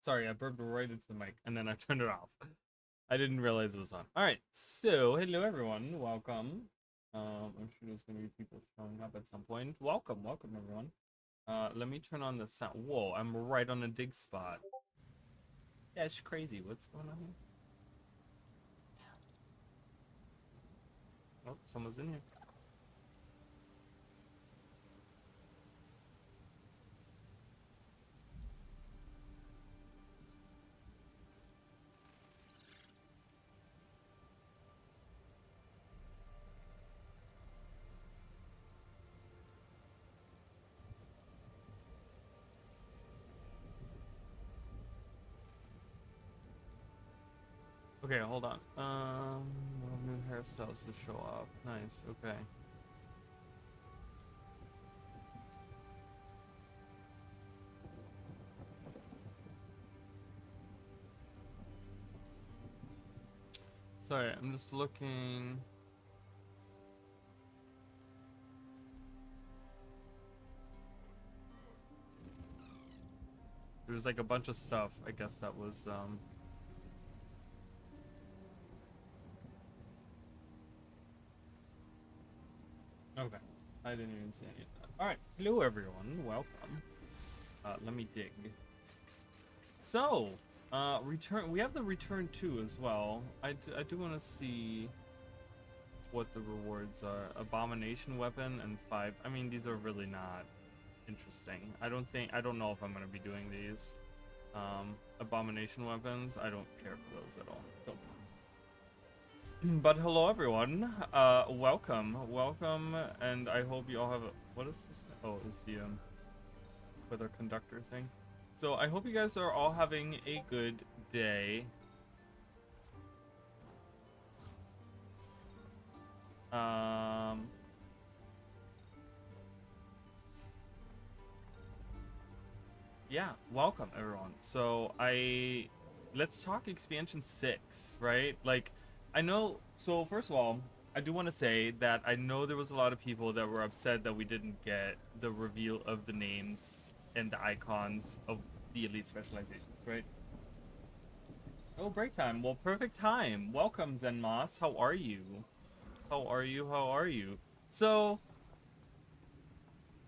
Sorry, I burped right into the mic, and then I turned it off. I didn't realize it was on. Alright, so, hello everyone, welcome. I'm sure there's gonna be people showing up at some point. Welcome everyone. Let me turn on the sound. Whoa, I'm right on a dig spot. Yeah, it's crazy. What's going on here? Oh, someone's in here. Okay, hold on. New hairstyles to show up. Nice, okay. Sorry, I'm just looking. There was like a bunch of stuff, I guess that was, okay. I didn't even see any of that. Alright, hello everyone, welcome. Let me dig. So, return. We have the return 2 as well. I do want to see what the rewards are. Abomination weapon and 5. I mean, these are really not interesting. I don't know if I'm gonna be doing these. Abomination weapons, I don't care for those at all. So, but hello everyone. Welcome, and I hope you all have a. What is this? Oh, it's the weather conductor thing. So I hope you guys are all having a good day. Yeah, welcome everyone. So let's talk expansion 6, right? Like, I know, so first of all, I do want to say that I know there was a lot of people that were upset that we didn't get the reveal of the names and the icons of the elite specializations, right? Oh, break time. Well, perfect time. Welcome, Zenmas. How are you? How are you? So,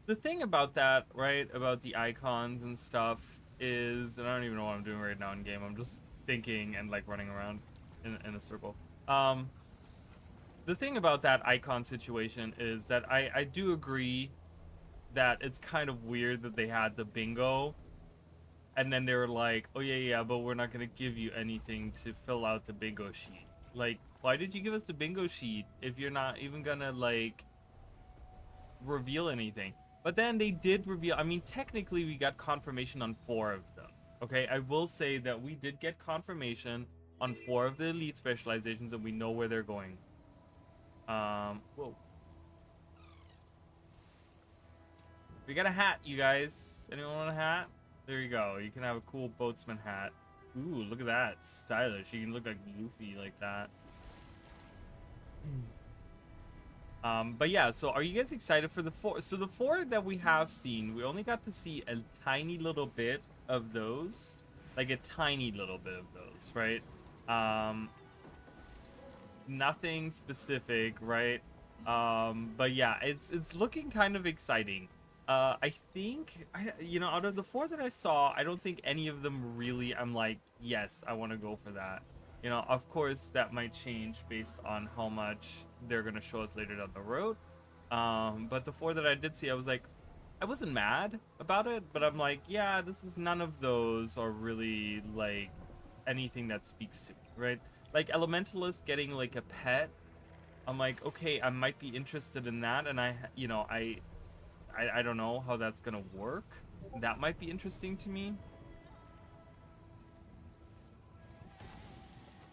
the thing about that, right, about the icons and stuff is, and I don't even know what I'm doing right now in game. I'm just thinking and like running around in a circle. The thing about that icon situation is that I do agree that it's kind of weird that they had the bingo and then they were like, oh yeah, but we're not gonna give you anything to fill out the bingo sheet. Like, why did you give us the bingo sheet if you're not even gonna like reveal anything? But then they did reveal. I mean, technically we got confirmation on 4 of them. Okay, I will say that we did get confirmation on 4 of the elite specializations and we know where they're going. Whoa. We got a hat, you guys. Anyone want a hat? There you go. You can have a cool boatsman hat. Ooh, look at that. Stylish. You can look like Luffy like that. But yeah, so are you guys excited for the 4? So the 4 that we have seen, we only got to see a tiny little bit of those. Like a tiny little bit of those, right? Nothing specific, right? But yeah, it's looking kind of exciting. I think, you know, out of the 4 that I saw, I don't think any of them really, I'm like, yes, I want to go for that. You know, of course, that might change based on how much they're going to show us later down the road. But the 4 that I did see, I was like, I wasn't mad about it, but I'm like, yeah, this is none of those are really, like, anything that speaks to me, right? Like, Elementalist getting, like, a pet, I'm like, okay, I might be interested in that, and I don't know how that's gonna work. That might be interesting to me.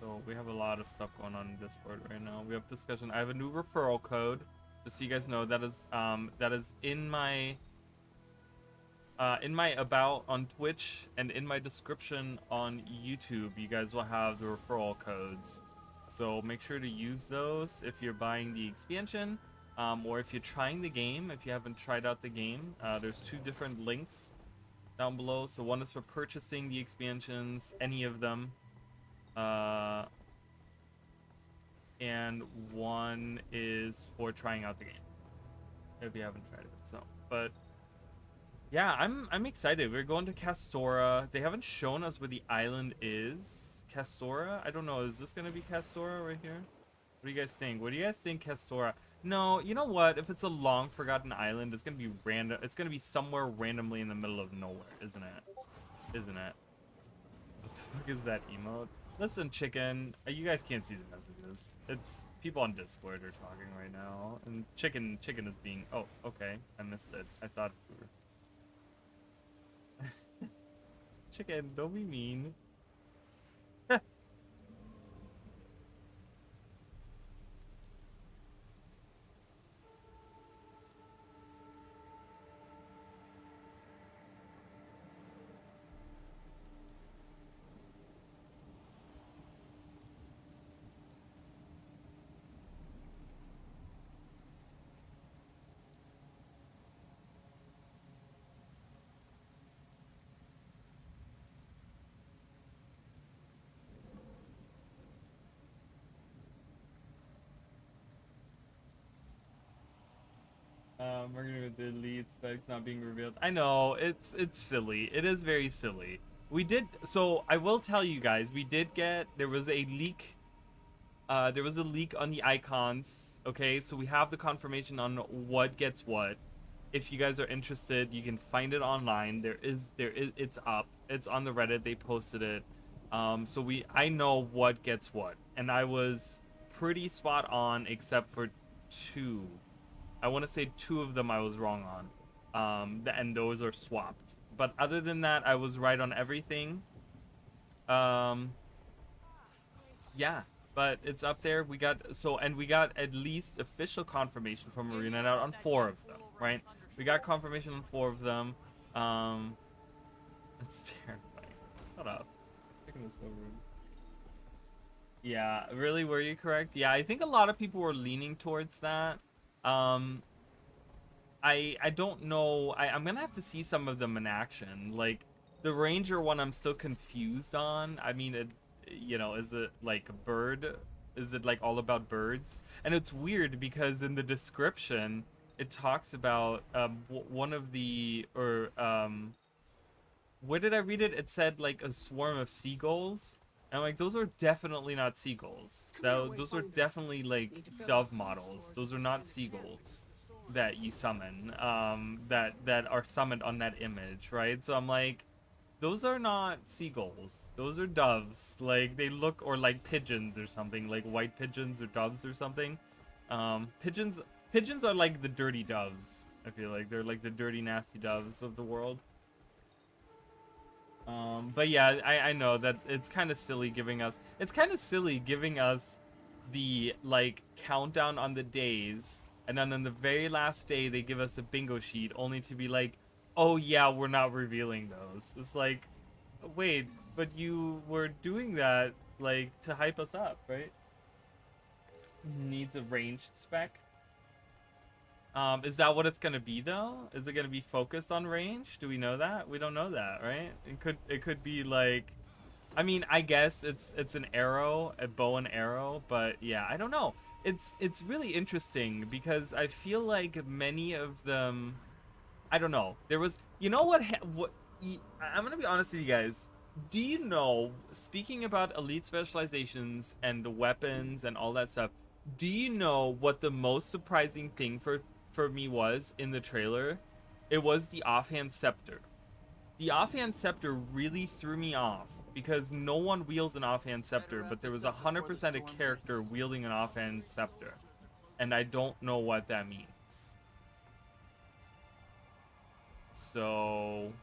So we have a lot of stuff going on in Discord right now. We have discussion. I have a new referral code, just so you guys know. That is in my about on Twitch and in my description on YouTube. You guys will have the referral codes, so make sure to use those if you're buying the expansion. Or if you're trying the game, if you haven't tried out the game, there's 2 different links down below. So one is for purchasing the expansions, any of them. And one is for trying out the game if you haven't tried it. So, but yeah, I'm excited. We're going to Castora. They haven't shown us where the island is. Castora? I don't know. Is this gonna be Castora right here? What do you guys think? What do you guys think, Castora? No, you know what? If it's a long forgotten island, it's gonna be random. It's gonna be somewhere randomly in the middle of nowhere, isn't it? Isn't it? What the fuck is that emote? Listen, chicken. You guys can't see the messages. It's people on Discord are talking right now, and chicken is being. Oh, okay. I missed it. I thought we were. Chicken, don't be mean. We're gonna delete specs not being revealed. I know it's silly. It is very silly. We did so. I will tell you guys. We did get there was a leak. There was a leak on the icons. Okay, so we have the confirmation on what gets what. If you guys are interested, you can find it online. There is it's up. It's on the Reddit. They posted it. So I know what gets what, and I was pretty spot on except for two. I want to say two of them I was wrong on. And those are swapped. But other than that, I was right on everything. Yeah, but it's up there. We got at least official confirmation from Marina out on 4 of them, right? We got confirmation on 4 of them. That's terrifying. Shut up. Taking this so rude. Yeah, really, were you correct? Yeah, I think a lot of people were leaning towards that. I don't know. I'm gonna have to see some of them in action. Like the Ranger one, I'm still confused on. I mean, is it like a bird? Is it like all about birds? And it's weird because in the description it talks about one of the where did I read it? It said like a swarm of seagulls. And I'm like, those are definitely not seagulls. Those are definitely like dove models. Those are not seagulls that you summon. That are summoned on that image, right? So I'm like, those are not seagulls. Those are doves. Like they look, or like pigeons or something, like white pigeons or doves or something. Pigeons are like the dirty doves. I feel like they're like the dirty, nasty doves of the world. But yeah, I know that it's kind of silly giving us the like countdown on the days, and then on the very last day they give us a bingo sheet only to be like, oh yeah, we're not revealing those. It's like, wait, but you were doing that like to hype us up, right? Needs a ranged spec. Is that what it's gonna be though? Is it gonna be focused on range? Do we know that? We don't know that, right? It could be like, I mean, I guess it's an arrow, a bow and arrow, but yeah, I don't know. It's really interesting because I feel like many of them, I don't know. There was, you know what? I'm gonna be honest with you guys. Do you know? Speaking about elite specializations and the weapons and all that stuff, do you know what the most surprising thing for me was in the trailer? It was the offhand scepter. The offhand scepter really threw me off because no one wields an offhand scepter, but there was 100% a character wielding an offhand scepter, and I don't know what that means. So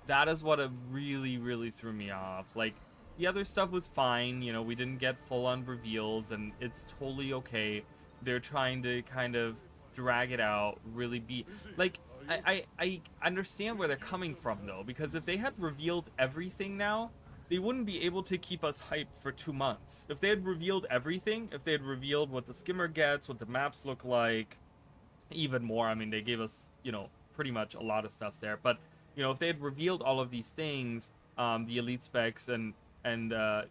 that is what it really threw me off. Like the other stuff was fine, you know, we didn't get full-on reveals, and it's totally okay. They're trying to kind of drag it out, really be like, I understand where they're coming from though, because if they had revealed everything now, they wouldn't be able to keep us hyped for 2 months. If they had revealed everything, if they had revealed what the skimmer gets, what the maps look like, even more, I mean, they gave us, you know, pretty much a lot of stuff there, but you know, if they had revealed all of these things, the elite specs and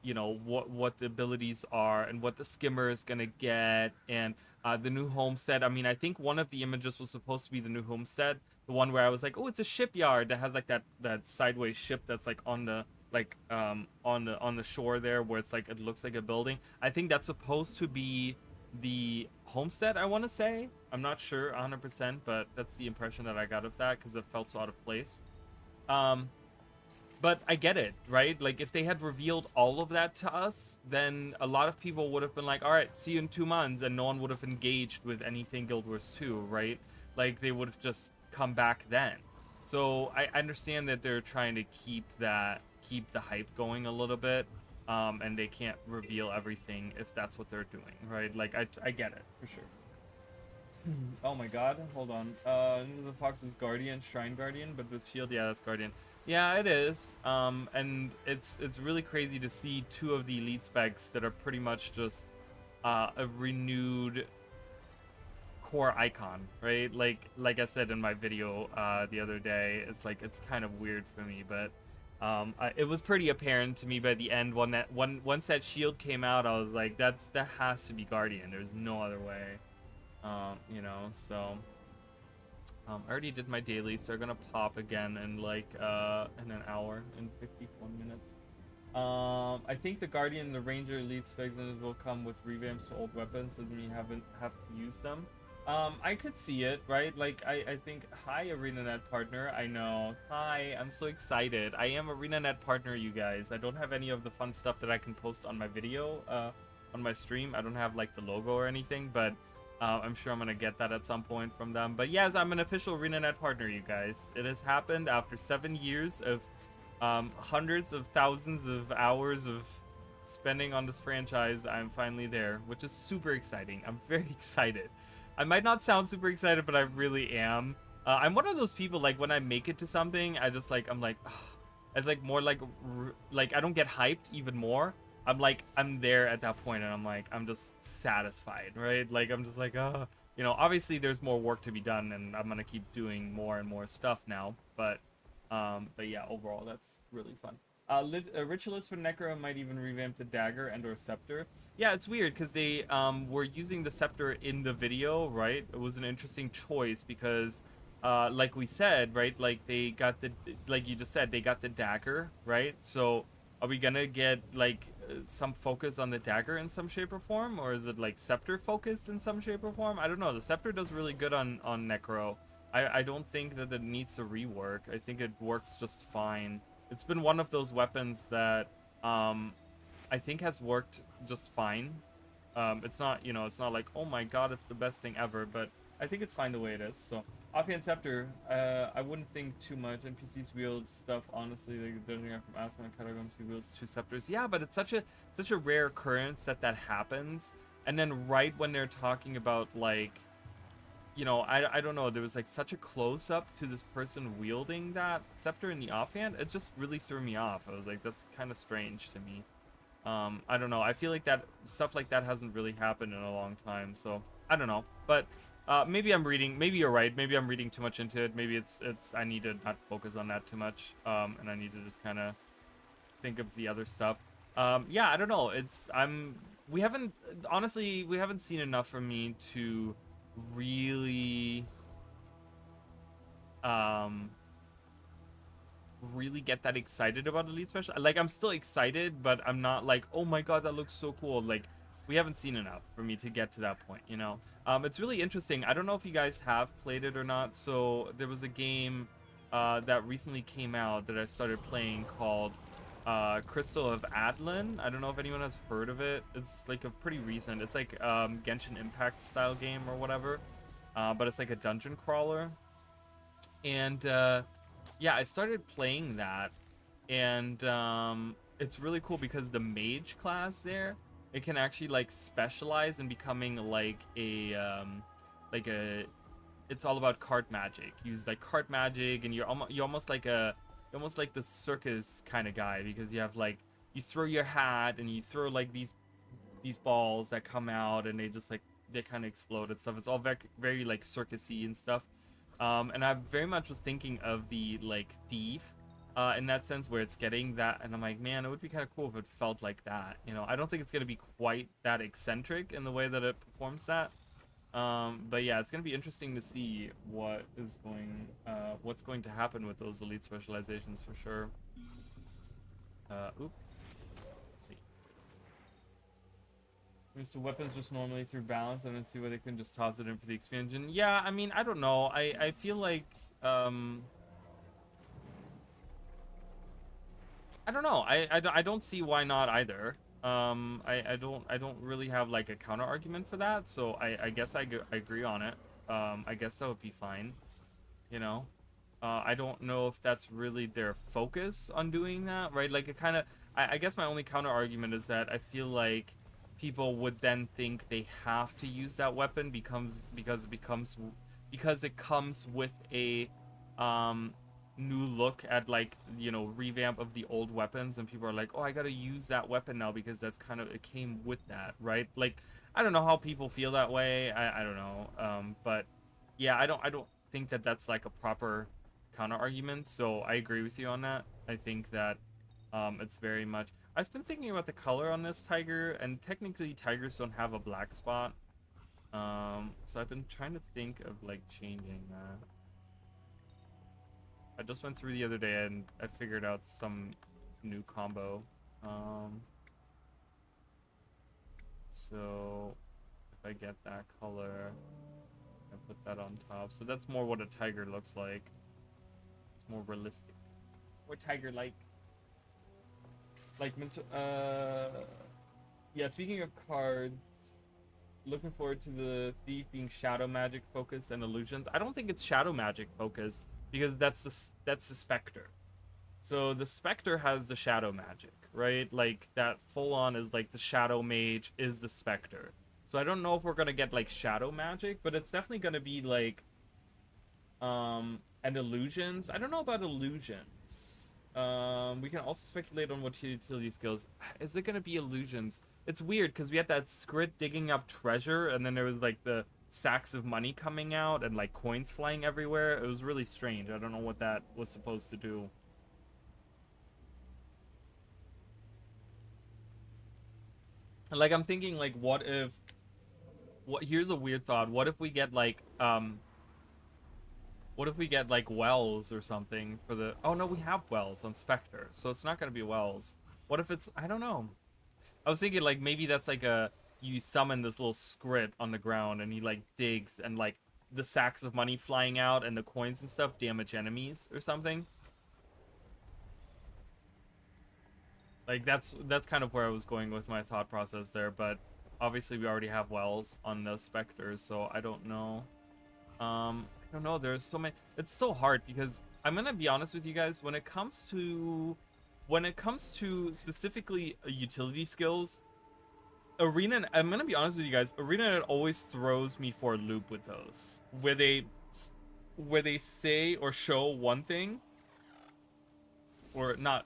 you know what the abilities are and what the skimmer is gonna get and the new homestead. I mean, I think one of the images was supposed to be the new homestead, the one where I was like, oh, it's a shipyard that has like that sideways ship that's like on the like on the shore there where it's like it looks like a building. I think that's supposed to be the homestead, I want to say. I'm not sure 100%, but that's the impression that I got of that because it felt so out of place. Um, but I get it, right? Like, if they had revealed all of that to us, then a lot of people would have been like, all right, see you in 2 months, and no one would have engaged with anything Guild Wars 2, right? Like, they would have just come back then. So I understand that they're trying to keep the hype going a little bit, and they can't reveal everything if that's what they're doing, right? Like, I get it, for sure. Oh my god, hold on. The fox was Guardian, Shrine Guardian, but with Shield, yeah, that's Guardian. Yeah, it is. And it's really crazy to see two of the elite specs that are pretty much just a renewed core icon, right? Like I said in my video the other day, it's like it's kind of weird for me, but it was pretty apparent to me by the end once that shield came out. I was like, that has to be Guardian. There's no other way. You know, so I already did my daily, so they're gonna pop again in like in an hour, in 51 minutes. I think the Guardian and the Ranger Elite specs will come with revamps to old weapons, doesn't mean you have to use them. I could see it, right? Like, I think, hi, ArenaNet partner. I know. Hi, I'm so excited. I am ArenaNet partner, you guys. I don't have any of the fun stuff that I can post on my video, on my stream. I don't have, like, the logo or anything, but I'm sure I'm going to get that at some point from them. But yes, I'm an official ArenaNet partner, you guys. It has happened after 7 years of hundreds of thousands of hours of spending on this franchise. I'm finally there, which is super exciting. I'm very excited. I might not sound super excited, but I really am. I'm one of those people, like, when I make it to something, I just, like, I'm like, ugh. It's, like, more like, I don't get hyped even more. I'm, like, I'm there at that point, and I'm, like, I'm just satisfied, right? Like, I'm just, like, you know, obviously there's more work to be done, and I'm gonna keep doing more and more stuff now, but yeah, overall, that's really fun. Ritualist for Necro might even revamp the dagger and or scepter. Yeah, it's weird because they were using the scepter in the video, right? It was an interesting choice because, like we said, right? Like they got the, like you just said, they got the dagger, right? So are we gonna get like some focus on the dagger in some shape or form, or is it like scepter focused in some shape or form? I don't know. The scepter does really good on Necro. I don't think that it needs a rework. I think it works just fine. It's been one of those weapons that I think has worked just fine. It's not, you know, it's not like, oh my god, it's the best thing ever, but I think it's fine the way it is. So, Offhand Scepter, I wouldn't think too much. NPCs wield stuff, honestly, like building up from Aslan and Catacombs, he wields 2 scepters. Yeah, but it's such a rare occurrence that happens. And then right when they're talking about, like, you know, I don't know, there was like such a close-up to this person wielding that scepter in the offhand, it just really threw me off. I was like, that's kind of strange to me. I don't know, I feel like that stuff like that hasn't really happened in a long time, so I don't know. But maybe maybe you're right, maybe I'm reading too much into it. Maybe it's I need to not focus on that too much, and I need to just kind of think of the other stuff. Yeah, I don't know, we haven't seen enough from me to really really get that excited about Elite Special. Like, I'm still excited, but I'm not like, oh my god, that looks so cool. Like, we haven't seen enough for me to get to that point, you know. It's really interesting. I don't know if you guys have played it or not. So there was a game that recently came out that I started playing called Crystal of Adlin. I don't know if anyone has heard of it. It's like a pretty recent, it's like Genshin Impact style game or whatever, but it's like a dungeon crawler. And yeah, I started playing that, and it's really cool because the mage class there, it can actually like specialize in becoming like a it's all about card magic. Use like card magic, and you're almost like the circus kind of guy, because you have like, you throw your hat and you throw like these balls that come out, and they just like, they kind of explode and stuff. It's all very, very like circusy and stuff. And I very much was thinking of the like thief, in that sense where it's getting that, and I'm like, man, it would be kind of cool if it felt like that. You know, I don't think it's gonna be quite that eccentric in the way that it performs that. But yeah, it's gonna be interesting to see what's going to happen with those elite specializations for sure. Oop. Let's see. So weapons just normally through balance, and then see where they can just toss it in for the expansion. Yeah, I mean, I don't know. I feel like I don't know. I don't see why not either. I don't really have like a counter argument for that. So I guess I agree on it. I guess that would be fine. You know, I don't know if that's really their focus on doing that, right? Like it kind of. I guess my only counter argument is that I feel like people would then think they have to use that weapon because it comes with a new look at, like, you know, revamp of the old weapons, and people are like, oh, I gotta use that weapon now because that's kind of, it came with that, right? Like, I don't know how people feel that way. I don't know. But yeah, I don't think that that's like a proper counter argument. So I agree with you on that. I think that it's very much, I've been thinking about the color on this tiger, and technically tigers don't have a black spot. So I've been trying to think of like changing that. I just went through the other day and I figured out some new combo. So if I get that color, I put that on top. So that's more what a tiger looks like. It's more realistic. Or tiger-like. Like, yeah, speaking of cards, looking forward to the thief being shadow magic focused and illusions. I don't think it's shadow magic focused because that's the specter. So the specter has the shadow magic, right? Like that full on is like the shadow mage is the specter. So I don't know if we're gonna get like shadow magic, but it's definitely gonna be like and illusions. I don't know about illusions. We can also speculate on what utility skills. Is it gonna be illusions? It's weird because we had that script digging up treasure, and then there was like the sacks of money coming out and like coins flying everywhere. It was really strange. I don't know what that was supposed to do. Like I'm thinking like here's a weird thought. What if we get like wells or something for the, oh no, we have wells on Spectre, so it's not gonna be wells. What if it's, I don't know. I was thinking like maybe that's like you summon this little script on the ground and he like digs, and like the sacks of money flying out and the coins and stuff damage enemies or something. Like that's kind of where I was going with my thought process there, but obviously we already have wells on the Spectres, so I don't know. I don't know, there's so many, it's so hard because I'm gonna be honest with you guys, when it comes to specifically utility skills, Arena, I'm gonna be honest with you guys, Arena always throws me for a loop with those, where they say or show one thing, or not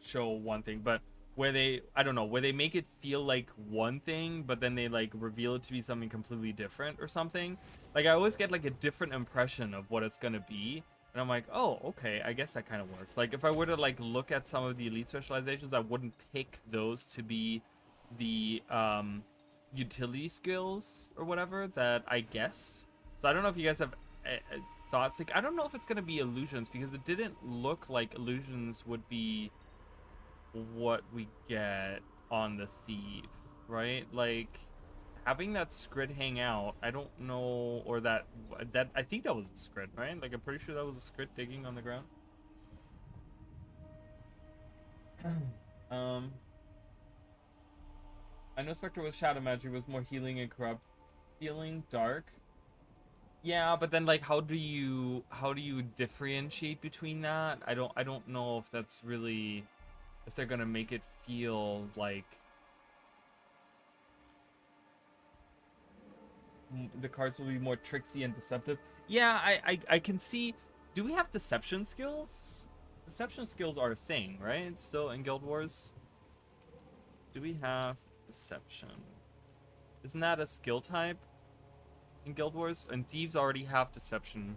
show one thing, but where they, I don't know, where they make it feel like one thing, but then they like reveal it to be something completely different or something. Like I always get like a different impression of what it's gonna be, and I'm like, oh, okay, I guess that kind of works. Like if I were to like look at some of the elite specializations, I wouldn't pick those to be the utility skills or whatever that I guessed. So I don't know if you guys have thoughts. Like I don't know if it's gonna be illusions, because it didn't look like illusions would be what we get on the thief, right? Like having that squid hang out, I don't know, or that I think that was a squid, right? Like I'm pretty sure that was a squid digging on the ground. I know Spectre with shadow magic was more healing and corrupt, healing dark. Yeah, but then like how do you differentiate between that? I don't know if that's really, if they're gonna make it feel like the cards will be more tricksy and deceptive. Yeah, I can see. Do we have deception skills? Deception skills are a thing, right? Still in Guild Wars. Do we have deception? Isn't that a skill type in Guild Wars? And thieves already have deception.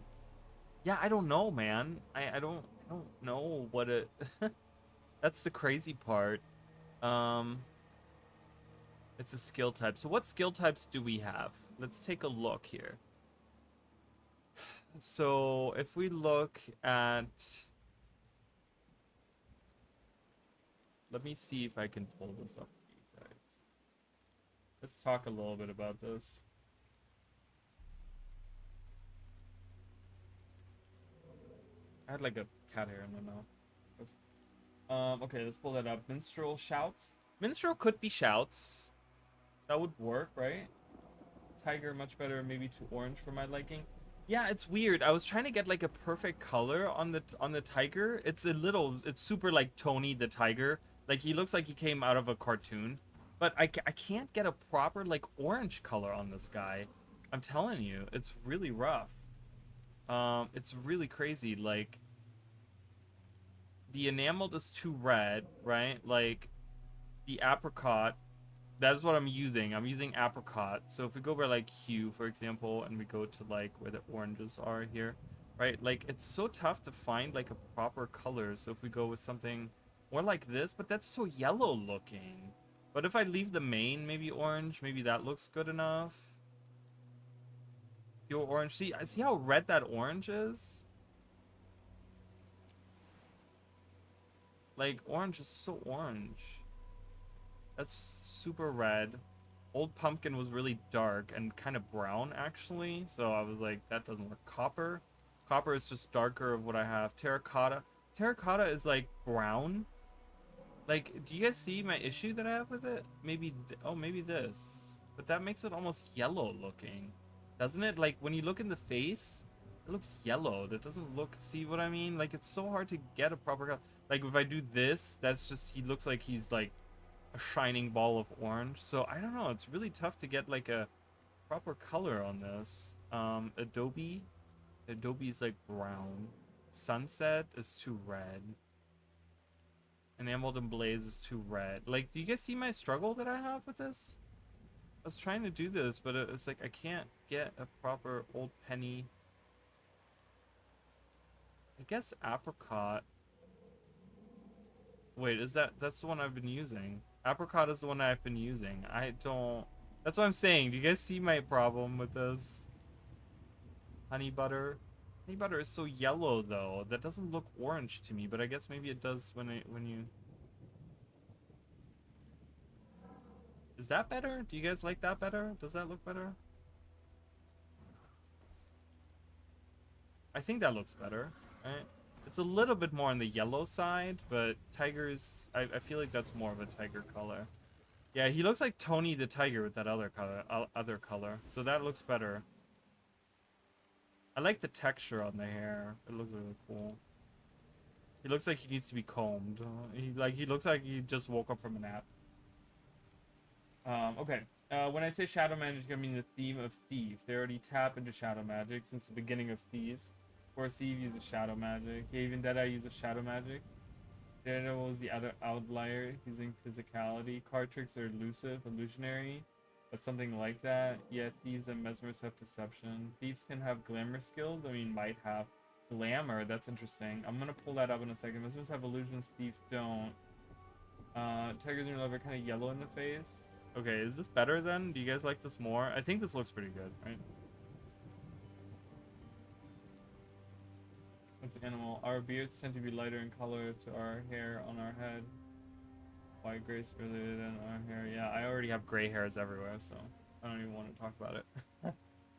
Yeah, I don't know, man. I don't know what it. That's the crazy part. Um, it's a skill type. So what skill types do we have? Let's take a look here. So if we look at, let me see if I can pull this up for you guys. Let's talk a little bit about this. I had like a cat hair in my mouth. Okay, let's pull that up. Minstrel shouts. Minstrel could be shouts. That would work, right? Tiger much better, maybe too orange for my liking. Yeah, it's weird. I was trying to get like a perfect color on the tiger. It's super like Tony the tiger. Like he looks like he came out of a cartoon. But I can't get a proper like orange color on this guy. I'm telling you, it's really rough. It's really crazy. Like the enameled is too red, right? Like the apricot, that is what I'm using. I'm using apricot. So if we go by like hue, for example, and we go to like where the oranges are here, right? Like it's so tough to find like a proper color. So if we go with something more like this, but that's so yellow looking. But if I leave the main maybe orange, maybe that looks good enough. Pure orange. See how red that orange is? Like orange is so orange. That's super red. Old pumpkin was really dark and kind of brown actually, so I was like, that doesn't work. Copper is just darker of what I have. Terracotta is like brown. Like, do you guys see my issue that I have with it? Maybe maybe this, but that makes it almost yellow looking, doesn't it? Like when you look in the face, it looks yellow. That doesn't look, see what I mean? Like it's so hard to get a proper color. Like if I do this, that's just, he looks like he's like a shining ball of orange. So I don't know, it's really tough to get like a proper color on this. Adobe is like brown. Sunset is too red. Enameled and Blaze is too red. Like, do you guys see my struggle that I have with this? I was trying to do this, but it's like I can't get a proper old penny. I guess apricot. Wait, that's the one I've been using? Apricot is the one I've been using. I don't... That's what I'm saying. Do you guys see my problem with this? Honey butter. Honey butter is so yellow, though. That doesn't look orange to me, but I guess maybe it does when you... Is that better? Do you guys like that better? Does that look better? I think that looks better, right? It's a little bit more on the yellow side, but tigers, I feel like that's more of a tiger color. Yeah, he looks like Tony the tiger with that other color. So that looks better. I like the texture on the hair. It looks really cool. He looks like he needs to be combed. He looks like he just woke up from a nap. Okay. When I say shadow magic, I mean the theme of Thief. They already tap into shadow magic since the beginning of Thieves. Or Thief uses shadow magic. Yeah, even Deadeye uses shadow magic. Daredevil is the other outlier using physicality. Card tricks are elusive, illusionary, but something like that. Yeah, Thieves and Mesmers have deception. Thieves can have glamour skills. I mean, might have glamour. That's interesting. I'm gonna pull that up in a second. Mesmers have illusions. Thieves don't. Tigers in Love are kind of yellow in the face. Okay, is this better then? Do you guys like this more? I think this looks pretty good, right? It's animal. Our beards tend to be lighter in color to our hair on our head. White grace related than our hair. Yeah, I already have gray hairs everywhere, so I don't even want to talk about it.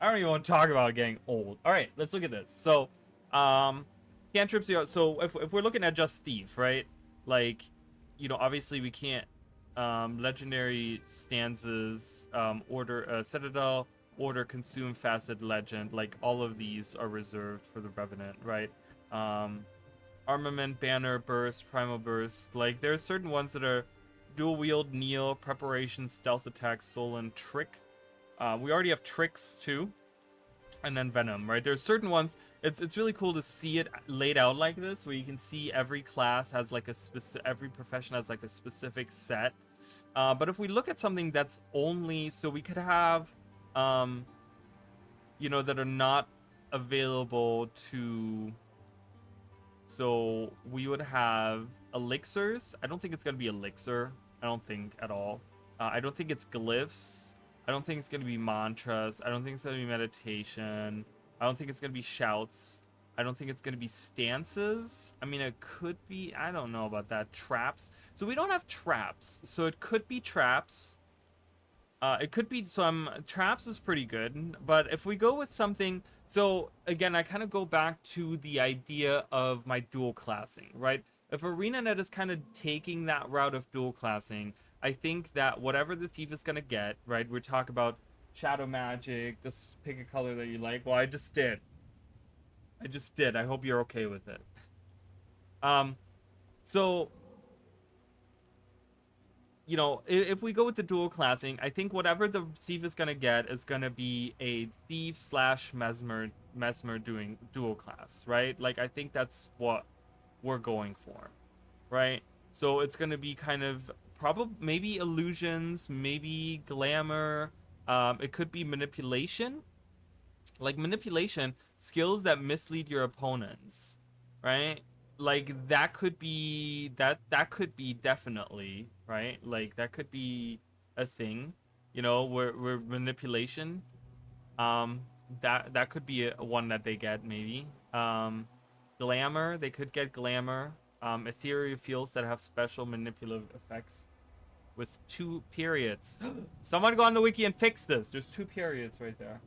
I don't even want to talk about getting old. All right, let's look at this. So, cantrips. So if we're looking at just Thief, right? Like, you know, obviously we can't. Legendary stanzas, order, Citadel, order, consume, facet, legend. Like all of these are reserved for the Revenant, right? Armament, banner, burst, primal burst. Like there are certain ones that are dual wield, kneel, preparation, stealth attack, stolen, trick. We already have tricks too, and then venom, right? There's certain ones. It's really cool to see it laid out like this, where you can see every class has like a every profession has like a specific set. But if we look at something that's only, so we could have, you know, that are not available to. So we would have elixirs. I don't think it's gonna be elixir. I don't think at all. I don't think it's glyphs. I don't think it's gonna be mantras. I don't think it's gonna be meditation. I don't think it's gonna be shouts. I don't think it's gonna be stances. I mean, it could be. I don't know about that. Traps. So we don't have traps. So it could be traps. It could be some traps is pretty good, but if we go with something, so again, I kind of go back to the idea of my dual classing, right? If ArenaNet is kind of taking that route of dual classing, I think that whatever the thief is gonna get, right? We talk about shadow magic, just pick a color that you like. Well, I just did. I hope you're okay with it. So you know, if we go with the dual classing, I think whatever the thief is gonna get is gonna be a thief slash mesmer doing dual class, right? Like I think that's what we're going for, right? So it's gonna be kind of probably maybe illusions, maybe glamour. It could be manipulation, like manipulation skills that mislead your opponents, right? Like that could be that could be definitely right, like that could be a thing, you know, where manipulation, that could be a one that they get maybe. Glamour, they could get glamour. Ethereal fields that have special manipulative effects with 2 periods. Someone go on the wiki and fix this. There's 2 periods right there.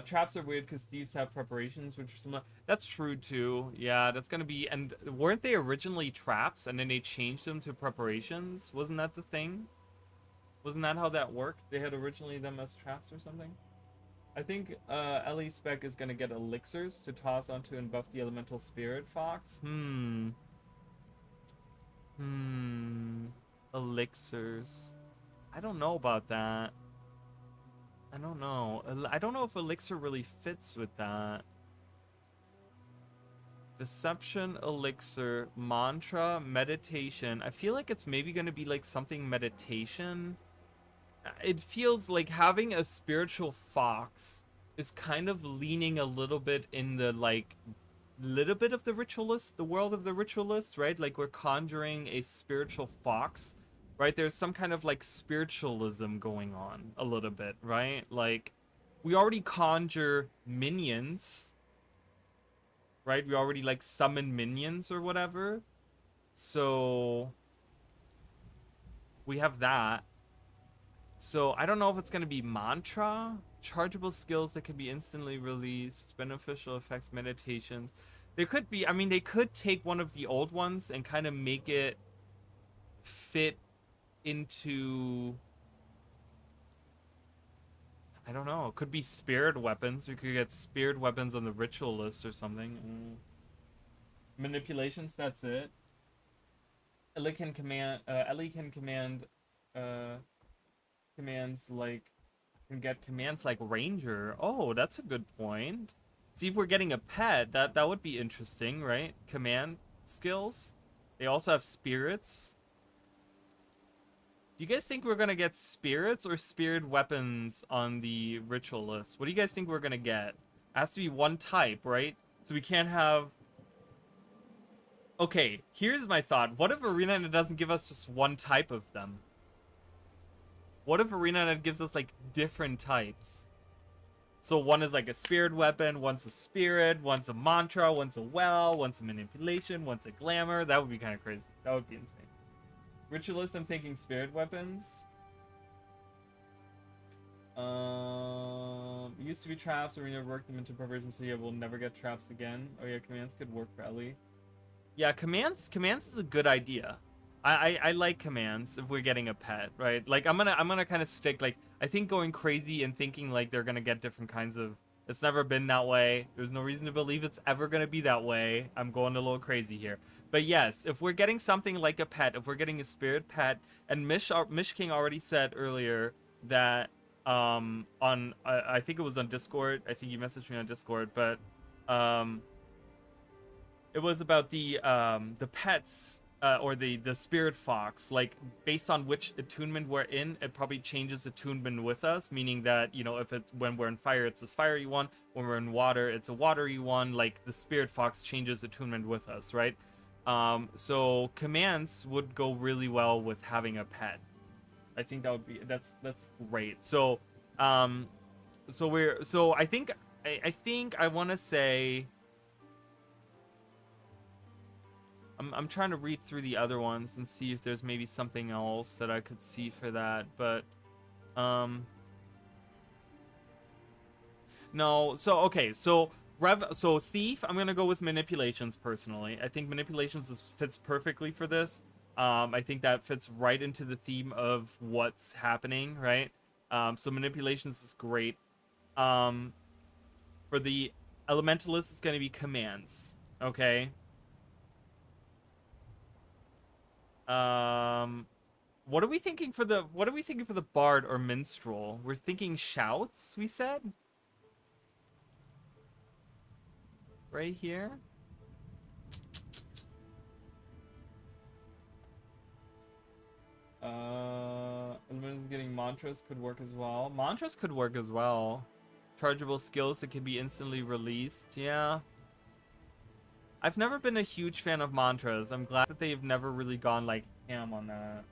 Traps are weird because thieves have preparations, which are similar. That's true too. Yeah, that's gonna be. And weren't they originally traps, and then they changed them to preparations? Wasn't that the thing? Wasn't that how that worked? They had originally them as traps or something. I think Ellie Spec is gonna get elixirs to toss onto and buff the elemental spirit fox. Elixirs. I don't know about that. I don't know. I don't know if elixir really fits with that. Deception, elixir, mantra, meditation. I feel like it's maybe going to be like something meditation. It feels like having a spiritual fox is kind of leaning a little bit in the like little bit of the ritualist, the world of the ritualist, right? Like we're conjuring a spiritual fox. Right, there's some kind of like spiritualism going on a little bit, right? Like we already conjure minions, right? We already like summon minions or whatever. So we have that. So I don't know if it's going to be mantra, chargeable skills that can be instantly released, beneficial effects, meditations. There could be, I mean, they could take one of the old ones and kind of make it fit into, I don't know, it could be spirit weapons. We could get spirit weapons on the ritual list or something. Manipulations, that's it. Ellie can command commands like, can get commands like ranger. Oh, that's a good point. See if we're getting a pet. That would be interesting, right? Command skills. They also have spirits. Do you guys think we're gonna get spirits or spirit weapons on the ritual list? What do you guys think we're gonna get? It has to be one type, right? So we can't have... Okay, here's my thought. What if ArenaNet doesn't give us just one type of them? What if ArenaNet gives us, like, different types? So one is like a spirit weapon, one's a spirit, one's a mantra, one's a well, one's a manipulation, one's a glamour. That would be kind of crazy. That would be insane. Ritualist, I'm thinking spirit weapons. It used to be traps, Arena worked them into preparation, so yeah, we'll never get traps again. Oh yeah, commands could work for Ellie. Yeah, commands is a good idea. I like commands if we're getting a pet, right? Like I'm gonna kind of stick, like, I think going crazy and thinking like they're gonna get different kinds of, it's never been that way. There's no reason to believe it's ever gonna be that way. I'm going a little crazy here. But yes, if we're getting something like a pet, if we're getting a spirit pet, and Mish King already said earlier that on I think it was on Discord. I think you messaged me on Discord, but it was about the pets or the spirit fox, like based on which attunement we're in, it probably changes attunement with us, meaning that, you know, if it's when we're in fire, it's this fiery one, when we're in water, it's a watery one. Like the spirit fox changes attunement with us, right? So commands would go really well with having a pet. I think that would be that's great. So so I think I want to say, I'm trying to read through the other ones and see if there's maybe something else that I could see for that, but no. So okay, so thief, I'm gonna go with manipulations personally. I think manipulations fits perfectly for this. I think that fits right into the theme of what's happening, right? So manipulations is great. For the elementalist, it's gonna be commands. Okay. What are we thinking for the bard or minstrel? We're thinking shouts, we said? Right here? Elementals getting mantras could work as well. Mantras could work as well. Chargeable skills that can be instantly released. Yeah. I've never been a huge fan of mantras. I'm glad that they've never really gone like ham on that.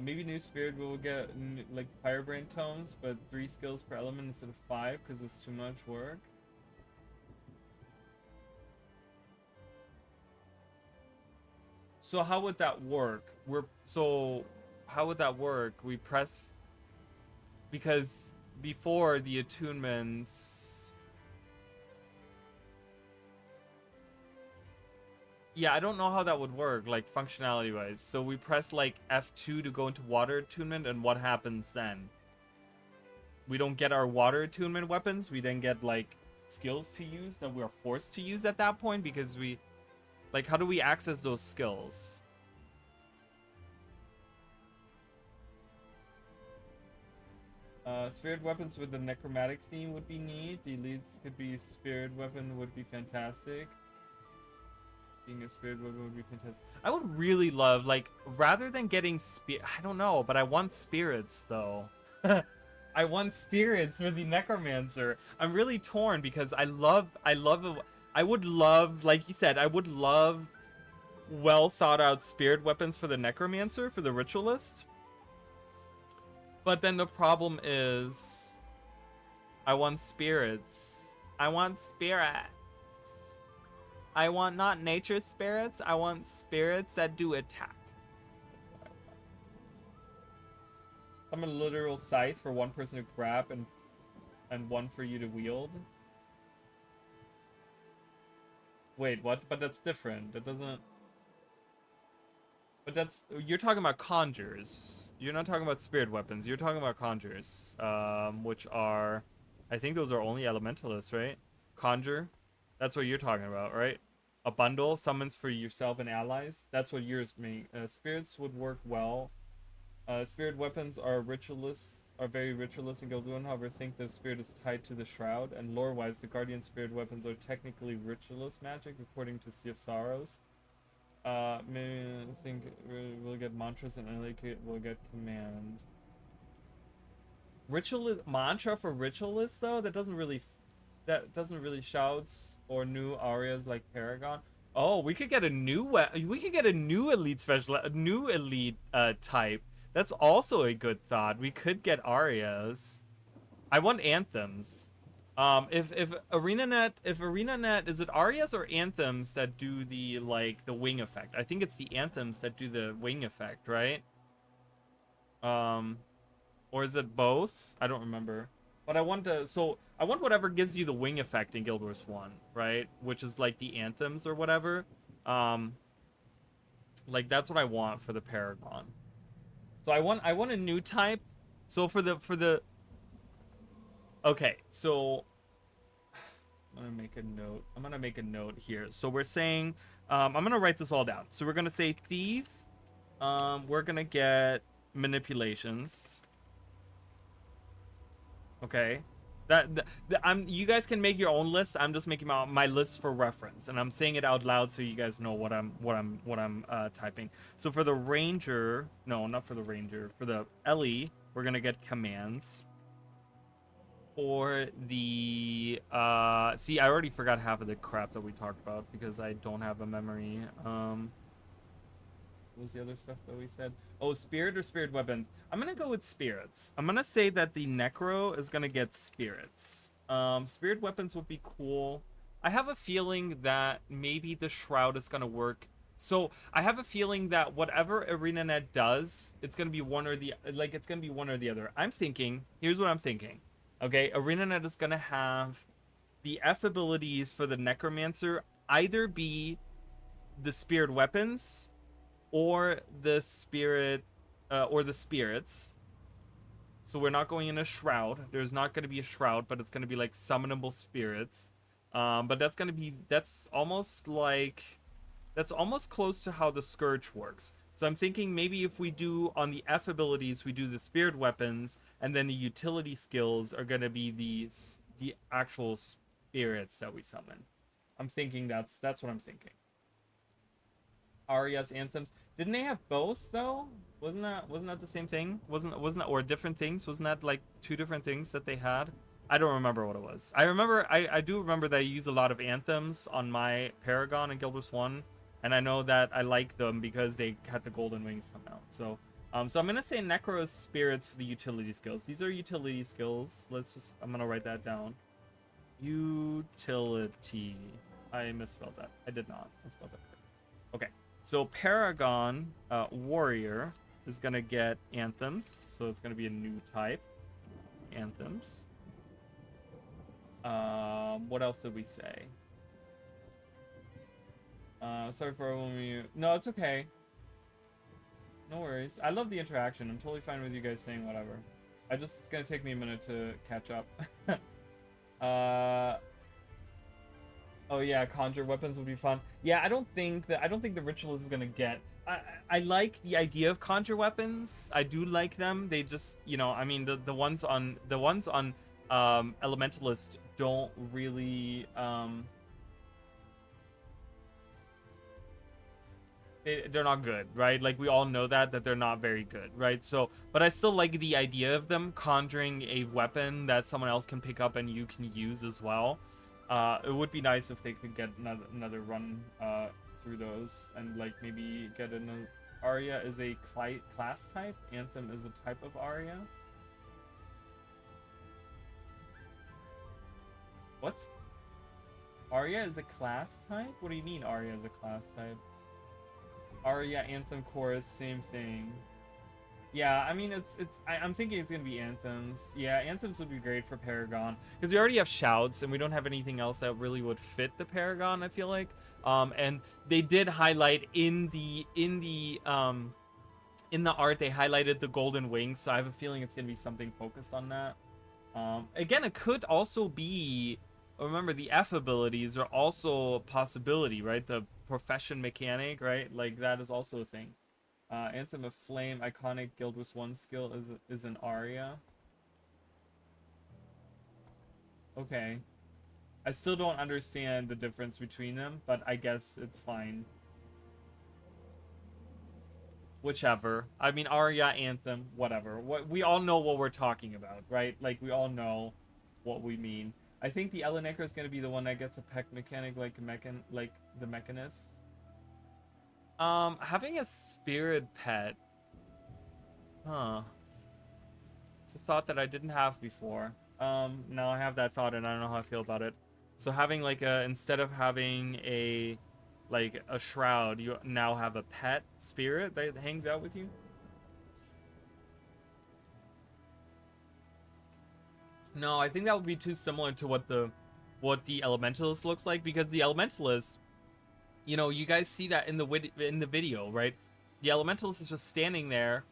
Maybe new spirit will get like firebrain tones, but 3 skills per element instead of 5 because it's too much work. So how would that work? How would that work? We press, because before the attunements. Yeah, I don't know how that would work, like functionality wise. So we press like F2 to go into water attunement, and what happens then? We don't get our water attunement weapons. We then get like skills to use that we are forced to use at that point, because we, like, how do we access those skills? Spirit weapons with the necromantic theme would be neat. The elites could be spirit weapon, would be fantastic. Being a spirit weapon would be fantastic. I would really love, like, rather than getting I don't know, but I want spirits though. I want spirits for the necromancer. I'm really torn because I would love, like you said, I would love well thought out spirit weapons for the necromancer, for the ritualist. But then the problem is, I want spirits. I want spirits. I want not nature spirits. I want spirits that do attack. I'm a literal scythe for one person to grab and one for you to wield. Wait, what? But that's different. That doesn't. But that's, you're talking about conjures. You're not talking about spirit weapons. You're talking about conjures, which are, I think those are only elementalists, right? Conjure, that's what you're talking about, right? A bundle, summons for yourself and allies. That's what yours mean. Spirits would work well. Spirit weapons are ritualists, are very ritualist in Guild 1. However, think the spirit is tied to the shroud. And lore-wise, the guardian spirit weapons are technically ritualist magic, according to Sea of Sorrows. Maybe I think we'll get mantras and we'll get command. Ritualist mantra for ritualists though, that doesn't really shouts or new arias like Paragon. Oh, we could get a new elite special, a new elite type. That's also a good thought. We could get arias. I want anthems. If ArenaNet, is it arias or anthems that do the, like, the wing effect? I think it's the anthems that do the wing effect, right? Or is it both? I don't remember. But I want whatever gives you the wing effect in Guild Wars 1, right? Which is like the anthems or whatever. Like that's what I want for the Paragon. So I want a new type. So for the okay, so I'm gonna make a note here. So we're saying, I'm gonna write this all down. So we're gonna say thief. We're gonna get manipulations. Okay. You guys can make your own list. I'm just making my list for reference, and I'm saying it out loud so you guys know what I'm typing. So for the Ranger, no, not for the Ranger, for the Ellie, we're gonna get commands. For the see, I already forgot half of the crap that we talked about because I don't have a memory. What was the other stuff that we said? Oh, spirit or spirit weapons. I'm gonna go with spirits. I'm gonna say that the Necro is gonna get spirits. Spirit weapons would be cool. I have a feeling that maybe the shroud is gonna work. So I have a feeling that whatever ArenaNet does, it's gonna be one or the other. I'm thinking. Here's what I'm thinking. Okay, ArenaNet is gonna have the F abilities for the Necromancer either be the spirit weapons or the spirit or the spirits. So we're not going in a shroud. There's not going to be a shroud, but it's going to be like summonable spirits. But that's almost close to how the Scourge works. So I'm thinking maybe if we do on the F abilities, we do the spirit weapons, and then the utility skills are going to be the actual spirits that we summon. I'm thinking that's what I'm thinking. Aria's anthems. Didn't they have both though? Wasn't that the same thing? Wasn't that, or different things? Wasn't that like two different things that they had? I don't remember what it was. I do remember that I use a lot of anthems on my Paragon and Guild Wars 1, and I know that I like them because they had the golden wings come out. So I'm gonna say Necro's spirits for the utility skills. These are utility skills. I'm gonna write that down. Utility. I misspelled that. I did not. I spelled that correct. Okay. So Paragon Warrior is going to get anthems. So it's going to be a new type. Anthems. What else did we say? Sorry for everyone. No, it's okay. No worries. I love the interaction. I'm totally fine with you guys saying whatever. It's going to take me a minute to catch up. Oh yeah, conjure weapons would be fun. Yeah, I don't think the ritualist is gonna get. I like the idea of conjure weapons. I do like them. They just, I mean, the ones on elementalist don't really they're not good, right? Like we all know that they're not very good, right? So, but I still like the idea of them conjuring a weapon that someone else can pick up and you can use as well. It would be nice if they could get another run through those and like maybe get another. Aria is a class type. Anthem is a type of Aria. What? Aria is a class type? What do you mean Aria is a class type? Aria, Anthem, Chorus, same thing. Yeah, I mean, I'm thinking it's gonna be anthems. Yeah, anthems would be great for Paragon because we already have shouts and we don't have anything else that really would fit the Paragon. I feel like, and they did highlight in the art they highlighted the golden wings, so I have a feeling it's gonna be something focused on that. Again, it could also be. Remember, the F abilities are also a possibility, right? The profession mechanic, right? Like that is also a thing. Anthem of Flame, iconic Guild Wars 1 skill is an Aria. Okay. I still don't understand the difference between them, but I guess it's fine. Whichever. I mean, Aria, Anthem, whatever. We all know what we're talking about, right? Like, we all know what we mean. I think the Elenecra is going to be the one that gets a peck mechanic like the Mechanist. Having a spirit pet. Huh. It's a thought that I didn't have before. Now I have that thought and I don't know how I feel about it. So having like instead of having a shroud, you now have a pet spirit that hangs out with you. No, I think that would be too similar to what the Elementalist looks like, because the Elementalist, you guys see that in the video, right? The Elementalist is just standing there,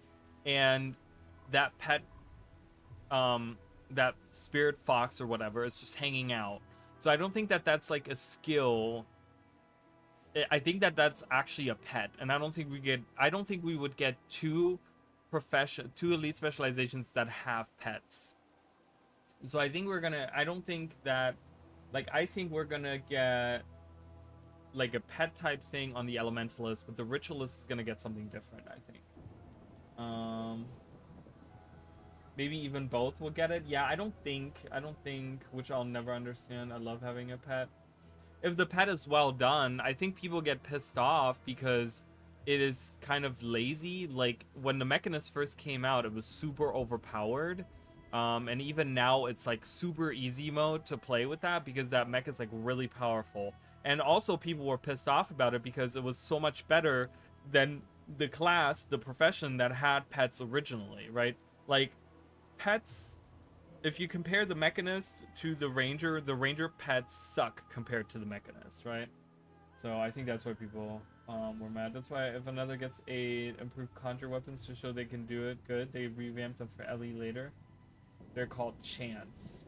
and that pet, that spirit fox or whatever is just hanging out. So I don't think that that's like a skill. I think that that's actually a pet, and I don't think we would get two elite specializations that have pets. So I think we're gonna. I don't think that. Like, I think we're gonna get like a pet type thing on the elementalist, but the ritualist is gonna get something different. I think. Um. Maybe even both will get it. Yeah, I don't think. Which I'll never understand. I love having a pet. If the pet is well done, I think people get pissed off because it is kind of lazy. Like, when the Mechanist first came out, it was super overpowered. And even now, it's like super easy mode to play with that because that mech is like really powerful. And also, people were pissed off about it because it was so much better than the class, the profession that had pets originally, right? Like, pets, if you compare the Mechanist to the Ranger pets suck compared to the Mechanist, right? So I think that's why people were mad. That's why if another gets improved conjure weapons to show they can do it good, they revamped them for Ellie later. They're called Chance.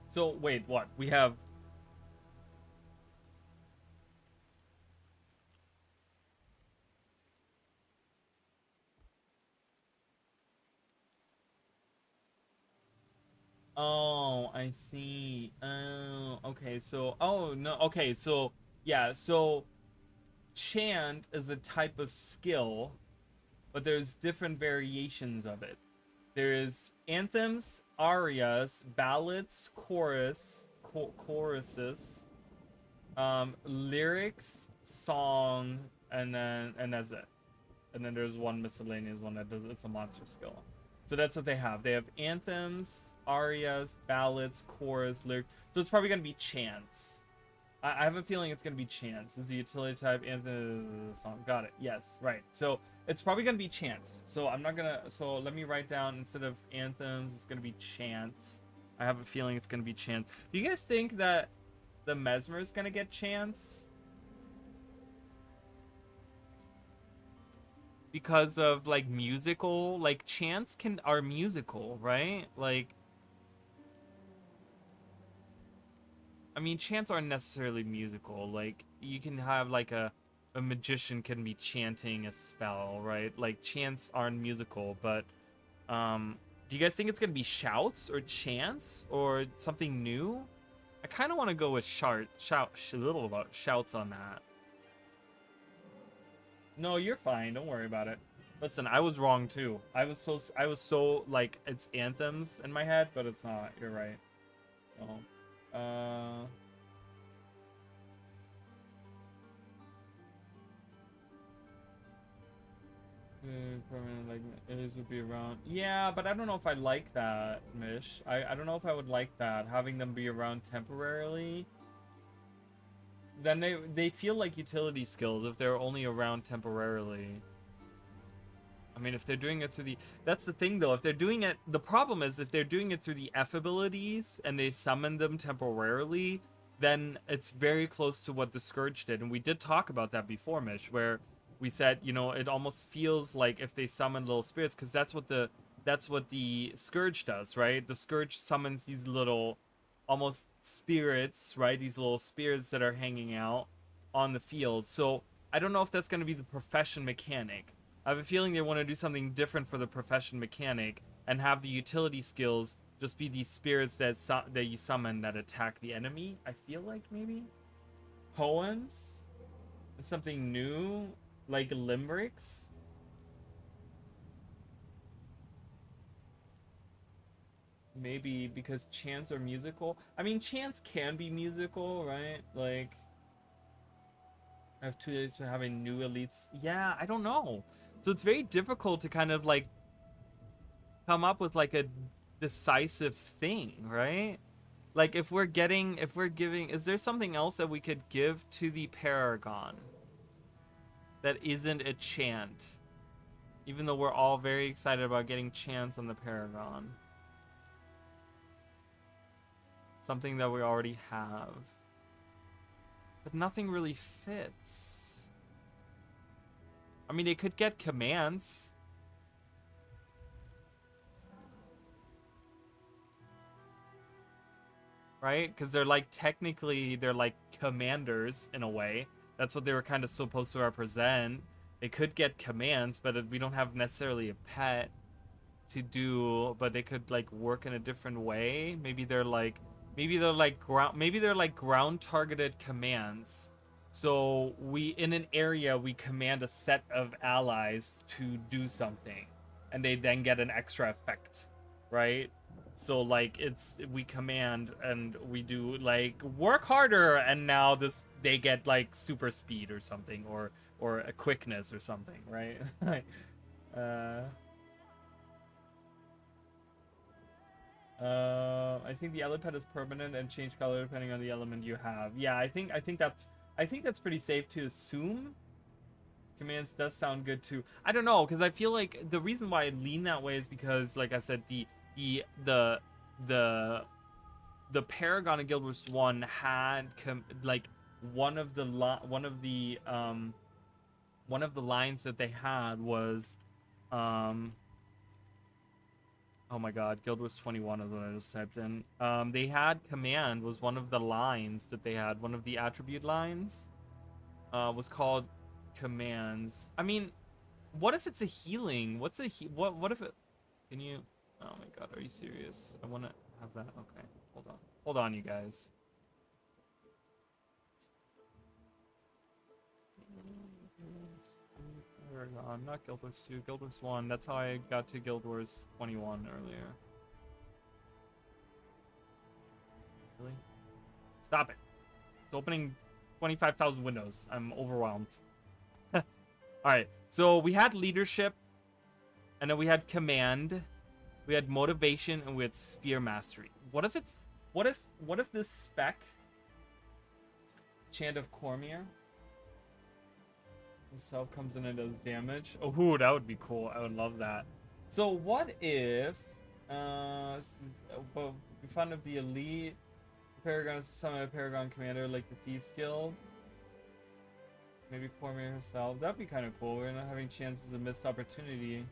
So wait, what? We have Oh, I see. Oh, okay. So, oh no. Okay, so yeah. So, chant is a type of skill, but there's different variations of it. There is anthems, arias, ballads, choruses, lyrics, song, and that's it. And then there's one miscellaneous one that does it's a monster skill. So that's what they have. They have anthems, arias, ballads, chorus, lyrics. So it's probably gonna be chants. I have a feeling it's gonna be chants. This is the utility type anthem song. Got it. Yes, right. So it's probably gonna be chants. So I'm not gonna. So let me write down instead of anthems, it's gonna be chants. I have a feeling it's gonna be chants. Do you guys think that the Mesmer is gonna get chants? Because of like musical, like chants are musical, right? Like, I mean, chants aren't necessarily musical. Like, you can have like a magician can be chanting a spell, right? Like, chants aren't musical, but do you guys think it's gonna be shouts or chants or something new? I kind of want to go with shouts on that. No, you're fine. Don't worry about it. Listen, I was wrong too. I was so like it's anthems in my head, but it's not. You're right. So, permanent like it would be around. Yeah, but I don't know if I like that, Mish. I don't know if I would like that having them be around temporarily. Then they feel like utility skills if they're only around temporarily. I mean, if they're doing it through the... That's the thing, though. If they're doing it... The problem is, if they're doing it through the F abilities and they summon them temporarily, then it's very close to what the Scourge did. And we did talk about that before, Mish, where we said, you know, it almost feels like if they summon little spirits, because that's what the Scourge does, right? The Scourge summons these little almost spirits, right? These little spirits that are hanging out on the field. So I don't know if that's going to be the profession mechanic. I have a feeling they want to do something different for the profession mechanic and have the utility skills just be these spirits that you summon that attack the enemy. I feel like maybe poems, it's something new, like limericks. Maybe because chants are musical. I mean, chants can be musical, right? Like, I have 2 days for having new elites. Yeah, I don't know. So it's very difficult to kind of like come up with like a decisive thing, right? Like if we're giving, is there something else that we could give to the Paragon that isn't a chant? Even though we're all very excited about getting chants on the Paragon. Something that we already have. But nothing really fits. I mean, they could get commands. Right? Because they're like, technically, they're like commanders in a way. That's what they were kind of supposed to represent. They could get commands, but we don't have necessarily a pet to do, but they could like work in a different way. Maybe they're like ground targeted commands. So we in an area we command a set of allies to do something, and they then get an extra effect, right? So like we command and we do like work harder, and now they get like super speed or something, or a quickness or something, right? uh I think the element pet is permanent and change color depending on the element you have. Yeah, I think that's pretty safe to assume. Commands does sound good too. I don't know, because I feel like the reason why I lean that way is because, like I said, the the Paragon of Guild Wars 1 had like one of the lines that they had was oh my god, Guild Wars 21 is what I just typed in. They had command was one of the lines that they had. One of the attribute lines was called commands. I mean, what if it's a healing? What if it... Can you... Oh my god, are you serious? I want to have that. Okay, hold on. Hold on, you guys. Not Guild Wars 2, Guild Wars 1. That's how I got to Guild Wars 21 earlier. Really? Stop it. It's opening 25,000 windows. I'm overwhelmed. Alright, so we had leadership, and then we had command, we had motivation, and we had spear mastery. What if this spec, Chant of Cormier, himself comes in and does damage? Oh, that would be cool. I would love that. So what if we found of the elite Paragon is to summon a Paragon commander like the Thieves Guild? Maybe Cormier herself. That'd be kind of cool. We're not having chances of missed opportunity.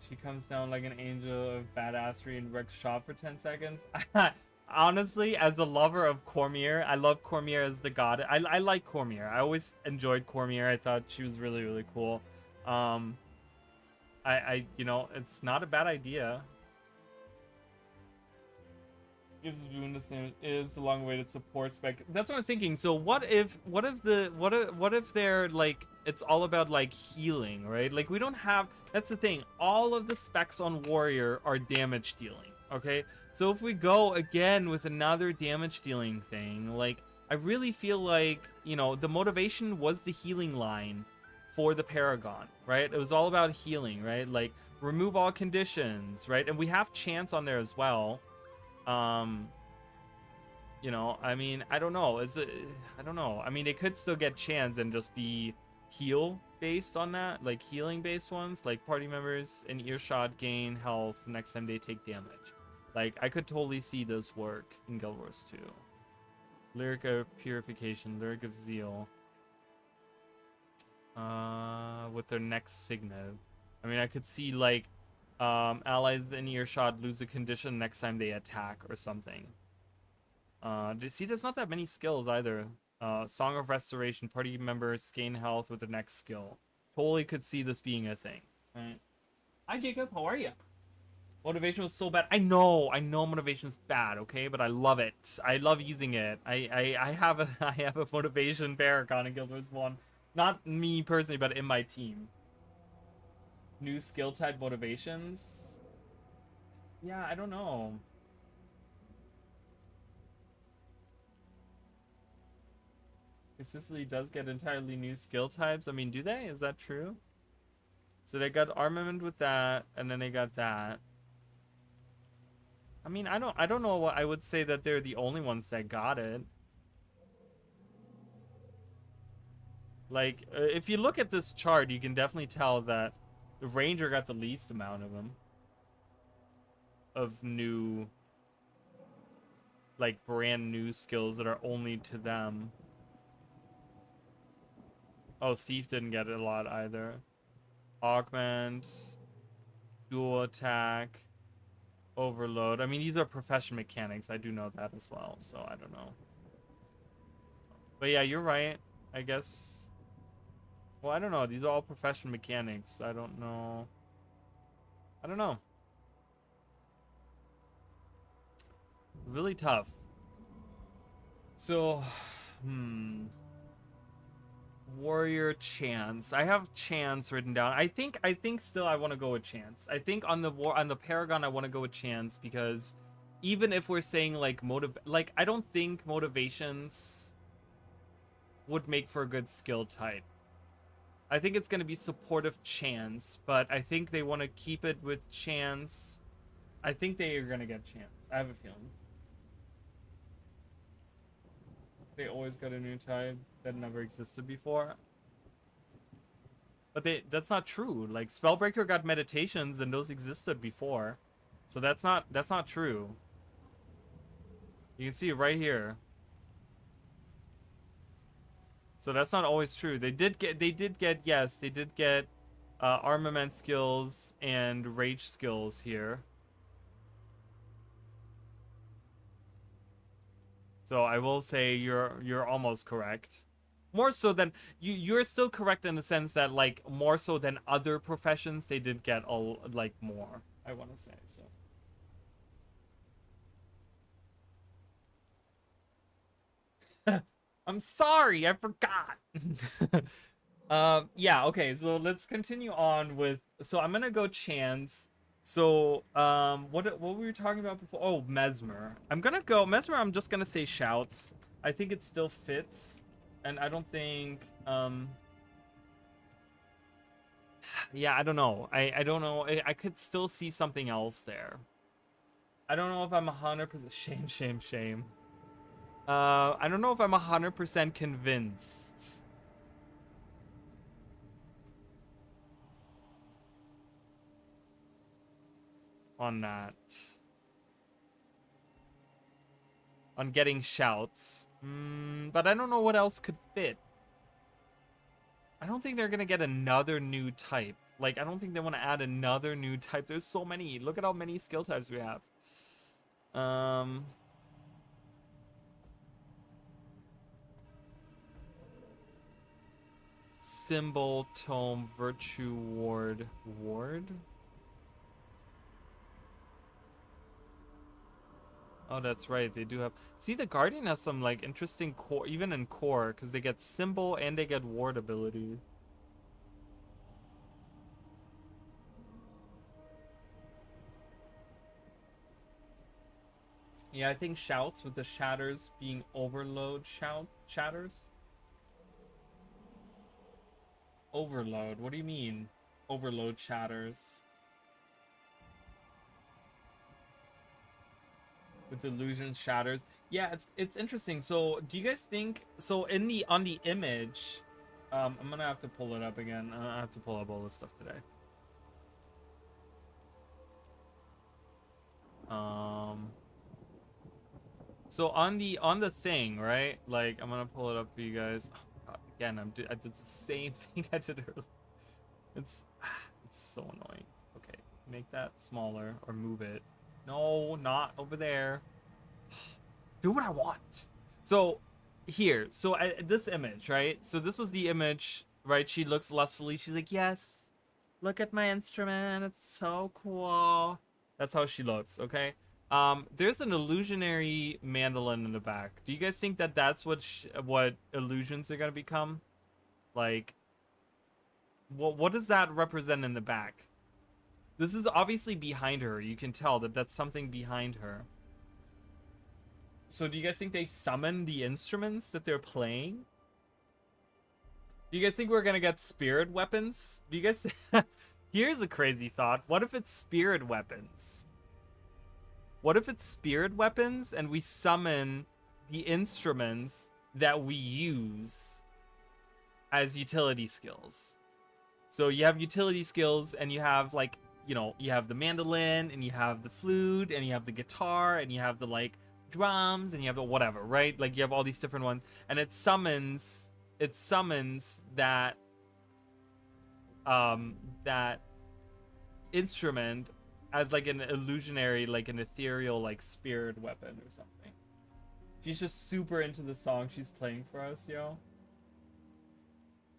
She comes down like an angel of badassery and wrecks shop for 10 seconds. Honestly, as a lover of Cormier, I love Cormier as the god. I like Cormier. I always enjoyed Cormier. I thought she was really, really cool. You know, it's not a bad idea. Gives Boon this name is the long-awaited support spec. That's what I'm thinking. So what if they're like, it's all about like healing, right? Like we don't have, that's the thing. All of the specs on Warrior are damage dealing. Okay, so if we go again with another damage dealing thing, like I really feel like, you know, the motivation was the healing line for the Paragon, right? It was all about healing, right? Like remove all conditions, right? And we have chance on there as well. You know, I mean, I don't know. I don't know. I mean, they could still get chance and just be heal based on that, like healing based ones, like party members in earshot gain health the next time they take damage. Like I could totally see this work in Guild Wars 2. Lyric of Purification, Lyric of Zeal. With their next signet. I mean, I could see like allies in earshot lose a condition next time they attack or something. See, there's not that many skills either. Song of Restoration, party members gain health with the next skill. Totally could see this being a thing. Right. Hi Jacob, how are you? Motivation was so bad. I know motivation is bad, okay, but I love it. I love using it. I have a motivation Paragon in Guild Wars 1. Not me personally, but in my team. New skill type motivations. Yeah, I don't know. Sicily does get entirely new skill types. I mean, do they? Is that true? So they got armament with that, and then they got that. I mean, I don't know what I would say that they're the only ones that got it. Like, if you look at this chart, you can definitely tell that the Ranger got the least amount of them. Of new, like, brand new skills that are only to them. Oh, Thief didn't get it a lot either. Augment, dual attack, overload. I mean, these are profession mechanics. I do know that as well, so I don't know. But yeah, you're right. I guess Well, I don't know. These are all profession mechanics. I don't know. I don't know. Really tough. So, Warrior Chance. I have Chance written down. I think still I want to go with Chance. I think on the Paragon I want to go with Chance because even if we're saying like I don't think motivations would make for a good skill type. I think it's going to be supportive Chance, but I think they want to keep it with Chance. I think they are going to get Chance. I have a feeling. They always got a new type that never existed before. But that's not true. Like Spellbreaker got meditations and those existed before. So that's not true. You can see it right here. So that's not always true. They did get armament skills and rage skills here. So I will say you're almost correct. More so than you're still correct in the sense that like more so than other professions they did get like more, I want to say. So I'm sorry, I forgot. Yeah, okay, so let's continue on with, so I'm gonna go Chance. So what were we talking about before? Oh, Mesmer. I'm gonna go Mesmer. I'm just gonna say Shouts. I think it still fits, and I don't think yeah, I don't know. I don't know. I could still see something else there. I don't know if I'm 100% shame. I don't know if I'm 100% convinced on that. On getting Shouts. But I don't know what else could fit. I don't think they're gonna get another new type. Like, I don't think they want to add another new type. There's so many. Look at how many skill types we have. Symbol, Tome, Virtue, Ward. Oh, that's right. They do have... See, the Guardian has some, like, interesting core, even in core, because they get Symbol and they get Ward ability. Yeah, I think Shouts with the Shatters being Overload Shatters. Overload? What do you mean? Overload Shatters? With Illusion Shatters. Yeah, it's interesting. So do you guys think, so in the on the image, I'm gonna have to pull it up again. I have to pull up all this stuff today. So on the thing, right? Like, I'm gonna pull it up for you guys. Oh my god, again, I did the same thing I did earlier. It's so annoying. Okay, make that smaller or move it. No, not over there. Do what I want. So here, so this image, right? So this was the image, right? She looks lustfully. She's like, yes, look at my instrument. It's so cool. That's how she looks, okay? There's an illusionary mandolin in the back. Do you guys think that that's what illusions are gonna become? Like, what does that represent in the back? This is obviously behind her. You can tell that that's something behind her. So do you guys think they summon the instruments that they're playing? Do you guys think we're gonna get spirit weapons? Do you guys... Here's a crazy thought. What if it's spirit weapons? What if it's spirit weapons and we summon the instruments that we use as utility skills? So you have utility skills and you have, like, you know, you have the mandolin and you have the flute and you have the guitar and you have the, like, drums and you have the whatever, right? Like, you have all these different ones, and it summons that that instrument as like an illusionary, like an ethereal, like spirit weapon or something. She's just super into the song she's playing for us, yo.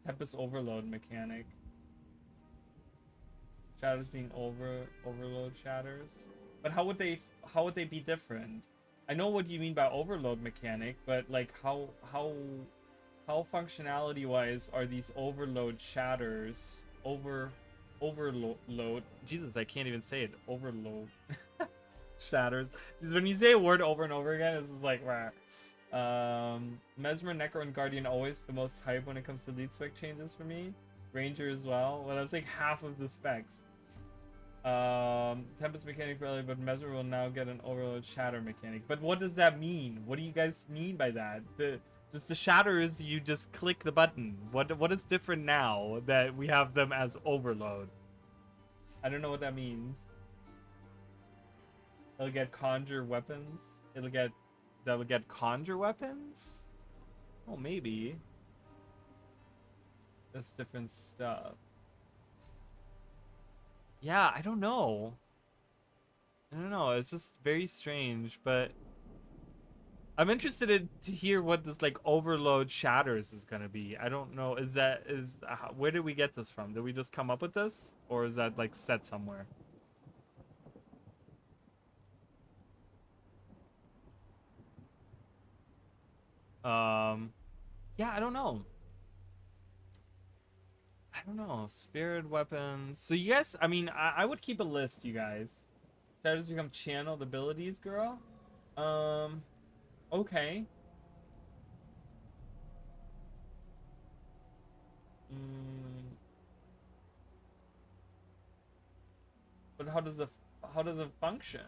Tempest overload mechanic. Shatters being overload shatters. But how would they be different? I know what you mean by overload mechanic, but like how functionality wise are these overload shatters overload? Jesus, I can't even say it. Overload shatters. Just when you say a word over and over again, it's just like rah. Mesmer, Necro, and Guardian always the most hype when it comes to lead spec changes for me. Ranger as well. Well, that's like half of the specs. Tempest mechanic really, but Mesmer will now get an overload shatter mechanic. But what does that mean? What do you guys mean by that? Just the shatters, you just click the button. What is different now that we have them as overload? I don't know what that means. It'll get conjure weapons. That'll get conjure weapons? Oh, maybe. That's different stuff. Yeah, I don't know. It's just very strange, but I'm interested to hear what this like overload shatters is gonna be. I don't know. Where did we get this from? Did we just come up with this, or is that like set somewhere? Yeah, I don't know. Spirit weapons. So you guys, I mean, I would keep a list, you guys. Shatters become channeled abilities, girl. Okay. But how does it function?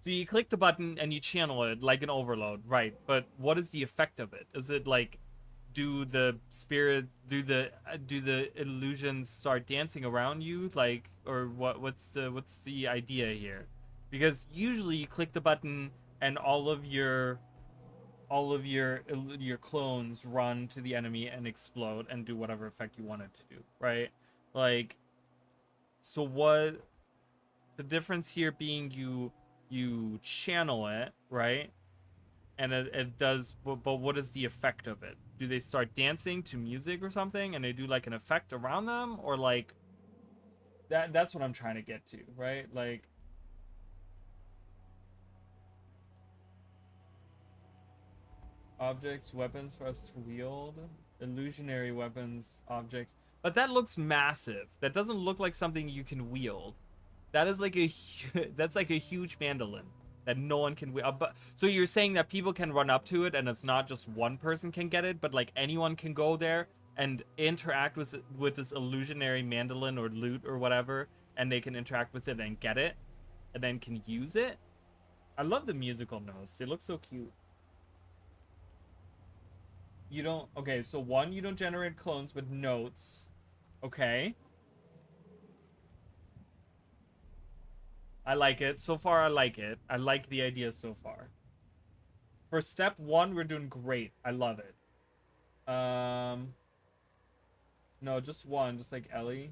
So you click the button and you channel it like an overload, right? But what is the effect of it? Is it like do the illusions start dancing around you, like, or what's the idea here? Because usually you click the button and all of your clones run to the enemy and explode and do whatever effect you want it to do, right? Like, so what the difference here being you channel it, right? And it does, but what is the effect of it? Do they start dancing to music or something and they do like an effect around them, or like that's what I'm trying to get to, right? Like, objects, weapons for us to wield, illusionary weapons, objects. But that looks massive. That doesn't look like something you can wield. That is like that's like a huge mandolin that no one can wield. But so you're saying that people can run up to it and it's not just one person can get it, but like anyone can go there and interact with this illusionary mandolin or lute or whatever, and they can interact with it and get it, and then can use it. I love the musical notes. They look so cute. You don't... Okay, so one, you don't generate clones with notes. Okay. I like it. So far, I like it. I like the idea so far. For step one, we're doing great. I love it. No, just one. Just like Ellie.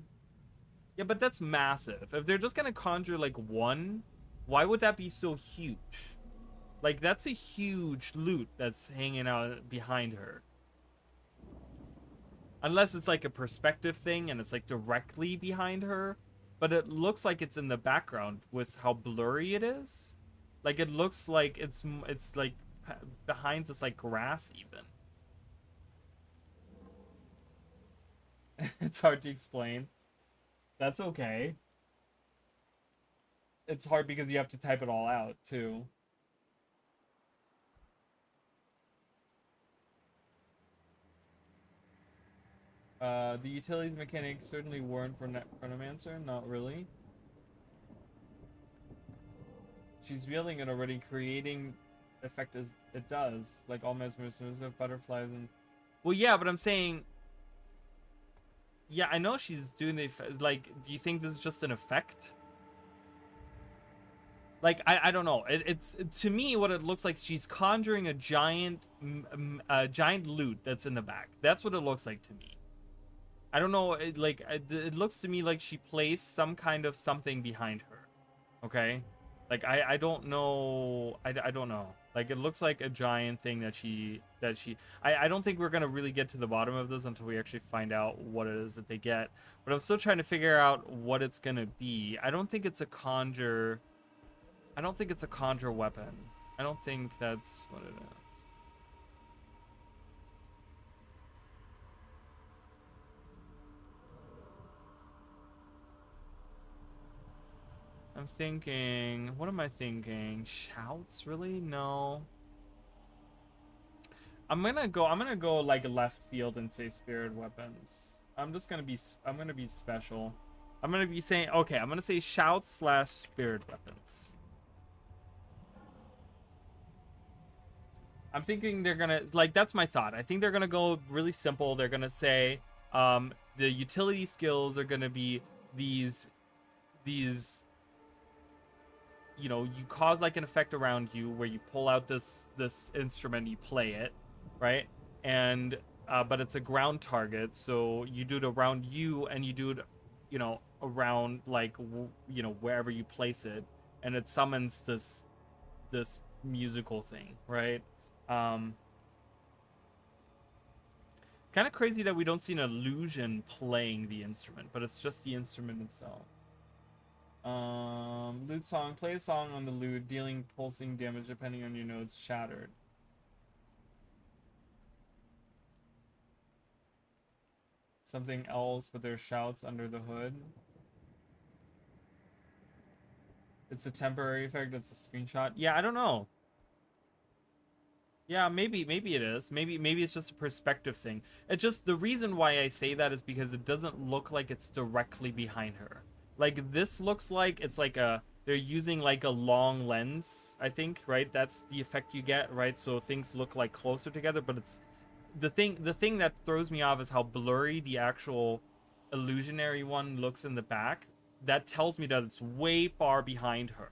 Yeah, but that's massive. If they're just gonna conjure, like, one, why would that be so huge? Like, that's a huge loot that's hanging out behind her. Unless it's, like, a perspective thing and it's, like, directly behind her. But it looks like it's in the background with how blurry it is. Like, it looks like it's like, behind this, like, grass, even. It's hard to explain. That's okay. It's hard because you have to type it all out, too. The utilities mechanic certainly weren't for Chronomancer, not really. She's wielding it already, creating effect as it does, like all mesmers, butterflies, and... Well, yeah, but I'm saying... Yeah, I know she's doing the... Like, do you think this is just an effect? Like, I don't know. It's to me, what it looks like, she's conjuring a giant loot that's in the back. That's what it looks like to me. I don't know, it looks to me like she placed some kind of something behind her. Okay? Like, I don't know. I don't know. Like, it looks like a giant thing that I don't think we're gonna really get to the bottom of this until we actually find out what it is that they get. But I'm still trying to figure out what it's gonna be. I don't think it's a conjure. I don't think it's a conjure weapon. I don't think that's what it is. I'm thinking, what am I thinking? Shouts, really? No. I'm gonna go like left field and say spirit weapons. I'm gonna be special. I'm gonna be saying, okay, I'm gonna say shouts / spirit weapons. I'm thinking they're gonna, like, that's my thought. I think they're gonna go really simple. They're gonna say, the utility skills are gonna be these, you know, you cause like an effect around you where you pull out this instrument, you play it, right? And but it's a ground target, so you do it around you, and you do it, you know, around like you know, wherever you place it, and it summons this musical thing, right? Kind of crazy that we don't see an illusion playing the instrument, but it's just the instrument itself. Lute song. Play a song on the lute, dealing pulsing damage depending on your notes shattered. Something else, but there's shouts under the hood. It's a temporary effect. It's a screenshot. Yeah, I don't know. Yeah, maybe it is. Maybe it's just a perspective thing. It just, the reason why I say that is because it doesn't look like it's directly behind her. Like, this looks like it's like they're using like a long lens, I think, right? That's the effect you get, right? So things look like closer together, but it's the thing that throws me off is how blurry the actual illusionary one looks in the back. That tells me that it's way far behind her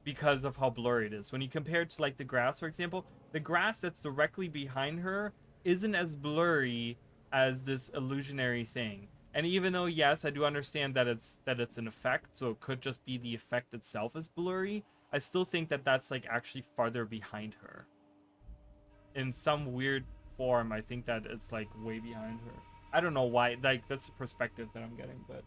because of how blurry it is. When you compare it to like the grass, for example, the grass that's directly behind her isn't as blurry as this illusionary thing. And even though, yes, I do understand that it's an effect, so it could just be the effect itself is blurry, I still think that that's like actually farther behind her. In some weird form, I think that it's like way behind her. I don't know why, like, that's the perspective that I'm getting, but...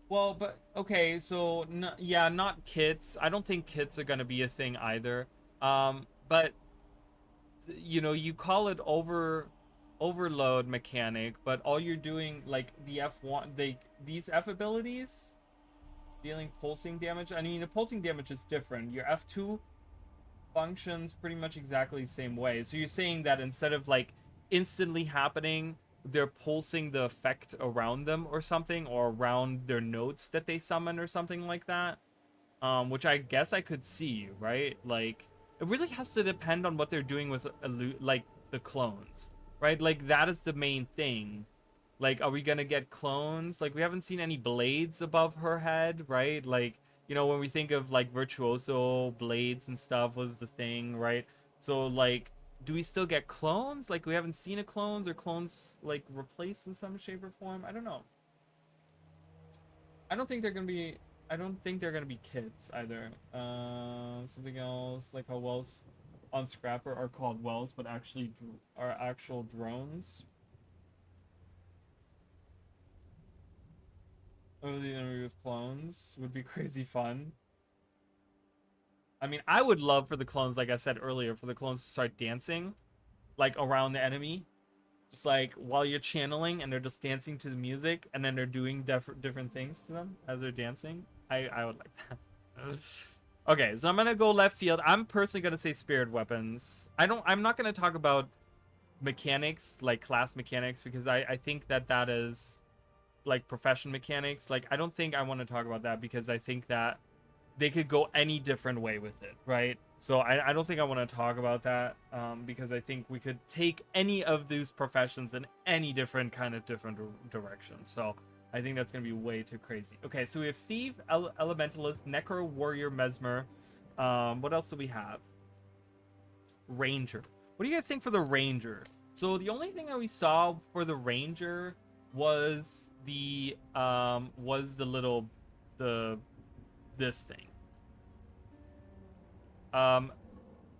Well, but, okay, so, yeah, not kits. I don't think kits are gonna be a thing either. But, you know, you call it overload mechanic, but all you're doing, like, the F1, these F abilities, dealing pulsing damage, I mean, the pulsing damage is different. Your F2 functions pretty much exactly the same way. So you're saying that instead of, like, instantly happening, they're pulsing the effect around them or something, or around their notes that they summon or something like that, which I guess I could see, right? Like, it really has to depend on what they're doing with like the clones, right? Like, that is the main thing. Like, are we gonna get clones? Like, we haven't seen any blades above her head, right? Like, you know, when we think of like virtuoso blades and stuff was the thing, right? So like, do we still get clones? Like, we haven't seen a clones, or clones like replaced in some shape or form. I don't know. I don't think they're gonna be kits either. Something else, like how wells on Scrapper are called wells, but actually are actual drones. Oh, the enemy with clones would be crazy fun. I mean, I would love for the clones, like I said earlier, for the clones to start dancing, like, around the enemy. Just, like, while you're channeling, and they're just dancing to the music, and then they're doing different things to them as they're dancing. I would like that. Okay, so I'm gonna go left field. I'm personally gonna say spirit weapons. I'm not gonna talk about mechanics, like class mechanics, because I think that is like profession mechanics. Like, I don't think I want to talk about that, because I think that they could go any different way with it, right? So I don't think I want to talk about that, because I think we could take any of these professions in any different direction. So I think that's going to be way too crazy. Okay, so we have Thief, Elementalist, Necro, Warrior, Mesmer. What else do we have? Ranger. What do you guys think for the Ranger? So the only thing that we saw for the Ranger was the this thing.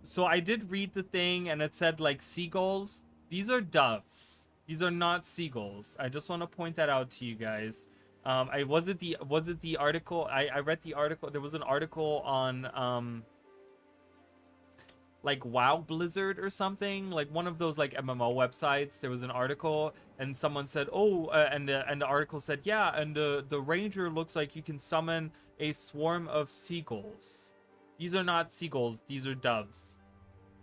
So I did read the thing, and it said like seagulls. These are doves. These are not seagulls. I just want to point that out to you guys. I was it the article? I read the article. There was an article on like WoW Blizzard or something, like one of those like MMO websites. There was an article, and someone said, "Oh," and the article said, "Yeah, and the ranger looks like you can summon a swarm of seagulls. These are not seagulls; these are doves."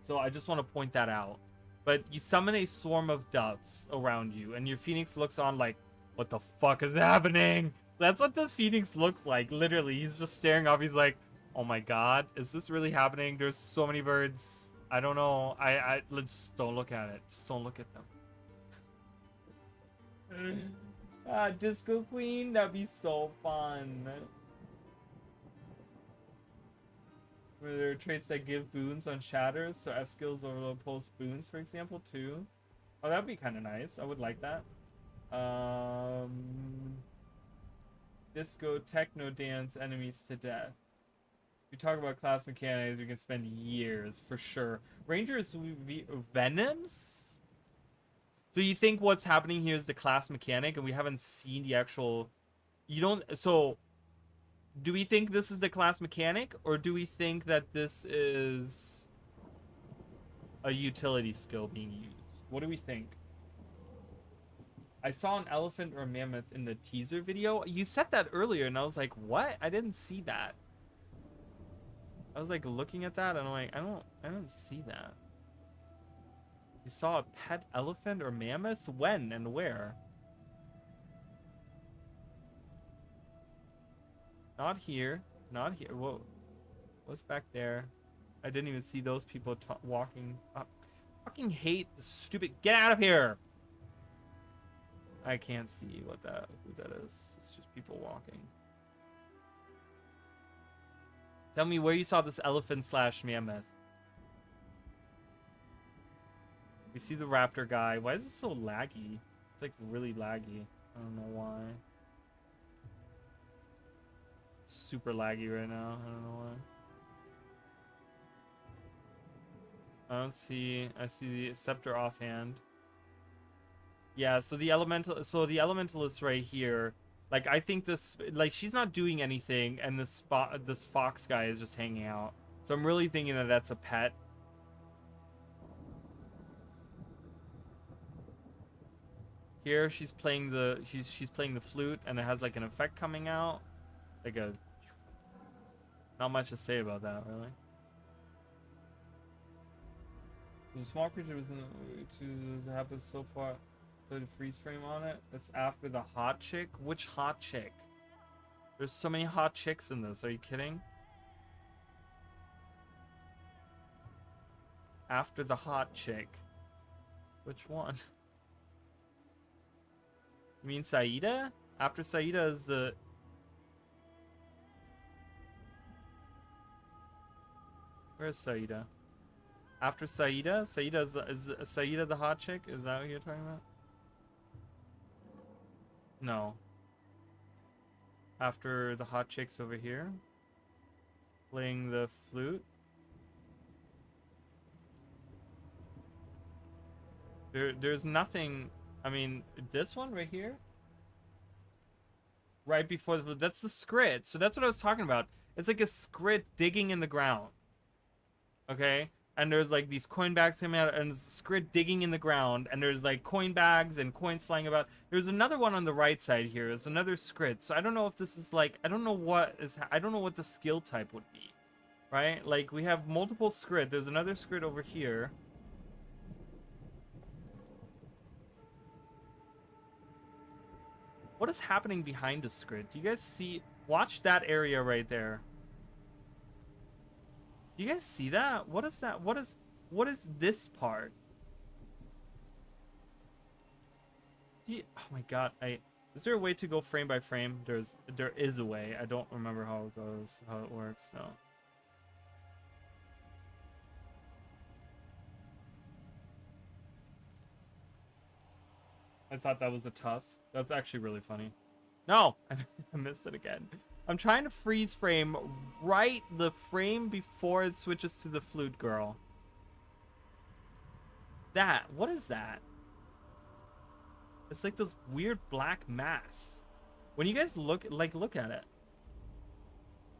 So I just want to point that out. But you summon a swarm of doves around you, and your Phoenix looks on like, "What the fuck is happening?" That's what this Phoenix looks like. Literally, he's just staring off. He's like, "Oh my god, is this really happening? There's so many birds. I don't know. Let's don't look at it. Just don't look at them." Disco Queen, that'd be so fun. Were there traits that give boons on shatters, so F skills overload post boons, for example, too? Oh, that'd be kind of nice. I would like that. Disco techno dance enemies to death. We talk about class mechanics, we can spend years for sure. Rangers Venoms? So you think what's happening here is the class mechanic and we haven't seen the actual... You don't... So, do we think this is the class mechanic, or do we think that this is a utility skill being used? What do we think? I saw an elephant or a mammoth in the teaser video. You said that earlier and I was like, what? I didn't see that. I was like looking at that and I'm like, I don't see that. You saw a pet elephant or mammoth? When and where? Not here. Not here. Whoa. What's back there? I didn't even see those people walking up. Fucking hate the stupid... Get out of here! I can't see who that is. It's just people walking. Tell me where you saw this elephant / mammoth. You see the raptor guy. Why is it so laggy? It's like really laggy. I don't know why. It's super laggy right now. I don't know why. I don't see... I see the scepter offhand. Yeah, so the elementalist right here, like I think this, like she's not doing anything, and this fox guy is just hanging out. So I'm really thinking that that's a pet. Here she's playing the she's playing the flute, and it has like an effect coming out, like a. Not much to say about that, really. There's a small creature was in the happens so far. So the freeze frame on it. That's after the hot chick. Which hot chick? There's so many hot chicks in this. Are you kidding? After the hot chick. Which one? You mean Saida? After Saida is the... Where's Saida? After Saida? Saida is Saida the hot chick? Is that what you're talking about? No. After the hot chicks over here. Playing the flute. There's nothing... I mean, this one right here? Right before the flute. That's the scrid. So that's what I was talking about. It's like a scrid digging in the ground. Okay? And there's like these coin bags coming out, and it's a scrid digging in the ground, and there's like coin bags and coins flying about. There's another one on the right side here. There's another scrid. So I don't know if this is like, I don't know what the skill type would be, right? Like we have multiple scrid. There's another scrid over here. What is happening behind the scrid? Do you guys see? Watch that area right there. Do you guys see that? What is that? What is this part? Oh my god, is there a way to go frame by frame? There is a way. I don't remember how it goes, how it works, so. I thought that was a tusk. That's actually really funny. No! I missed it again. I'm trying to freeze frame right the frame before it switches to the flute girl. What is that? It's like this weird black mass. When you guys look at it.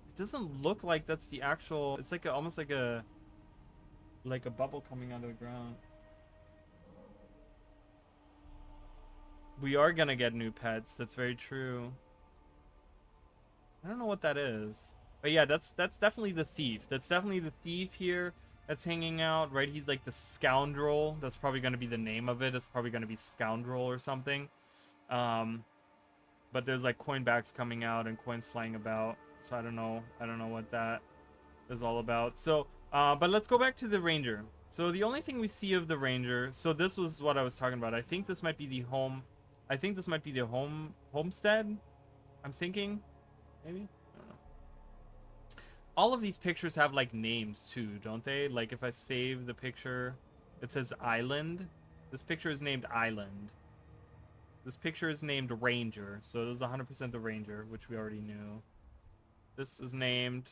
It doesn't look like that's the actual, it's like almost like a bubble coming out of the ground. We are gonna get new pets. That's very true. I don't know what that is. But yeah, that's definitely the thief. That's definitely the thief here that's hanging out, right? He's like the scoundrel. That's probably going to be the name of it. It's probably going to be scoundrel or something. But there's like coin backs coming out and coins flying about. So I don't know what that is all about. So, but let's go back to the Ranger. So the only thing we see of the Ranger, so this was what I was talking about. I think this might be the home. I think this might be the homestead. I'm thinking. Maybe? I don't know. All of these pictures have like names too, don't they? Like if I save the picture, it says Island. This picture is named Island. This picture is named Ranger. So it is 100% the Ranger, which we already knew. This is named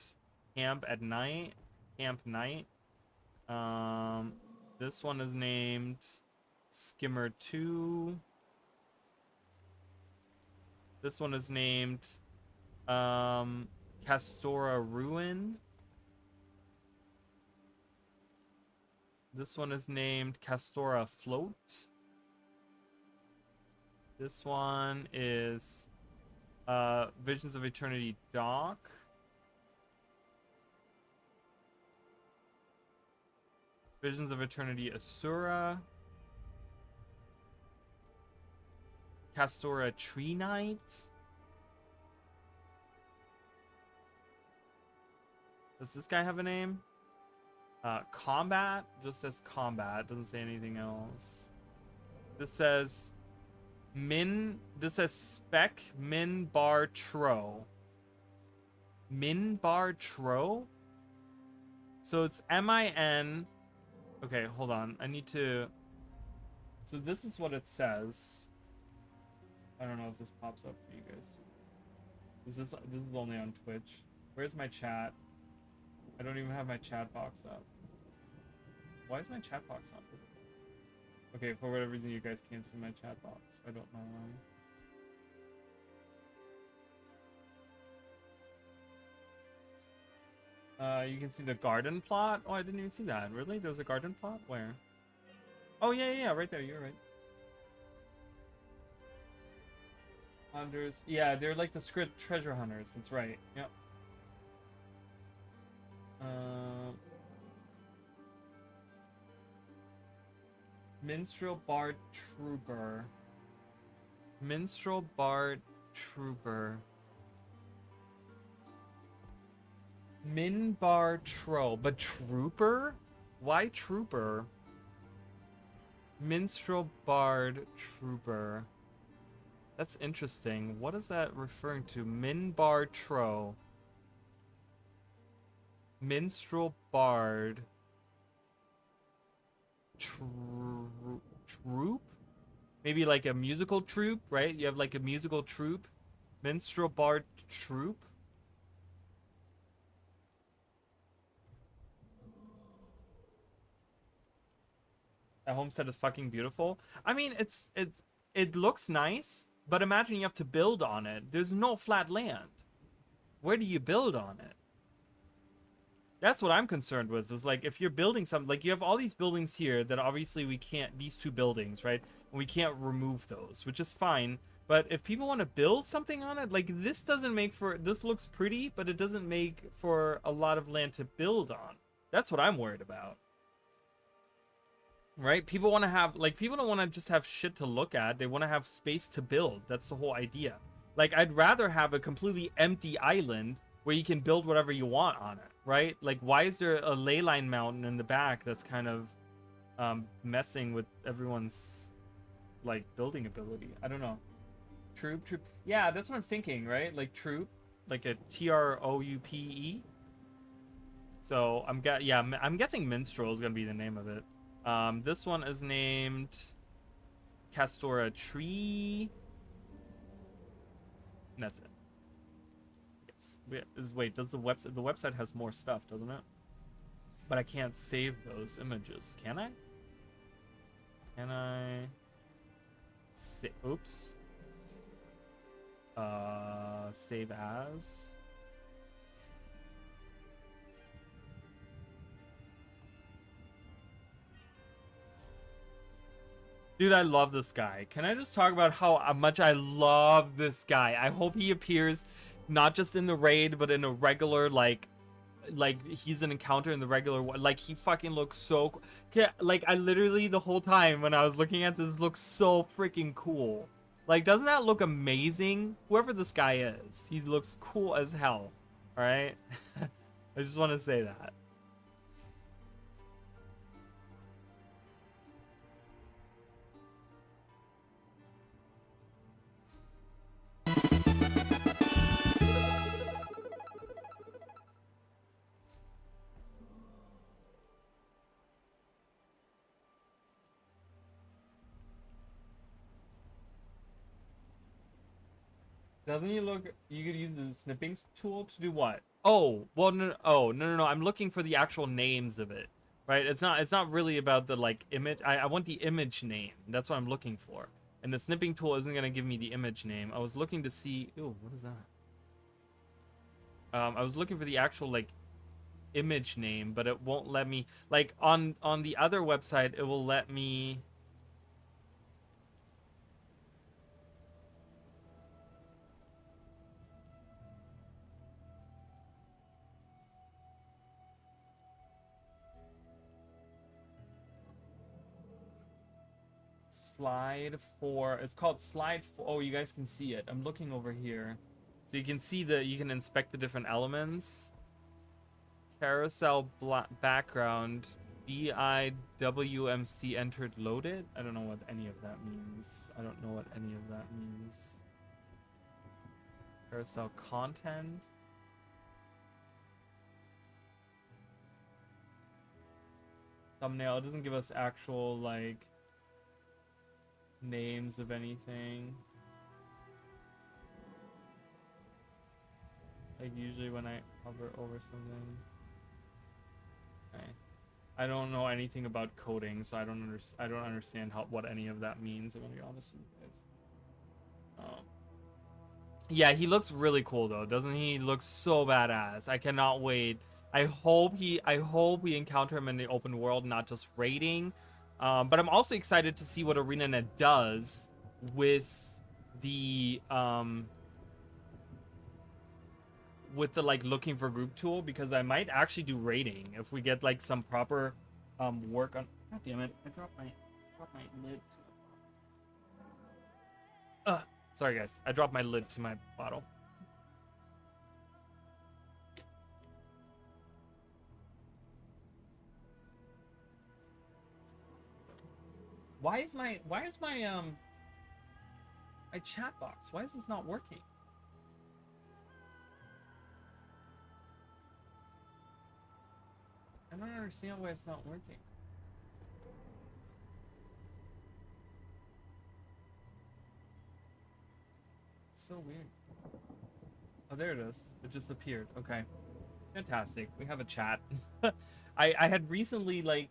Camp at Night. Camp Night. This one is named Skimmer 2. This one is named Castora Ruin. This one is named Castora Float. This one is Visions of Eternity Dock. Visions of Eternity Asura. Castora Tree Knight. Does this guy have a name? Combat. Just says Combat. Doesn't say anything else. This says Min. This says Spec Min Bar Tro. Min Bar Tro? So it's M-I-N. Okay, hold on. I need to... So this is what it says. I don't know if this pops up for you guys. This is only on Twitch. Where's my chat? I don't even have my chat box up. Why is my chat box up? Okay, for whatever reason you guys can't see my chat box. I don't know why. You can see the garden plot. Oh, I didn't even see that. Really? There was a garden plot? Where? Oh, yeah, right there. You're right. Hunters. Yeah, they're like the script treasure hunters. That's right. Yep. Minstrel Bard Trooper. Minstrel Bard Trooper. Min Bar Tro. But Trooper? Why Trooper? Minstrel Bard Trooper. That's interesting. What is that referring to? Min Bar Tro. Minstrel Bard Troop? Maybe like a musical troupe, right? You have like a musical troupe. Minstrel Bard Troupe. That homestead is fucking beautiful. I mean, it looks nice, but imagine you have to build on it. There's no flat land. Where do you build on it? That's what I'm concerned with, is like if you're building something, like you have all these buildings here that obviously we can't, these two buildings, right? And we can't remove those, which is fine. But if people want to build something on it, like this doesn't make for, this looks pretty, but it doesn't make for a lot of land to build on. That's what I'm worried about. Right? People want to have, like, people don't want to just have shit to look at. They want to have space to build. That's the whole idea. Like, I'd rather have a completely empty island where you can build whatever you want on it, right? Like, why is there a ley line mountain in the back that's kind of messing with everyone's, like, building ability? I don't know. Troop. Yeah, that's what I'm thinking, right? Like, troop. Like a T-R-O-U-P-E. So, I'm guessing Minstrel is going to be the name of it. This one is named Castora Tree. And that's it. Wait, does the website has more stuff, doesn't it? But I can't save those images. Can I? Can I? Oops. Save as. Dude, I love this guy. Can I just talk about how much I love this guy? I hope he appears not just in the raid, but in a regular, like he's an encounter in the regular one. Like, he fucking looks so cool. Like, I literally, the whole time when I was looking at this, looks so freaking cool. Like, doesn't that look amazing? Whoever this guy is, he looks cool as hell. All right? I just want to say that. Doesn't he look? You could use the snipping tool to do what? Oh, well, no. Oh, no. I'm looking for the actual names of it, right? It's not really about the like image. I want the image name. That's what I'm looking for. And the snipping tool isn't gonna give me the image name. I was looking to see. Ew, what is that? I was looking for the actual like image name, but it won't let me. Like on the other website, it will let me. Slide 4. It's called slide 4. Oh, you guys can see it. I'm looking over here. So you can see you can inspect the different elements. Carousel background. BIWMC entered loaded. I don't know what any of that means. Carousel content. Thumbnail. It doesn't give us actual, like, names of anything. Like, usually when I hover over something. Okay. I don't know anything about coding, so I don't understand what any of that means. I'm gonna be honest with you guys. Yeah, he looks really cool though, doesn't he? He looks so badass. I cannot wait. I hope we encounter him in the open world, not just raiding. But I'm also excited to see what ArenaNet does with the like looking for group tool, because I might actually do raiding if we get like some proper work on. God damn it! I dropped my lid. Sorry guys, I dropped my lid to my bottle. Why is my chat box? Why is this not working? I don't understand why it's not working. It's so weird. Oh, there it is. It just appeared. Okay. Fantastic. We have a chat. I had recently, like,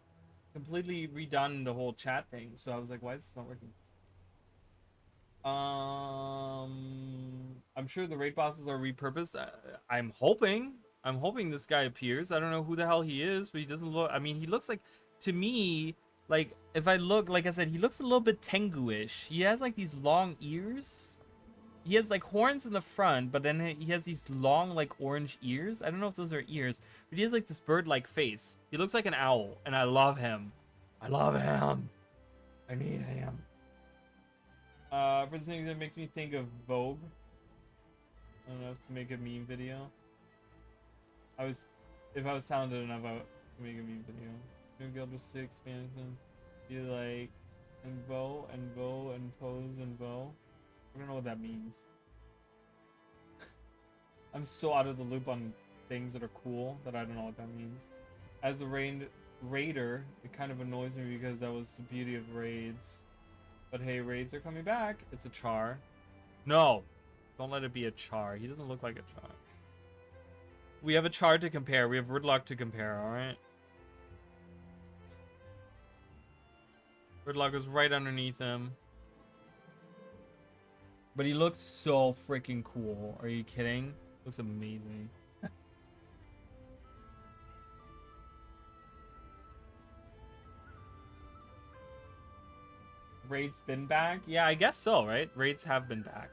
completely redone the whole chat thing, so I was like, why is this not working? I'm sure the raid bosses are repurposed. I'm hoping this guy appears. I don't know who the hell he is, but he doesn't look. I mean, he looks like, to me, like, if I look, like I said, he looks a little bit Tengu-ish. He has like these long ears. He has like horns in the front, but then he has these long, like, orange ears. I don't know if those are ears, but he has like this bird-like face. He looks like an owl, and I love him. I need him. For the thing that makes me think of Vogue. I don't know, to make a meme video. If I was talented enough, I would make a meme video. Maybe I'll just expansion. Be like, and bow, and bow, and pose, and bow. I don't know what that means. I'm so out of the loop on things that are cool that I don't know what that means. As a raider, it kind of annoys me because that was the beauty of raids. But hey, raids are coming back. It's a char. No! Don't let it be a char. He doesn't look like a char. We have a chart to compare. We have Ridlock to compare, alright? Ridlock is right underneath him. But he looks so freaking cool. Are you kidding? Looks amazing. Raids been back? Yeah, I guess so, right? Raids have been back.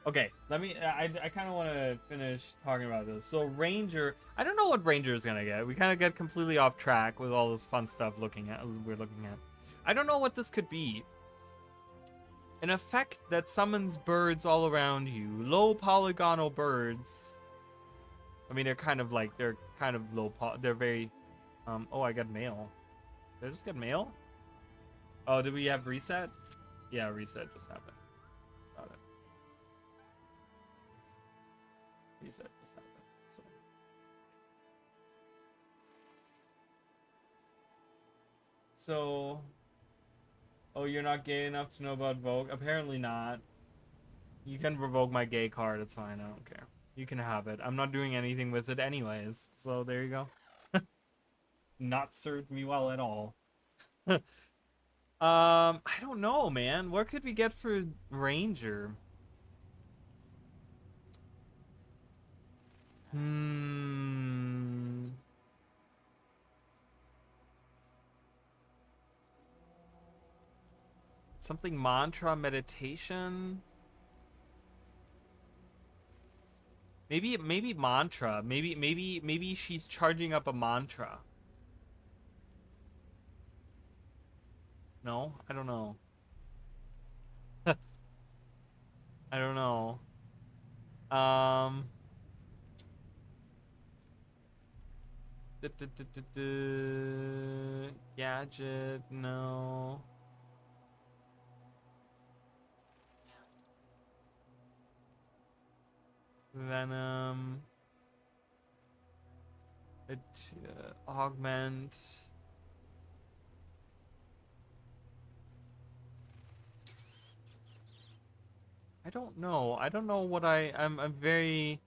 Okay, let me... I kind of want to finish talking about this. So, Ranger... I don't know what Ranger is going to get. We kind of get completely off track with all this fun stuff we're looking at. I don't know what this could be. An effect that summons birds all around you. Low polygonal birds. I mean, they're kind of like... They're kind of low... They're very... Oh, I got mail. Did I just get mail? Oh, did we have reset? Yeah, reset just happened. Got it. Reset just happened. So, oh, you're not gay enough to know about Vogue? Apparently not. You can revoke my gay card. It's fine. I don't care. You can have it. I'm not doing anything with it anyways. So there you go. Not served me well at all. I don't know, man. What could we get for Ranger? Something mantra meditation? Maybe mantra. Maybe she's charging up a mantra. No, I don't know. I don't know. Gadget, no. Venom. Augment. I don't know. I don't know what I'm very...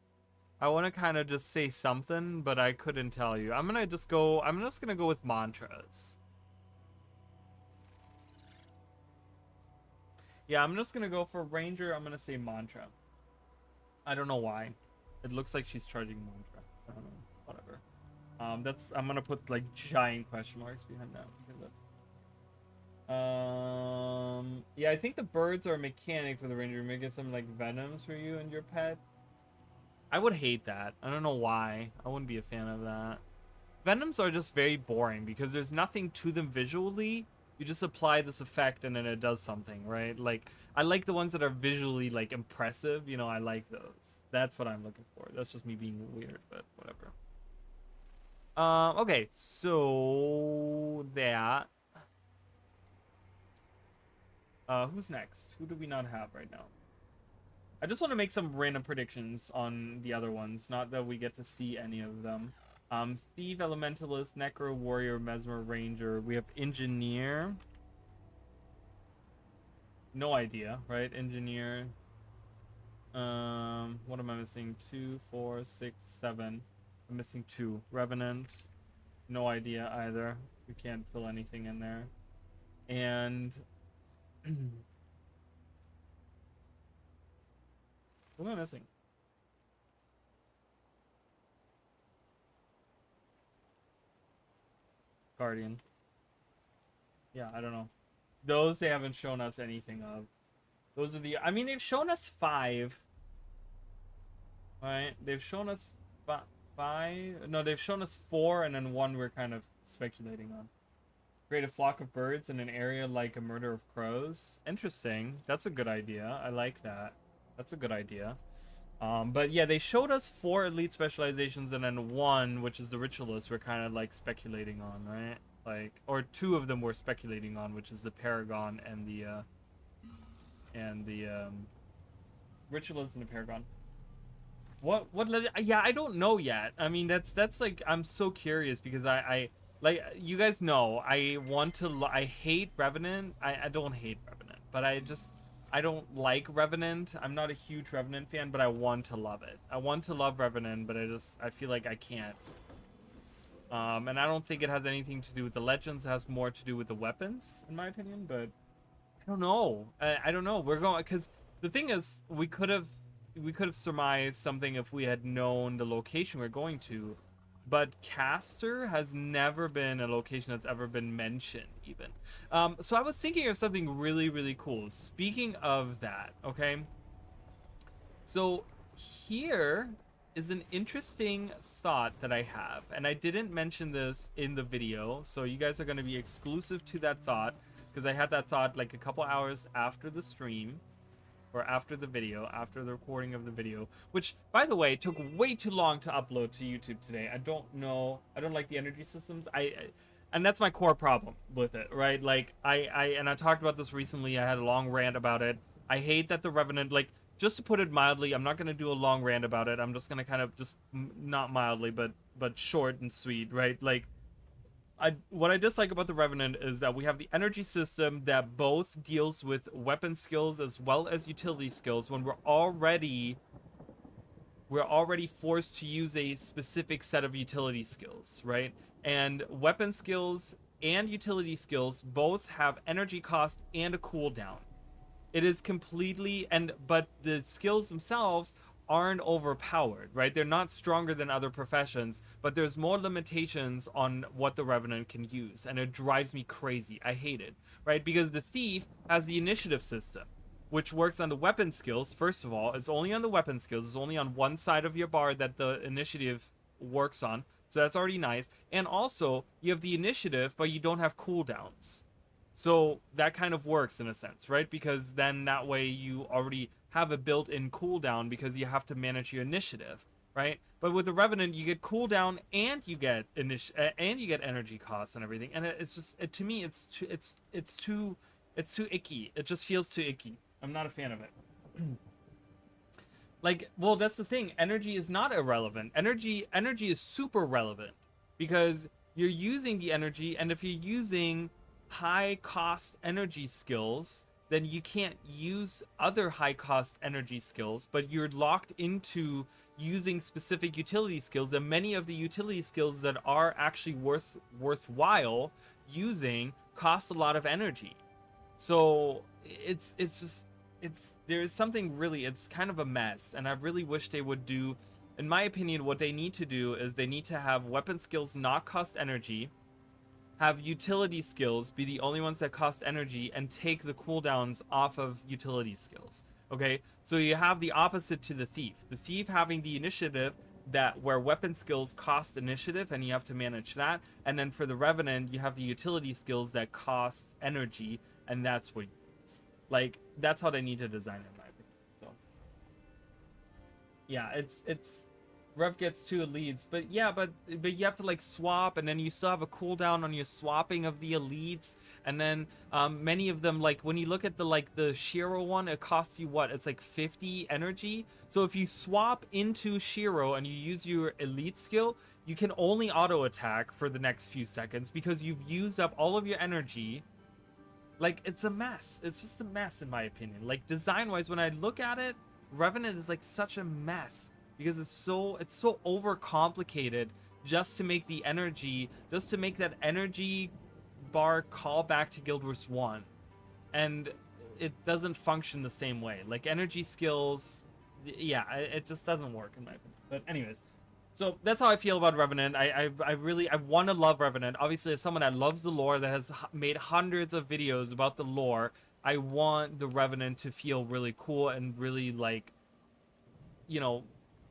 I want to kind of just say something, but I couldn't tell you. I'm just gonna go with mantras. Yeah, I'm just gonna go for Ranger. I'm gonna say mantra. I don't know why. It looks like she's charging mantra. I don't know. Whatever. I'm gonna put like giant question marks behind that. Yeah, I think the birds are a mechanic for the Ranger. Maybe get some like venoms for you and your pet. I would hate that. I don't know why. I wouldn't be a fan of that. Venoms are just very boring because there's nothing to them visually. You just apply this effect and then it does something, right? Like, I like the ones that are visually like impressive. You know, I like those. That's what I'm looking for. That's just me being weird, but whatever. Okay, so that. Who's next? Who do we not have right now? I just want to make some random predictions on the other ones. Not that we get to see any of them. Steve, Elementalist, Necro, Warrior, Mesmer, Ranger. We have Engineer. No idea, right? Engineer. What am I missing? 2, 4, 6, 7. I'm missing 2. Revenant. No idea either. We can't fill anything in there. And... what am I missing? Guardian. Yeah, I don't know. Those they haven't shown us anything of. Those are the... I mean, they've shown us 5. Right? They've shown us 5. No, they've shown us 4, and then 1 we're kind of speculating on. Create a flock of birds in an area like a murder of crows. Interesting. That's a good idea. I like that. That's a good idea. But yeah, they showed us 4 elite specializations and then 1, which is the ritualist, we're kind of like speculating on, right? Like, or 2 of them we're speculating on, which is the paragon and the ritualist and the paragon. What yeah, I don't know yet. I mean, that's like, I'm so curious because I like, you guys know, I hate Revenant. I don't hate Revenant, but I I don't like Revenant. I'm not a huge Revenant fan, but I want to love it. I want to love Revenant, but I feel like I can't. And I don't think it has anything to do with the legends. It has more to do with the weapons, in my opinion. But I don't know. I don't know. We're going because the thing is, we could have surmised something if we had known the location we're going to. But Castor has never been a location that's ever been mentioned, even. So I was thinking of something really, really cool. Speaking of that, okay. So here is an interesting thought that I have, and I didn't mention this in the video, so you guys are going to be exclusive to that thought, because I had that thought like a couple hours after the stream, or after the video, after the recording of the video, which, by the way, took way too long to upload to YouTube today. I don't know, I don't like the energy systems. And that's my core problem with it, right? Like, and I talked about this recently. I had a long rant about it. I hate that the Revenant, like, just to put it mildly, I'm not going to do a long rant about it. I'm just going to kind of just, not mildly, but short and sweet, right? Like, what I dislike about the Revenant is that we have the energy system that both deals with weapon skills as well as utility skills when we're already forced to use a specific set of utility skills, right? And weapon skills and utility skills both have energy cost and a cooldown. It is completely, but the skills themselves aren't overpowered, right? They're not stronger than other professions, but there's more limitations on what the Revenant can use, and it drives me crazy. I hate it, right? Because the Thief has the initiative system, which works on the weapon skills. First of all, it's only on the weapon skills. It's only on one side of your bar that the initiative works on, so that's already nice. And also, you have the initiative, but you don't have cooldowns. So that kind of works in a sense, right? Because then that way you already have a built-in cooldown because you have to manage your initiative, right? But with the Revenant, you get cooldown and you get energy costs and everything, and it's just to me it's too icky. It just feels too icky. I'm not a fan of it. Like, well, that's the thing. Energy is not irrelevant. Energy is super relevant because you're using the energy, and if you're using high cost energy skills, then you can't use other high cost energy skills, but you're locked into using specific utility skills, and many of the utility skills that are actually worthwhile using cost a lot of energy. So there's something really, it's kind of a mess, and I really wish they would do, in my opinion, what they need to do is they need to have weapon skills not cost energy, have utility skills be the only ones that cost energy, and take the cooldowns off of utility skills. Okay, so you have the opposite to the Thief. The Thief having the initiative where weapon skills cost initiative, and you have to manage that. And then for the Revenant, you have the utility skills that cost energy, and that's what you use. Like, that's how they need to design it, in my opinion. So yeah, it's Rev gets 2 elites, but yeah, but you have to like swap, and then you still have a cooldown on your swapping of the elites, and then many of them, like when you look at the Shiro one, it costs you what? It's like 50 energy. So if you swap into Shiro and you use your elite skill, you can only auto attack for the next few seconds because you've used up all of your energy. Like, it's a mess. It's just a mess, in my opinion. Like, design wise, when I look at it, Revenant is like such a mess. Because it's so overcomplicated just to make the energy, just to make that energy bar call back to Guild Wars 1. And it doesn't function the same way. Like, energy skills, yeah, it just doesn't work in my opinion. But anyways, so that's how I feel about Revenant. I want to love Revenant. Obviously, as someone that loves the lore, that has made hundreds of videos about the lore, I want the Revenant to feel really cool and really, like, you know,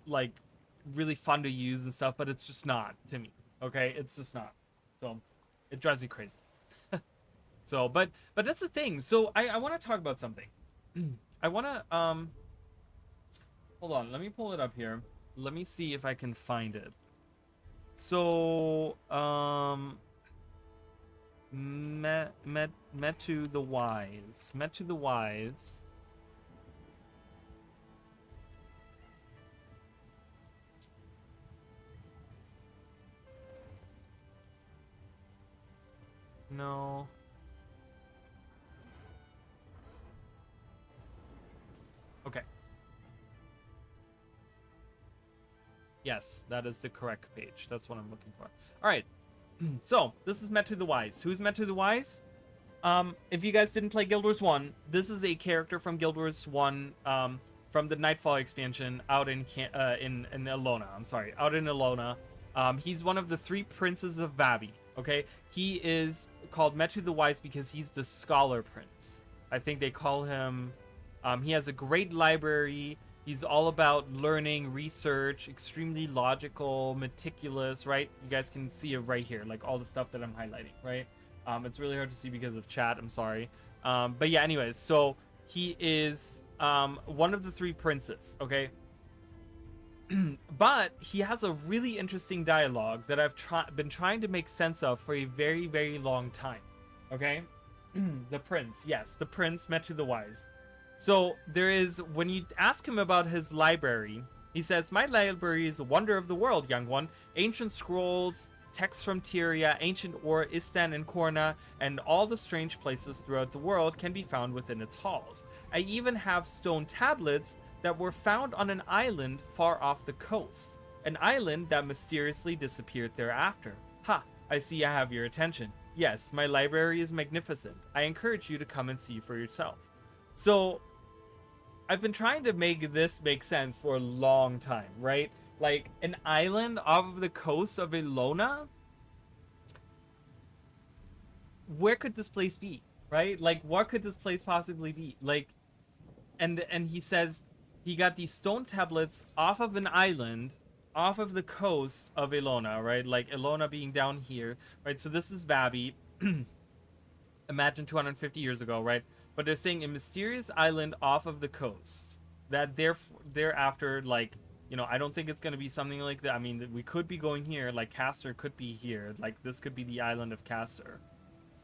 like really fun to use and stuff, but it's just not to me. Okay, it's just not. So it drives me crazy. So but that's the thing. So I want to talk about something. I want to hold on, let me pull it up here. Let me see if I can find it. So Metu the Wise. No. Yes, that is the correct page. That's what I'm looking for. All right. So this is Metu the Wise. Who's Metu the Wise? If you guys didn't play Guild Wars 1, this is a character from Guild Wars 1, from the Nightfall expansion out in Elona. I'm sorry, out in Elona. He's one of the 3 princes of Vavi. Okay, he is called Metu the Wise because he's the scholar prince. I think they call him. He has a great library. He's all about learning, research, extremely logical, meticulous, right? You guys can see it right here, like all the stuff that I'm highlighting, right? It's really hard to see because of chat, I'm sorry. But yeah, anyways, so he is one of the 3 princes, okay? But he has a really interesting dialogue that I've been trying to make sense of for a very, very long time, okay? The prince, yes, the prince, Metu the Wise. So there is, when you ask him about his library, he says, "My library is a wonder of the world, young one. Ancient scrolls, texts from Tyria, ancient ore, Istan and Korna, and all the strange places throughout the world can be found within its halls. I even have stone tablets that were found on an island far off the coast. An island that mysteriously disappeared thereafter. Ha, I see I have your attention. Yes, my library is magnificent. I encourage you to come and see for yourself." So, I've been trying to make this make sense for a long time, right? Like, an island off of the coast of Elona? Where could this place be, right? Like, what could this place possibly be? Like, and he says he got these stone tablets off of an island, off of the coast of Elona, right? Like, Elona being down here, right? So this is Vavi. Imagine 250 years ago, right? But they're saying a mysterious island off of the coast that thereafter, like, you know, I don't think it's going to be something like that. I mean, we could be going here, like Castor could be here, like this could be the island of Castor.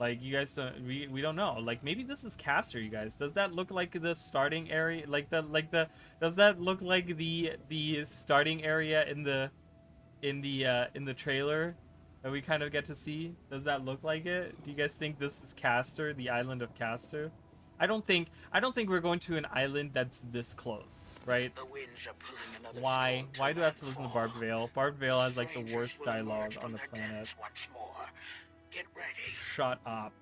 Like, you guys don't, we don't know. Like, maybe this is Castor, you guys. Does that look like the starting area? Does that look like the starting area in the trailer that we kind of get to see? Does that look like it? Do you guys think this is Castor, the island of Castor? I don't think we're going to an island that's this close, right? Why do I have to listen to Barbed Vale? Barbed Vale has like the worst dialogue on the planet. Get ready. Shut up.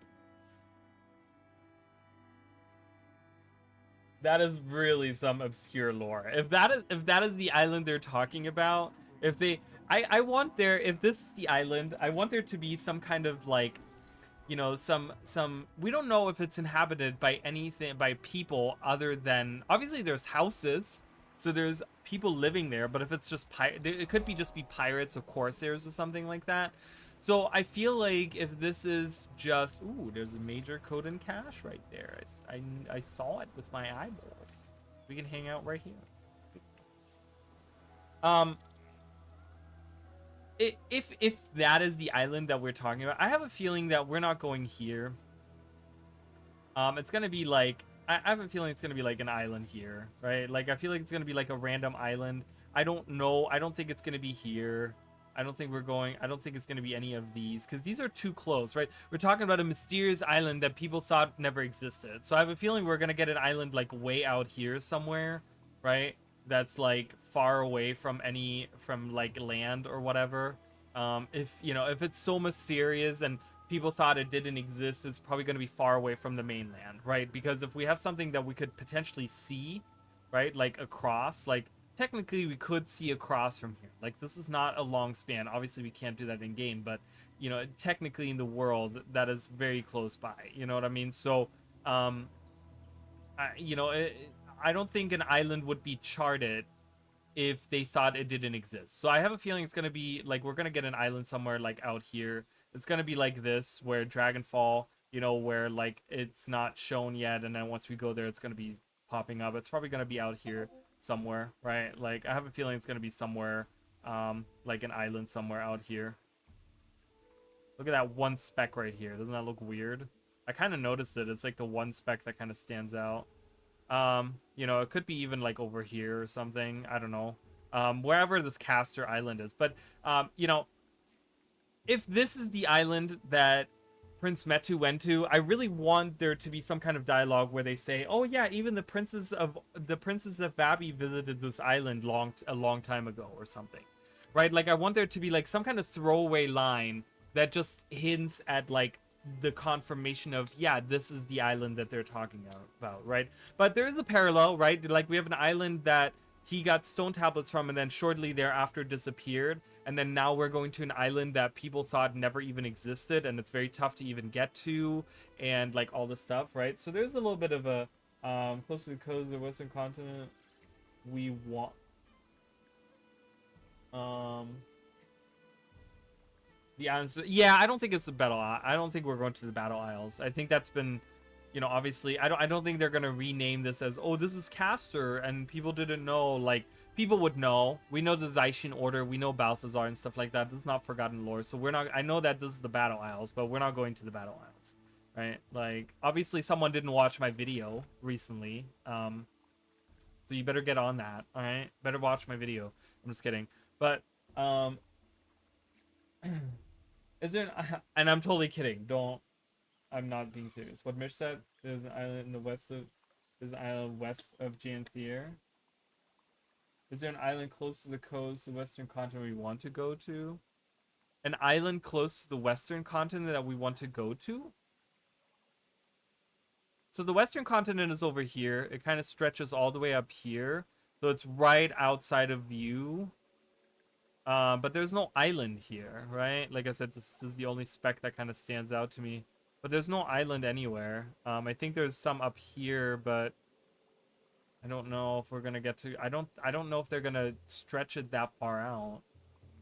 That is really some obscure lore. If that is the island they're talking about, if this is the island, I want there to be some kind of, like, you know, some we don't know if it's inhabited by anything, by people other than, obviously there's houses, so there's people living there, but if it's just it could be just be pirates or corsairs or something like that. So I feel like if this is just, ooh, there's a major code and cache right there. I saw it with my eyeballs. We can hang out right here. If that is the island that we're talking about, I have a feeling that we're not going here. It's gonna be like, I have a feeling it's gonna be like an island here, right? Like, I feel like it's gonna be like a random island. I don't know. I don't think it's gonna be here. I don't think it's going to be any of these, because these are too close, right? We're talking about a mysterious island that people thought never existed. So I have a feeling we're going to get an island like way out here somewhere, right? That's like far away from like land or whatever. If it's so mysterious and people thought it didn't exist, it's probably going to be far away from the mainland, right? Because if we have something that we could potentially see, right? Like across, like, technically we could see across from here. Like, this is not a long span. Obviously we can't do that in game, but, you know, technically in the world that is very close by, you know what I mean? So I don't think an island would be charted if they thought it didn't exist. So I have a feeling it's going to be like, we're going to get an island somewhere like out here. It's going to be like this, where Dragonfall, you know, where like it's not shown yet, and then once we go there it's going to be popping up. It's probably going to be out here somewhere, right? Like, I have a feeling it's going to be somewhere, like an island somewhere out here. Look at that one speck right here. Doesn't that look weird? I kind of noticed it. It's like the one speck that kind of stands out. You know, it could be even like over here or something. I don't know. Wherever this Castor Island is. But, you know, if this is the island that Prince Metu went to, I really want there to be some kind of dialogue where they say, oh yeah, even the princes of Vabi visited this island a long time ago or something. right? Like I want there to be like some kind of throwaway line that just hints at like the confirmation of, yeah, this is the island that they're talking about, right? But there is a parallel, right? Like we have an island that he got stone tablets from and then shortly thereafter disappeared, and then now we're going to an island that people thought never even existed, and it's very tough to even get to, and like all this stuff, right? So there's a little bit of a close to the coast of the western continent. We want the islands. Yeah, I don't think it's a battle. I don't think we're going to the Battle Isles. I think that's been, you know, obviously. I don't think they're gonna rename this as, oh, this is Castor, and people didn't know. Like people would know. We know the Zaishin Order. We know Balthazar and stuff like that. This is not forgotten lore. So we're not. I know that this is the Battle Isles, but we're not going to the Battle Isles, right? Like obviously someone didn't watch my video recently. So you better get on that. All right, better watch my video. I'm just kidding, but is there and I'm totally kidding. Don't. I'm not being serious. What Mitch said. There's an island in the west of. There's an island west of Janthier. Is there an island close to the coast, the western continent we want to go to? An island close to the western continent that we want to go to? So the western continent is over here. It kind of stretches all the way up here. So it's right outside of view. But there's no island here, right? Like I said, this is the only spec that kind of stands out to me. But there's no island anywhere. I think there's some up here, but I don't know if we're gonna get to. I don't know if they're gonna stretch it that far out.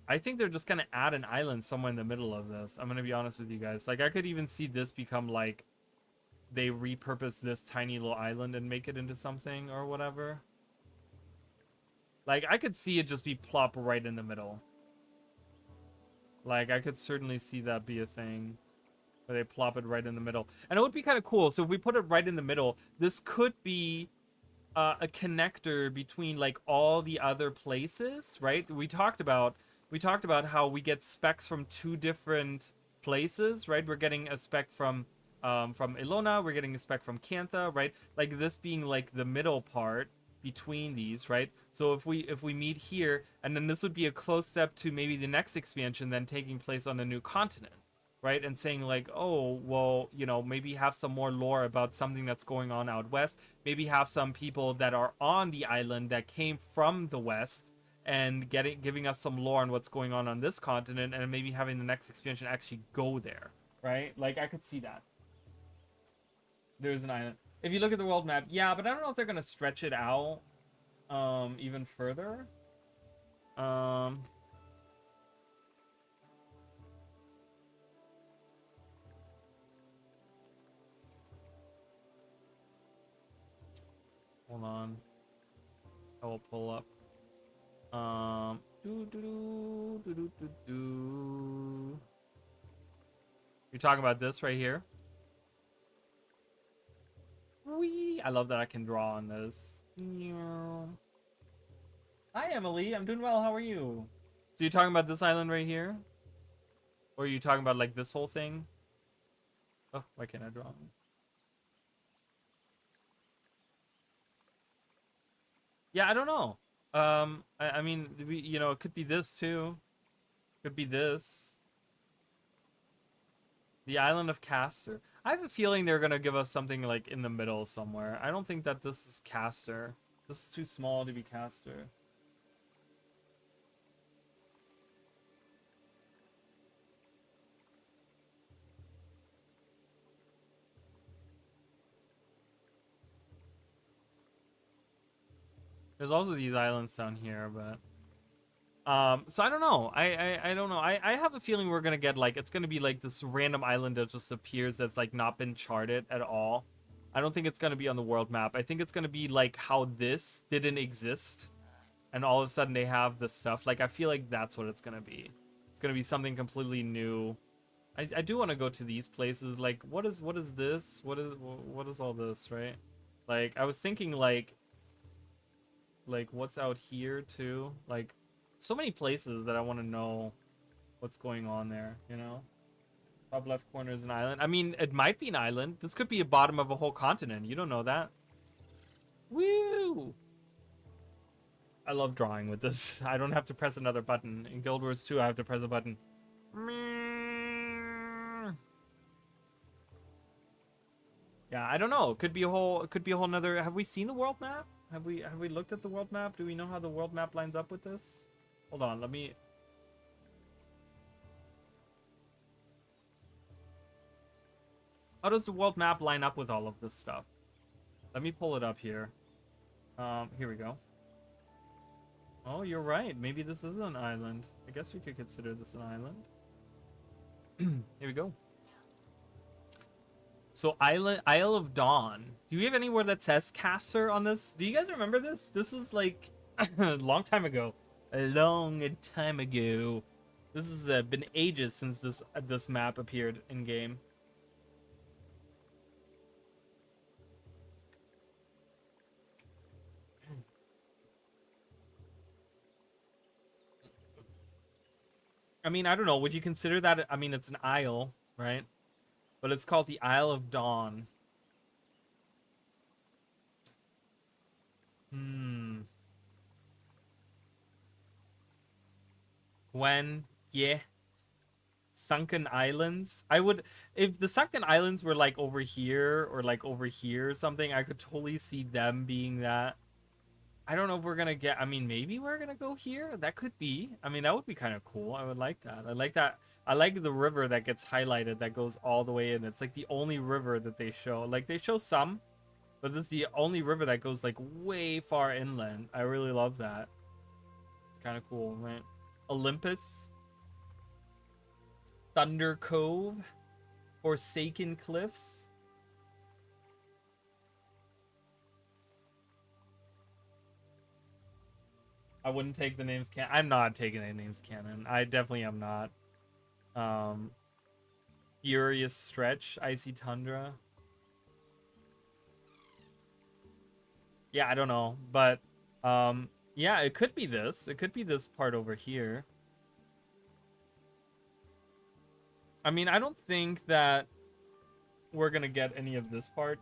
I think they're just gonna add an island somewhere in the middle of this. I'm gonna be honest with you guys. Like I could even see this become like they repurpose this tiny little island and make it into something or whatever. Like I could see it just be plop right in the middle. Like I could certainly see that be a thing where they plop it right in the middle, and it would be kind of cool. So if we put it right in the middle, this could be a connector between like all the other places, right? We talked about how we get specs from two different places, right? We're getting a spec from Ilona, we're getting a spec from Cantha, right? Like this being like the middle part between these, right? So if we meet here, and then this would be a close step to maybe the next expansion then taking place on a new continent, right? And saying like, oh, well, you know, maybe have some more lore about something that's going on out west. Maybe have some people that are on the island that came from the west and giving us some lore on what's going on this continent, and maybe having the next expansion actually go there, right? Like I could see that. There's an island. If you look at the world map, yeah, but I don't know if they're gonna stretch it out even further. Hold on. I will pull up. You're talking about this right here? Whee! I love that I can draw on this. Hi, Emily. I'm doing well. How are you? So you're talking about this island right here? Or are you talking about like this whole thing? Oh, why can't I draw? Yeah, I don't know. I mean, you know, it could be this too. Could be this. The island of Castor. I have a feeling they're gonna give us something like in the middle somewhere. I don't think that this is Castor. This is too small to be Castor. There's also these islands down here, but so I don't know. I don't know. I have a feeling we're gonna get like, it's gonna be like this random island that just appears that's like not been charted at all. I don't think it's gonna be on the world map. I think it's gonna be like how this didn't exist, and all of a sudden they have this stuff. Like I feel like that's what it's gonna be. It's gonna be something completely new. I do want to go to these places. Like what is this? What is all this, right? Like I was thinking like what's out here too? Like so many places that I want to know what's going on there, you know? Top left corner is an island. I mean, it might be an island. This could be a bottom of a whole continent. You don't know that. Woo! I love drawing with this. I don't have to press another button. In Guild Wars 2, I have to press a button. Yeah, I don't know. It could be a whole nother. Have we seen the world map? Have we looked at the world map? Do we know how the world map lines up with this? Hold on, let me. How does the world map line up with all of this stuff? Let me pull it up here. Here we go. Oh, you're right. Maybe this is an island. I guess we could consider this an island. Here we go. So Isle of Dawn. Do we have anywhere that says CORSAIR on this? Do you guys remember this? This was like a long time ago. A long time ago. This has been ages since this map appeared in game. I mean, I don't know. Would you consider that? I mean, it's an isle, right? But it's called the Isle of Dawn. When, yeah. Sunken Islands. I would, if the Sunken Islands were like over here or like over here or something, I could totally see them being that. I don't know if we're gonna get. I mean, maybe we're gonna go here. That could be. I mean, that would be kind of cool. I would like that. I like that. I like the river that gets highlighted that goes all the way in. It's like the only river that they show. Like they show some, but this is the only river that goes like way far inland. I really love that. It's kind of cool, right? Olympus, Thunder Cove, Forsaken Cliffs. I wouldn't take the names canon. I'm not taking the names canon. I definitely am not. Furious Stretch, Icy Tundra. Yeah, I don't know, but yeah, it could be this. It could be this part over here. I mean, I don't think that we're gonna get any of this part.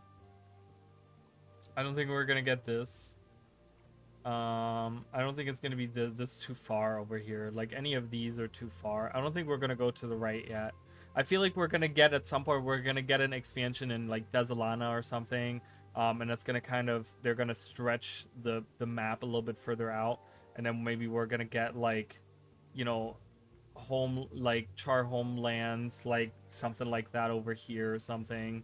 I don't think we're gonna get this. I don't think it's gonna be this too far over here. Like any of these are too far. I don't think we're gonna go to the right yet. I feel like we're gonna get at some point we're gonna get an expansion in like Desolana or something. And that's gonna kind of they're gonna stretch the map a little bit further out, and then maybe we're gonna get like, you know, home like Char Homelands, like something like that over here or something.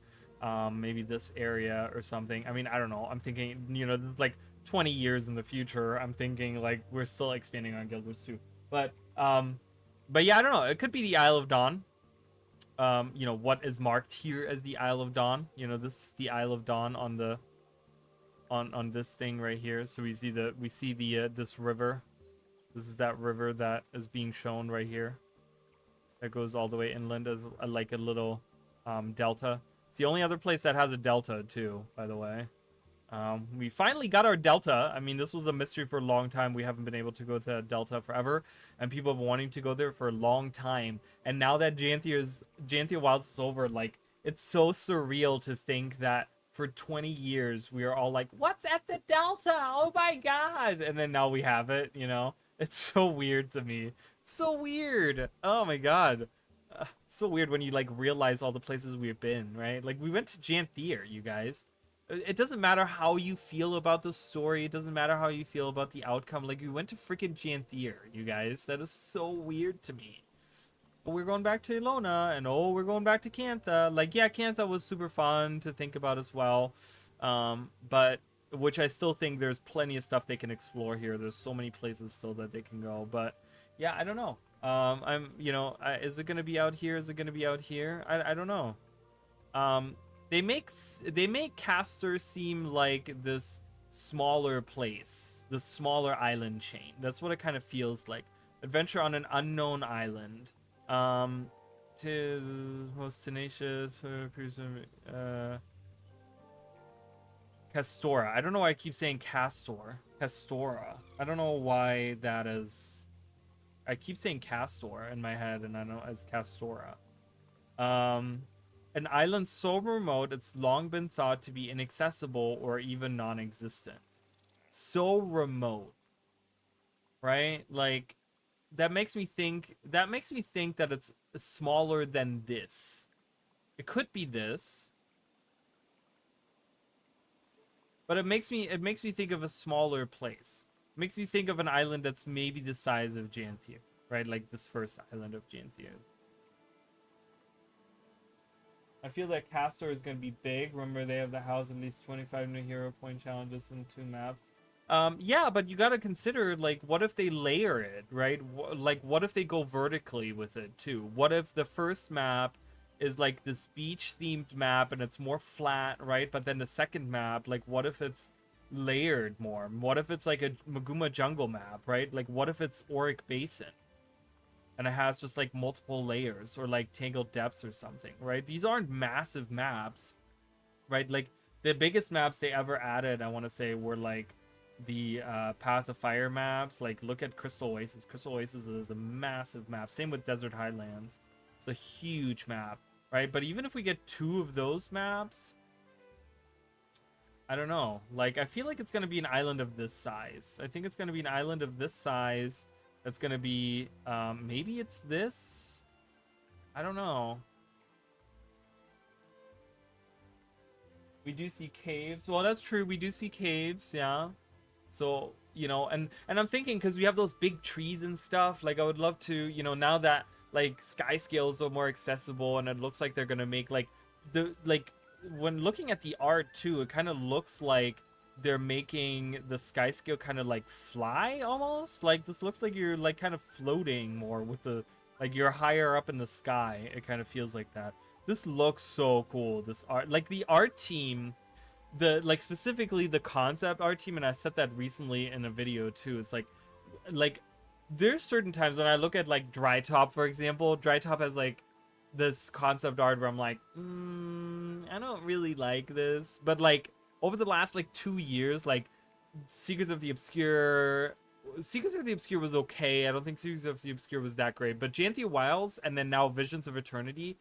Maybe this area or something. I mean, I don't know. I'm thinking, you know, this is like 20 years in the future. I'm thinking like we're still expanding on Guild Wars 2. But yeah, I don't know. It could be the Isle of Dawn. You know, what is marked here as the Isle of Dawn. You know, this is the Isle of Dawn on the on this thing right here. So we see the this river. This is that river that is being shown right here. That goes all the way inland as like a little delta. It's the only other place that has a delta too, by the way. We finally got our delta. I mean, this was a mystery for a long time. We haven't been able to go to delta forever, and people have been wanting to go there for a long time. And now that Janthia Wilds is over, like, it's so surreal to think that for 20 years we are all like, what's at the delta? Oh my god. And then now we have it, you know. It's so weird to me. So weird. Oh my god. It's so weird when you like realize all the places we've been, right? Like we went to Janthia, you guys. It doesn't matter how you feel about the story. It doesn't matter how you feel about the outcome. Like, we went to freaking Janthia, you guys. That is so weird to me. But we're going back to Ilona, and oh, we're going back to Cantha. Like, yeah, Cantha was super fun to think about as well. But, which I still think there's plenty of stuff they can explore here. There's so many places still that they can go. But, yeah, I don't know. You know, is it going to be out here? Is it going to be out here? I don't know. They make Castor seem like this smaller place, this smaller island chain. That's what it kind of feels like. Adventure on an unknown island. Tis most tenacious. Castora. I don't know why I keep saying Castor. Castora. I don't know why that is. I keep saying Castor in my head, and I know it's Castora. An island so remote it's long been thought to be inaccessible or even non-existent. So remote. right? Like that makes me think that it's smaller than this. It could be this, but it makes me think of a smaller place. It makes me think of an island that's maybe the size of Jantia, right? Like this first island of Jantia. I feel that Castor is going to be big. Remember, they have the house, at least 25 new hero point challenges and 2 maps. Yeah, but you got to consider, like, what if they layer it, right? Like, what if they go vertically with it, too? What if the first map is, like, this beach-themed map and it's more flat, right? But then the second map, like, what if it's layered more? What if it's, like, a Maguma jungle map, right? Like, what if it's Auric Basin? And it has just like multiple layers or like tangled depths or something, right? These aren't massive maps, right? Like the biggest maps they ever added, I want to say, were like the Path of Fire maps. Like look at Crystal Oasis. Crystal Oasis is a massive map. Same with Desert Highlands. It's a huge map, right? But even if we get 2 of those maps, I don't know. Like I feel like it's going to be an island of this size. I think it's going to be an island of this size. That's gonna be, maybe it's this? I don't know. We do see caves. Well, that's true. We do see caves, yeah. So, you know, and I'm thinking, because we have those big trees and stuff, like, I would love to, you know, now that, like, sky scales are more accessible, and it looks like they're gonna make, like, when looking at the art, too, it kind of looks like they're making the sky scale kind of like fly almost. Like this looks like you're like kind of floating more with the, like you're higher up in the sky. It kind of feels like that. This looks so cool. This art, like the art team, the like specifically the concept art team, and I said that recently in a video too. It's like there's certain times when I look at like Dry Top, for example. Dry Top has like this concept art where I'm like, I don't really like this, but like over the last like 2 years, like Secrets of the Obscure was okay. I don't think Secrets of the Obscure was that great, but Janthia Wilds and then now Visions of Eternity,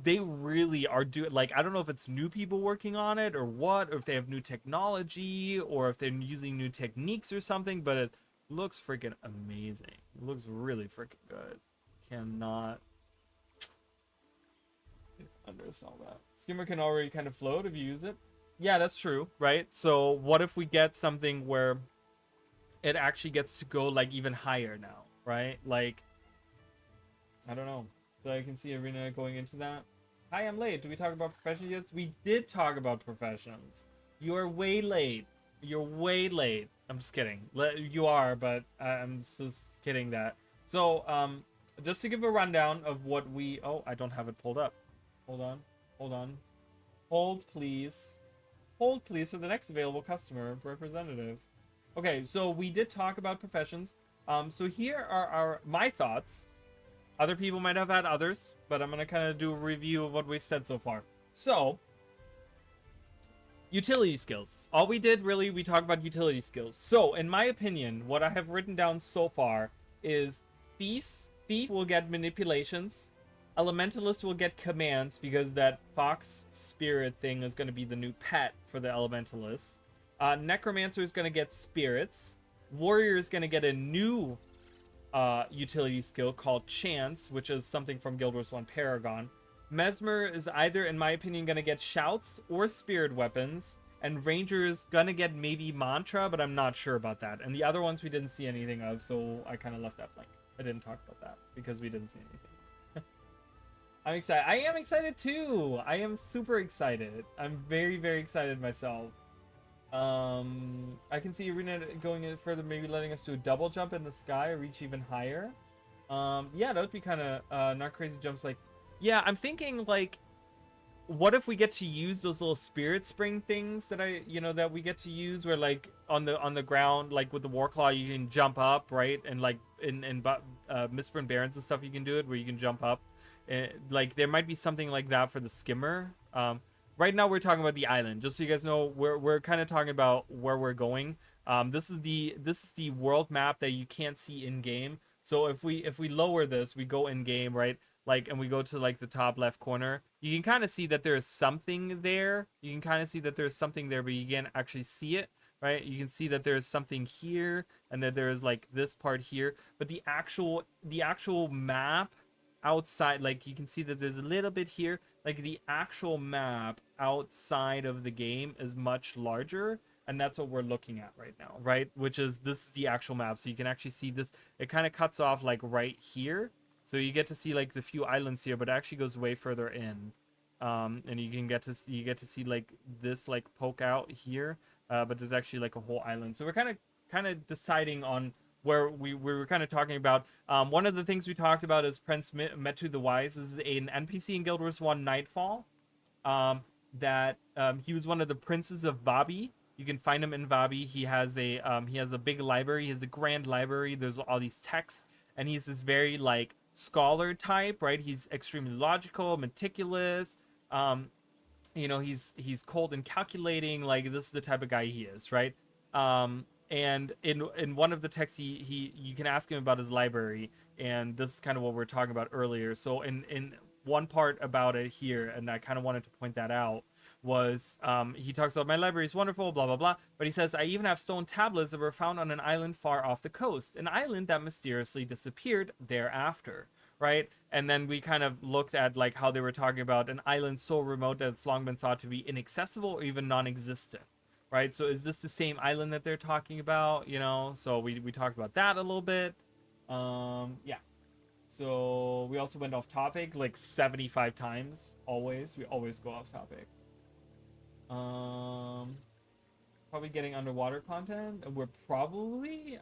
they really are doing, like, I don't know if it's new people working on it or what, or if they have new technology or if they're using new techniques or something, but it looks freaking amazing. It looks really freaking good. Cannot undersell that. Skimmer can already kind of float if you use it. Yeah, that's true, right? So what if we get something where it actually gets to go like even higher now, right? Like, I don't know. So I can see Arena going into that. Hi, I'm late. Did we talk about professions yet? We did talk about professions. You are way late. You're way late. I'm just kidding. You are, but I'm just kidding that. So, just to give a rundown of what we... Oh, I don't have it pulled up. Hold on. Hold on. Hold, please. Hold, please, for the next available customer representative. Okay, so we did talk about professions. So here are my thoughts. Other people might have had others, but I'm going to kind of do a review of what we've said so far. So, utility skills. All we did, really, we talked about utility skills. So, in my opinion, what I have written down so far is Thief will get manipulations. Elementalist will get commands because that fox spirit thing is going to be the new pet for the Elementalist. Necromancer is going to get spirits. Warrior is going to get a new utility skill called Chance, which is something from Guild Wars 1 Paragon. Mesmer is either, in my opinion, going to get shouts or spirit weapons. And Ranger is going to get maybe Mantra, but I'm not sure about that. And the other ones we didn't see anything of, so I kind of left that blank. I didn't talk about that because we didn't see anything. I'm excited. I am excited too. I am super excited. I'm very, very excited myself. I can see Arena going in further, maybe letting us do a double jump in the sky or reach even higher. Yeah, that would be kind of not crazy jumps. Like, yeah, I'm thinking like, what if we get to use those little spirit spring things that that we get to use, where like on the ground, like with the Warclaw, you can jump up, right? And like in Mistborn Barrens and stuff, you can do it where you can jump up. Like there might be something like that for the skimmer. Right now we're talking about the island, just so you guys know. We're kind of talking about where we're going. This is the world map that you can't see in game. So if we lower this, we go in game, right? Like, and we go to like the top left corner, you can kind of see that there is something there. You can kind of see that there's something there, but you can't actually see it, right? You can see that there's something here, and that there's like this part here, but the actual map outside, like you can see that there's a little bit here, like the actual map outside of the game is much larger, and that's what we're looking at right now, right? Which is, this is the actual map, so you can actually see this. It kind of cuts off like right here, so you get to see like the few islands here, but it actually goes way further in. And you get to see like this like poke out here, but there's actually like a whole island. So we're kind of deciding on where we were kind of talking about. One of the things we talked about is Prince Metu the Wise. This is an NPC in Guild Wars 1 Nightfall. That he was one of the princes of Vabi. You can find him in Vabi. He has a big library. He has a grand library. There's all these texts, and he's this very like scholar type, right? He's extremely logical, meticulous. He's cold and calculating. Like, this is the type of guy he is, right? And in one of the texts, you can ask him about his library, and this is kind of what we were talking about earlier. So in one part about it here, and I kind of wanted to point that out, was he talks about, my library is wonderful, blah blah blah, but he says, I even have stone tablets that were found on an island far off the coast, an island that mysteriously disappeared thereafter, right? And then we kind of looked at like how they were talking about an island so remote that it's long been thought to be inaccessible or even non-existent, right? So is this the same island that they're talking about? So we talked about that a little bit. Yeah. So we also went off topic like 75 times. We always go off topic. Probably getting underwater content.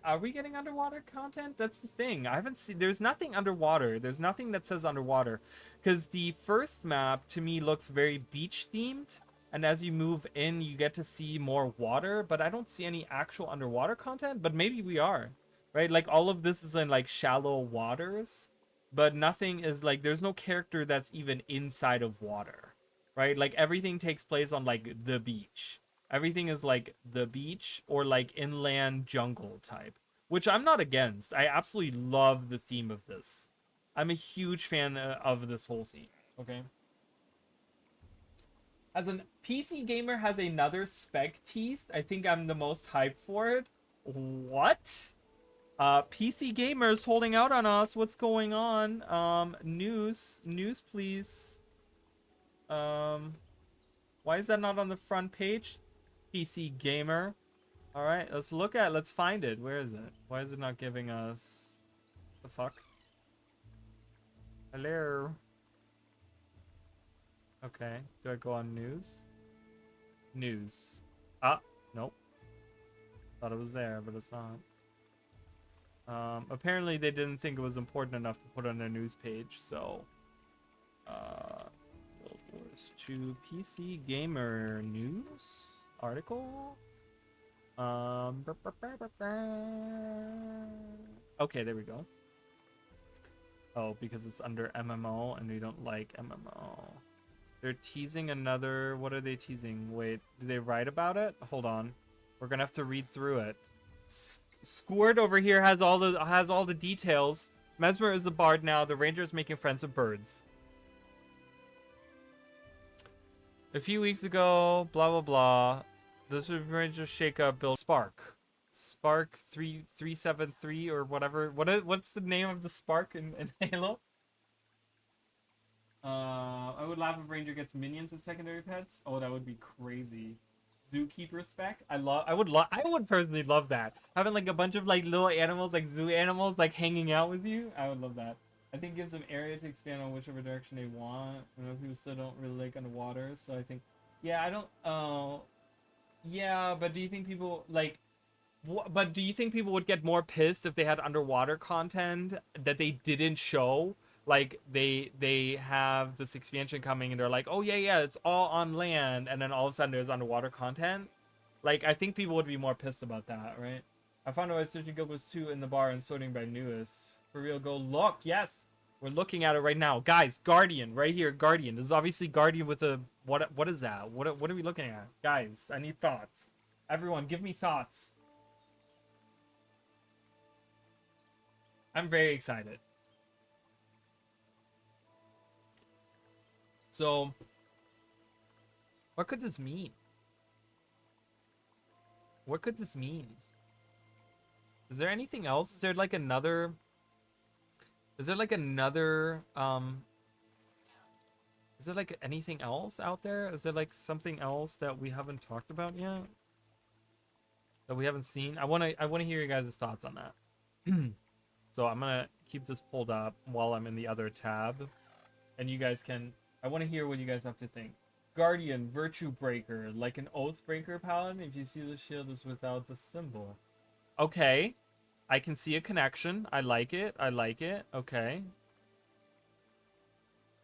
Are we getting underwater content? That's the thing. I haven't seen, there's nothing underwater. There's nothing that says underwater, because the first map to me looks very beach themed, and as you move in you get to see more water, but I don't see any actual underwater content. But maybe we are, right? Like, all of this is in like shallow waters, but nothing is like, there's no character that's even inside of water, right? Like, everything takes place on like the beach. Everything is like the beach or like inland jungle type, which I'm not against. I absolutely love the theme of this. I'm a huge fan of this whole theme. Okay. As a PC gamer has another spec teased, I think I'm the most hyped for it. What? PC gamers holding out on us. What's going on? News, please. Why is that not on the front page? PC gamer. All right, let's find it. Where is it? Why is it not giving us the fuck? Hello. Okay, do I go on news? Nope. Thought it was there, but it's not. Apparently they didn't think it was important enough to put on their news page, so World Wars 2 PC gamer news article. Okay, there we go. Oh, because it's under MMO and we don't like MMO. They're teasing another. What are they teasing? Wait, do they write about it? Hold on, we're gonna have to read through it. Squirt over here has all the details. Mesmer is a bard now. The ranger is making friends with birds. A few weeks ago, blah blah blah. This ranger shakeup build Spark 373 or whatever. What's the name of the Spark in Halo? I would laugh if Ranger gets minions as secondary pets. Oh, that would be crazy. Zookeeper spec. I would personally love that. Having like a bunch of like little animals, like zoo animals, like hanging out with you. I would love that. I think it gives them area to expand on whichever direction they want. I know people still don't really like underwater, so I think, yeah, I don't. Yeah, but do you think people like? But do you think people would get more pissed if they had underwater content that they didn't show? Like they have this expansion coming and they're like, oh yeah, it's all on land, and then all of a sudden there's underwater content. Like, I think people would be more pissed about that, right? I found out I was searching Guild Wars 2 in the bar and sorting by newest. For real, go look. Yes, we're looking at it right now, guys. Guardian right here. Guardian. This is obviously Guardian with a what is that? What are we looking at, guys? I need thoughts. Everyone, give me thoughts. I'm very excited. So, what could this mean? What could this mean? Is there anything else? Is there like another... Is there like another... Is there like anything else out there? Is there like something else that we haven't talked about yet? That we haven't seen? I wanna hear your guys' thoughts on that. So I'm gonna keep this pulled up while I'm in the other tab. And you guys can... I wanna hear what you guys have to think. Guardian, Virtue Breaker, like an Oathbreaker paladin. If you see the shield is without the symbol. Okay. I can see a connection. I like it. I like it. Okay.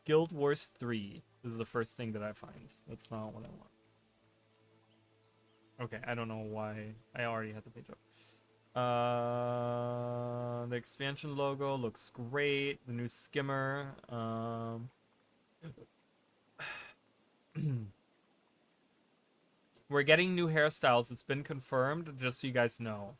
Guild Wars 3 is the first thing that I find. That's not what I want. Okay, I don't know why. I already had the page up. The expansion logo looks great. The new skimmer. We're getting new hairstyles. It's been confirmed, just so you guys know.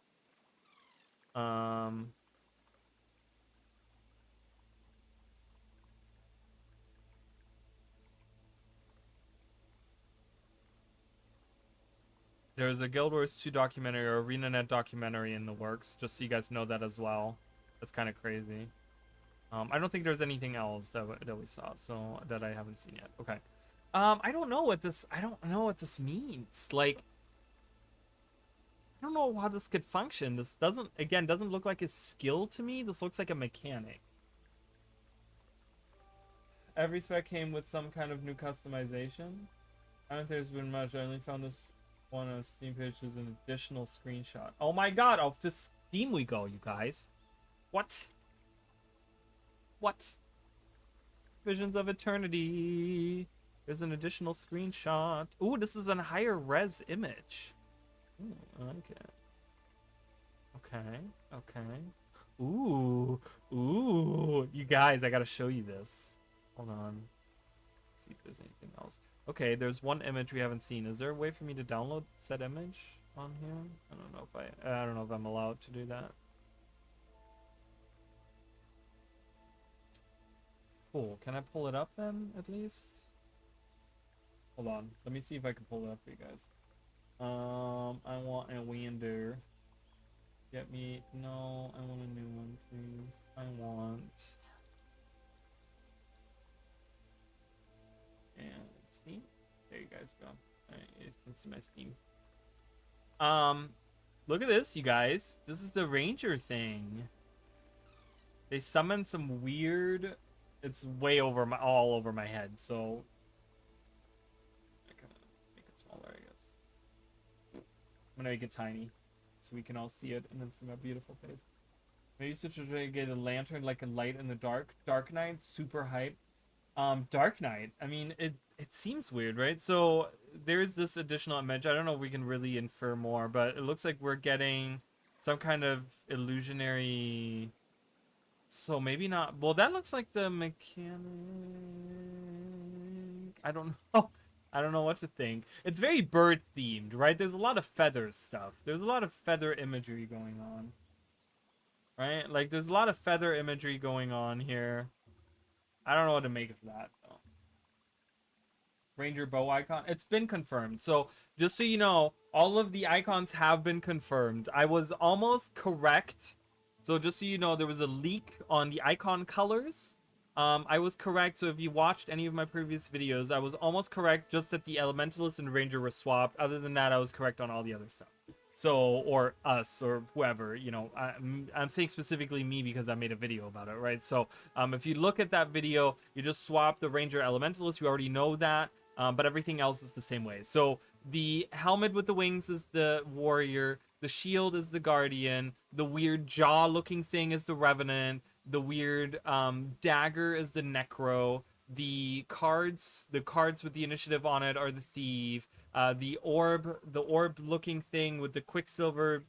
There's a Guild Wars 2 documentary or ArenaNet documentary in the works, just so you guys know that as well. That's kind of crazy. I don't think there's anything else that we saw, so that I haven't seen yet. Okay. I don't know what this means. Like, I don't know how this could function. This doesn't look like a skill to me. This looks like a mechanic. Every spec came with some kind of new customization. I don't think there's been much. I only found this one on Steam page as an additional screenshot. Oh my god, off to Steam we go, you guys. What? What? Visions of Eternity. There's an additional screenshot. Ooh, this is a higher res image. Ooh, I like it. Okay, okay. Ooh, ooh. You guys, I gotta show you this. Hold on. Let's see if there's anything else. Okay, there's one image we haven't seen. Is there a way for me to download said image on here? I don't know if I'm allowed to do that. Cool. Can I pull it up then, at least? Hold on. Let me see if I can pull it up for you guys. I want a window. Get me... No, I want a new one, please. I want... And Steam. There you guys go. Alright, you guys can see my Steam. Look at this, you guys. This is the Ranger thing. They summoned some weird... It's way over all over my head, so... I kind of make it smaller, I guess. I'm gonna make it tiny, so we can all see it and then see my beautiful face. Maybe switch to get a lantern like a light in the dark. Dark Knight, super hype. Dark Knight, I mean, it seems weird, right? So there is this additional image. I don't know if we can really infer more, but it looks like we're getting some kind of illusionary... So maybe not... Well, that looks like the mechanic... I don't know. I don't know what to think. It's very bird themed, right? There's a lot of feather stuff. There's a lot of feather imagery going on. Right? Like, there's a lot of feather imagery going on here. I don't know what to make of that, though. Ranger bow icon. It's been confirmed. So, just so you know, all of the icons have been confirmed. I was almost correct. So, just so you know, there was a leak on the icon colors. I was correct. So, if you watched any of my previous videos, I was almost correct just that the Elementalist and Ranger were swapped. Other than that, I was correct on all the other stuff. So, or us, or whoever, you know, I'm saying specifically me because I made a video about it, right? So, if you look at that video, you just swap the Ranger Elementalist. You already know that, but everything else is the same way. So, the helmet with the wings is the Warrior. The shield is the Guardian. The weird jaw-looking thing is the Revenant. The weird dagger is the Necro. The cards with the initiative on it are the Thief. The orb-looking thing with the Quicksilver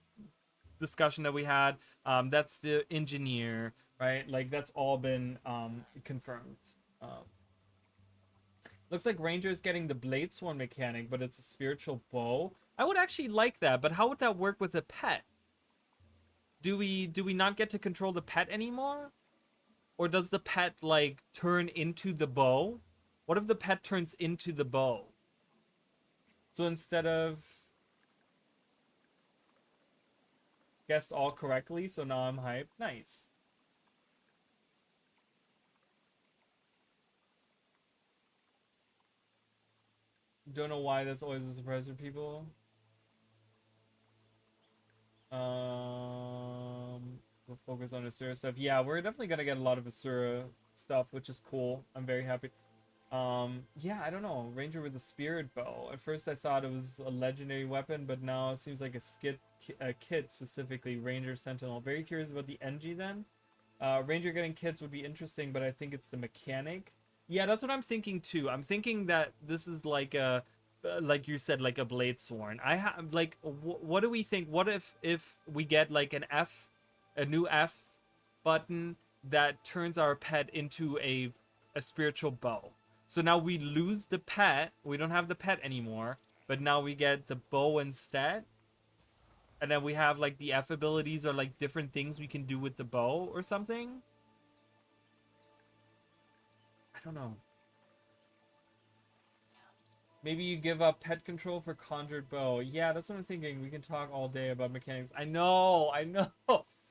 discussion that we had, that's the Engineer, right? Like, that's all been confirmed. Looks like Ranger is getting the Blade Sworn mechanic, but it's a spiritual bow. I would actually like that, but how would that work with a pet? Do we not get to control the pet anymore? Or does the pet, like, turn into the bow? What if the pet turns into the bow? So instead of... guessed all correctly, so now I'm hyped. Nice. Don't know why that's always a surprise for people. We'll focus on Asura stuff. Yeah, we're definitely gonna get a lot of Asura stuff, which is cool. I'm very happy. Yeah, I don't know. Ranger with a spirit bow. At first I thought it was a legendary weapon, but now it seems like a kit specifically. Ranger Sentinel. Very curious about the NG then. Ranger getting kits would be interesting, but I think it's the mechanic. Yeah, that's what I'm thinking too. I'm thinking that this is like a, like you said, like a blade sworn. I have like, what do we think? What if we get like a new F button that turns our pet into a spiritual bow? So now we lose the pet. We don't have the pet anymore, but now we get the bow instead. And then we have like the F abilities or like different things we can do with the bow or something. I don't know. Maybe you give up pet control for conjured bow. Yeah, that's what I'm thinking. We can talk all day about mechanics. I know.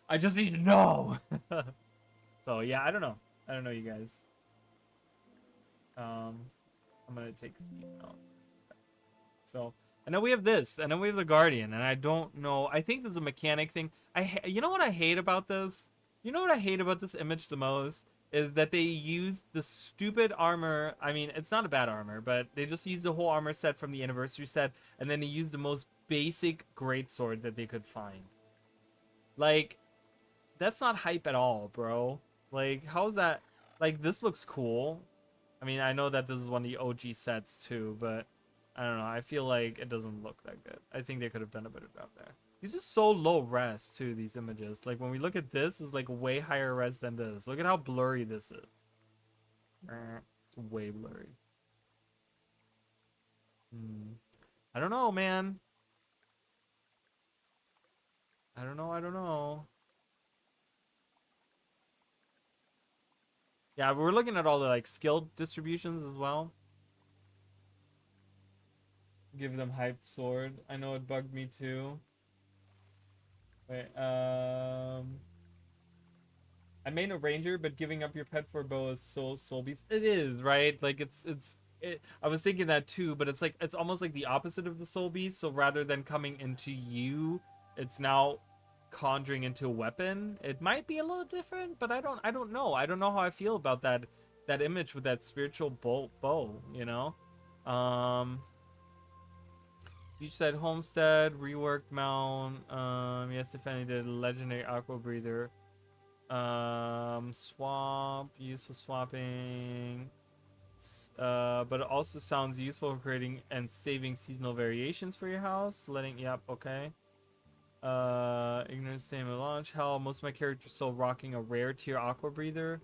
I just need to know. So yeah, I don't know. I don't know, you guys. I'm gonna take Steve out. So, and then we have this, and then we have the Guardian, and I don't know. I think this is a mechanic thing. You know what I hate about this? You know what I hate about this image the most? Is that they used the stupid armor. I mean, it's not a bad armor, but they just used the whole armor set from the anniversary set, and then they used the most basic greatsword that they could find. Like, that's not hype at all, bro. Like, how's that? Like, this looks cool. I mean, I know that this is one of the OG sets too, but I don't know. I feel like it doesn't look that good. I think they could have done a better job there. These are so low res too, these images. Like when we look at this, it's like way higher res than this. Look at how blurry this is. It's way blurry. I don't know, man. I don't know. Yeah, we're looking at all the like skill distributions as well. Give them hyped sword. I know it bugged me too. Wait, I made a ranger, but giving up your pet for a bow is so soul beast. It is, right? Like I was thinking that too, but it's like it's almost like the opposite of the soul beast. So rather than coming into you, it's now conjuring into a weapon. It might be a little different, but I don't know. I don't know how I feel about that image with that spiritual bow, you know? Beach said homestead, reworked mount. Yes, Fanny did a legendary aqua breather. Swamp, useful swapping. But it also sounds useful for creating and saving seasonal variations for your house. Yep, okay. Ignorance same launch. Hell, most of my characters still rocking a rare tier aqua breather.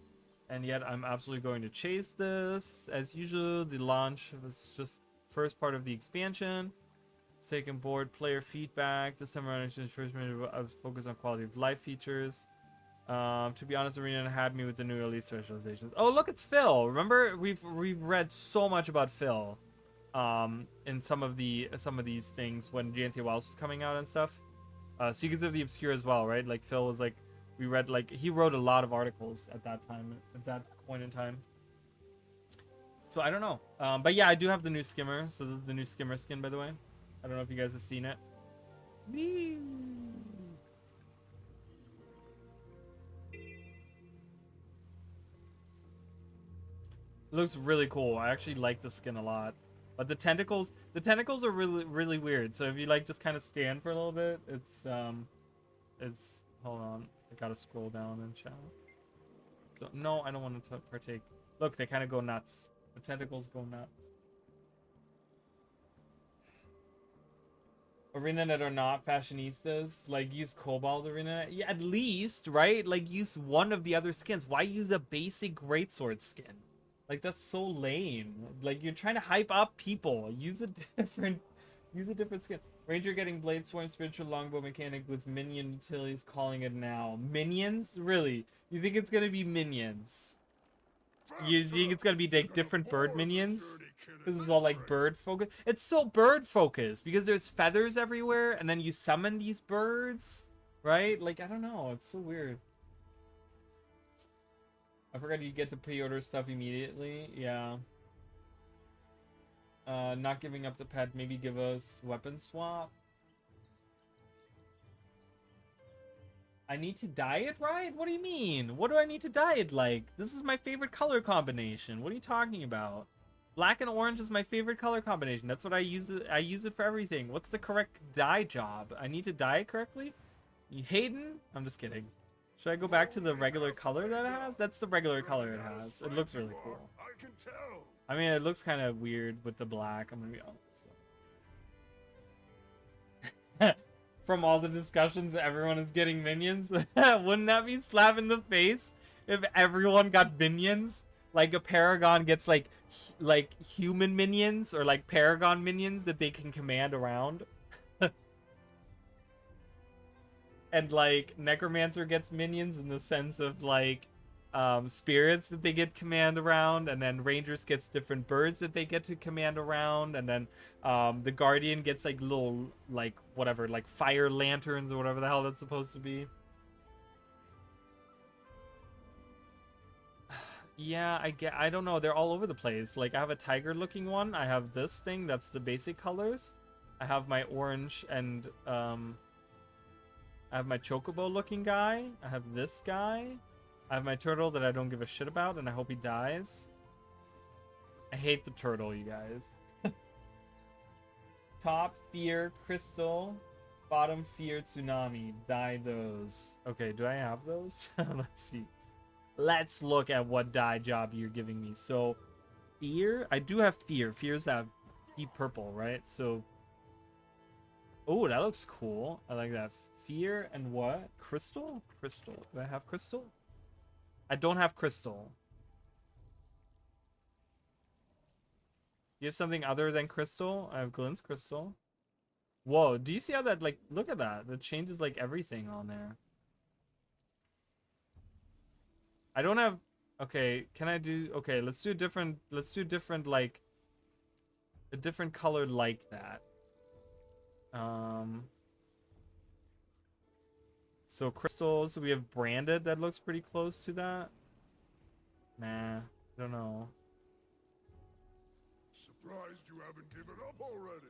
And yet I'm absolutely going to chase this. As usual, the launch was just first part of the expansion. Taking board player feedback. This summer I was focused on quality of life features. To be honest, Arena had me with the new elite specializations. Oh, look, it's Phil. Remember, we've read so much about Phil, in some of these things when GNT Wilds was coming out and stuff. Secrets of the Obscure as well, right? Like Phil was like, we read like he wrote a lot of articles at that point in time. So I don't know, but yeah, I do have the new skimmer. So this is the new skimmer skin, by the way. I don't know if you guys have seen it. It looks really cool. I actually like the skin a lot. But the tentacles are really weird. So if you like just kind of stand for a little bit, it's hold on. I gotta scroll down and chat. So no, I don't want to partake. Look, they kind of go nuts. The tentacles go nuts. ArenaNet are not fashionistas. Like, use Cobalt ArenaNet. Yeah, at least, right? Like, use one of the other skins. Why use a basic greatsword skin? Like, that's so lame. Like, you're trying to hype up people. Use a different skin. Ranger getting Blade Sworn Spiritual Longbow mechanic with minion utilities, calling it now. Minions? Really? You think it's gonna be minions? You think it's gonna be like different bird minions? This is all like bird focus. It's so bird focused because there's feathers everywhere, and then you summon these birds. right? Like, I don't know. It's so weird. I forgot you get to pre-order stuff immediately. Yeah. Not giving up the pet. Maybe give us weapon swap. I need to dye it, right? What do you mean? What do I need to dye it like? This is my favorite color combination. What are you talking about? Black and orange is my favorite color combination. That's what I use it. I use it for everything. What's the correct dye job? I need to dye it correctly? You Hayden? I'm just kidding. Should I go back to the regular color that it has? That's the regular color it has. It looks really cool. I can tell. I mean, it looks kind of weird with the black. I'm gonna be honest. From all the discussions, everyone is getting minions. Wouldn't that be slap in the face if everyone got minions? Like a Paragon gets like human minions or like Paragon minions that they can command around. And like Necromancer gets minions in the sense of like spirits that they get command around, and then Rangers gets different birds that they get to command around, and then the Guardian gets like little like whatever, like fire lanterns or whatever the hell that's supposed to be. Yeah, I don't know, they're all over the place. Like I have a tiger looking one, I have this thing that's the basic colors, I have my orange, and I have my chocobo looking guy, I have this guy, I have my turtle that I don't give a shit about, and I hope he dies. I hate the turtle, you guys. Top, fear, crystal. Bottom, fear, tsunami. Dye those. Okay, do I have those? Let's see. Let's look at what dye job you're giving me. So, fear? I do have fear. Fear's that deep purple, right? So, oh, that looks cool. I like that. Fear and what? Crystal? Crystal. Do I have crystal? I don't have crystal. You have something other than crystal? I have Glint's crystal. Whoa, do you see how that, like, look at that. That changes, like, everything on there. I don't have, okay, can I do, okay, let's do different, like, a different color like that. So crystals, we have branded that looks pretty close to that. Nah, I don't know. Surprised you haven't given up already.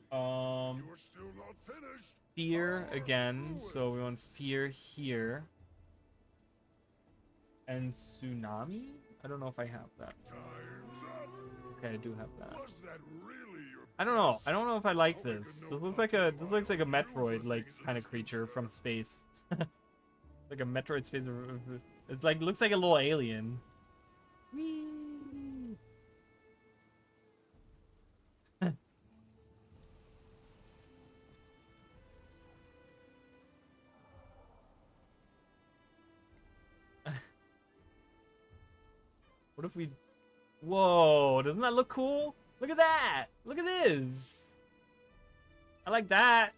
You're still not finished. Fear again, so we want fear here. And tsunami? I don't know if I have that. Time's up. Okay, I do have that. Was that really your I don't know. best? I don't know if I like this. This looks like a Metroid like kind of creature from space. Like a Metroid space. It's like looks like a little alien. Whee! What if we... Whoa, doesn't that look cool? Look at that! Look at this! I like that.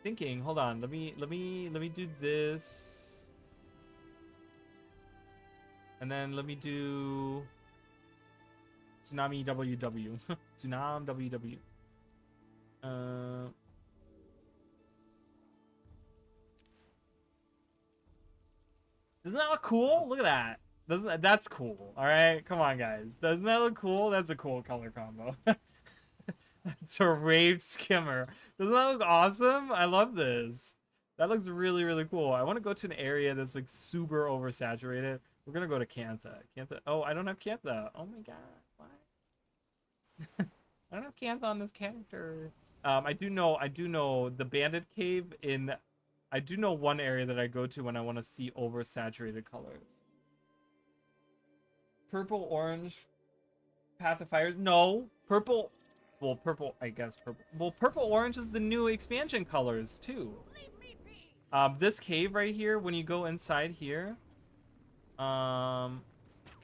Thinking, hold on, let me do this. And then let me do Tsunami WW. Tsunami WW. Doesn't that look cool? Look at that. That's cool. All right, come on, guys. Doesn't that look cool? That's a cool color combo. It's a rave skimmer. Doesn't that look awesome? I love this. That looks really, really cool. I want to go to an area that's like super oversaturated. We're gonna go to Cantha. Cantha. Oh, I don't have Cantha. Oh my god. Why? I don't have Cantha on this character. I do know the bandit cave in. I do know one area that I go to when I want to see oversaturated colors. Purple, orange, Path of Fire. No, purple. Well, purple, I guess purple. Well, purple, orange is the new expansion colors too. This cave right here, when you go inside here,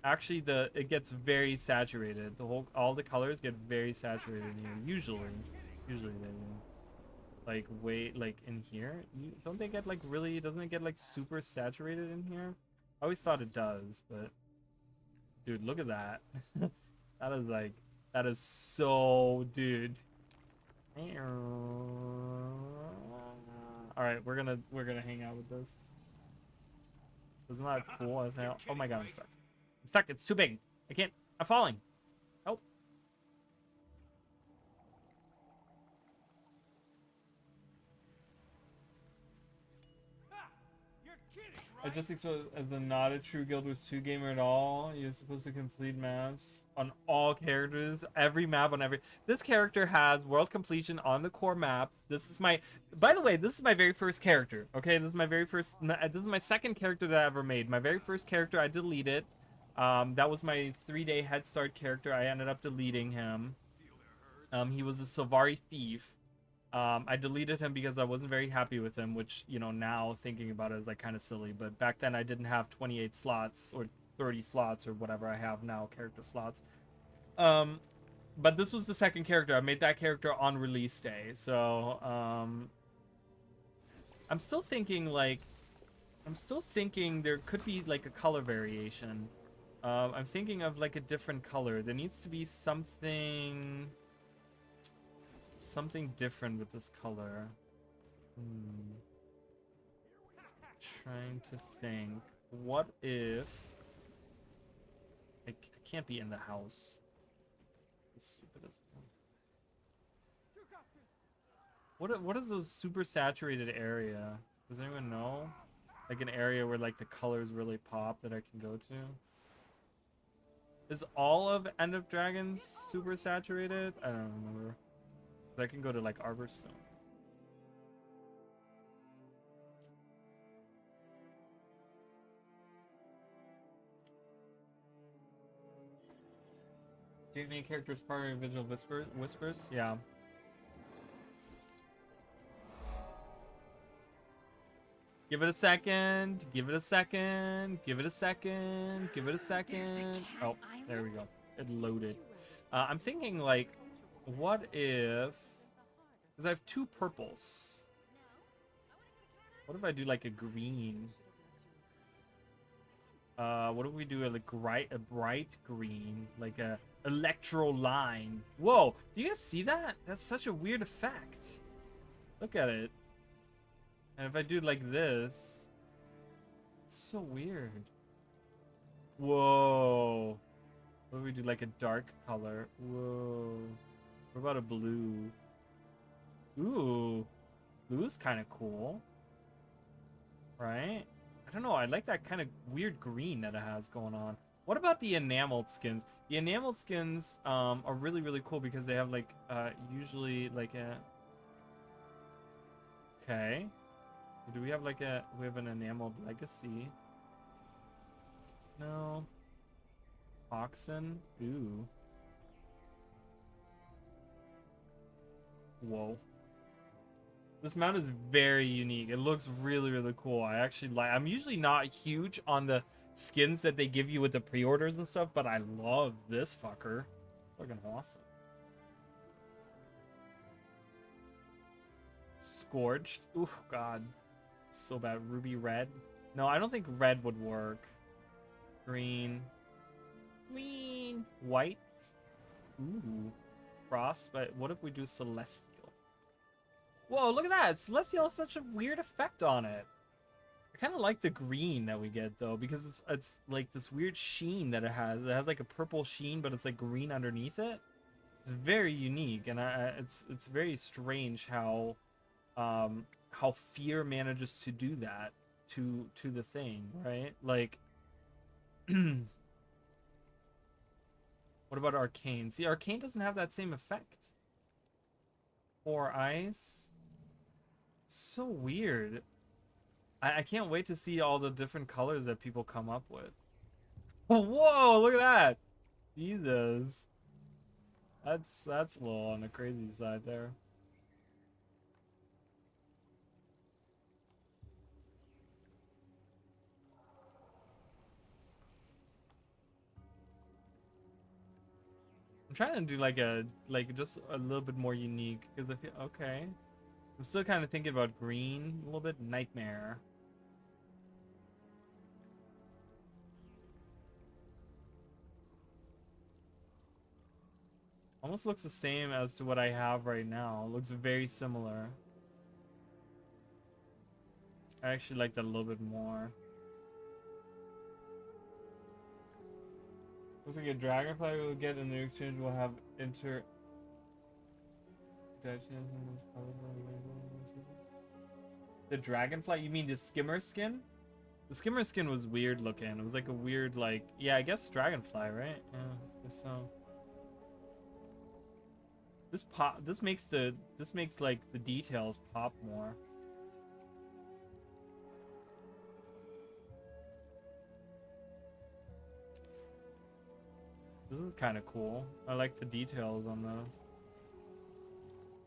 actually it gets very saturated. All the colors get very saturated here. Usually they do. Like like in here, don't they get like really? Doesn't it get like super saturated in here? I always thought it does, but dude, look at that. That is so, dude. All All right, we're gonna hang out with this. Isn't that cool as hell? Oh my god, I'm stuck. I'm stuck. It's too big. I can't. I'm falling. Help. I just exposed as a not a true Guild Wars 2 gamer at all. You're supposed to complete maps on all characters, every map on every. This character has world completion on the core maps. This is my. By the way, this is my very first character. Okay, this is my very first. This is my second character that I ever made. My very first character I deleted. That was my 3-day head start character. I ended up deleting him. He was a Sylvari thief. I deleted him because I wasn't very happy with him, which, you know, now thinking about it is like kind of silly. But back then I didn't have 28 slots or 30 slots or whatever I have now, character slots. But this was the second character. I made that character on release day. So, I'm still thinking there could be like a color variation. I'm thinking of like a different color. There needs to be something different with this color. Trying to think. What if I can't be in the house? Stupid as hell. What is those super saturated area? Does anyone know? Like an area where like the colors really pop that I can go to? Is all of End of Dragons super saturated? I don't remember. I can go to like Arborstone. Do you have any characters part of Vigil Whispers? Yeah. Give it a second. Give it a second. Give it a second. Give it a second. Oh, there we go. It loaded. I'm thinking like, what if? Because I have 2 purples. What if I do like a green? What if we do a bright green, like a electro line? Whoa! Do you guys see that? That's such a weird effect. Look at it. And if I do like this, it's so weird. Whoa! What if we do like a dark color? Whoa! What about a blue? Ooh, blue's kind of cool, right? I don't know. I like that kind of weird green that it has going on. What about the enameled skins? The enameled skins are really, really cool because they have like usually like a. Okay. Do we have like a? We have an enameled legacy. No. Oxen. Ooh. Whoa. This mount is very unique. It looks really, really cool. I actually like. I'm usually not huge on the skins that they give you with the pre-orders and stuff, but I love this fucker. Fucking awesome. Scorched. Oof, God. So bad. Ruby red. No, I don't think red would work. Green. Green. White. Ooh. Frost. But what if we do celestial? Whoa, look at that. Celestial has such a weird effect on it. I kind of like the green that we get, though, because it's like this weird sheen that it has. It has like a purple sheen, but it's like green underneath it. It's very unique, and it's very strange how Fear manages to do that to the thing, right? Like, what about Arcane? See, Arcane doesn't have that same effect. 4 eyes. So weird. I can't wait to see all the different colors that people come up with. Whoa, look at that. Jesus. That's a little on the crazy side there. I'm trying to do like just a little bit more unique because I feel okay. I'm still kind of thinking about green a little bit. Nightmare. Almost looks the same as to what I have right now. It looks very similar. I actually like that a little bit more. Looks like a dragonfly will get in the exchange will have inter. The dragonfly? You mean the skimmer skin? The skimmer skin was weird looking. It was like a weird, like, yeah, I guess dragonfly, right? Yeah, I guess so. This makes like the details pop more. This is kind of cool. I like the details on those.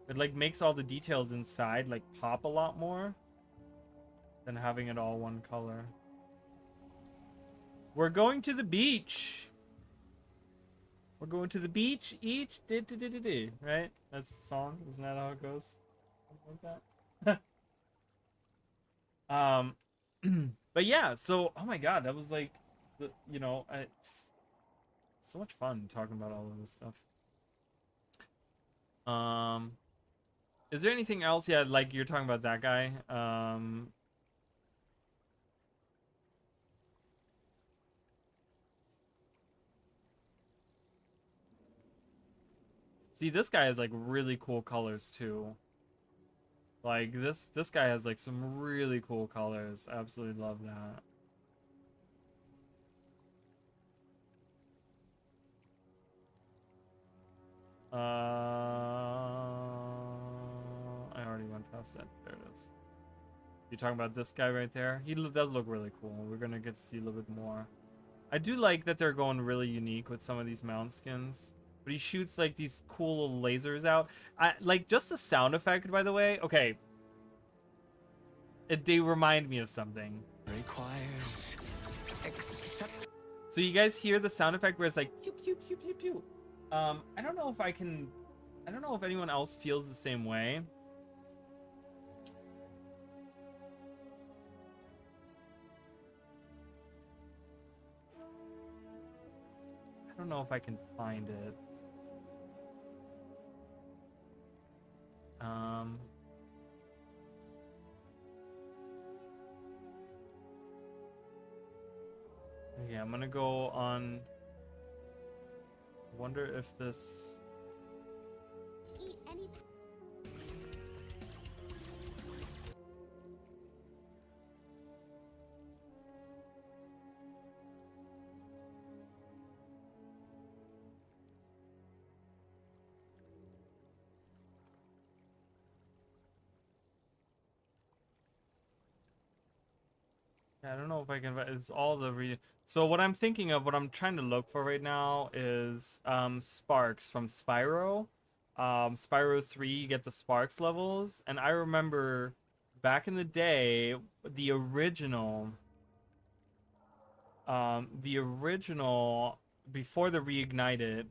It like makes all the details inside like pop a lot more than having it all one color. We're going to the beach. We're going to the beach each right? That's the song. Isn't that how it goes? Something like that. But yeah, so oh my god, that was like you know, it's so much fun talking about all of this stuff. Is there anything else? Yeah, like you're talking about that guy. See, this guy has like really cool colors too. Like this guy has like some really cool colors. Absolutely love that. I already went past that. There it is. You're talking about this guy right there? He does look really cool. We're gonna get to see a little bit more. I do like that they're going really unique with some of these mount skins. But he shoots like these cool little lasers out. Like just the sound effect, by the way. Okay. They remind me of something. So you guys hear the sound effect where it's like pew pew pew pew pew. I don't know if anyone else feels the same way. I don't know if I can find it. Okay, I'm gonna go on. Wonder if this. Eat any. I don't know if I can. It's all the So what I'm thinking of, what I'm trying to look for right now is sparks from Spyro. Spyro 3, you get the sparks levels, and I remember back in the day, the original before the reignited,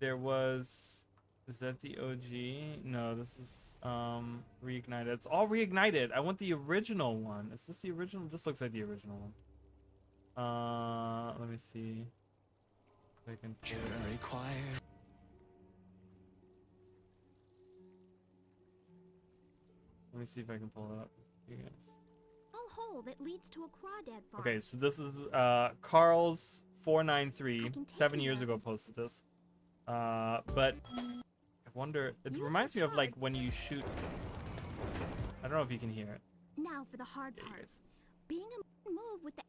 there was. Is that the OG? No, this is reignited. It's all reignited. I want the original one. Is this the original? This looks like the original one. Let me see. If I can Let me see if I can pull it up. You guys. A hole that leads to a crawdad farm. Okay, so this is Carl's 493 7 years ago posted this. But I wonder, it reminds me of like when you shoot. I don't know if you can hear it. Now for the hard part. Being a move with the.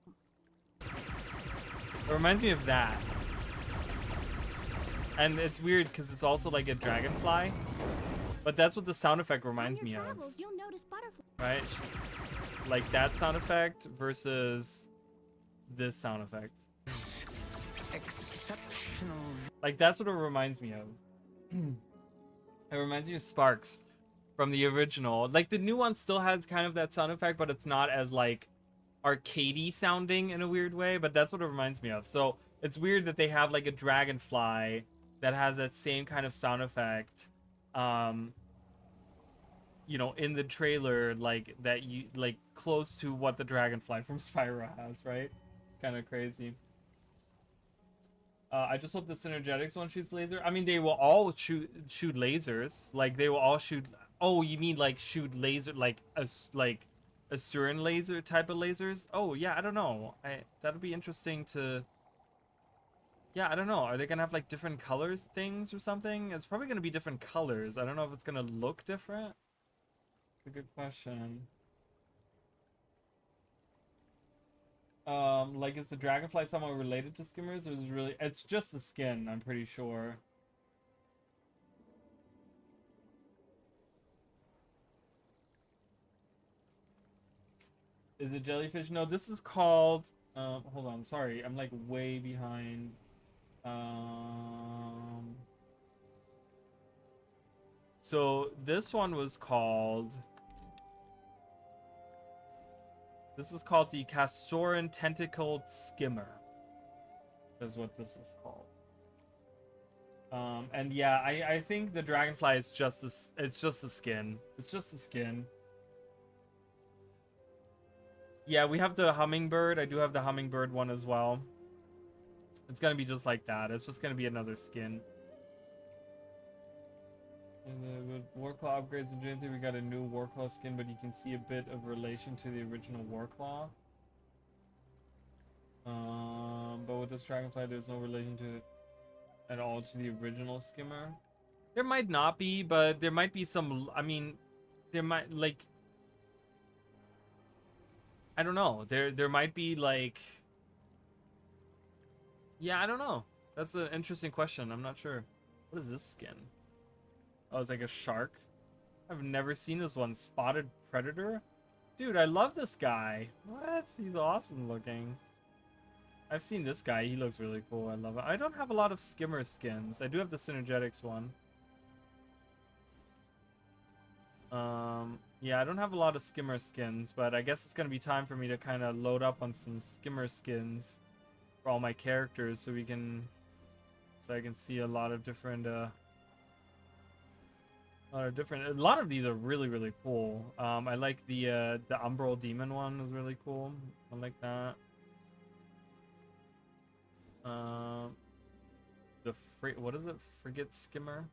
It reminds me of that. And it's weird because it's also like a dragonfly. But that's what the sound effect reminds me of. You'll notice butterflies. Right? Like that sound effect versus this sound effect. Exceptional. Like that's what it reminds me of. It reminds me of Sparks from the original. Like the new one still has kind of that sound effect, but it's not as like arcadey sounding in a weird way, but that's what it reminds me of. So it's weird that they have like a dragonfly that has that same kind of sound effect. You know, in the trailer, like that you like close to what the dragonfly from Spyro has, right? Kind of crazy. I just hope the Synergetics one shoots laser. I mean, they will all shoot lasers. Like they will all shoot. Oh, you mean like shoot laser, like a certain laser type of lasers. Oh yeah, I don't know. That'll be interesting to. Yeah, I don't know. Are they gonna have like different colors things or something? It's probably gonna be different colors. I don't know if it's gonna look different. It's a good question. Like, is the dragonfly somewhat related to skimmers, or is it really? It's just the skin, I'm pretty sure. Is it jellyfish? No, this is called. Hold on. Sorry, I'm like way behind. So this one was called. This is called the Castoran Tentacled Skimmer. Is what this is called. And yeah, I think the dragonfly is just this. It's just the skin. It's just the skin. Yeah, we have the hummingbird. I do have the hummingbird one as well. It's gonna be just like that. It's just gonna be another skin. And with Warclaw upgrades in Gen 3, we got a new Warclaw skin, but you can see a bit of relation to the original Warclaw. But with this dragonfly, there's no relation to it at all to the original skimmer. There might not be, but there might be some. I mean, there might like. I don't know. There might be like. Yeah, I don't know. That's an interesting question. I'm not sure. What is this skin? Oh, it's like a shark. I've never seen this one. Spotted predator? Dude, I love this guy. What? He's awesome looking. I've seen this guy. He looks really cool. I love it. I don't have a lot of skimmer skins. I do have the Synergetics one. Yeah, I don't have a lot of skimmer skins, but I guess it's gonna be time for me to kind of load up on some skimmer skins for all my characters, so I can see a lot of different a lot of these are really cool. I like the Umbral Demon one is really cool. I like that. What is it? Frigate Skimmer.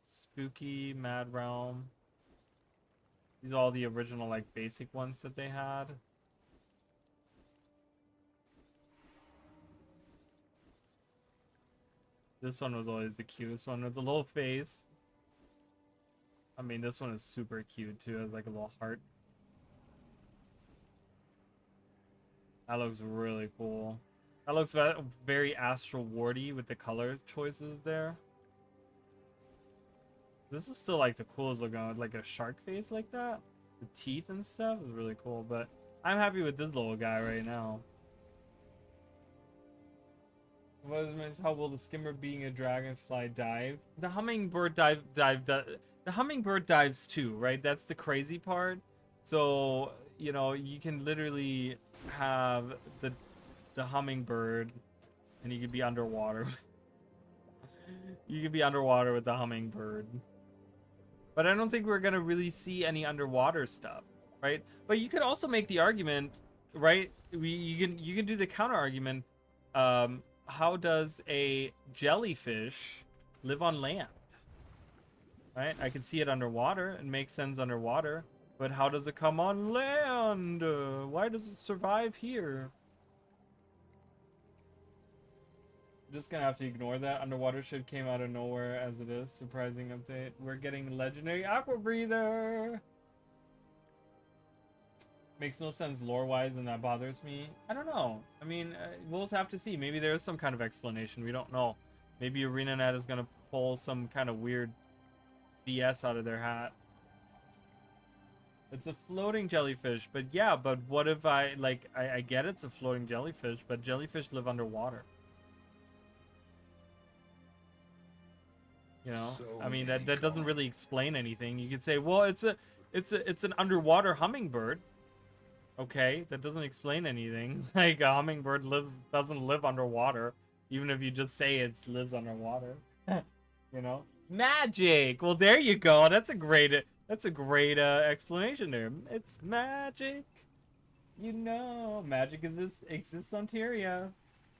Spooky Mad Realm. These are all the original like basic ones that they had. This one was always the cutest one with the little face. I mean, this one is super cute too. It has like a little heart. That looks really cool. That looks very Astral Wardy with the color choices there. This is still like the coolest looking with like a shark face like that. The teeth and stuff is really cool, but I'm happy with this little guy right now. How will the skimmer being a dragonfly dive? The hummingbird the hummingbird dives too, right? That's the crazy part. So, you know, you can literally have the hummingbird and you could be underwater. You could be underwater with the hummingbird. But I don't think we're gonna really see any underwater stuff, right? But you could also make the argument, right? You can do the counter argument. How does a jellyfish live on land? Right? I can see it underwater. It makes sense underwater. But how does it come on land? Why does it survive here? I'm just gonna have to ignore that. Underwater ship came out of nowhere as it is. Surprising update. We're getting legendary aqua breather. Makes no sense lore-wise, and that bothers me. I don't know. I mean, we'll have to see. Maybe there's some kind of explanation. We don't know. Maybe ArenaNet is gonna pull some kind of weird BS out of their hat. It's a floating jellyfish, but yeah, but what if I get it's a floating jellyfish, but jellyfish live underwater. You know, So I mean many that doesn't really explain anything. You could say, well, it's an underwater hummingbird. Okay, that doesn't explain anything. Like a hummingbird doesn't live underwater, even if you just say it lives underwater. You know, magic. Well, there you go. That's a great explanation there. It's magic. You know, magic exists on Tyria.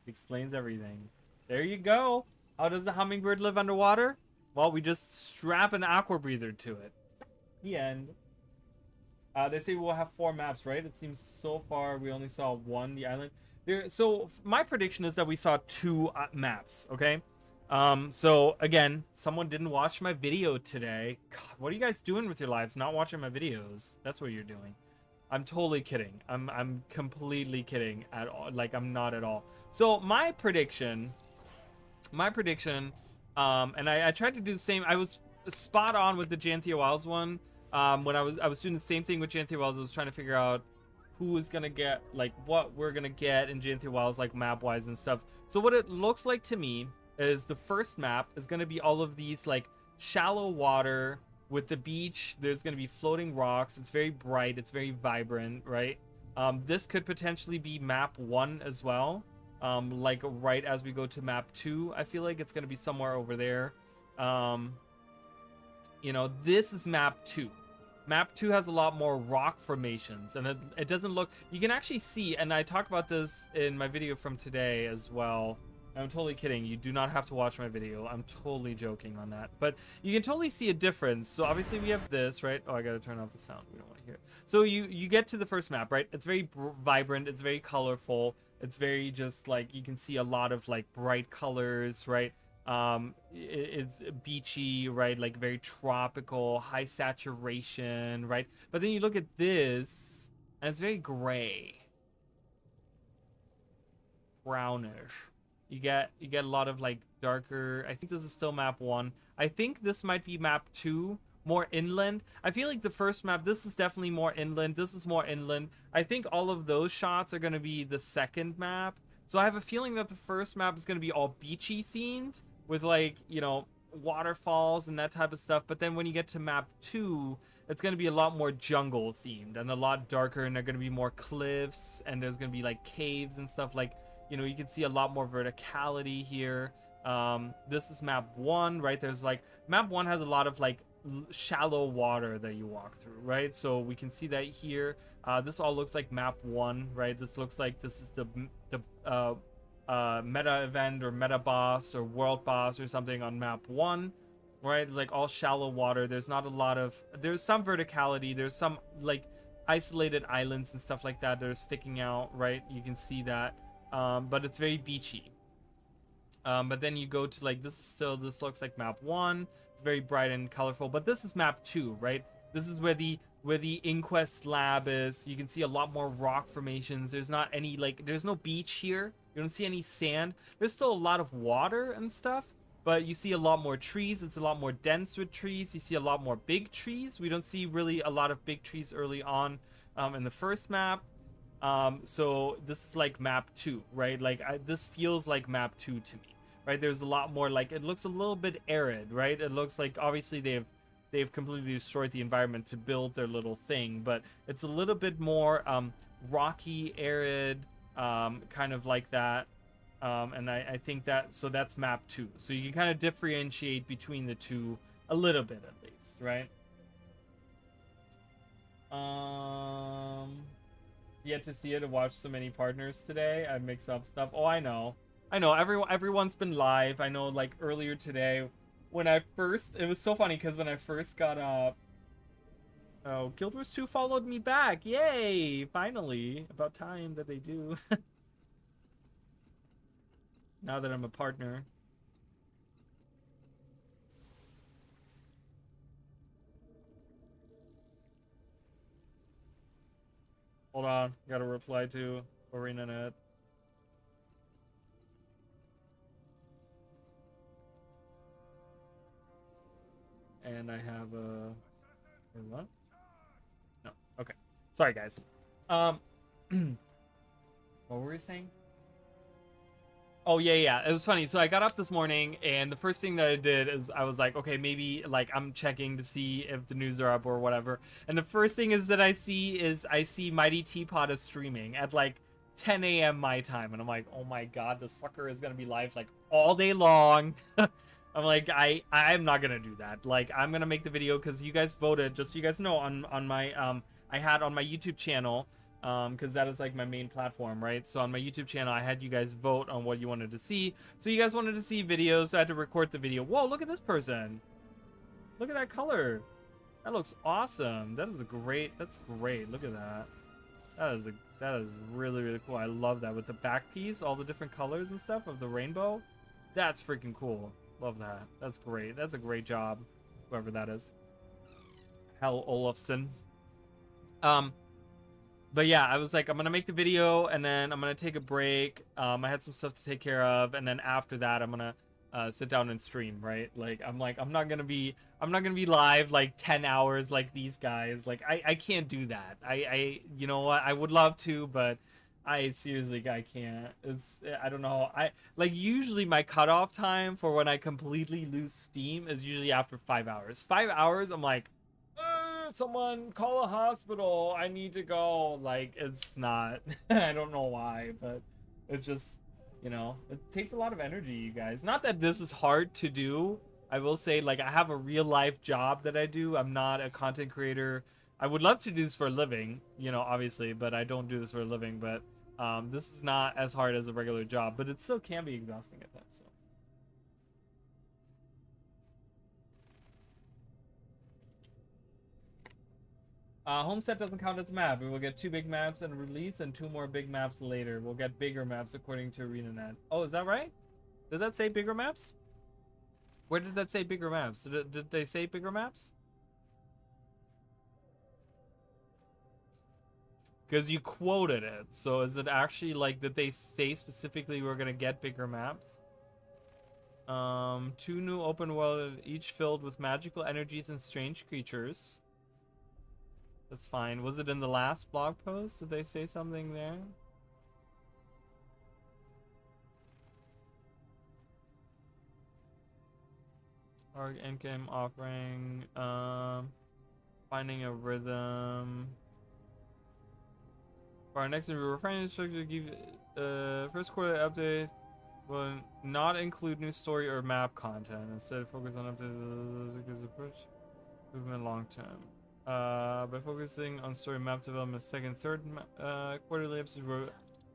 Explains everything. There you go. How does the hummingbird live underwater? Well, we just strap an aqua breather to it. The end. They say we'll have 4 maps, right? It seems so far we only saw 1, the island. So my prediction is that we saw 2 maps, okay? So again, someone didn't watch my video today. God, what are you guys doing with your lives? Not watching my videos. That's what you're doing. I'm totally kidding. I'm completely kidding at all. Like, I'm not at all. So my prediction, and I tried to do the same. I was spot on with the Janthia Wilds one. When I was doing the same thing with Janthia Wilds, I was trying to figure out who was gonna get, like, what we're gonna get in Janthia Wilds, like map wise and stuff. So what it looks like to me is the first map is gonna be all of these like shallow water with the beach. There's gonna be floating rocks. It's very bright. It's very vibrant, right? This could potentially be map 1 as well. Like right as we go to map 2, I feel like it's gonna be somewhere over there. You know, this is map 2. Map 2 has a lot more rock formations, and it doesn't look... You can actually see, and I talk about this in my video from today as well. I'm totally kidding. You do not have to watch my video. I'm totally joking on that. But you can totally see a difference. So obviously we have this, right? Oh, I got to turn off the sound. We don't want to hear it. So you get to the first map, right? It's very vibrant. It's very colorful. It's very just like, you can see a lot of like bright colors, right? It's beachy, right? Like very tropical, high saturation, right? But then you look at this and it's very gray, brownish. You get a lot of like darker. I think this is still map 1. I think this might be map 2, more inland. I feel like the first map, this is definitely more inland. This is more inland. I think all of those shots are going to be the second map. So I have a feeling that the first map is going to be all beachy themed with like, you know, waterfalls and that type of stuff. But then when you get to map 2, it's going to be a lot more jungle themed and a lot darker, and there are going to be more cliffs, and there's going to be like caves and stuff. Like, you know, you can see a lot more verticality here. This is map 1, right? There's like, map 1 has a lot of like shallow water that you walk through, right? So we can see that here. This all looks like map 1, right? This looks like this is the meta event or meta boss or world boss or something on map 1, right? Like all shallow water. There's not a lot of, there's some verticality. There's some like isolated islands and stuff like that that are sticking out, right? You can see that. But it's very beachy. But then you go to like, this looks like map 1. It's very bright and colorful, but this is map 2, right? This is where the Inquest lab is. You can see a lot more rock formations. There's not any, like, there's no beach here. You don't see any sand. There's still a lot of water and stuff, but you see a lot more trees. It's a lot more dense with trees. You see a lot more big trees. We don't see really a lot of big trees early on in the first map. So this is like map 2, right? Like this feels like map 2 to me, right? There's a lot more, like, it looks a little bit arid, right? It looks like obviously they've completely destroyed the environment to build their little thing, but it's a little bit more rocky, arid, kind of like that. And I think that, so that's map 2. So you can kind of differentiate between the two a little bit at least, right? Yet to see it and watch so many partners today. I mix up stuff. Oh, I know. Everyone's been live. I know, like earlier today when I first, it was so funny because when I first got up, oh, Guild Wars 2 followed me back. Yay! Finally. About time that they do. Now that I'm a partner. Hold on, gotta reply to ArenaNet. And I have a... what? No, okay. Sorry, guys. What were we saying? Oh, yeah. It was funny. So I got up this morning, and the first thing that I did is I was like, okay, maybe, like, I'm checking to see if the news are up or whatever. And the first thing is that I see Mighty Teapot is streaming at, like, 10 a.m. my time. And I'm like, oh my god, this fucker is gonna be live, like, all day long. I'm like, I'm not gonna do that. Like, I'm gonna make the video because you guys voted, just so you guys know, on my, I had on my YouTube channel, because that is like my main platform, right? So on my YouTube channel, I had you guys vote on what you wanted to see. So you guys wanted to see videos, so I had to record the video. Whoa, look at this person. Look at that color. That looks awesome. That's great. Look at that. That is really, really cool. I love that with the back piece, all the different colors and stuff of the rainbow. That's freaking cool. Love that. That's great. That's a great job, whoever that is. Hal Olafson. But yeah, I was like, I'm gonna make the video and then I'm gonna take a break. I had some stuff to take care of, and then after that, I'm gonna sit down and stream, right? Like, I'm not gonna be live like 10 hours like these guys. Like, I can't do that. You know what? I would love to, but I can't. I don't know. Usually my cutoff time for when I completely lose steam is usually after 5 hours. 5 hours, I'm like, someone call a hospital. I need to go. Like, it's not. I don't know why, but it's just, you know, it takes a lot of energy, you guys. Not that this is hard to do. I will say, like, I have a real life job that I do. I'm not a content creator. I would love to do this for a living, you know, obviously, but I don't do this for a living. But this is not as hard as a regular job, but it still can be exhausting at times. So. Homestead doesn't count as a map. We will get 2 big maps and release and 2 more big maps later. We'll get bigger maps according to ArenaNet. Oh, is that right? Did that say bigger maps? Where did that say bigger maps? Did they say bigger maps? Because you quoted it. So is it actually like, did they say specifically we're going to get bigger maps? 2 new open world, each filled with magical energies and strange creatures. That's fine. Was it in the last blog post? Did they say something there? Org endgame offering. Finding a rhythm. For our next review, we're finding to give first quarter update will not include new story or map content. Instead, focus on updates approach movement long term. By focusing on story map development, second, third quarterly episodes will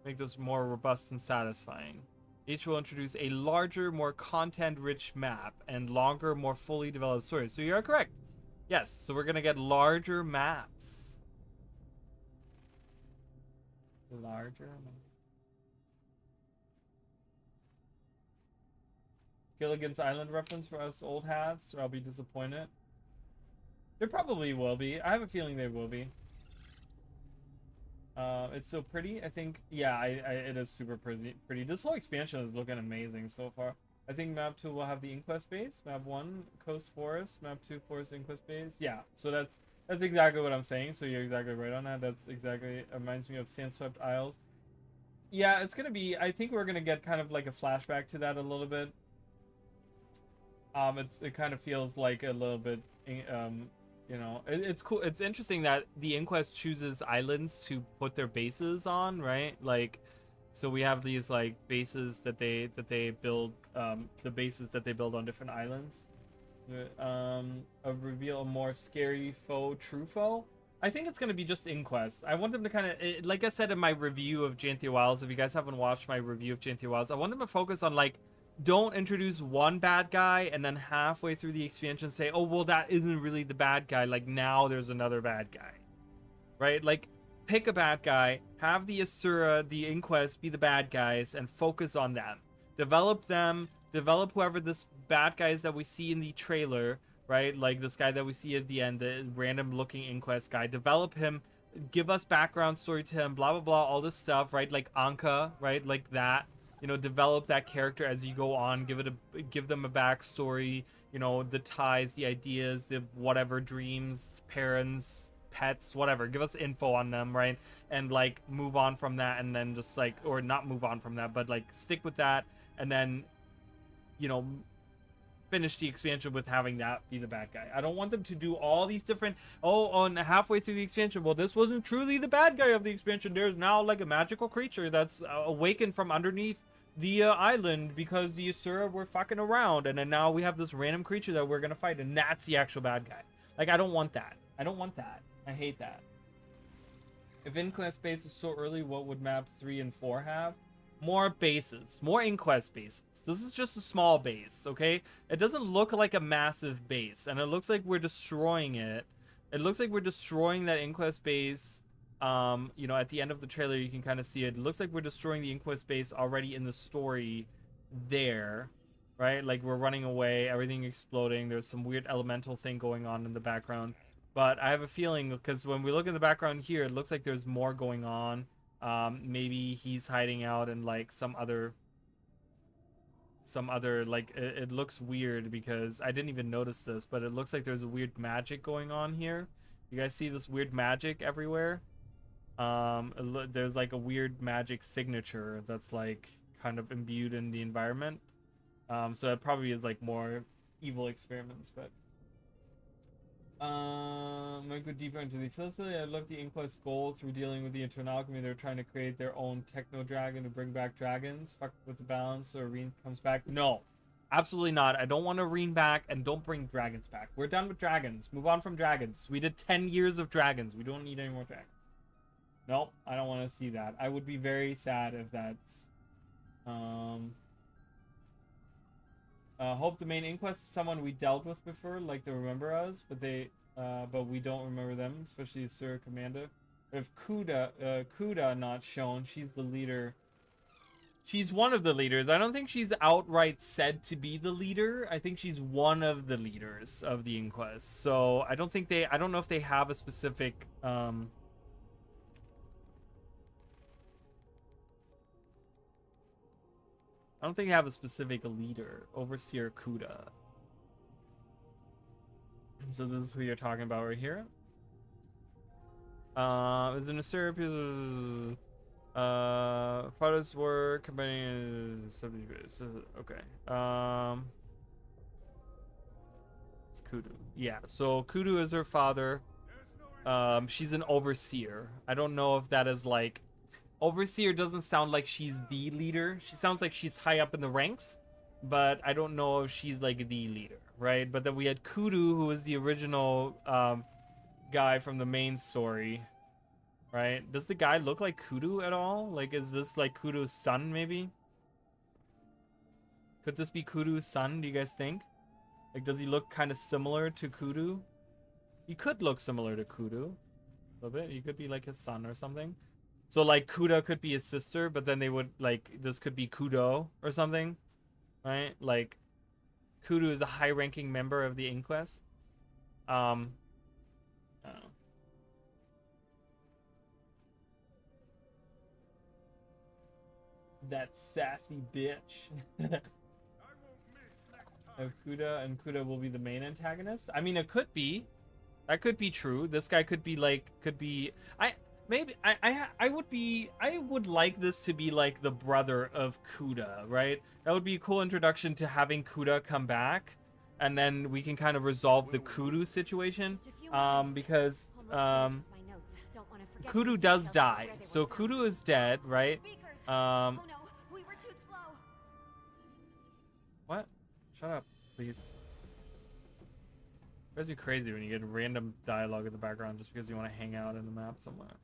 make those more robust and satisfying. Each will introduce a larger, more content-rich map and longer, more fully developed stories. So you are correct. Yes, so we're gonna get larger maps. Larger. Gilligan's Island reference for us old hats, or I'll be disappointed. There probably will be. I have a feeling there will be. It's so pretty. I think, yeah, it is super pretty. This whole expansion is looking amazing so far. I think map 2 will have the Inquest base. Map 1, Coast Forest. Map 2, Forest Inquest base. Yeah, so that's exactly what I'm saying. So you're exactly right on that. That's exactly, it reminds me of Sandswept Isles. Yeah, it's gonna be, I think we're gonna get kind of like a flashback to that a little bit. It kind of feels like a little bit, you know, it's cool. It's interesting that the Inquest chooses islands to put their bases on, right? Like, so we have these like bases that they build, the bases that they build on different islands. Reveal a more scary foe, true foe. I think it's gonna be just Inquest. I want them to kind of, like I said in my review of Jantia Wilds. If you guys haven't watched my review of Jantia Wilds, I want them to focus on like, don't introduce one bad guy and then halfway through the expansion say, oh, well, that isn't really the bad guy. Like, now there's another bad guy, right? Like, pick a bad guy, have the Asura, the Inquest be the bad guys, and focus on them. Develop them, develop whoever this bad guy is that we see in the trailer, right? Like this guy that we see at the end, the random looking Inquest guy. Develop him, give us background story to him, blah, blah, blah, all this stuff, right? Like Anka, right? Like that. You know, develop that character as you go on. Give them a backstory. You know, the ties, the ideas, the whatever, dreams, parents, pets, whatever. Give us info on them, right? And like move on from that, and then just like, or not move on from that, but like stick with that, and then, you know, finish the expansion with having that be the bad guy. I don't want them to do all these different, on halfway through the expansion, well, this wasn't truly the bad guy of the expansion. There's now like a magical creature that's awakened from underneath the island because the Asura were fucking around, and then now we have this random creature that we're gonna fight, and that's the actual bad guy. Like, I don't want that. I don't want that. I hate that. If Inquest base is so early, what would map 3 and 4 have? More bases, more Inquest bases. This is just a small base, okay? It doesn't look like a massive base, and it looks like we're destroying it. It looks like we're destroying that Inquest base. You know, at the end of the trailer, you can kind of see it. It looks like we're destroying the Inquest base already in the story there, right? Like we're running away, everything exploding. There's some weird elemental thing going on in the background. But I have a feeling, because when we look in the background here, it looks like there's more going on. Maybe he's hiding out in like some other like it looks weird because I didn't even notice this, but it looks like there's a weird magic going on here. You guys see this weird magic everywhere? There's like a weird magic signature that's like kind of imbued in the environment. So it probably is like more evil experiments, but might go deeper into the facility. I love the Inquest goal through dealing with the internal alchemy. They're trying to create their own techno dragon to bring back dragons. Fuck with the balance so Arene comes back. No, absolutely not. I don't want Arene back, and don't bring dragons back. We're done with dragons. Move on from dragons. We did 10 years of dragons. We don't need any more dragons. Nope, I don't want to see that. I would be very sad if that's hope the main Inquest is someone we dealt with before, like they remember us, but we don't remember them, especially Sir Commander. If Kuda not shown, she's the leader. She's one of the leaders. I don't think she's outright said to be the leader. I think she's one of the leaders of the Inquest. So I don't know if they have a specific I don't think they have a specific leader. Overseer Kuda. So this is who you're talking about right here. Is an usurper. Father's work combining okay. It's Kudu. Yeah, so Kudu is her father. She's an overseer. I don't know if that is like Overseer doesn't sound like she's the leader. She sounds like she's high up in the ranks, but I don't know if she's like the leader, right? But then we had Kudu, who was the original guy from the main story, right? Does the guy look like Kudu at all? Like, is this like Kudu's son, maybe? Could this be Kudu's son, do you guys think? Like, does he look kind of similar to Kudu? He could look similar to Kudu a little bit. He could be like his son or something. So, like, Kuda could be his sister, but then they would, like, this could be Kudo or something, right? Like, Kudu is a high-ranking member of the Inquest. I don't know. That sassy bitch. Of Kuda, and Kuda will be the main antagonist? I mean, it could be. That could be true. This guy could be, like, Maybe I would like this to be like the brother of Kuda, right? That would be a cool introduction to having Kuda come back, and then we can kind of resolve the Kudu situation, because Kudu does die, so Kudu is dead, right? What? Shut up, please. It drives you crazy when you get random dialogue in the background just because you want to hang out in the map somewhere.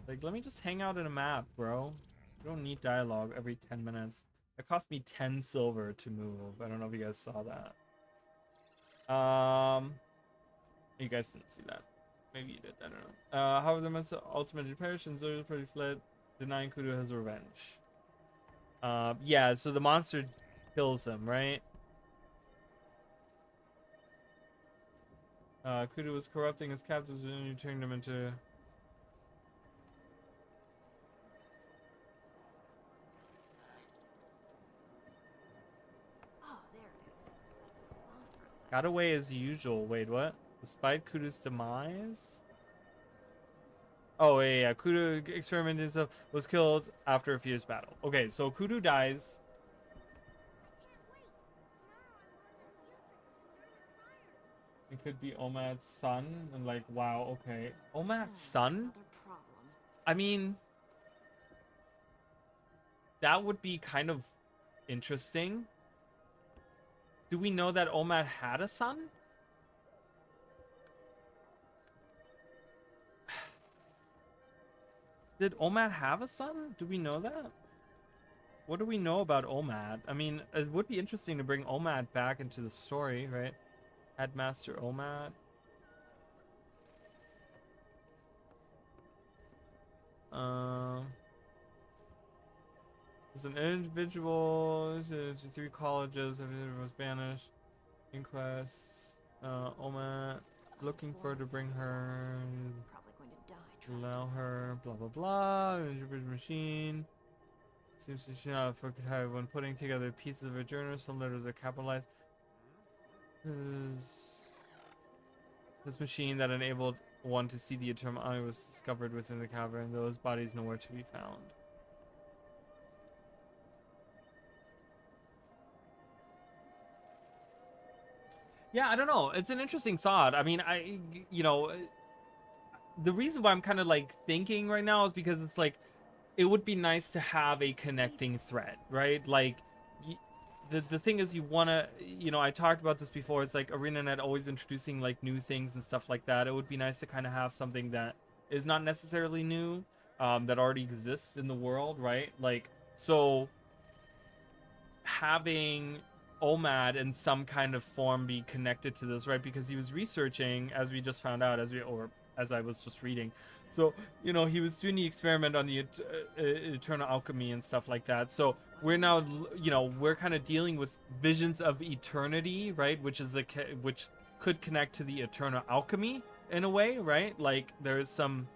Like, let me just hang out in a map, bro. You don't need dialogue every 10 minutes. It cost me 10 silver to move. I don't know if you guys saw that. You guys didn't see that. Maybe you did. I don't know. However, the most ultimate perish and Zoro pretty fled, denying Kudu his revenge. Yeah, so the monster kills him, right? Kudu was corrupting his captives and you turned him into... Got away as usual. Wait, what? Despite Kudu's demise? Oh, yeah. Kudu experimented himself, was killed after a fierce battle. Okay, so Kudu dies. It could be Omad's son. And like, wow, okay. Omad's son? I mean, that would be kind of interesting. Do we know that Omad had a son? Did OMAD have a son? Do we know that? What do we know about OMAD? I mean, it would be interesting to bring OMAD back into the story, right? Headmaster OMAD. As an individual to 3 colleges, was banished. Inquests. OMAD. Looking for to bring her. Allow her. Blah blah blah. Machine. Seems to she not could have when putting together pieces of a journal. Some letters are capitalized. This machine that enabled one to see the eternal eye was discovered within the cavern. Those bodies nowhere to be found. Yeah, I don't know. It's an interesting thought. I mean, the reason why I'm kind of like thinking right now is because it's like, it would be nice to have a connecting thread, right? Like, the thing is, you want to, I talked about this before. It's like ArenaNet always introducing like new things and stuff like that. It would be nice to kind of have something that is not necessarily new, that already exists in the world, right? Like, so having OMAD in some kind of form be connected to this, right? Because he was researching, as we just found out, as I was just reading. So, he was doing the experiment on the eternal alchemy and stuff like that. So we're now, we're kind of dealing with visions of eternity, right? Which could connect to the eternal alchemy in a way, right? Like there's some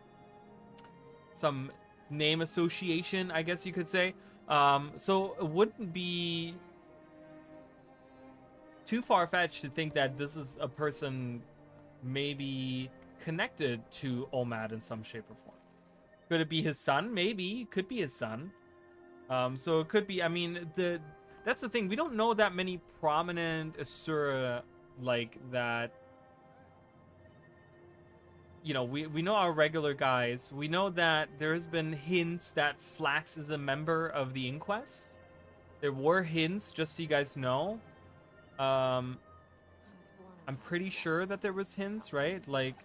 name association, I guess you could say. So it wouldn't be too far-fetched to think that this is a person maybe connected to OMAD in some shape or form. Could it be his son? Maybe. Could be his son. So it could be, I mean, that's the thing. We don't know that many prominent Asura like that. We know our regular guys. We know that there's been hints that Flax is a member of the Inquest. There were hints, just so you guys know. I'm pretty sure that there was hints, right? Like,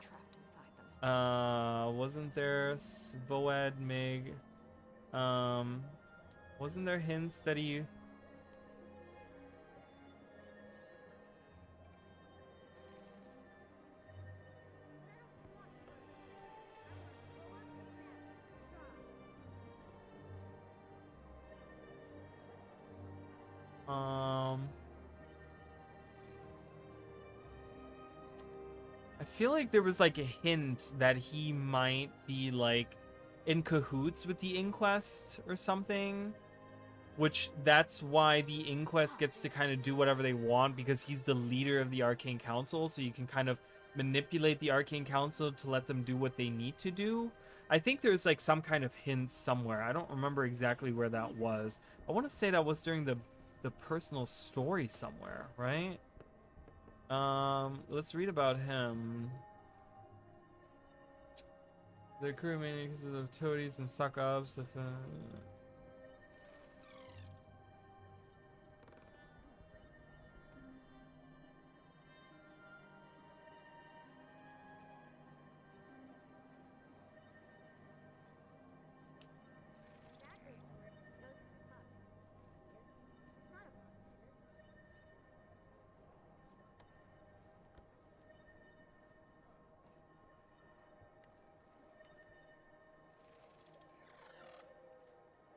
wasn't there Voed, Mig? Wasn't there hints that he... I feel like there was like a hint that he might be like in cahoots with the Inquest or something, which that's why the Inquest gets to kind of do whatever they want, because he's the leader of the Arcane Council, so you can kind of manipulate the Arcane Council to let them do what they need to do. I think there's like some kind of hint somewhere. I don't remember exactly where that was. I want to say that was during the personal story somewhere, right? Let's read about him. The crew mainly consists of toadies and suck-ups.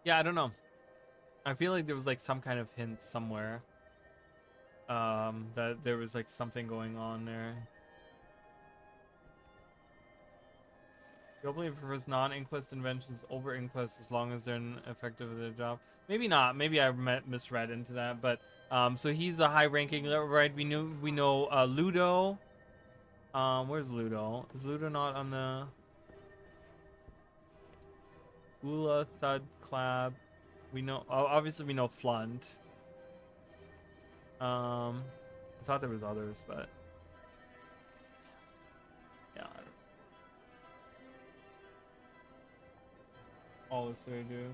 Yeah, I don't know. I feel like there was like some kind of hint somewhere. That there was like something going on there. Globally prefers non-Inquest inventions over Inquest as long as they're effective at their job. Maybe not. Maybe I misread into that. But so he's a high-ranking, right? We know Ludo. Where's Ludo? Is Ludo not on the Ula, Thud, Clab? We know. Obviously, we know Flunt. I thought there was others, but yeah. All this they do.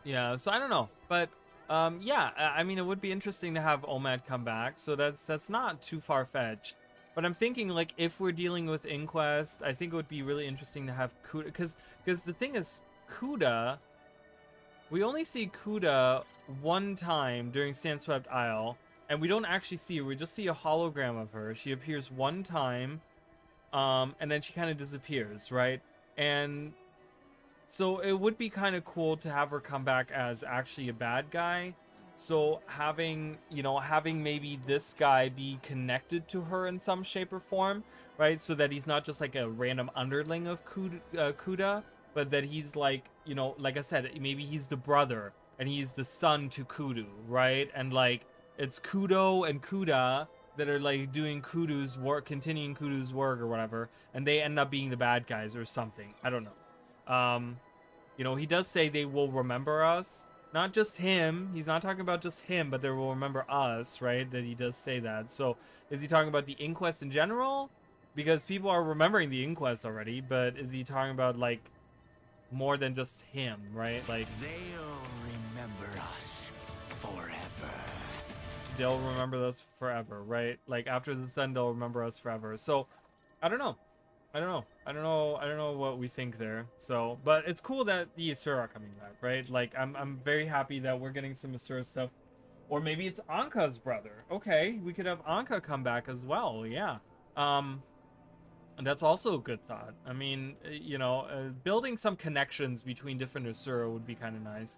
Yeah, so I don't know, but yeah, I mean, it would be interesting to have OMAD come back, so that's not too far-fetched. But I'm thinking, like, if we're dealing with Inquest, I think it would be really interesting to have Kuda, because the thing is, Kuda, we only see Kuda one time during Sandswept Isle, and we don't actually see her. We just see a hologram of her. She appears one time, and then she kind of disappears, right? And so it would be kind of cool to have her come back as actually a bad guy. So having, you know, having maybe this guy be connected to her in some shape or form, right? So that he's not just like a random underling of Kuda, but that he's like, you know, like I said, maybe he's the brother and he's the son to Kudu, right? And like it's Kudo and Kuda that are like doing Kudu's work, continuing Kudu's work or whatever, and they end up being the bad guys or something. I don't know. You know, he does say they will remember us. Not just him. He's not talking about just him, but they will remember us, right? That he does say that. So is he talking about the Inquest in general? Because people are remembering the Inquest already, but is he talking about like more than just him, right? Like they'll remember us forever. They'll remember us forever, right? Like after this done, they'll remember us forever. So I don't know. I don't know what we think there. So, but it's cool that the Asura are coming back, right? Like, I'm very happy that we're getting some Asura stuff. Or maybe it's Anka's brother. Okay, we could have Anka come back as well, yeah. And that's also a good thought. I mean, you know, building some connections between different Asura would be kind of nice.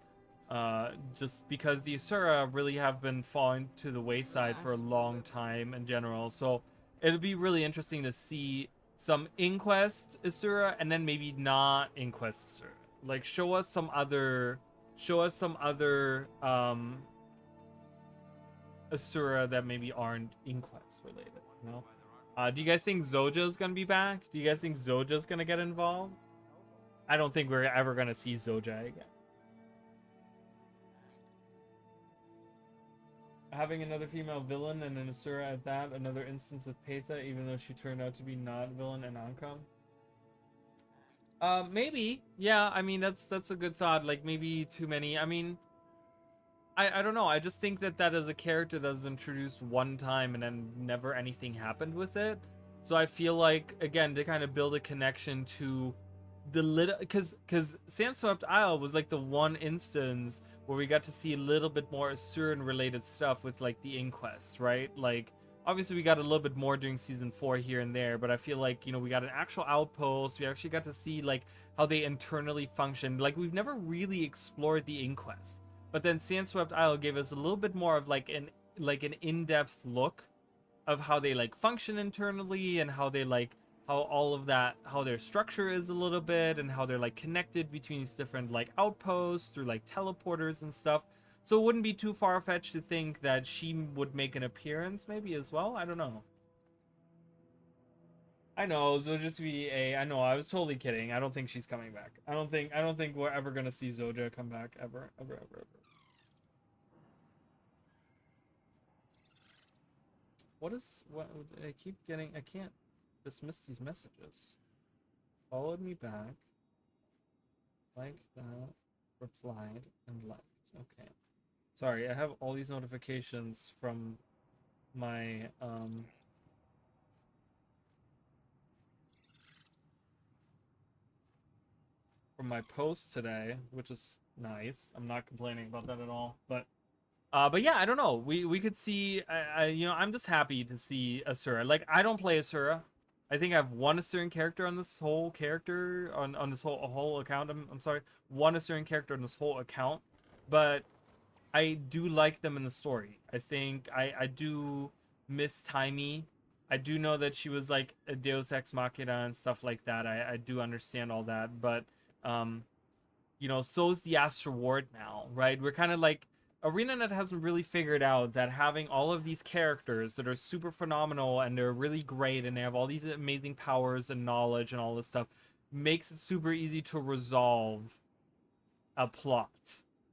Just because the Asura really have been falling to the wayside for a long time in general. So, it'd be really interesting to see some Inquest Asura and then maybe not Inquest Asura. Like show us some other Asura that maybe aren't Inquest related, you know? Do you guys think Zoja's gonna be back? Do you guys think Zoja's gonna get involved? I don't think we're ever gonna see Zoja again. Having another female villain and an Asura at that, another instance of Petha, even though she turned out to be not villain and Ankam. Maybe. Yeah, I mean that's a good thought. Like maybe too many. I mean, I don't know. I just think that is a character that was introduced one time and then never anything happened with it. So I feel like again to kind of build a connection to the little, because Sandswept Isle was like the one instance where we got to see a little bit more Asuran related stuff with like the Inquest, right? Like obviously we got a little bit more during season 4 here and there, but I feel like, you know, we got an actual outpost. We actually got to see like how they internally function. Like we've never really explored the Inquest, but then Sandswept Isle gave us a little bit more of like an in-depth look of how they like function internally and how they like how all of that, how their structure is a little bit and how they're like connected between these different like outposts through like teleporters and stuff. So it wouldn't be too far-fetched to think that she would make an appearance maybe as well. I don't know. I know, Zoja's VA. I know, I was totally kidding. I don't think she's coming back. I don't think we're ever gonna see Zoja come back ever. What I keep getting? I can't dismiss these messages. Followed me back, liked that, replied, and liked. Okay. Sorry, I have all these notifications from my post today, which is nice. I'm not complaining about that at all. But yeah, I don't know. We could see. You know, I'm just happy to see Asura. Like I don't play Asura. I think I have one Asuran character on this whole on this whole account. I'm sorry, one Asuran character on this whole account, but I do like them in the story. I think I do miss Taimi. I do know that she was like a Deus Ex Machina and stuff like that. I do understand all that, but you know, so's the Astra Ward now, right? We're kind of like ArenaNet hasn't really figured out that having all of these characters that are super phenomenal and they're really great and they have all these amazing powers and knowledge and all this stuff makes it super easy to resolve a plot,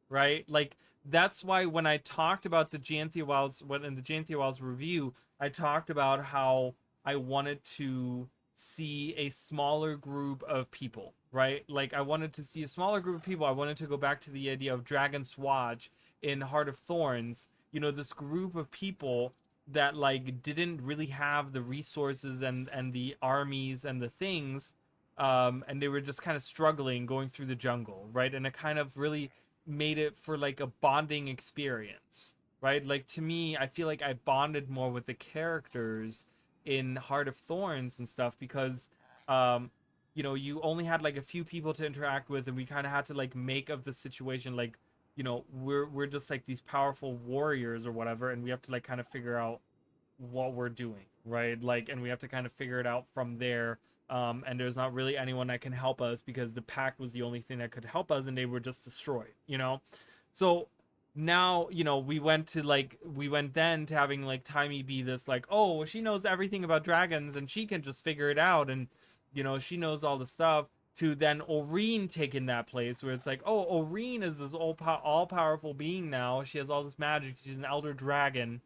right? Like that's why when I talked about the Janthia Wilds, in the Janthia Wilds review, I talked about how I wanted to see a smaller group of people, right? Like I wanted to see a smaller group of people. I wanted to go back to the idea of Dragon Swatch in Heart of Thorns, you know, this group of people that like didn't really have the resources and the armies and the things, and they were just kind of struggling going through the jungle, right? And it kind of really made it for like a bonding experience, right? Like to me, I feel like I bonded more with the characters in Heart of Thorns and stuff because you know, you only had like a few people to interact with, and we kind of had to like make of the situation like, you know, we're just like these powerful warriors or whatever, and we have to like kind of figure out what we're doing, right? Like, and we have to kind of figure it out from there. And there's not really anyone that can help us because the pack was the only thing that could help us, and they were just destroyed, you know. So now, you know, we went then to having like Timey be this like, oh, she knows everything about dragons and she can just figure it out, and you know, she knows all the stuff, to then Oreen taking that place where it's like, oh, Oreen is this all-powerful being now. She has all this magic. She's an elder dragon,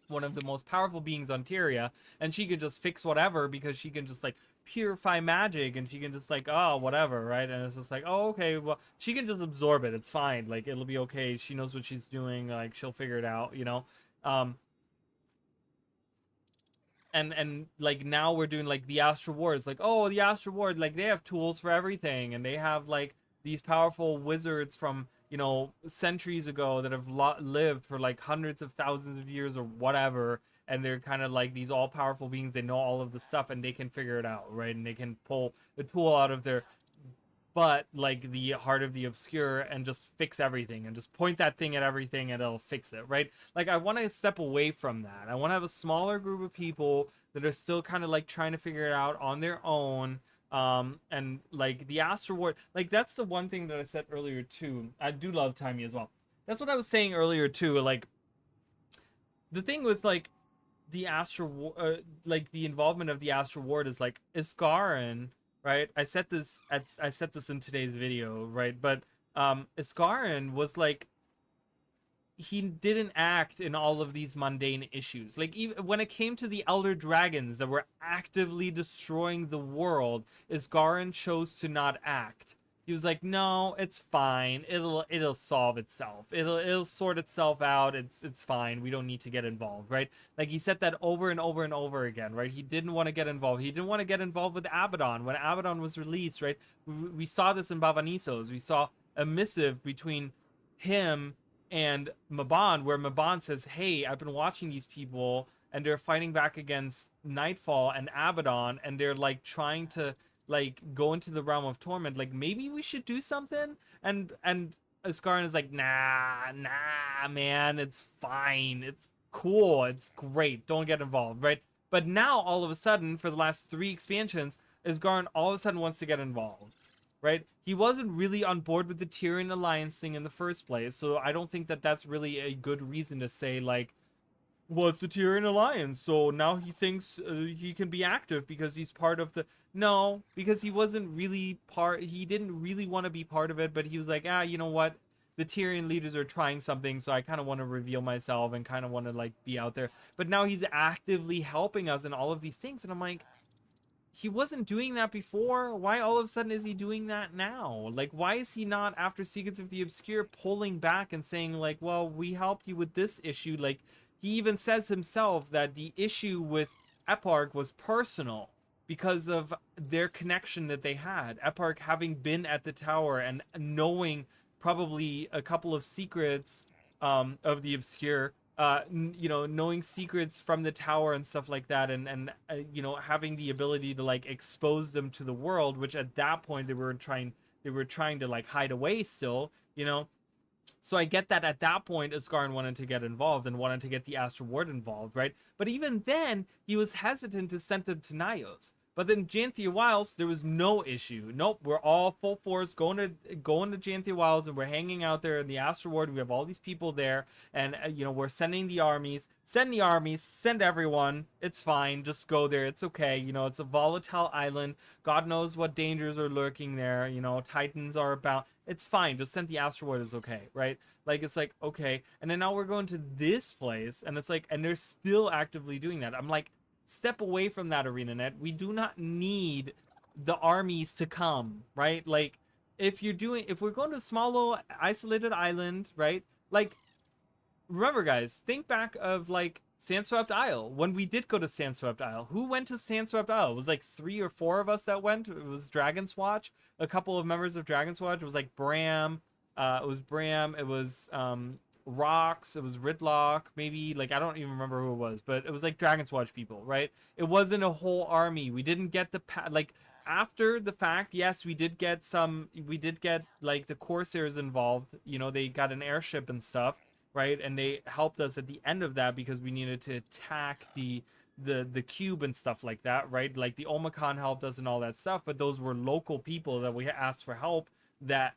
one of the most powerful beings on Tyria, and she can just fix whatever because she can just like purify magic, and she can just like, oh, whatever, right? And it's just like, oh, okay, well, she can just absorb it. It's fine. Like, it'll be okay. She knows what she's doing. Like, she'll figure it out, you know? And like now we're doing like the Astral Wards, like, oh, the Astral Ward, like they have tools for everything, and they have like these powerful wizards from, you know, centuries ago that have lived for like hundreds of thousands of years or whatever, and they're kind of like these all-powerful beings. They know all of the stuff and they can figure it out, right? And they can pull the tool out of their butt, like the Heart of the Obscure, and just fix everything and just point that thing at everything and it'll fix it, right? Like, I want to step away from that. I want to have a smaller group of people that are still kind of like trying to figure it out on their own. And like the Astral Ward, like that's the one thing that I said earlier too. I do love Timey as well. That's what I was saying earlier too. Like, the thing with like the like the involvement of the Astral Ward is like Iskarin, right? I said this in today's video, right? But Iskarin was like, he didn't act in all of these mundane issues. Like, even when it came to the elder dragons that were actively destroying the world, Iskarin chose to not act. He was like, no, it's fine. It'll solve itself. It'll sort itself out. It's fine. We don't need to get involved, right? Like, he said that over and over and over again, right? He didn't want to get involved. He didn't want to get involved with Abaddon. When Abaddon was released, right? We saw this in Bavanisos. We saw a missive between him and Mabon, where Mabon says, hey, I've been watching these people, and they're fighting back against Nightfall and Abaddon, and they're like trying to like go into the realm of torment, like maybe we should do something. And Iskarin is like, nah, man, it's fine, it's cool, it's great, don't get involved, right? But now all of a sudden, for the last 3 expansions, Iskarin all of a sudden wants to get involved, right? He wasn't really on board with the Tyrian alliance thing in the first place, so I don't think that that's really a good reason to say like, well, it's the Tyrian alliance, so now he thinks he can be active because he's part of the... No, because he wasn't really he didn't really want to be part of it, but he was like, you know what? The Tyrian leaders are trying something, so I kind of want to reveal myself and kind of want to like be out there. But now he's actively helping us in all of these things, and I'm like, he wasn't doing that before. Why all of a sudden is he doing that now? Like, why is he not, after Secrets of the Obscure, pulling back and saying like, well, we helped you with this issue? Like, he even says himself that the issue with Eparch was personal because of their connection that they had. Eparch having been at the tower and knowing probably a couple of secrets of the Obscure, you know, knowing secrets from the tower and stuff like that, and you know, having the ability to like expose them to the world, which at that point they were trying to like hide away still, you know. So I get that at that point, Iskarin wanted to get involved and wanted to get the Astral Ward involved, right? But even then, he was hesitant to send them to Nyos. But then Janthia Wilds, there was no issue. Nope, we're all full force going to Janthia Wilds, and we're hanging out there in the Astral Ward. We have all these people there, and you know, we're sending the armies. Send the armies, send everyone. It's fine, just go there. It's okay. You know, it's a volatile island. God knows what dangers are lurking there. You know, Titans are about. It's fine. Just send the Astral Ward is okay, right? Like, it's like, okay. And then now we're going to this place, and it's like, and they're still actively doing that. I'm like, step away from that, ArenaNet. We do not need the armies to come, right? Like, if we're going to a small little isolated island, right? Like, remember guys, think back of like Sandswept Isle. When we did go to Sandswept Isle, who went to Sandswept Isle? It was like 3 or 4 of us that went. It was Dragon's Watch, a couple of members of Dragon's Watch. It was like Bram. It was Bram. It was Rocks. It was Ridlock. Maybe, like, I don't even remember who it was, but it was like Dragon's Watch people, right? It wasn't a whole army. We didn't get the like after the fact. Yes, we did get like the Corsairs involved. You know, they got an airship and stuff, right? And they helped us at the end of that because we needed to attack the cube and stuff like that, right? Like the Omicron helped us and all that stuff, but those were local people that we asked for help that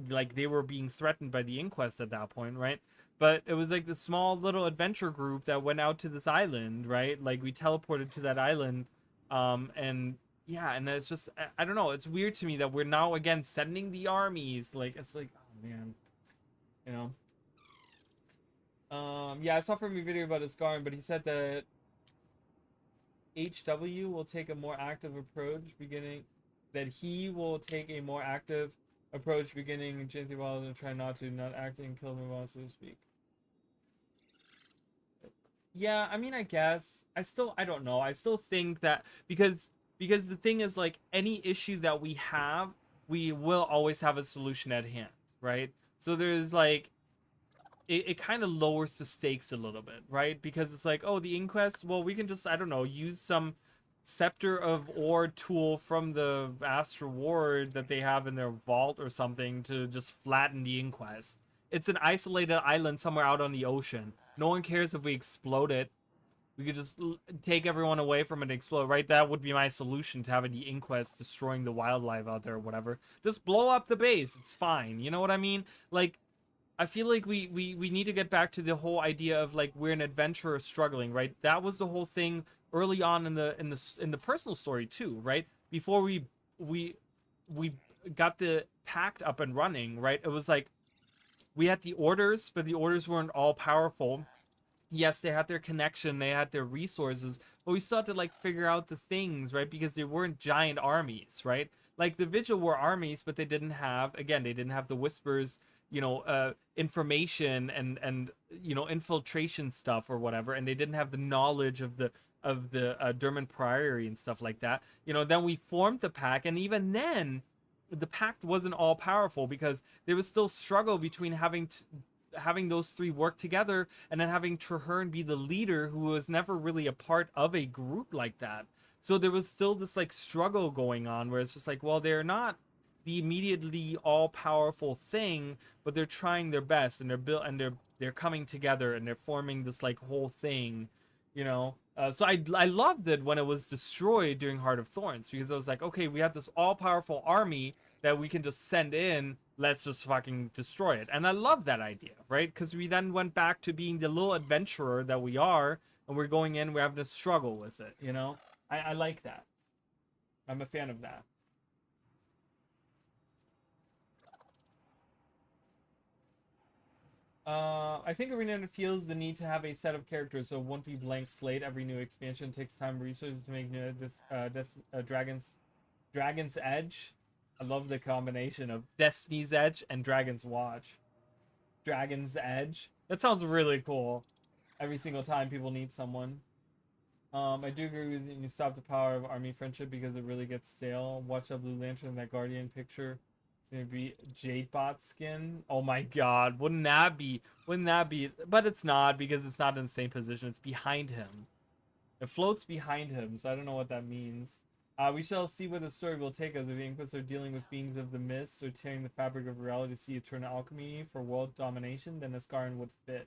like they were being threatened by the Inquest at that point, right? But it was like the small little adventure group that went out to this island, right? Like we teleported to that island, and yeah, and it's just I don't know. It's weird to me that we're now again sending the armies. Like it's like, oh man, you know. Yeah, I saw from a video about Ascarin, but he said that HW will take a more active approach beginning. That he will take a more active approach beginning gently while and try not act and kill them all, so to speak. Yeah, I mean, I guess I don't know. I still think that because the thing is, like, any issue that we have, we will always have a solution at hand, right? So there's like it kind of lowers the stakes a little bit, right? Because it's like, oh, the Inquest, well, we can just, I don't know, use some Scepter of Ore tool from the Astral Ward that they have in their vault or something to just flatten the Inquest. It's an isolated island somewhere out on the ocean. No one cares if we explode it. We could just take everyone away from it and explode, right? That would be my solution to having the Inquest destroying the wildlife out there or whatever. Just blow up the base. It's fine. You know what I mean? Like, I feel like we need to get back to the whole idea of like we're an adventurer struggling, right? That was the whole thing early on in the personal story too, right? Before we got the pact up and running, right? It was like we had the orders, but the orders weren't all powerful. Yes, they had their connection, they had their resources, but we still had to like figure out the things, right? Because they weren't giant armies, right? Like the Vigil were armies, but they didn't have the Whispers, you know, information and you know, infiltration stuff or whatever, and they didn't have the knowledge of the Derman Priory and stuff like that. You know, then we formed the pack, and even then the pact wasn't all powerful because there was still struggle between having those three work together and then having Traherne be the leader, who was never really a part of a group like that. So there was still this like struggle going on where it's just like, well, they're not the immediately all-powerful thing, but they're trying their best, and they're coming together, and they're forming this like whole thing, you know. So I loved it when it was destroyed during Heart of Thorns, because I was like, okay, we have this all-powerful army that we can just send in, let's just fucking destroy it. And I love that idea, right? Because we then went back to being the little adventurer that we are, and we're going in, we're having to struggle with it, you know. I like that. I'm a fan of that. I think Arena feels the need to have a set of characters, so it won't be blank slate. Every new expansion takes time and resources to make new Dragon's Edge. I love the combination of Destiny's Edge and Dragon's Watch. Dragon's Edge. That sounds really cool. Every single time people need someone. I do agree with you. You stop the power of army friendship because it really gets stale. Watch out, Blue Lantern, that Guardian picture. It's gonna be Jadebot skin. Oh my god, wouldn't that be? But it's not, because it's not in the same position. It's behind him. It floats behind him, so I don't know what that means. We shall see where the story will take us. If the Inquisites are dealing with beings of the mists or tearing the fabric of reality to see eternal alchemy for world domination, then Ascarin would fit.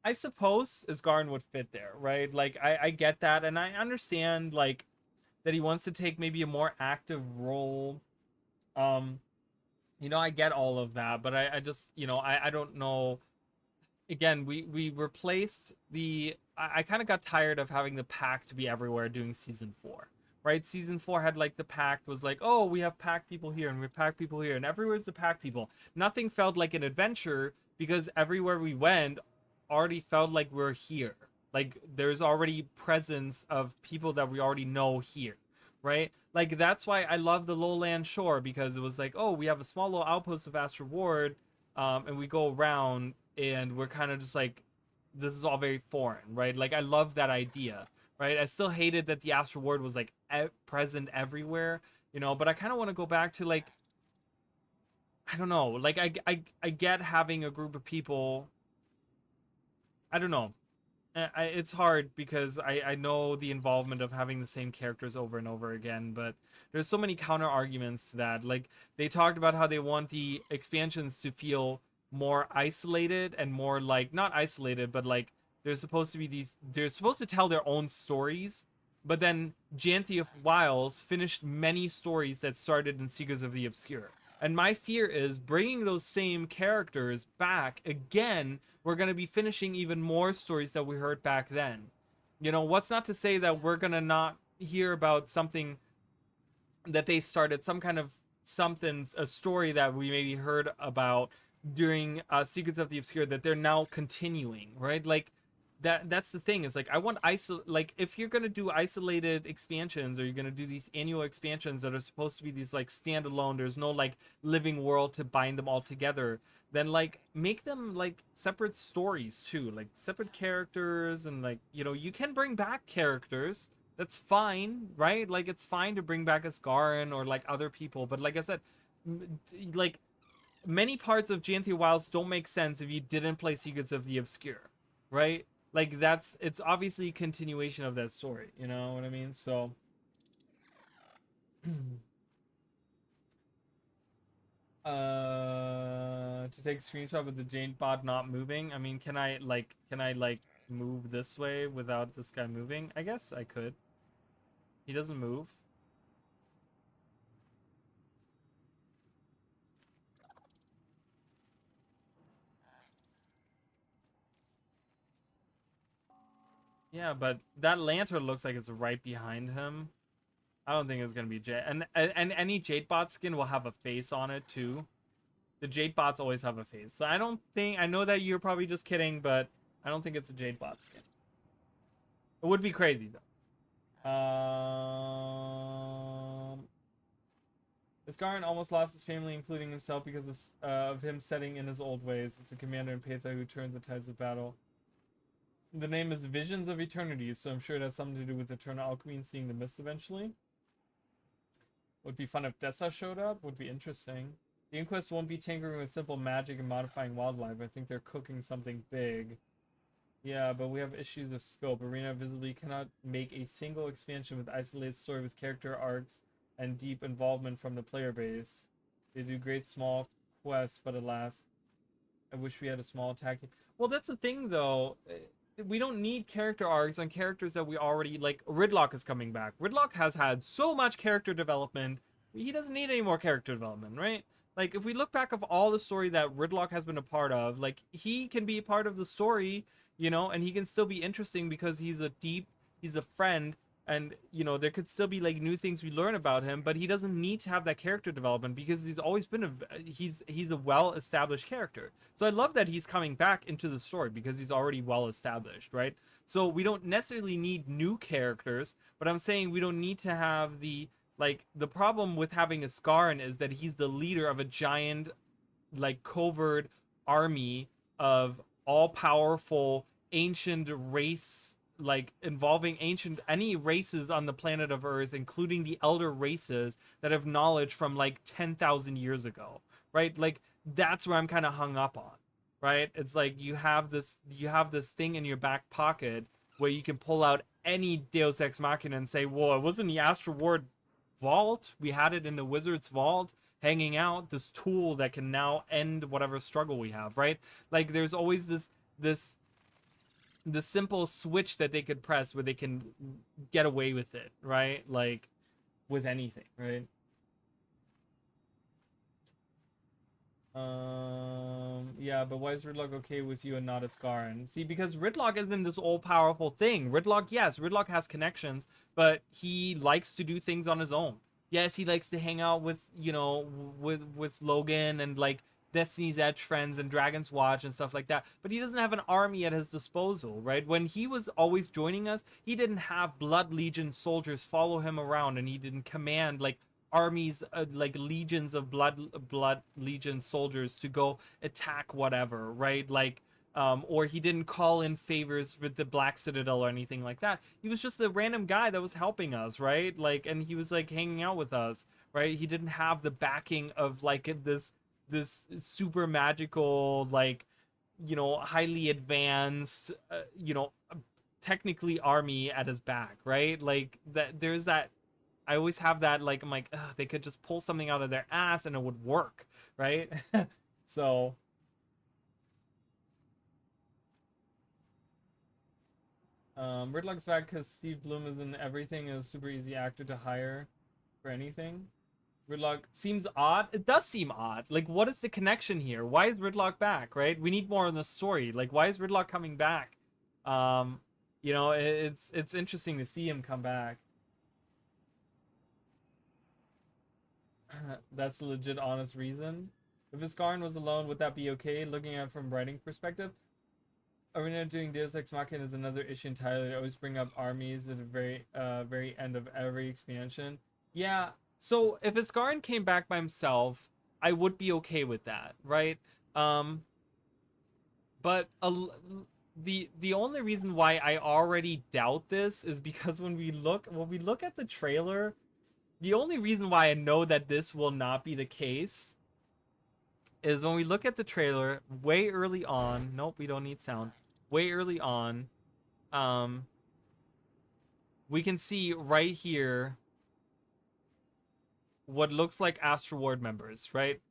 I suppose Ascarin would fit there, right? Like, I get that, and I understand, like, that he wants to take maybe a more active role. You know, I get all of that, but I just, you know, I don't know. Again, we replaced the... I kind of got tired of having the pack to be everywhere doing Season 4. Right? Season 4 had, like, the pact was like, oh, we have pack people here, and we have pack people here, and everywhere's the pack people. Nothing felt like an adventure, because everywhere we went already felt like we're here. Like, there's already presence of people that we already know here. Right? Like, that's why I love the Lowland Shore, because it was like, oh, we have a small little outpost of Astral Ward, and we go around, and we're kind of just like, this is all very foreign, right? Like I love that idea, right? I still hated that the Astral Ward was like present everywhere, you know, but I kind of want to go back to like, I don't know, like I get having a group of people. I don't know. It's hard because I know the involvement of having the same characters over and over again, but there's so many counter arguments to that. Like they talked about how they want the expansions to feel more isolated and more like not isolated, but like they're supposed to tell their own stories. But then Janty of Wiles finished many stories that started in Seekers of the Obscure. And my fear is bringing those same characters back again. We're going to be finishing even more stories that we heard back then. You know, what's not to say that we're going to not hear about something that they started, some kind of something, a story that we maybe heard about during Secrets of the Obscure that they're now continuing, right? Like, that's the thing. It's like I want like if you're gonna do isolated expansions or you're gonna do these annual expansions that are supposed to be these like standalone, there's no like living world to bind them all together, then like make them like separate stories too, like separate characters. And like, you know, you can bring back characters, that's fine, right? Like it's fine to bring back Ascarin or like other people, but like I said, like many parts of Janty Wilds don't make sense if you didn't play Secrets of the Obscure, right? Like it's obviously a continuation of that story, you know what I mean? So to take a screenshot with the Jane bot not moving. I mean, can I like move this way without this guy moving? I guess I could. He doesn't move. Yeah, but that lantern looks like it's right behind him. I don't think it's gonna be Jade. And any Jade bot skin will have a face on it too. The Jade bots always have a face. So I don't think, I know that you're probably just kidding, but I don't think it's a Jade bot skin. It would be crazy though. Isgarin almost lost his family, including himself, because of him setting in his old ways. It's a commander in Patha who turned the tides of battle. The name is Visions of Eternity, so I'm sure it has something to do with eternal alchemy and seeing the mist eventually. Would be fun if Dessa showed up. Would be interesting. The Inquest won't be tinkering with simple magic and modifying wildlife. I think they're cooking something big. Yeah, but we have issues of scope. Arena visibly cannot make a single expansion with isolated story with character arcs and deep involvement from the player base. They do great small quests, but alas, I wish we had a small attack team. Well, that's the thing though. We don't need character arcs on characters that we already like. Ridlock is coming back. Ridlock has had so much character development. He doesn't need any more character development, right? Like if we look back of all the story that Ridlock has been a part of, like he can be a part of the story, you know, and he can still be interesting because he's a friend, and you know there could still be like new things we learn about him, but he doesn't need to have that character development because he's always been he's a well-established character. So I love that he's coming back into the story because he's already well established, right? So we don't necessarily need new characters, but I'm saying we don't need to have the problem with having Ascarin is that he's the leader of a giant like covert army of all-powerful ancient race, like involving any races on the planet of Earth, including the elder races that have knowledge from like 10,000 years ago, right? Like that's where I'm kind of hung up on, right? It's like you have this thing in your back pocket where you can pull out any Deus Ex Machina and say, well, it wasn't the Astral Ward vault, we had it in the Wizard's vault hanging out, this tool that can now end whatever struggle we have, right? Like there's always this simple switch that they could press where they can get away with it, right? Like with anything, right? Yeah, but why is Ridlock okay with you and not Ascarin? See, because Ridlock isn't this all-powerful thing. Ridlock, yes, Ridlock has connections, but he likes to do things on his own. Yes, he likes to hang out with, you know, with Logan and like Destiny's Edge friends and Dragon's Watch and stuff like that, but he doesn't have an army at his disposal, right? When he was always joining us, he didn't have Blood Legion soldiers follow him around, and he didn't command like armies, like legions of blood legion soldiers to go attack whatever, right? Like or he didn't call in favors with the Black Citadel or anything like that. He was just a random guy that was helping us, right? Like, and he was like hanging out with us, right? He didn't have the backing of like this super magical, like, you know, highly advanced, you know, technically army at his back, right? Like that, there's that. I always have that, like, I'm like, ugh, they could just pull something out of their ass and it would work, right? So Ridlock's back because Steve Bloom is in everything and is a super easy actor to hire for anything. Ridlock seems odd. It does seem odd. Like, what is the connection here? Why is Ridlock back, right? We need more in the story. Like, why is Ridlock coming back? You know, it's interesting to see him come back. That's a legit honest reason. If Iskarin was alone, would that be okay? Looking at it from writing perspective. Arena doing Deus Ex Machina is another issue entirely. They always bring up armies at the very end of every expansion. Yeah, so if Iskarin came back by himself, I would be okay with that, right? But the only reason why I already doubt this is because when we look at the trailer, the only reason why I know that this will not be the case is when we look at the trailer way early on. Nope, we don't need sound. Way early on, we can see right here what looks like Astro Ward members, right?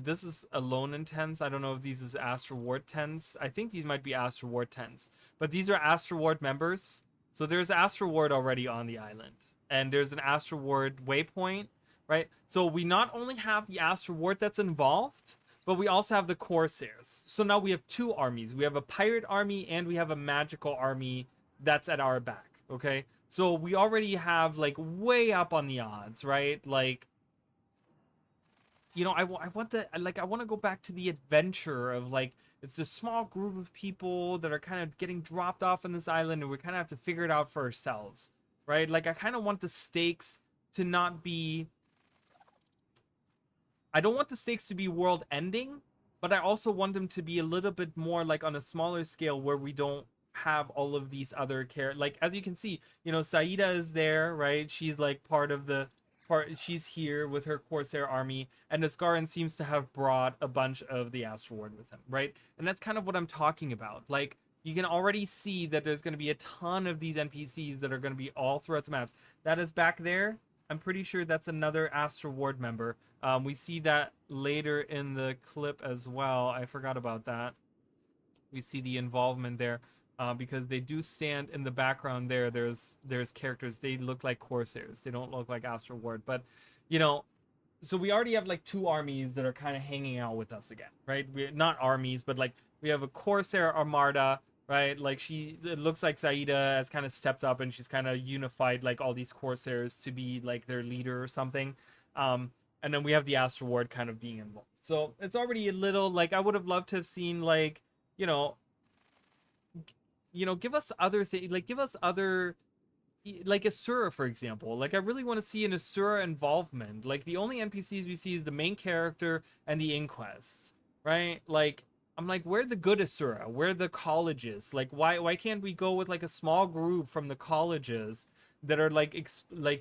This is Alone Intense. I don't know if these is Astro Ward 10s. I think these might be Astro Ward 10s. But these are Astro Ward members. So there's Astro Ward already on the island. And there's an Astro Ward waypoint, right? So we not only have the Astro Ward that's involved, but we also have the Corsairs. So now we have two armies. We have a pirate army and we have a magical army that's at our back, okay? So we already have, like, way up on the odds, right? Like, you know, I want to go back to the adventure of, like, it's a small group of people that are kind of getting dropped off on this island and we kind of have to figure it out for ourselves, right? Like, I kind of want the stakes to not be... I don't want the stakes to be world ending, but I also want them to be a little bit more like on a smaller scale where we don't have all of these other characters. Like, as you can see, you know, Saida is there, right? She's like she's here with her Corsair army, and Iskarin seems to have brought a bunch of the Astro Ward with him, right? And that's kind of what I'm talking about. Like, you can already see that there's going to be a ton of these NPCs that are going to be all throughout the maps. That is back there. I'm pretty sure that's another Astro Ward member. We see that later in the clip as well. I forgot about that. We see the involvement there because they do stand in the background there. There's characters. They look like Corsairs. They don't look like Astro Ward. But, you know, so we already have like two armies that are kind of hanging out with us again, right? Not armies, but like we have a Corsair Armada, right? Like it looks like Saida has kind of stepped up and she's kind of unified like all these Corsairs to be like their leader or something. And then we have the Astro Ward kind of being involved. So it's already a little, like, I would have loved to have seen, like, you know, give us other things, like, give us other, like, Asura, for example. Like, I really want to see an Asura involvement. Like, the only NPCs we see is the main character and the Inquest, right? Like, I'm like, where the good Asura? Where the colleges? Like, why can't we go with, like, a small group from the colleges that are, like,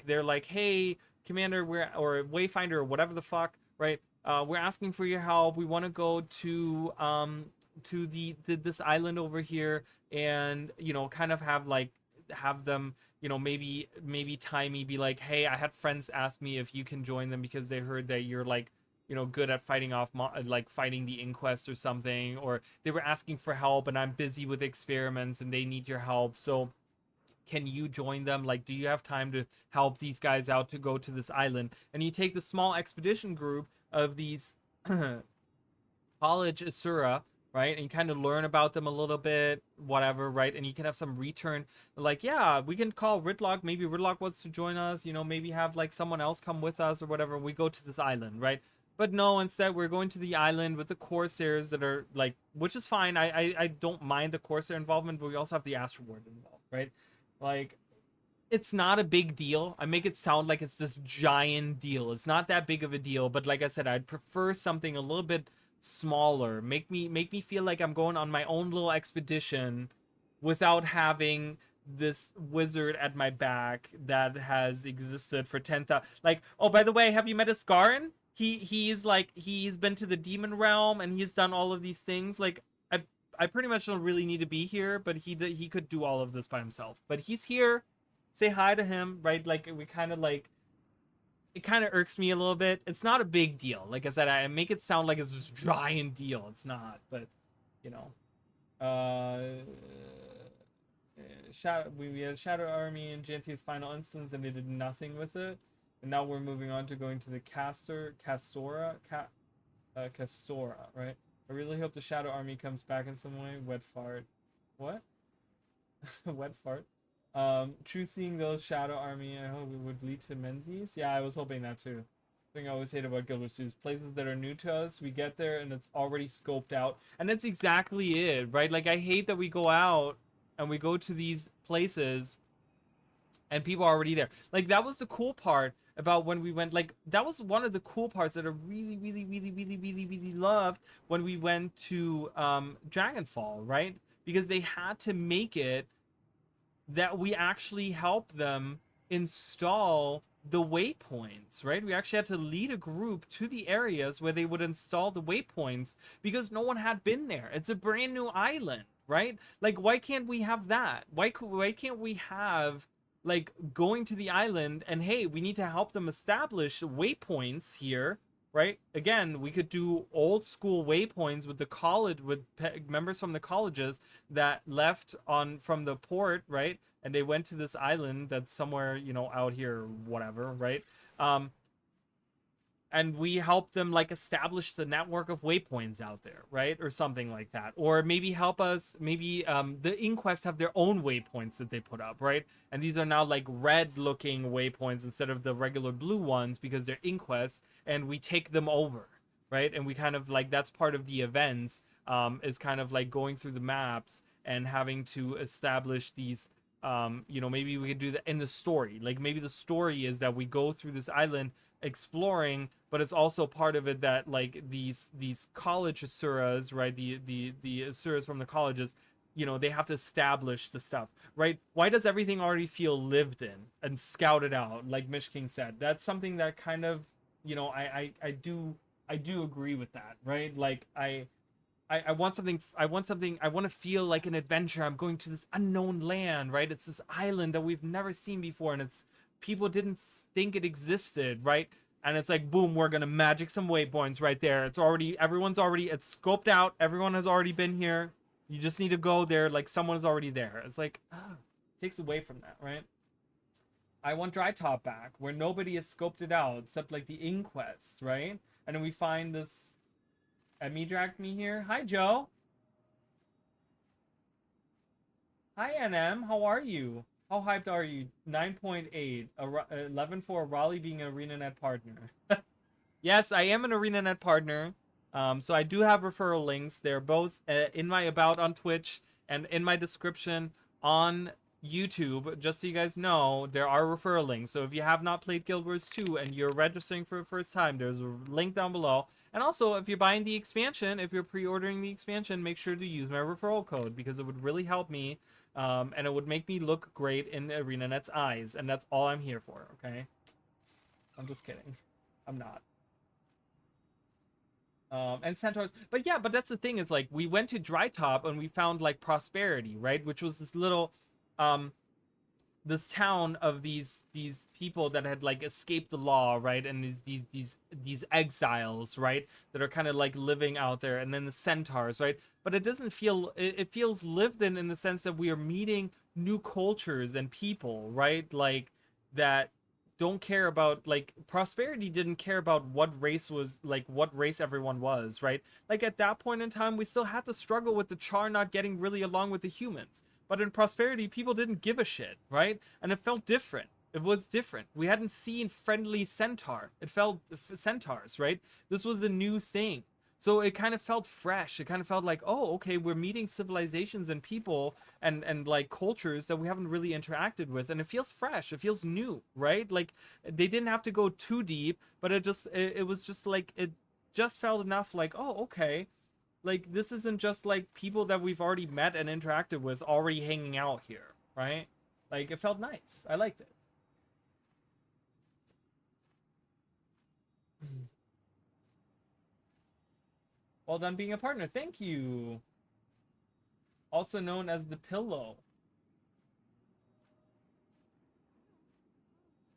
they're like, hey, Commander, or Wayfinder, or whatever the fuck, right? We're asking for your help. We want to go to this island over here, and, you know, kind of have them, you know, maybe Timey be like, hey, I had friends ask me if you can join them because they heard that you're, like, you know, good at fighting off like fighting the Inquest or something, or they were asking for help and I'm busy with experiments and they need your help, so can you join them? Like, do you have time to help these guys out to go to this island? And you take the small expedition group of these college Asura, right? And you kind of learn about them a little bit, whatever, right? And you can have some return, like, yeah, we can call Ridlock. Maybe Ridlock wants to join us, you know, maybe have like someone else come with us or whatever. We go to this island, right? But no, instead we're going to the island with the Corsairs that are like, which is fine. I don't mind the Corsair involvement, but we also have the Astro Ward involved, right? Like, it's not a big deal. I make it sound like it's this giant deal. It's not that big of a deal, but like I said, I'd prefer something a little bit smaller, make me feel like I'm going on my own little expedition without having this wizard at my back that has existed for 10,000. Like, oh, by the way, have you met Ascarin? He's like, he's been to the demon realm and he's done all of these things. Like, I pretty much don't really need to be here, but he could do all of this by himself. But he's here. Say hi to him, right? Like, we kind of like, it kind of irks me a little bit. It's not a big deal. Like I said, I make it sound like it's this giant deal. It's not, but you know. We had Shadow Army in GNT's final instance and they did nothing with it. And now we're moving on to going to the Castora, right? I really hope the Shadow Army comes back in some way. Wet fart. What? Wet fart. True seeing those Shadow Army, I hope it would lead to Menzies. Yeah, I was hoping that too. Thing I always hate about Guild Wars 2 is places that are new to us, we get there and it's already scoped out. And that's exactly it, right? Like, I hate that we go out and we go to these places and people are already there. Like, that was the cool part about when we went, like, that was one of the cool parts that I really loved when we went to Dragonfall, right? Because they had to make it that we actually help them install the waypoints, right? We actually had to lead a group to the areas where they would install the waypoints because no one had been there. It's a brand new island, right? Like, why can't we have that? Why can't we have, like, going to the island and, hey, we need to help them establish waypoints here, right? Again, we could do old school waypoints with the college, with members from the colleges that left from the port, right? And they went to this island that's somewhere, you know, out here or whatever, right? And we help them, like, establish the network of waypoints out there, right? Or something like that. Or maybe help us, maybe the Inquest have their own waypoints that they put up, right? And these are now, like, red-looking waypoints instead of the regular blue ones because they're Inquests, and we take them over, right? And we kind of, like, that's part of the events, is kind of, like, going through the maps and having to establish these, you know, maybe we could do that in the story. Like, maybe the story is that we go through this island exploring, but it's also part of it that, like, these college Asuras, right, the Asuras from the colleges, you know, they have to establish the stuff, right? Why does everything already feel lived in and scouted out, like Mishking said? That's something that kind of, you know, I do agree with that, right? Like, I want something, I want to feel like an adventure. I'm going to this unknown land, right? It's this island that we've never seen before, and it's, people didn't think it existed, right? And it's like, boom, we're gonna magic some waypoints right there. It's already, it's scoped out. Everyone has already been here. You just need to go there, like someone's already there. It's like, takes away from that, right? I want Dry Top back, where nobody has scoped it out except, like, the Inquest, right? And then we find this, me dragged me here. Hi, Joe. Hi, NM. How are you? How hyped are you? 9.8. 11 for Raleigh being an ArenaNet partner. Yes, I am an ArenaNet partner. So I do have referral links. They're both in my about on Twitch and in my description on YouTube. Just so you guys know, there are referral links. So if you have not played Guild Wars 2 and you're registering for the first time, there's a link down below. And also, if you're buying the expansion, if you're pre-ordering the expansion, make sure to use my referral code because it would really help me. And it would make me look great in ArenaNet's eyes. And that's all I'm here for, okay? I'm just kidding. I'm not. And Centaurs. But yeah, but that's the thing is, like, we went to Dry Top and we found, like, Prosperity, right? Which was this little, this town of these people that had, like, escaped the law, right? And these exiles, right? That are kind of, like, living out there. And then the Centaurs, right? But it doesn't feel, it feels lived in the sense that we are meeting new cultures and people, right? Like, that don't care about, like, Prosperity didn't care about what race was, like, what race everyone was, right? Like, at that point in time, we still had to struggle with the Char not getting really along with the humans. But in Prosperity, people didn't give a shit, right? And it felt different. It was different. We hadn't seen friendly centaur. It felt centaurs, right? This was a new thing. So it kind of felt fresh. It kind of felt like, oh, okay, we're meeting civilizations and people and like cultures that we haven't really interacted with. And it feels fresh. It feels new, right? Like, they didn't have to go too deep, but it was just like, just felt enough like, oh, okay. Like, this isn't just like people that we've already met and interacted with already hanging out here, right? Like, it felt nice. I liked it. Well done being a partner. Thank you. Also known as the Pillow.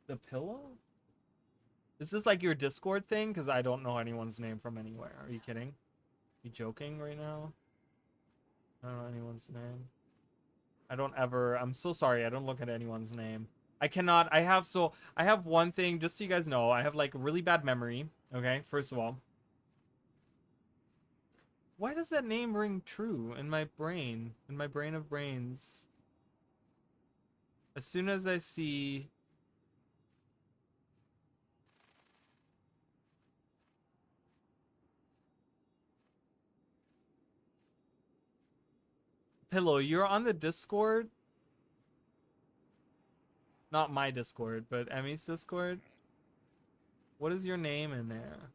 The Pillow? Is this like your Discord thing? Because I don't know anyone's name from anywhere. Are you kidding? You joking right now? I don't know anyone's name. I'm so sorry. I don't look at anyone's name. I cannot. I have one thing, just so you guys know. I have like really bad memory. Okay, first of all. Why does that name ring true in my brain? In my brain of brains? As soon as I see... Pillow, you're on the Discord? Not my Discord, but Emmy's Discord? What is your name in there?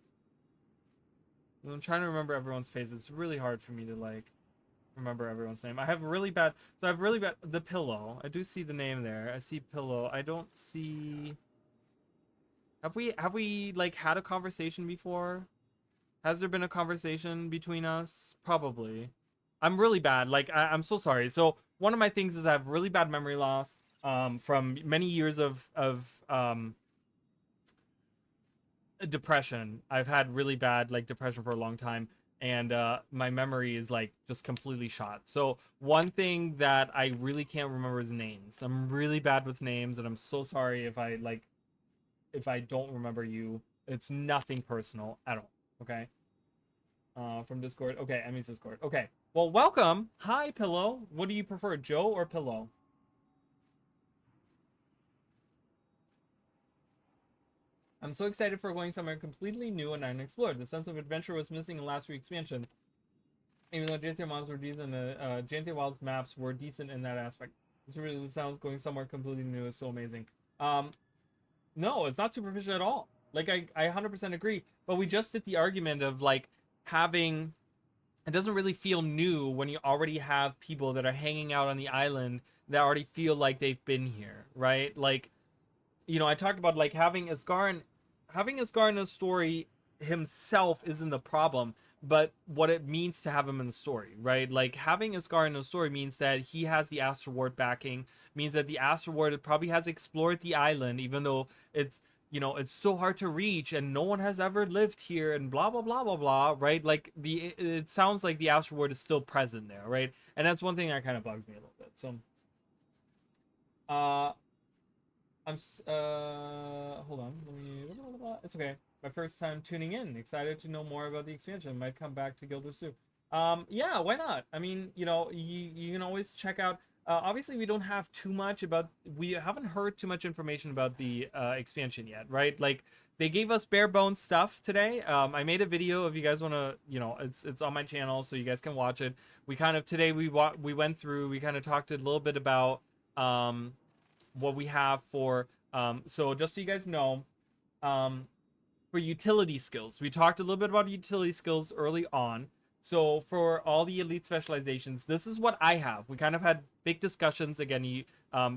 I'm trying to remember everyone's face. It's really hard for me to, like, remember everyone's name. I have really bad... So I have really bad... The Pillow. I do see the name there. I see Pillow. I don't see... Have we, like, had a conversation before? Has there been a conversation between us? Probably. I'm really bad. Like, I'm so sorry. So one of my things is I have really bad memory loss from many years of depression. I've had really bad, like, depression for a long time. And my memory is, like, just completely shot. So one thing that I really can't remember is names. I'm really bad with names. And I'm so sorry if I don't remember you. It's nothing personal at all. Okay? From Discord. Okay, Emmy's Discord. Okay. Well, welcome. Hi, Pillow. What do you prefer, Joe or Pillow? I'm so excited for going somewhere completely new and unexplored. The sense of adventure was missing in last week's expansion. Even though GTA mods were decent, GTA Wild's maps were decent in that aspect. This really sounds going somewhere completely new is so amazing. No, it's not superficial at all. Like, I 100% agree. But we just did the argument of, like, having... It doesn't really feel new when you already have people that are hanging out on the island that already feel like they've been here, right? Like, you know, I talked about, like, having Asgar in a story himself isn't the problem, but what it means to have him in the story, right? Like, having Asgar in the story means that he has the Astro Ward backing, means that the Astro Ward probably has explored the island, even though it's, you know, it's so hard to reach and no one has ever lived here and blah, blah, blah, blah, blah, right? Like, it sounds like the Astro Ward is still present there, right? And that's one thing that kind of bugs me a little bit. So, hold on. It's okay. My first time tuning in. Excited to know more about the expansion. Might come back to Guild Wars 2. Yeah, why not? I mean, you know, you can always check out... obviously, we don't have too much about... We haven't heard too much information about the expansion yet, right? Like, they gave us bare bones stuff today. I made a video if you guys want to... You know, it's on my channel, so you guys can watch it. We kind of... Today, we went through... We kind of talked a little bit about what we have for... so, just so you guys know... for utility skills. We talked a little bit about utility skills early on. So for all the elite specializations, this is what I have. We kind of had big discussions. Again,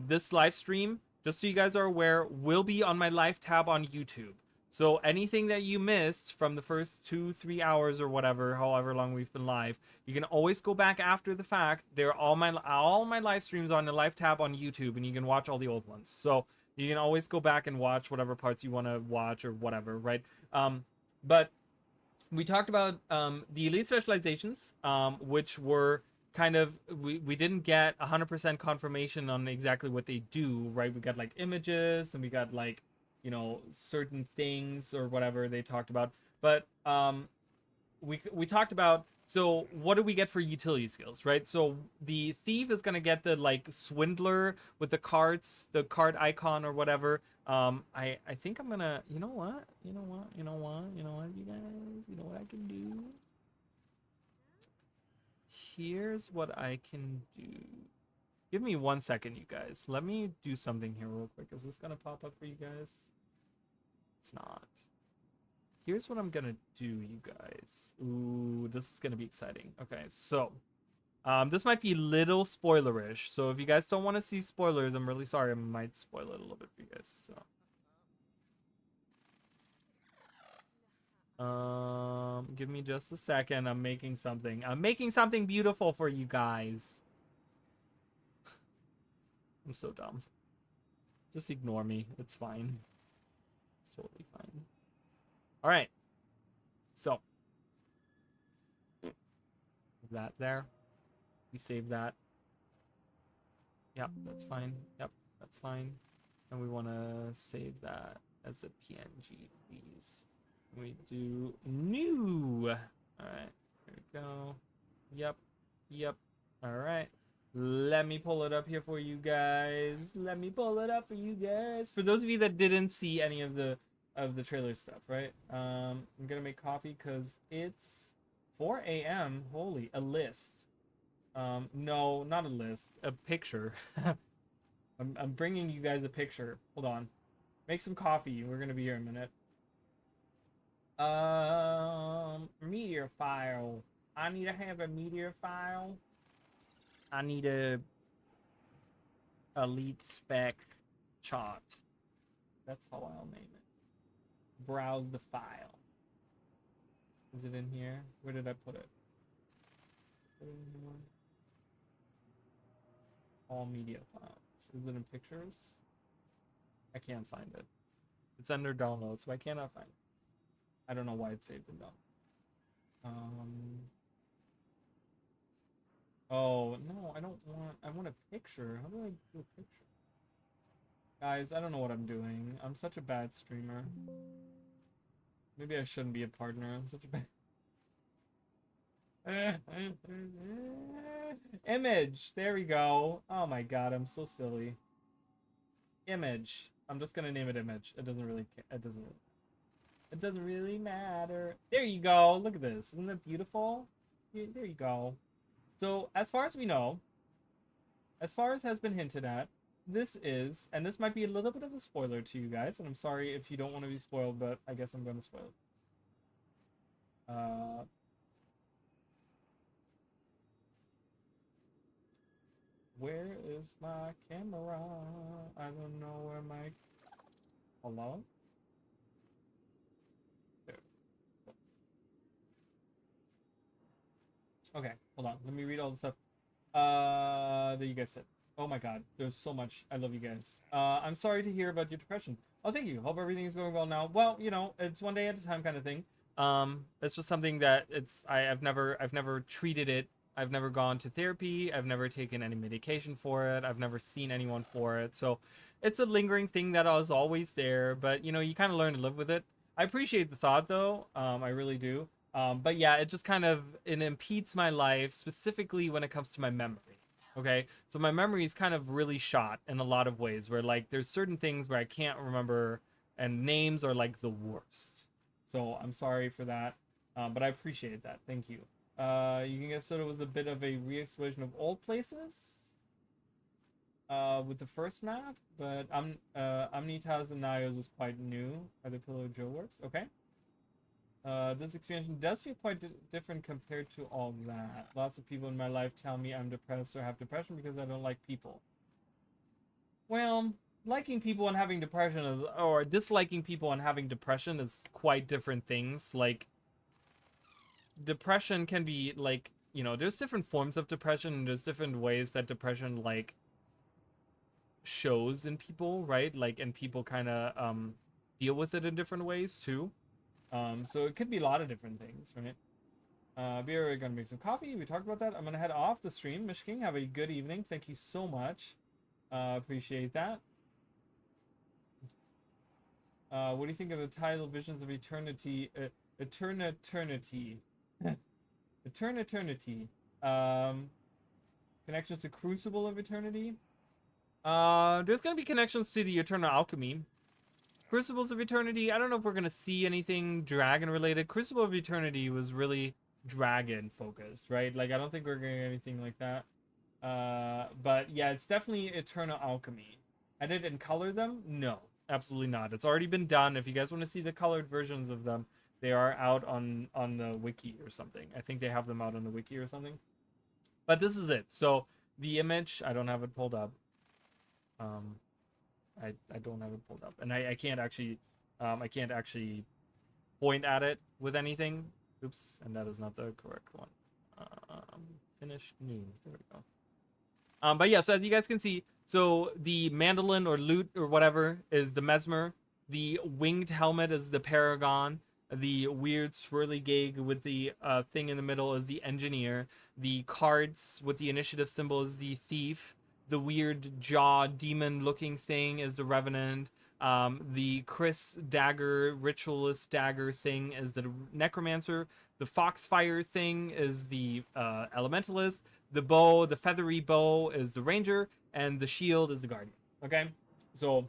this live stream, just so you guys are aware, will be on my live tab on YouTube. So anything that you missed from the first 2-3 hours or whatever, however long we've been live, you can always go back after the fact. They're all my live streams on the live tab on YouTube, and you can watch all the old ones. So you can always go back and watch whatever parts you want to watch or whatever, right? But we talked about the elite specializations, which were kind of... We didn't get 100% confirmation on exactly what they do, right? We got, like, images, and we got, like, you know, certain things or whatever they talked about. But we talked about... So what do we get for utility skills, right? So the thief is going to get the, like, swindler with the cards, the card icon or whatever. I think I'm going to, you know what, you guys, you know what I can do? Here's what I can do. Give me 1 second, you guys. Let me do something here real quick. Is this going to pop up for you guys? It's not. here's what I'm gonna do, you guys. Ooh, this is gonna be exciting. Okay, so this might be a little spoilerish. So if you guys don't want to see spoilers, I'm really sorry. I might spoil it a little bit for you guys. So give me just a second. I'm making something. I'm making something beautiful for you guys. I'm so dumb. Just ignore me. It's fine. It's totally fine. All right. So that there. We save that. Yep, that's fine. Yep, that's fine. And we want to save that as a PNG, please. We do new. All right, there we go. Yep, yep. All right. Let me pull it up here for you guys. Let me pull it up for you guys. For those of you that didn't see any of the trailer stuff, right? I'm gonna make coffee because it's 4 a.m. Holy, a list. No, not a list. A picture. I'm bringing you guys a picture. Hold on. Make some coffee. We're gonna be here in a minute. Meteor file. I need to have a meteor file. I need a elite spec chart. That's how I'll name it. Browse the file. Is it in here? Where did I put it? All media files. Is it in pictures? I can't find it. It's under downloads, so I cannot find it. I don't know why it's saved in downloads. Oh no, I don't want. I want a picture. How do I do a picture? Guys, I don't know what I'm doing. I'm such a bad streamer. Maybe I shouldn't be a partner. I'm such a bad. Image. There we go. Oh my god, I'm so silly. Image. I'm just gonna name it image. It doesn't really. It doesn't really matter. There you go. Look at this. Isn't that beautiful? There you go. So as far as we know, as far as has been hinted at, this is, and this might be a little bit of a spoiler to you guys, and I'm sorry if you don't want to be spoiled, but I guess I'm going to spoil it. Where is my camera? I don't know where my... Hello? There. Okay, hold on. Let me read all the stuff that you guys said. Oh my god, there's so much. I love you guys. I'm sorry to hear about your depression. Oh, thank you. Hope everything is going well now. Well, you know, it's one day at a time kind of thing. It's just something that I've never treated it. I've never gone to therapy. I've never taken any medication for it. I've never seen anyone for it. So it's a lingering thing that was always there, but you know, you kind of learn to live with it. I appreciate the thought though. I really do. But yeah, it just kind of, it impedes my life, specifically when it comes to my memory. Okay, so my memory is kind of really shot in a lot of ways, where like there's certain things where I can't remember, and names are like the worst. So I'm sorry for that, but I appreciate that. Thank you. You can guess that it was a bit of a re-exploration of old places with the first map, but Amnitas and Nios was quite new at the Pillar Joe Works. Okay. This expansion does feel quite different compared to all that. Lots of people in my life tell me I'm depressed or have depression because I don't like people. Well, liking people and having depression is, or disliking people and having depression is quite different things. Like, depression can be like, you know, there's different forms of depression, and there's different ways that depression like shows in people, right? Like, and people kind of deal with it in different ways too. So it could be a lot of different things, right? We're gonna make some coffee. We talked about that. I'm gonna head off the stream. Mish King, have a good evening. Thank you so much. Appreciate that. What do you think of the title Visions of Eternity? Eternity. Eternity. Connections to Crucible of Eternity. There's gonna be connections to the Eternal Alchemy. Crucibles of Eternity, I don't know if we're going to see anything dragon related. Crucible of Eternity was really dragon focused, right? Like, I don't think we're going to get anything like that. But yeah, it's definitely Eternal Alchemy. Edit and color them? No, absolutely not. It's already been done. If you guys want to see the colored versions of them, They are out on the wiki or something. I think they have them out on the wiki or something. But this is it. So the image, I don't have it pulled up. I don't have it pulled up, and I can't actually point at it with anything. Oops, and that is not the correct one. Finish new. There we go. But yeah, so as you guys can see, so the mandolin or lute or whatever is the Mesmer. The winged helmet is the Paragon. The weird swirly gig with the thing in the middle is the Engineer. The cards with the initiative symbol is the Thief. The weird jaw demon looking thing is the Revenant. The Chris dagger, ritualist dagger thing is the Necromancer. The Foxfire thing is the Elementalist. The bow, the feathery bow is the Ranger, and the shield is the Guardian. Okay, so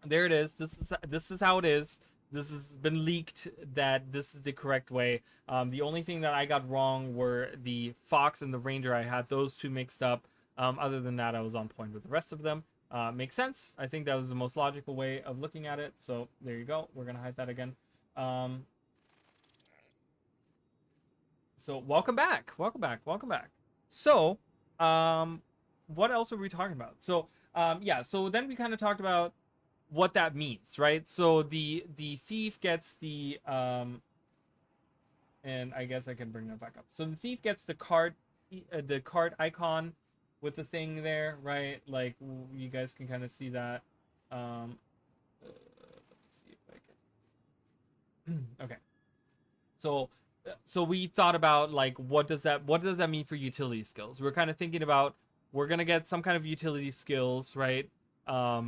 there it is. This is how it is. This has been leaked that this is the correct way. The only thing that I got wrong were the Fox and the Ranger. I had those two mixed up. Other than that, I was on point with the rest of them. Makes sense. I think that was the most logical way of looking at it. So there you go. We're going to hide that again. So welcome back. Welcome back. Welcome back. So what else are we talking about? So yeah, so then we kind of talked about what that means, right? So the thief gets the and I guess I can bring that back up. So the thief gets the card icon with the thing there, right? Like you guys can kind of see that. Let me see if I can. Okay. So we thought about like what does that mean for utility skills? We're kind of thinking about we're gonna get some kind of utility skills, right?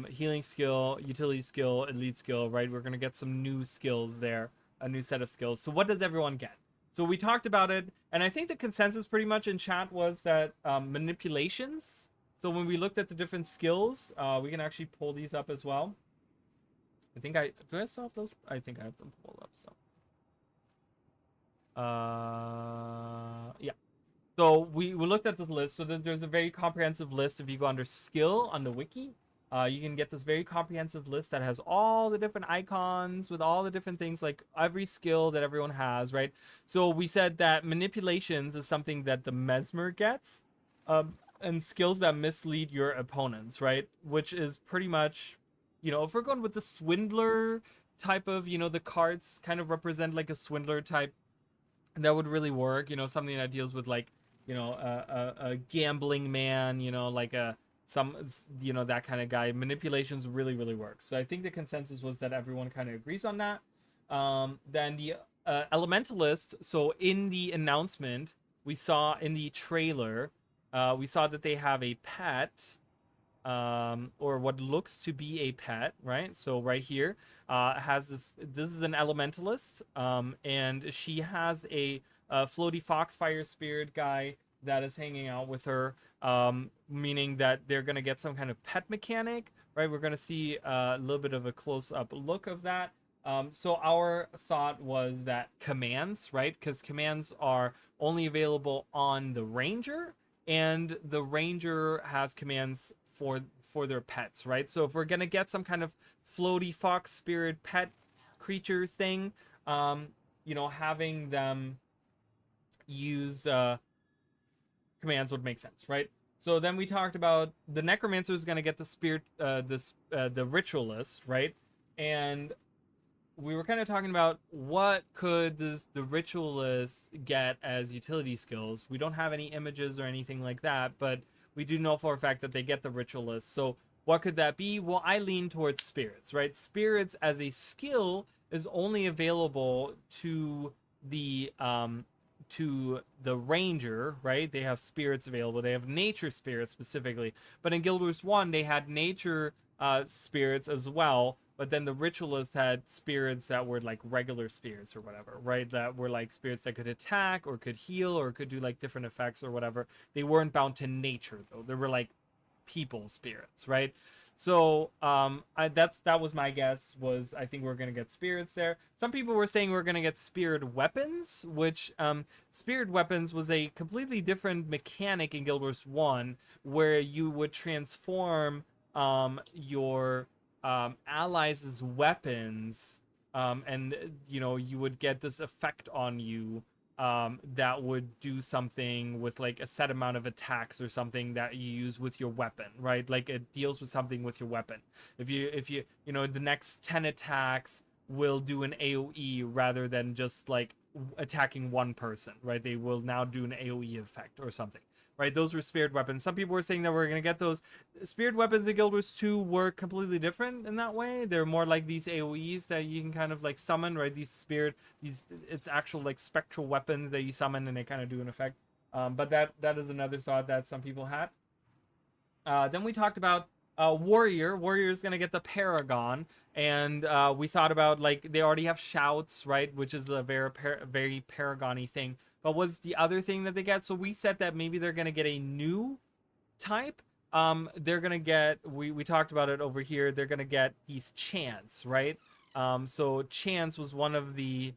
Healing skill, utility skill, elite skill, right? We're gonna get some new skills there, a new set of skills. So what does everyone get? So we talked about it, and I think the consensus pretty much in chat was that manipulations. So when we looked at the different skills, we can actually pull these up as well. I think do I still have those? I think I have them pulled up. So yeah. So we looked at the list. So there's a very comprehensive list. If you go under skill on the wiki, you can get this very comprehensive list that has all the different icons with all the different things, like every skill that everyone has, right? So we said that manipulations is something that the Mesmer gets, and skills that mislead your opponents, right? Which is pretty much, if we're going with the swindler type of, the cards kind of represent like a swindler type, that would really work, something that deals with like, a gambling man, like that kind of guy. Manipulations really, really work. So I think the consensus was that everyone kind of agrees on that. Then the Elementalist. So in the announcement, we saw in the trailer, we saw that they have a pet, or what looks to be a pet, right? So right here, has this is an Elementalist, and she has a floaty Foxfire Spirit guy that is hanging out with her, meaning that they're going to get some kind of pet mechanic, right? We're going to see a little bit of a close-up look of that. So our thought was that commands, right? Because commands are only available on the Ranger, and the Ranger has commands for their pets, right? So if we're going to get some kind of floaty fox spirit pet creature thing, having them use commands would make sense, right? So then we talked about the Necromancer is going to get the spirit, the Ritualist, right? And we were kind of talking about what could the Ritualist get as utility skills. We don't have any images or anything like that, but we do know for a fact that they get the Ritualist. So what could that be? Well, I lean towards Spirits, right? Spirits as a skill is only available to the Ranger, right? They have spirits available. They have nature spirits specifically. But in Guild Wars 1, they had nature spirits as well. But then the Ritualists had spirits that were like regular spirits or whatever, right? That were like spirits that could attack or could heal or could do like different effects or whatever. They weren't bound to nature though. They were like people spirits, right? So that was my guess. Was I think we're gonna get spirits there. Some people were saying we're gonna get spirit weapons, which spirit weapons was a completely different mechanic in Guild Wars 1, where you would transform your allies' weapons and you know, you would get this effect on you that would do something with like a set amount of attacks or something that you use with your weapon, right? Like it deals with something with your weapon. If you you know, the next 10 attacks will do an AoE rather than just like attacking one person, right? They will now do an AoE effect or something, right? Those were speared weapons. Some people were saying that we're going to get those. Speared weapons in Guild Wars 2 were completely different in that way. They're more like these AoEs that you can kind of like summon, right? These speared, it's actual like spectral weapons that you summon and they kind of do an effect. But that is another thought that some people had. Then we talked about Warrior. Warrior is going to get the Paragon. And we thought about, like, they already have Shouts, right? Which is a very Paragon-y thing. But what's the other thing that they get? So we said that maybe they're going to get a new type. They're going to get, we talked about it over here, they're going to get these chants, right? So chants was one of the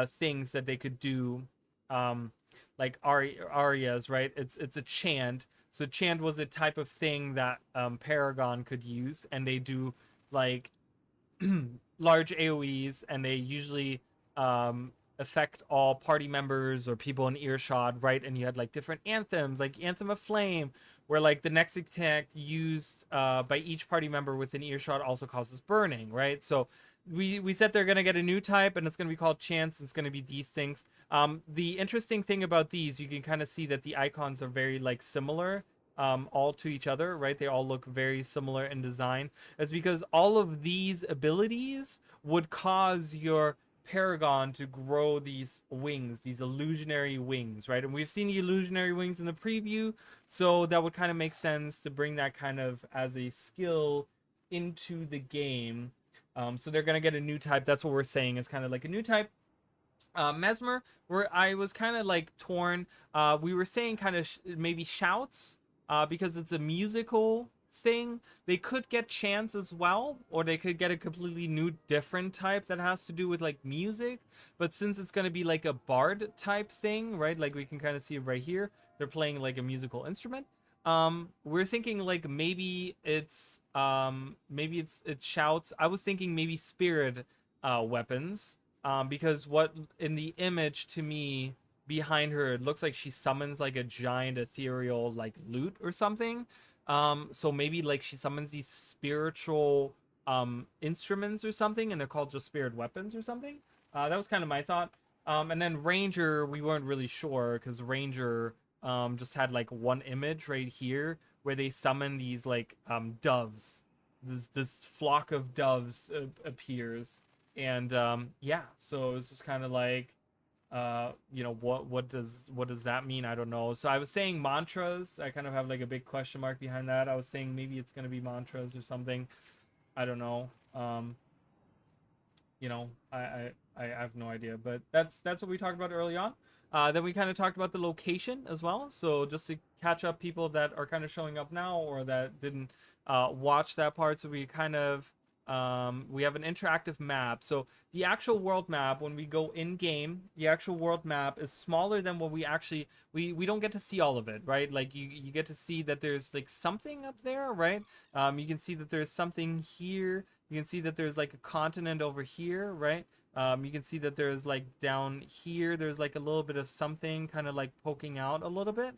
things that they could do, like arias, right? It's a chant. So chant was a type of thing that Paragon could use, and they do like large AoEs, and they usually affect all party members or people in earshot, right? And you had like different anthems, like Anthem of Flame, where like the next attack used by each party member within earshot also causes burning, right? So we said they're going to get a new type, and it's going to be called Chance. It's going to be these things. The interesting thing about these, you can kind of see that the icons are very like similar all to each other, right? They all look very similar in design. It's because all of these abilities would cause your Paragon to grow these wings, these illusionary wings, right? And we've seen the illusionary wings in the preview, so that would kind of make sense to bring that kind of as a skill into the game. So they're going to get a new type. That's what we're saying. It's kind of like a new type. Mesmer, where I was kind of like torn. We were saying kind of maybe Shouts, because it's a musical thing. They could get Chants as well, or they could get a completely new different type that has to do with like music. But since it's going to be like a bard type thing, right? Like we can kind of see it right here. They're playing like a musical instrument. We're thinking like maybe it's Shouts. I was thinking maybe spirit weapons, because what in the image to me behind her, it looks like she summons like a giant ethereal like lute or something. So maybe like she summons these spiritual instruments or something, and they're called just spirit weapons or something. That was kind of my thought. And then Ranger, we weren't really sure, because Ranger just had like one image right here where they summon these like doves. This flock of doves appears, and yeah, so it's just kind of like you know, what does that mean? I don't know. So I was saying mantras. I kind of have like a big question mark behind that. I was saying maybe it's gonna be mantras or something. I don't know. You know, I have no idea, but that's what we talked about early on. Then we kind of talked about the location as well. So just to catch up people that are kind of showing up now or that didn't watch that part. So we kind of we have an interactive map. So the actual world map, when we go in game, the actual world map is smaller than what we actually, we don't get to see all of it, right? Like you get to see that there's like something up there, right? You can see that there's something here. You can see that there's like a continent over here, right? You can see that there's like down here, there's like a little bit of something kind of like poking out a little bit,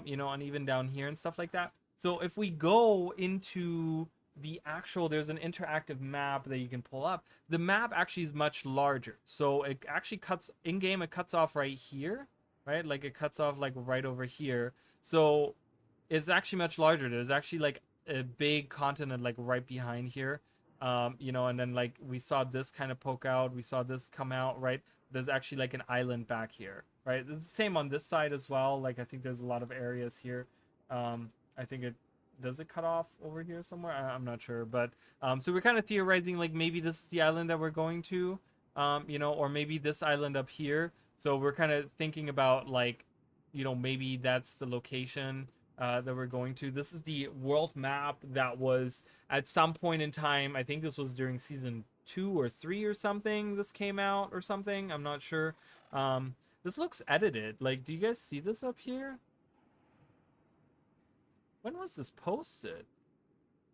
you know, and even down here and stuff like that. So if we go into the actual, there's an interactive map that you can pull up. The map actually is much larger. So it actually cuts, in game, it cuts off right here, right? Like it cuts off like right over here. So it's actually much larger. There's actually like a big continent like right behind here. You know, and then like we saw this kind of poke out, we saw this come out, right? There's actually like an island back here, right? It's the same on this side as well. Like I think there's a lot of areas here. I think it does it cut off over here somewhere. I'm not sure, but so we're kind of theorizing like maybe this is the island that we're going to, you know, or maybe this island up here. So we're kind of thinking about like, you know, maybe that's the location that we're going to. This is the world map that was at some point in time. I think this was during season 2 or 3 or something. This came out or something. I'm not sure. This looks edited. Like, do you guys see this up here? When was this posted?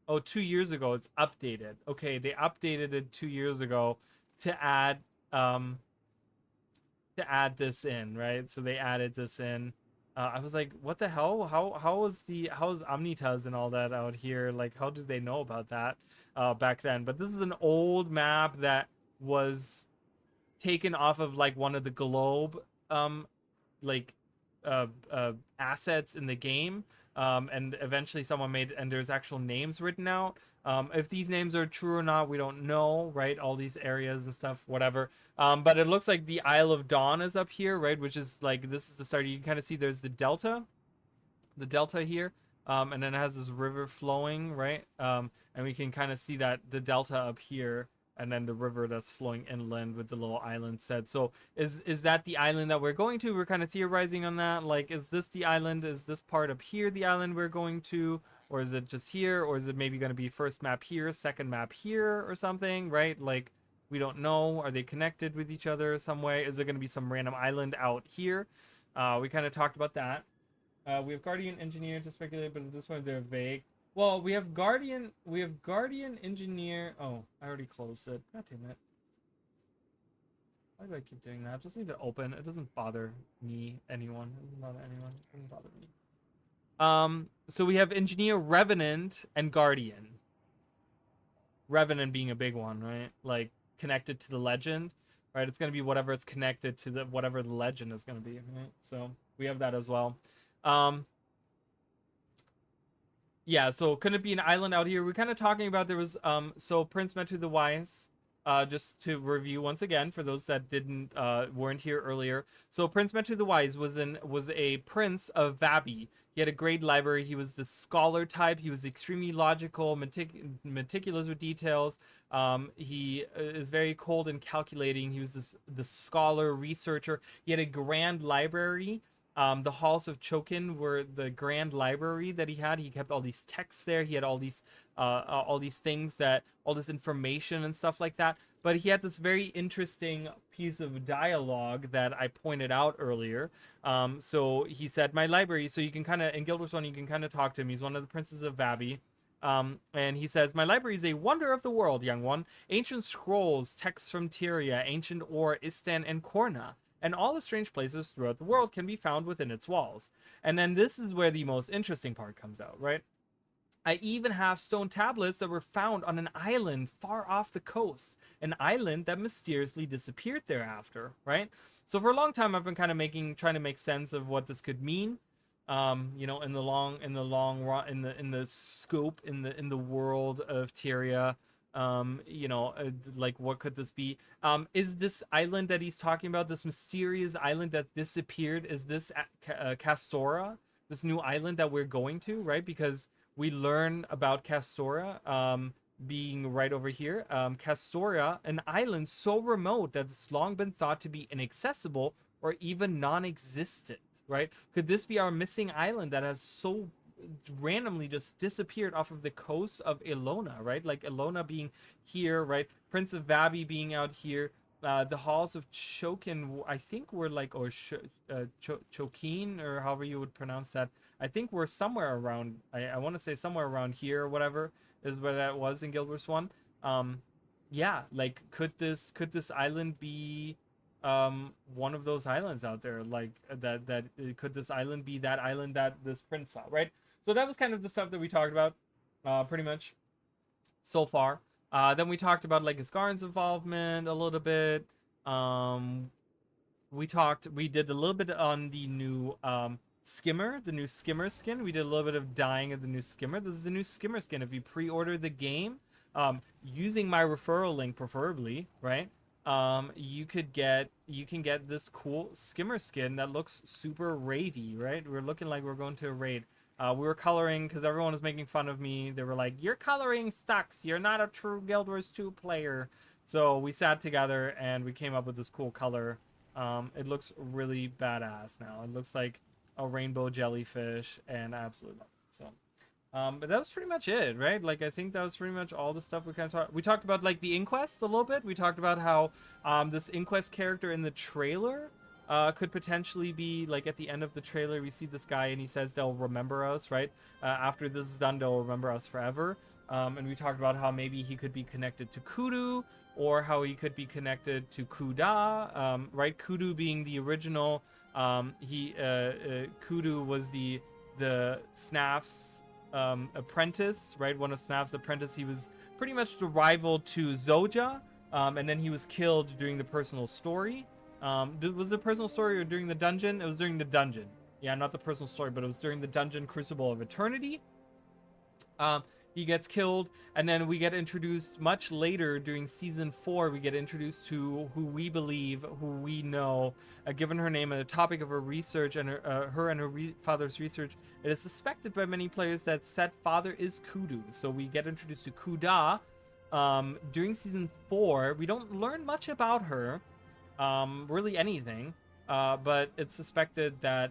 Oh, 2 years ago. It's updated. Okay, they updated it 2 years ago. to add this in, right? So they added this in. I was like, what the hell? How is Omnitaz and all that out here? Like, how did they know about that back then? But this is an old map that was taken off of like one of the globe like assets in the game, and eventually someone made, and there's actual names written out. If these names are true or not, we don't know, right? All these areas and stuff, whatever. But it looks like the Isle of Dawn is up here, right? Which is like, this is the start. You can kind of see there's the delta here, and then it has this river flowing, right? And we can kind of see that the delta up here, and then the river that's flowing inland with the little island set. So is that the island that we're going to? We're kind of theorizing on that. Like, is this the island? Is this part up here the island we're going to? Or is it just here? Or is it maybe going to be first map here, second map here or something, right? Like, we don't know. Are they connected with each other some way? Is there going to be some random island out here? We kind of talked about that. We have Guardian Engineer to speculate, but at this point they're vague. Well, we have Guardian Engineer. Oh, I already closed it. God damn it. Why do I keep doing that? Just leave it open. It doesn't bother anyone. It doesn't bother anyone. It doesn't bother me. So we have Engineer, Revenant, and Guardian. Revenant being a big one, right? Like, connected to the legend, right? It's going to be whatever it's connected to, whatever the legend is going to be, right? So we have that as well. Yeah, so could it be an island out here? We're kind of talking about, there was so Prince Metu the Wise, just to review once again for those that weren't here earlier. So Prince Metu the Wise was a prince of Vabi. He had a great library. He was the scholar type. He was extremely logical, meticulous with details. He is very cold and calculating. He was the scholar researcher. He had a grand library. The halls of Chokin were the grand library that he had. He kept all these texts there. He had all these things, all this information and stuff like that. But he had this very interesting piece of dialogue that I pointed out earlier. So he said, my library, so you can kind of, in Guild Wars 1, you can kind of talk to him. He's one of the princes of Vabi. And he says, my library is a wonder of the world, young one. Ancient scrolls, texts from Tyria, ancient ore, Istan, and Korna, and all the strange places throughout the world can be found within its walls. And then this is where the most interesting part comes out, right? I even have stone tablets that were found on an island far off the coast, an island that mysteriously disappeared thereafter, right? So for a long time, I've been kind of trying to make sense of what this could mean. You know, in the long run, in the scope, in the world of Tyria. You know, like, what could this be? Is this island that he's talking about, this mysterious island that disappeared, is this Castora, this new island that we're going to, right? Because we learn about Castora being right over here. Castora, an island so remote that it's long been thought to be inaccessible or even non-existent, right? Could this be our missing island that has so randomly just disappeared off of the coast of Ilona, right? Like Ilona being here, right? Prince of Vabi being out here. The halls of Chokin, I think were like, or Chokin, or however you would pronounce that. I think we're somewhere around, I want to say somewhere around here or whatever is where that was in Guild Wars 1. Yeah, like, could this island be one of those islands out there, like that could this island be that island that this prince saw, right? So that was kind of the stuff that we talked about pretty much so far. Then we talked about like Isgarin's involvement a little bit. We did a little bit on the new skimmer, the new skimmer skin. We did a little bit of dyeing of the new skimmer. This is the new skimmer skin. If you pre-order the game using my referral link preferably, right, you can get this cool skimmer skin that looks super ravey, right? We're looking like we're going to a raid. We were coloring because everyone was making fun of me. They were like, your coloring sucks, you're not a true Guild Wars 2 player. So we sat together and we came up with this cool color. It looks really badass now. It looks like a rainbow jellyfish, and I absolutely love it. So but that was pretty much it, right? Like, I think that was pretty much all the stuff we kind of talked about, like the Inquest a little bit. We talked about how this Inquest character in the trailer could potentially be, like, at the end of the trailer, we see this guy and he says they'll remember us, right? After this is done, they'll remember us forever. And we talked about how maybe he could be connected to Kudu, or how he could be connected to Kuda, right? Kudu being the original. Kudu was the Snaf's apprentice, right? One of Snaf's apprentice. He was pretty much the rival to Zoja, and then he was killed during the personal story. Was the personal story or during the dungeon? It was during the dungeon. Yeah, not the personal story, but it was during the dungeon Crucible of Eternity. He gets killed, and then we get introduced much later during season 4. We get introduced to who we believe, who we know, given her name and the topic of her research and her father's research. It is suspected by many players that said father is Kudu. So we get introduced to Kuda during season 4. We don't learn much about her, really anything, but it's suspected that.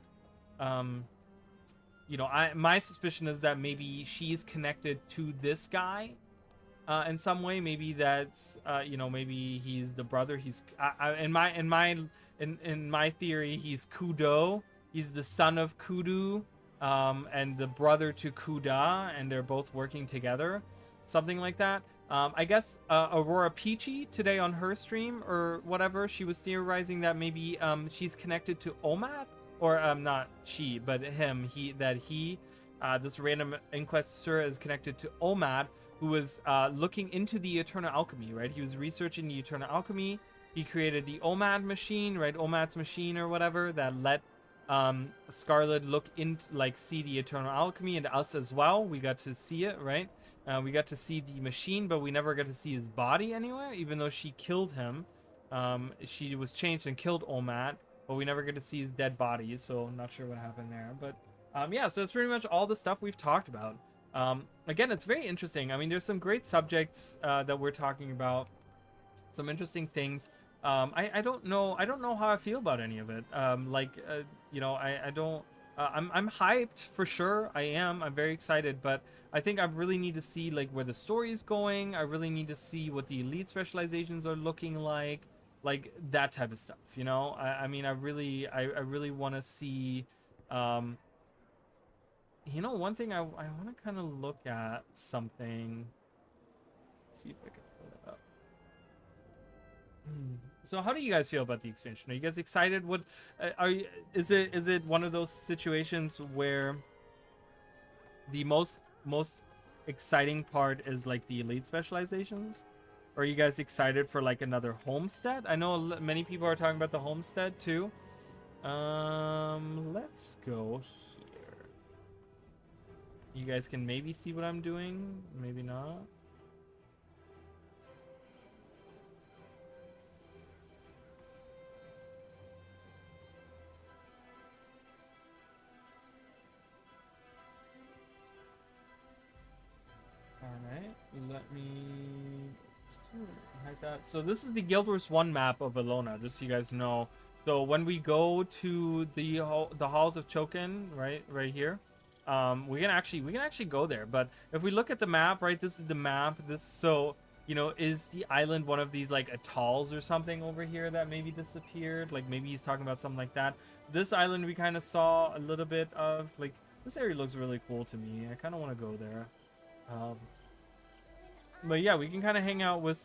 You know, my suspicion is that maybe she's connected to this guy in some way. Maybe that's you know, maybe he's the brother. He's in my theory, he's Kudo. He's the son of Kudu, and the brother to Kuda, and they're both working together, something like that. I guess Aurora Peachy today on her stream or whatever, she was theorizing that maybe she's connected to Omat. Or not she, but him. This random inquisitor is connected to Omad, who was looking into the Eternal Alchemy, right? He was researching the Eternal Alchemy. He created the Omad machine, right? Omad's machine or whatever that let Scarlet look into, like, see the Eternal Alchemy, and us as well. We got to see it, right? We got to see the machine, but we never got to see his body anywhere, even though she killed him. She was changed and killed Omad. But we never get to see his dead body, so I'm not sure what happened there. But yeah, so that's pretty much all the stuff we've talked about. Again, it's very interesting. I mean, there's some great subjects that we're talking about, some interesting things. I don't know how I feel about any of it. You know, I don't. I'm hyped for sure. I'm very excited, but I think I really need to see like where the story is going. I really need to see what the elite specializations are looking like that type of stuff, you know. I mean, I really want to see, you know, one thing I want to kind of look at something. Let's see if I can pull it up. So how do you guys feel about the expansion? Are you guys excited? What is it one of those situations where the most exciting part is like the elite specializations? Are you guys excited for like another homestead? I know many people are talking about the homestead too. Let's go here. You guys can maybe see what I'm doing, maybe not. All right, let me like that. So this is the Guild Wars 1 map of Alona, just so you guys know. So when we go to the halls of Chokin, right here, we can actually go there. But if we look at the map, right, this is the map. So you know, is the island one of these like atolls or something over here that maybe disappeared? Like maybe he's talking about something like that. This island we kind of saw a little bit of. Like this area looks really cool to me. I kind of want to go there. But yeah, we can kind of hang out with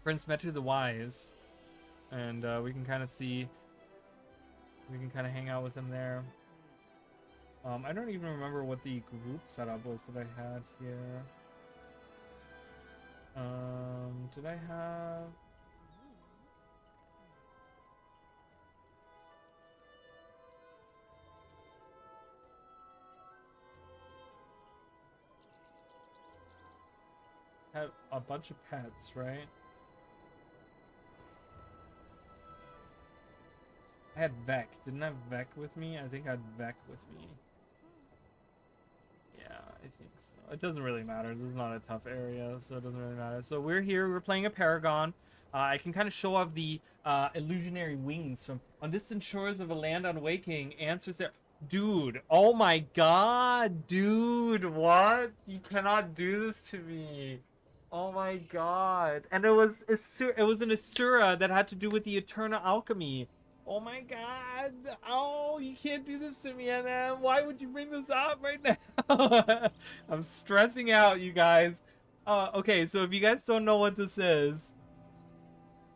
Prince Metu the Wise, and we can kind of hang out with him there. I don't even remember what the group setup was that I had here. Did I have? Had a bunch of pets, right? I had Vec. Didn't I have Vec with me? I think I had Vec with me. Yeah, I think so. It doesn't really matter. This is not a tough area, so it doesn't really matter. So we're here. We're playing a Paragon. I can kind of show off the illusionary wings from on distant shores of a land unwaking. Answers there. Dude, oh my god, dude, what? You cannot do this to me. Oh my god. And it was an Asura that had to do with the Eternal Alchemy. Oh my god. Oh, you can't do this to me, NM. Why would you bring this up right now? I'm stressing out, you guys. Okay, so if you guys don't know what this is,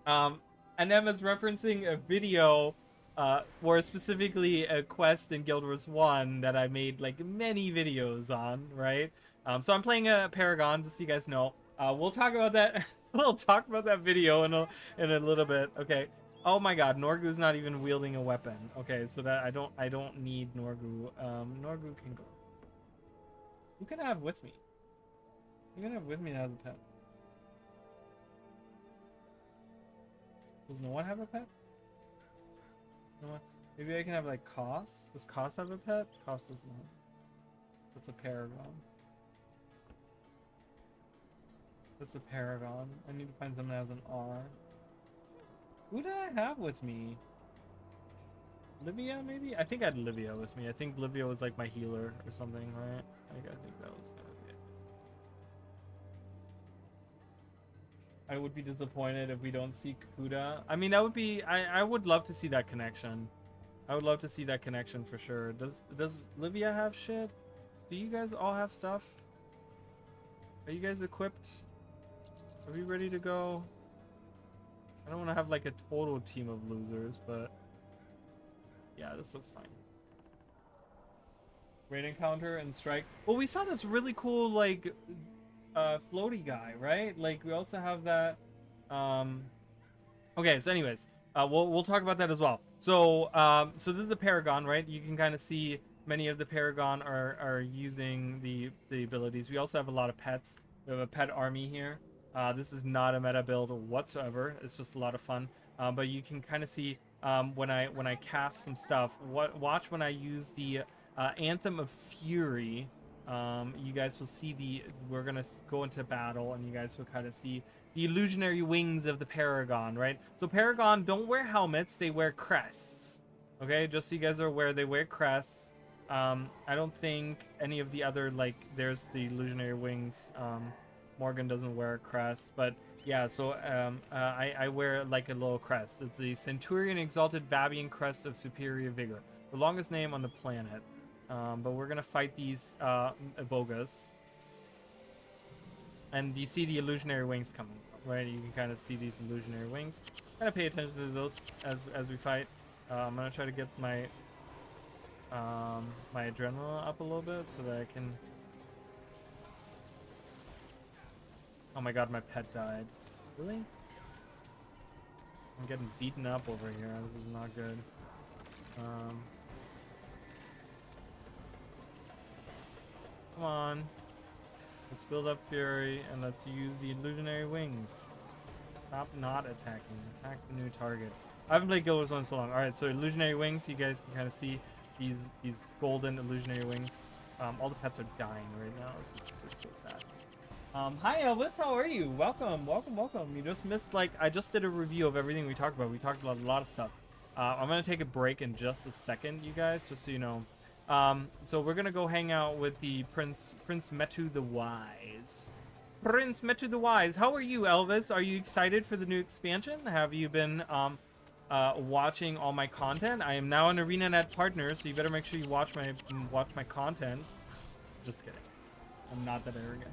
NM is referencing a video, or specifically a quest in Guild Wars 1 that I made like many videos on, right? So I'm playing a Paragon, just so you guys know. We'll talk about that. We'll talk about that video in a little bit. Okay. Oh my God, Norgu's not even wielding a weapon. Okay, so that I don't need Norgu. Norgu can go. Who can I have with me? Who can I have with me that has a pet? Does no one have a pet? No one? Maybe I can have like Koss. Does Koss have a pet? Koss does not. That's a Paragon. That's a Paragon. I need to find someone that has an R. Who did I have with me? Livia, maybe? I think I had Livia with me. I think Livia was like my healer or something, right? I think that was kind of it. I would be disappointed if we don't see Kakuda. I mean, that would be... I would love to see that connection. I would love to see that connection for sure. Does Livia have shit? Do you guys all have stuff? Are you guys equipped? Are we ready to go? I don't want to have like a total team of losers, but... yeah, this looks fine. Raid encounter and strike. Well, we saw this really cool, like... floaty guy, right? Like we also have that. Okay, so anyways, we'll talk about that as well. So so this is a Paragon, right? You can kind of see many of the Paragon are using the abilities. We also have a lot of pets. We have a pet army here. This is not a meta build whatsoever. It's just a lot of fun. But you can kind of see when I cast some stuff. Watch when I use the Anthem of Fury. You guys will see we're gonna go into battle, and you guys will kind of see the illusionary wings of the Paragon, right? So Paragon don't wear helmets, they wear crests. Okay, just so you guys are aware, they wear crests. I don't think any of the other, like, there's the illusionary wings. Morgan doesn't wear a crest, but yeah, so I wear like a little crest. It's the Centurion Exalted Vabian Crest of Superior Vigor, the longest name on the planet. But we're gonna fight these Bogas, and you see the illusionary wings coming, right? You can kind of see these illusionary wings. Kind of pay attention to those as we fight. I'm gonna try to get my my adrenaline up a little bit so that I can. Oh my God, my pet died. Really? I'm getting beaten up over here. This is not good. Come on. Let's build up Fury and let's use the illusionary wings. Stop not attacking. Attack the new target. I haven't played Guild Wars 1 so long. Alright, so illusionary wings, you guys can kind of see these golden illusionary wings. All the pets are dying right now. This is just so sad. Hi Elvis, how are you? Welcome. You just missed, like, I just did a review of everything we talked about. We talked about a lot of stuff. I'm gonna take a break in just a second, you guys, just so you know. So we're gonna go hang out with the Prince Metu the Wise. Prince Metu the Wise, how are you, Elvis? Are you excited for the new expansion? Have you been watching all my content? I am now an ArenaNet partner, so you better make sure you watch my content. Just kidding. I'm not that arrogant.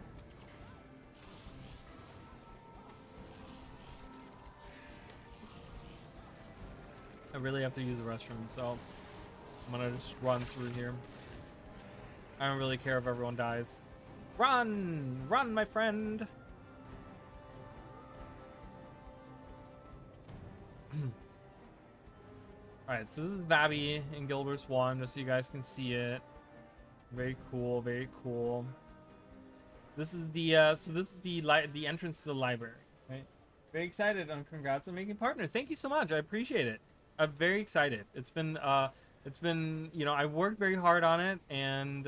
I really have to use the restroom, so I'm gonna just run through here. I don't really care if everyone dies. Run! Run, my friend! Alright, so this is Vabi in Guild Wars 1, just so you guys can see it. Very cool, very cool. This is the the entrance to the library, right? Very excited, and congrats on making partner. Thank you so much, I appreciate it. I'm very excited. It's been, you know, I worked very hard on it, and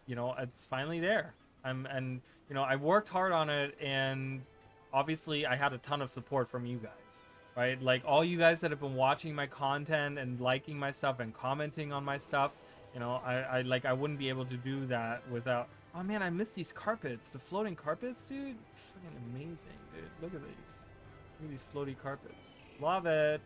you know, it's finally there. And you know, I worked hard on it, and obviously I had a ton of support from you guys, right? Like all you guys that have been watching my content and liking my stuff and commenting on my stuff. You know, I wouldn't be able to do that without. Oh man, I miss these carpets. The floating carpets, dude. Freaking amazing, dude. Look at these. Look at these floaty carpets. Love it.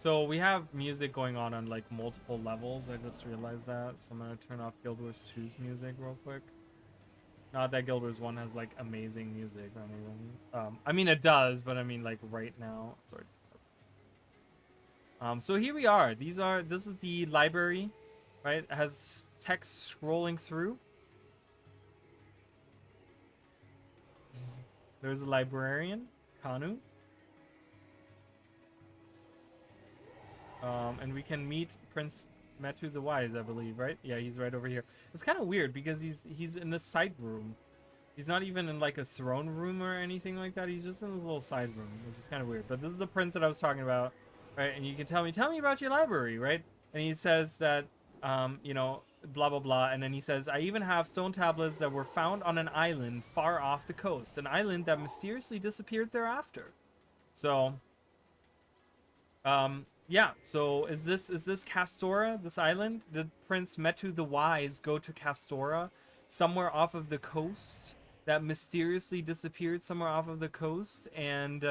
So we have music going on like multiple levels. I just realized that. So I'm gonna turn off Guild Wars 2's music real quick. Not that Guild Wars 1 has like amazing music or anything. I mean it does, but I mean like right now. Sorry. So here we are. This is the library, right? It has text scrolling through. There's a librarian, Kanu. And we can meet Prince Metu the Wise, I believe, right? Yeah, he's right over here. It's kind of weird because he's in the side room. He's not even in like a throne room or anything like that. He's just in this little side room, which is kind of weird. But this is the prince that I was talking about, right? And you can tell me about your library, right? And he says that, you know, blah, blah, blah. And then he says, I even have stone tablets that were found on an island far off the coast. An island that mysteriously disappeared thereafter. So, yeah, so is this Castora, this island? Did Prince Metu the Wise go to Castora, somewhere off of the coast that mysteriously disappeared somewhere off of the coast? And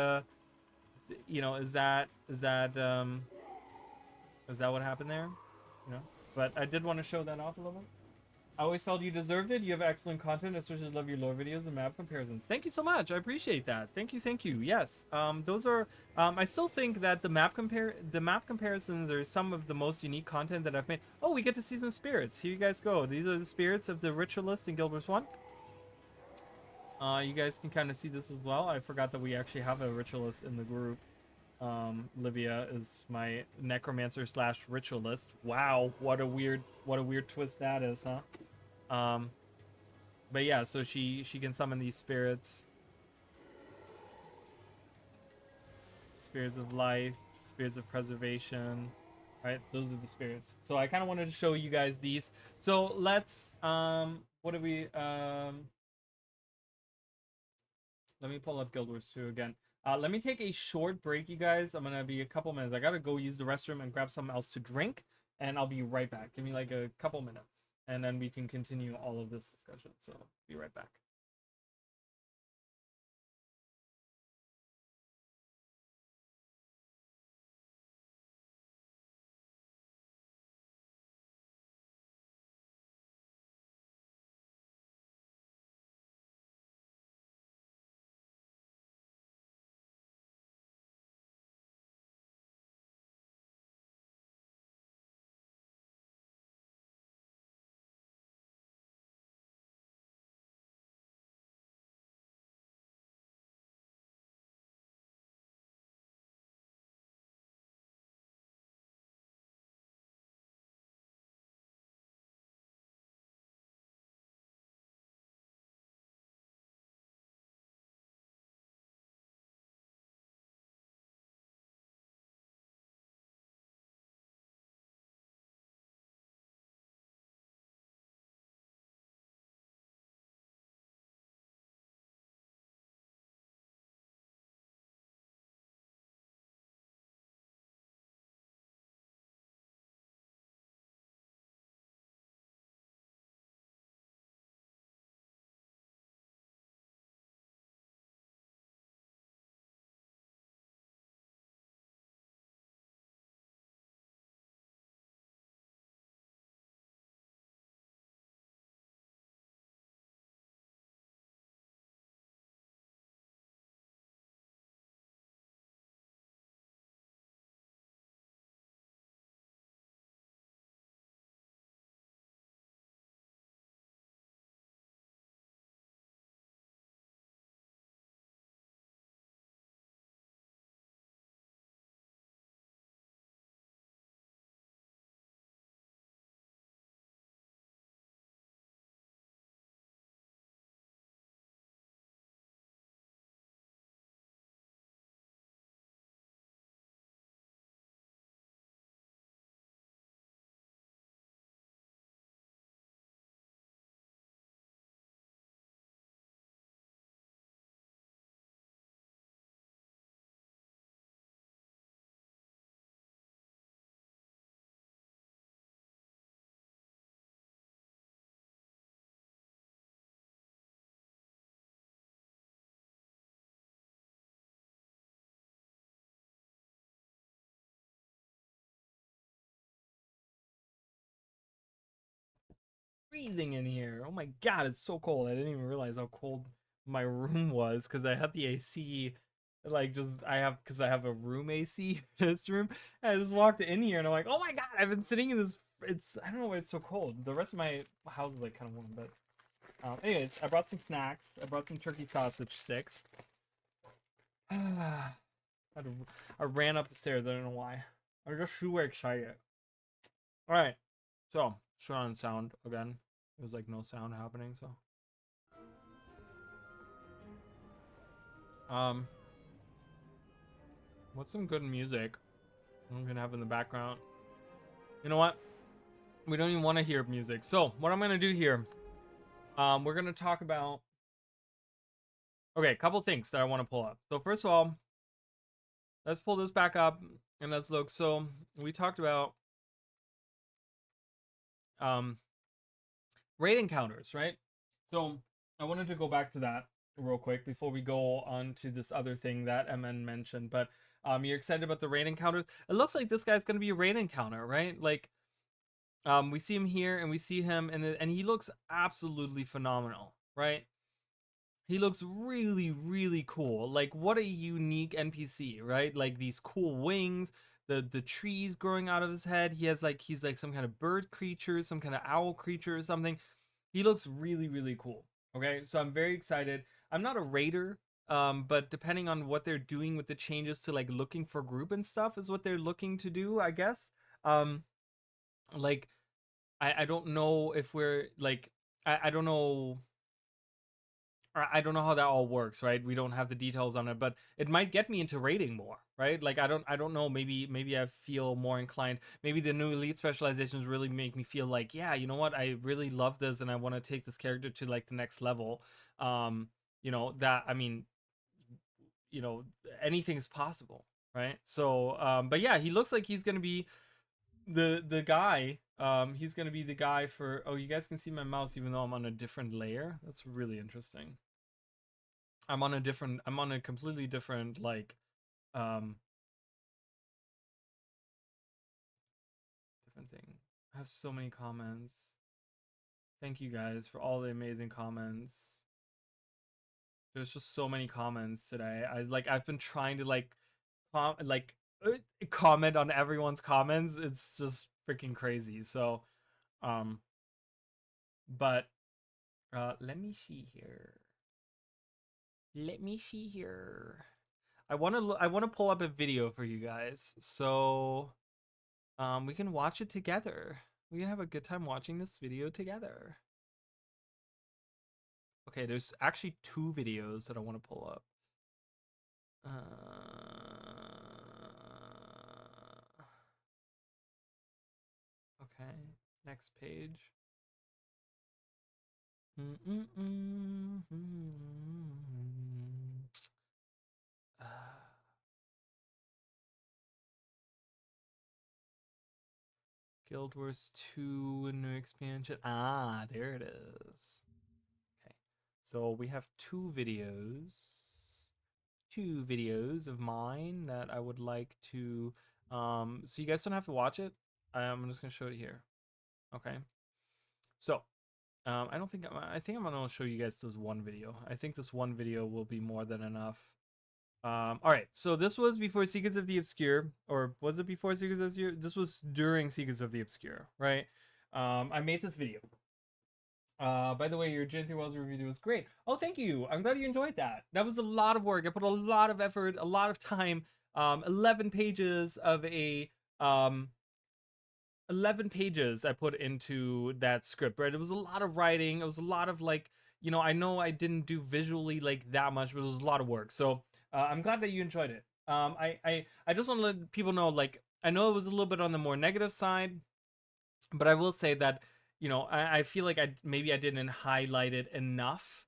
you know, is that what happened there? You know, but I did want to show that off a little bit. I always felt you deserved it. You have excellent content. I especially love your lore videos and map comparisons. Thank you so much. I appreciate that. Thank you. Yes. Those are. I still think that the map comparisons are some of the most unique content that I've made. Oh, we get to see some spirits. Here you guys go. These are the spirits of the Ritualist in Guild Wars 1. You guys can kind of see this as well. I forgot that we actually have a Ritualist in the group. Livia is my necromancer / ritualist. Wow, what a weird twist that is, huh? But yeah, so she can summon these spirits. Spirits of life, spirits of preservation. Right? Those are the spirits. So I kind of wanted to show you guys these. So let's what do we let me pull up Guild Wars 2 again. Let me take a short break, you guys. I'm gonna be a couple minutes. I gotta go use the restroom and grab something else to drink, and I'll be right back. Give me like a couple minutes, and then we can continue all of this discussion. So, be right back. freezing in here. Oh my god, it's so cold. I didn't even realize how cold my room was because I had the AC. Like because I have a room AC in this room. And I just walked in here and I'm like, oh my god, I've been sitting in this. I don't know why it's so cold. The rest of my house is like kind of warm, but anyways, I brought some snacks. I brought some turkey sausage sticks. I ran up the stairs. I don't know why. I'm just super excited. All right, so shut on sound again. There's like no sound happening, so what's some good music I'm gonna have in the background? You know what? We don't even want to hear music. So what I'm gonna do here, we're gonna talk about. Okay, a couple things that I want to pull up. So first of all, let's pull this back up and let's look. So we talked about raid encounters, right? So I wanted to go back to that real quick before we go on to this other thing that MN mentioned. But you're excited about the raid encounters. It looks like this guy's gonna be a raid encounter, right? Like we see him here and we see him and he looks absolutely phenomenal, right? He looks really, really cool. Like, what a unique NPC, right? Like these cool wings, the trees growing out of his head. He's like some kind of bird creature, some kind of owl creature or something. He looks really, really cool. Okay, so I'm very excited. I'm not a raider, but depending on what they're doing with the changes to like looking for group and stuff is what they're looking to do, I guess. Like I don't know if we're like I don't know. I don't know how that all works, right? We don't have the details on it, but it might get me into raiding more, right? Like I don't know. Maybe I feel more inclined. Maybe the new elite specializations really make me feel like, yeah, you know what? I really love this, and I want to take this character to like the next level. You know that. I mean, you know, anything's possible, right? So, but yeah, he looks like he's gonna be the guy. He's gonna be the guy for. Oh, you guys can see my mouse even though I'm on a different layer. That's really interesting. I'm on a completely different like different thing. I have so many comments. Thank you guys for all the amazing comments. There's just so many comments today. I've been trying to comment on everyone's comments. It's just freaking crazy. So but let me see here. I want to pull up a video for you guys. So we can watch it together. We can have a good time watching this video together. Okay, there's actually two videos that I want to pull up. Okay, next page. Guild Wars 2 new expansion. Ah, there it is. Okay, so we have two videos of mine that I would like to so you guys don't have to watch it. I'm just gonna show it here. Okay, so I think I'm gonna show you guys this one video. I think this one video will be more than enough. All right, so this was before Secrets of the Obscure, or was it before Secrets of the Obscure? This was during Secrets of the Obscure, right? I made this video. By the way, your Gen 3 Wells review was great. Oh, thank you. I'm glad you enjoyed that. That was a lot of work. I put a lot of effort, a lot of time. 11 pages of a 11 pages I put into that script, right? It was a lot of writing. It was a lot of like, you know I didn't do visually like that much, but it was a lot of work. So I'm glad that you enjoyed it. I just want to let people know, like, I know it was a little bit on the more negative side, but I will say that, you know, I feel like I didn't highlight it enough.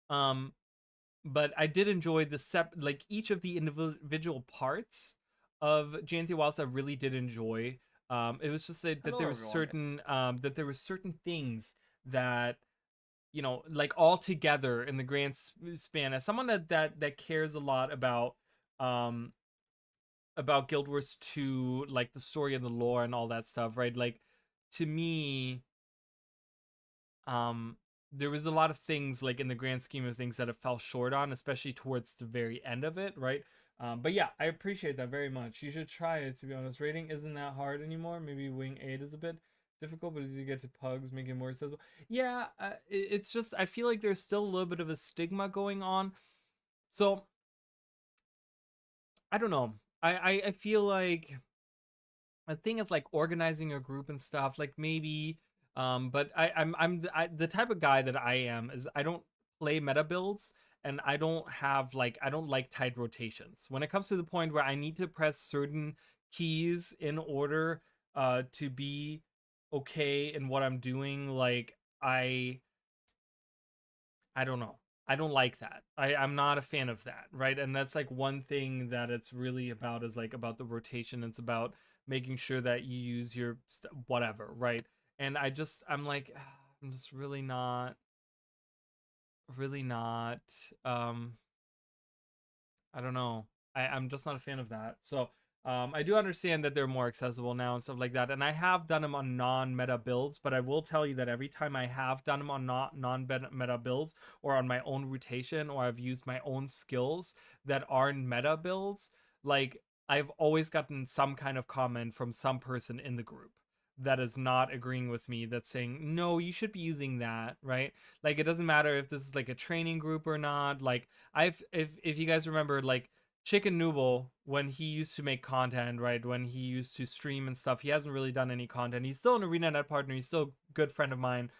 But I did enjoy like each of the individual parts of J&T Wilds. I really did enjoy. It was just that there were certain things that, you know, like all together in the grand span, as someone that cares a lot about Guild Wars 2, like the story and the lore and all that stuff, right? Like, to me, there was a lot of things like in the grand scheme of things that it fell short on, especially towards the very end of it, right? But yeah, I appreciate that very much. You should try it, to be honest. Rating isn't that hard anymore. Maybe Wing 8 is a bit difficult, but as you get to pugs, make it more accessible. Yeah, it's just, I feel like there's still a little bit of a stigma going on. So, I don't know. I feel like I think it's like organizing a group and stuff, like maybe but I'm the type of guy that I am is I don't play meta builds, and I don't have like I don't like tight rotations. When it comes to the point where I need to press certain keys in order to be okay in what I'm doing, like I don't know. I don't like that. I'm not a fan of that, right? And that's like one thing that it's really about is like about the rotation. It's about making sure that you use your whatever, right? And I'm like, I'm just really not, I don't know. I'm just not a fan of that. So I do understand that they're more accessible now and stuff like that. And I have done them on non-meta builds, but I will tell you that every time I have done them on non-meta builds or on my own rotation, or I've used my own skills that aren't meta builds, like I've always gotten some kind of comment from some person in the group that is not agreeing with me, that's saying, no, you should be using that, right? Like it doesn't matter if this is like a training group or not. Like if you guys remember, like Chicken Noodle, when he used to make content, right, when he used to stream and stuff, he hasn't really done any content. He's still an ArenaNet partner. He's still a good friend of mine.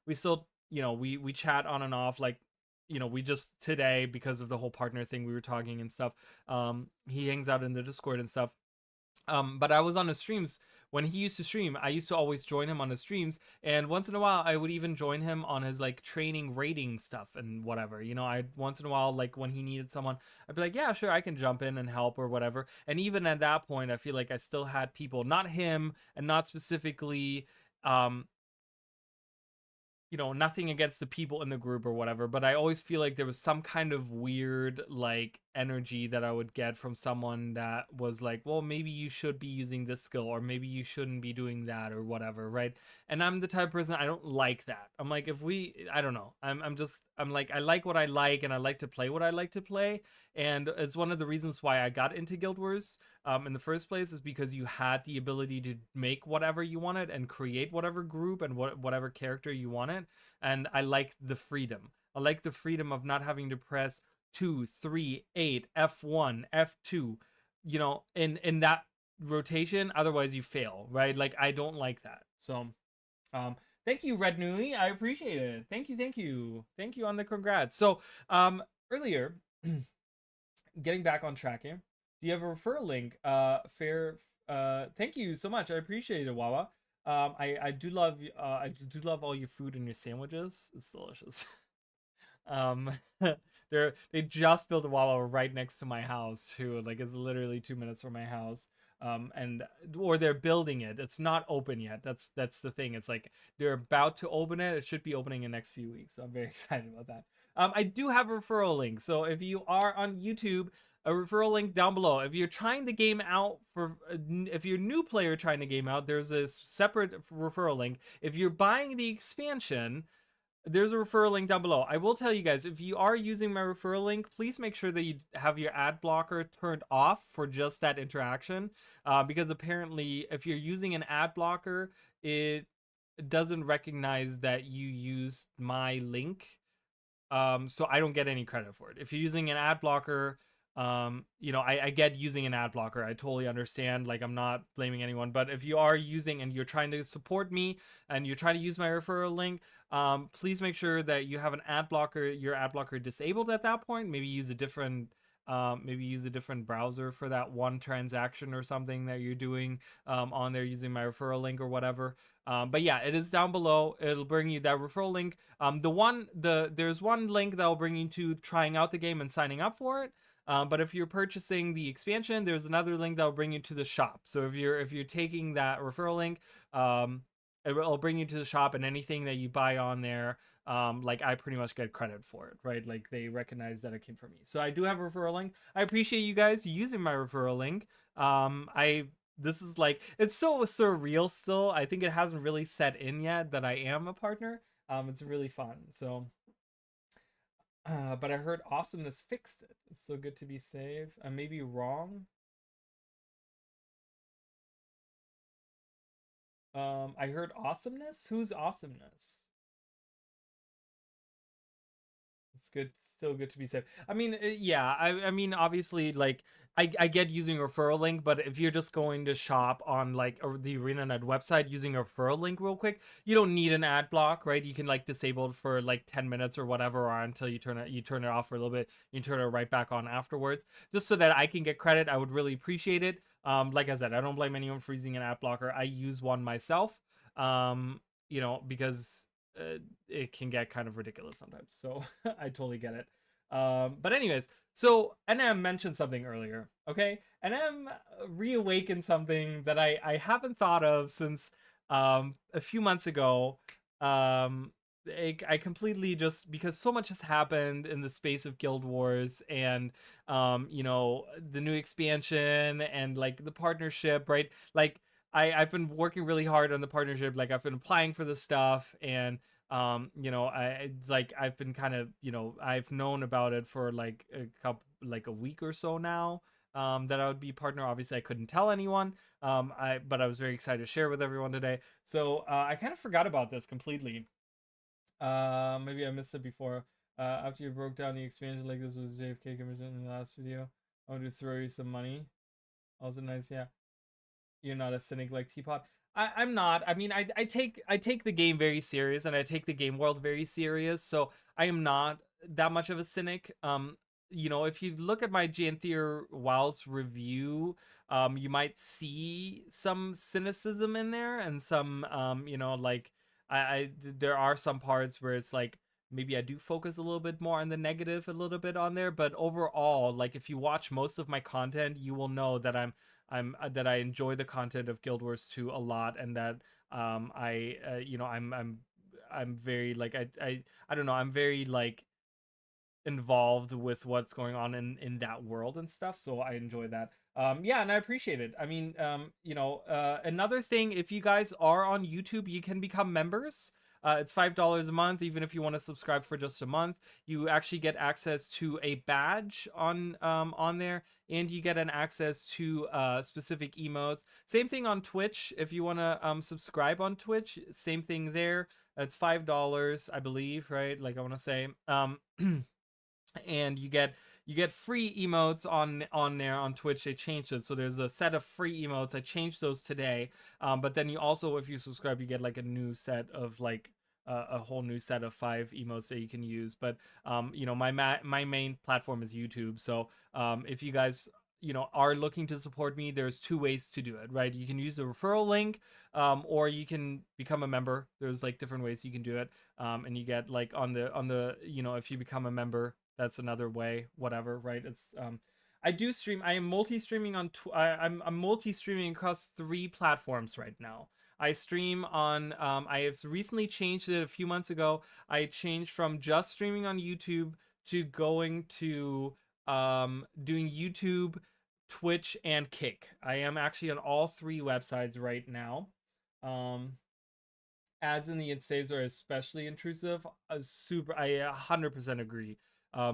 We still, we chat on and off. Like, we just today, because of the whole partner thing, we were talking and stuff. He hangs out in the Discord and stuff. But I was on his streams when he used to stream. I used to always join him on his streams, and once in a while I would even join him on his like training rating stuff and whatever. I once in a while, like when he needed someone, I'd be like, yeah, sure, I can jump in and help or whatever. And even at that point, I feel like I still had people, not him and not specifically nothing against the people in the group or whatever, but I always feel like there was some kind of weird like energy that I would get from someone that was like, well, maybe you should be using this skill, or maybe you shouldn't be doing that, or whatever, right? And I'm the type of person, I don't like that. I'm like, I don't know. I'm like, I like what I like, and I like to play what I like to play. And it's one of the reasons why I got into Guild Wars in the first place, is because you had the ability to make whatever you wanted and create whatever group and whatever character you wanted. And I like the freedom. I like the freedom of not having to press 2, 3, 8, F1, F2, in that rotation. Otherwise you fail, right? Like I don't like that. So thank you, Red Nui. I appreciate it. Thank you on the congrats. So earlier, getting back on track here, do you have a referral link? Thank you so much. I appreciate it, Wawa. I do love all your food and your sandwiches. It's delicious. They just built a Wawa right next to my house too. Like it's literally 2 minutes from my house. Or they're building it. It's not open yet. That's the thing. It's like they're about to open it. It should be opening in the next few weeks. So I'm very excited about that. I do have a referral link. So if you are on YouTube, a referral link down below. If you're trying the game out if you're a new player trying the game out, there's a separate referral link. If you're buying the expansion, there's a referral link down below. I will tell you guys, if you are using my referral link, please make sure that you have your ad blocker turned off for just that interaction. Because apparently, if you're using an ad blocker, it doesn't recognize that you used my link. So I don't get any credit for it. If you're using an ad blocker, I get using an ad blocker. I totally understand. Like, I'm not blaming anyone. But if you are using and you're trying to support me and you're trying to use my referral link, please make sure that you have an ad blocker, your ad blocker disabled at that point. Maybe use a different browser for that one transaction or something that you're doing on there using my referral link or whatever. But yeah, it is down below. It'll bring you that referral link. There's one link that will bring you to trying out the game and signing up for it. But if you're purchasing the expansion, there's another link that will bring you to the shop. So if you're taking that referral link, it'll bring you to the shop, and anything that you buy on there, like I pretty much get credit for it, right? Like they recognize that it came from me. So I do have a referral link. I appreciate you guys using my referral link. This is like, it's so surreal still. I think it hasn't really set in yet that I am a partner. It's really fun. So, but I heard Awesomeness fixed it. It's so good to be safe. I may be wrong. I heard Awesomeness. Who's Awesomeness? It's good, still good to be safe. I mean, yeah, I mean, obviously, like, I get using a referral link, but if you're just going to shop on like the ArenaNet website using a referral link real quick, you don't need an ad block, right? You can like disable it for like 10 minutes or whatever, or until you turn it off for a little bit, you turn it right back on afterwards, just so that I can get credit. I would really appreciate it. Like I said, I don't blame anyone for using an ad blocker. I use one myself. You know, because it can get kind of ridiculous sometimes. So I totally get it. But anyways, so NM mentioned something earlier, okay? NM reawakened something that I haven't thought of since a few months ago. I completely just, because so much has happened in the space of Guild Wars, and you know, the new expansion and like the partnership, right? Like I've been working really hard on the partnership. Like I've been applying for this stuff, and you know, I've been kind of, you know, I've known about it for like a week or so now. That I would be partner. Obviously, I couldn't tell anyone. But I was very excited to share with everyone today. So I kind of forgot about this completely. Maybe I missed it before. After you broke down the expansion, like this was JFK commission in the last video, I want to throw you some money. Also nice, yeah. You're not a cynic like Teapot. I'm not. I mean, I take the game very serious, and I take the game world very serious. So I am not that much of a cynic. You know, if you look at my Janthier WoW's review, you might see some cynicism in there, and some you know, like there are some parts where it's like maybe I do focus a little bit more on the negative a little bit on there, but overall, like if you watch most of my content, you will know that I'm that I enjoy the content of Guild Wars 2 a lot, and that I you know, I'm very like I don't know, I'm very like involved with what's going on in that world and stuff, so I enjoy that. Yeah, and I appreciate it. I mean, you know, another thing, if you guys are on YouTube, you can become members. It's $5 a month. Even if you want to subscribe for just a month, you actually get access to a badge on there, and you get an access to specific emotes. Same thing on Twitch. If you want to subscribe on Twitch, same thing there. It's $5, I believe, right? Like I want to say, and you get free emotes on there on Twitch. They changed it, so there's a set of free emotes. I changed those today, but then you also, if you subscribe, you get like a new set of like a whole new set of 5 emotes that you can use. But you know, my main platform is YouTube, so if you guys, you know, are looking to support me, there's 2 ways to do it, right? You can use the referral link, or you can become a member. There's like different ways you can do it, and you get like on the you know, if you become a member, that's another way, whatever, right? It's I do stream. I am multi-streaming on I'm multi-streaming across 3 platforms right now. I stream on I have recently changed it a few months ago. I changed from just streaming on YouTube to going to doing YouTube, Twitch, and Kick. I am actually on all 3 websites right now. Ads in the saves are especially intrusive. I 100% agree.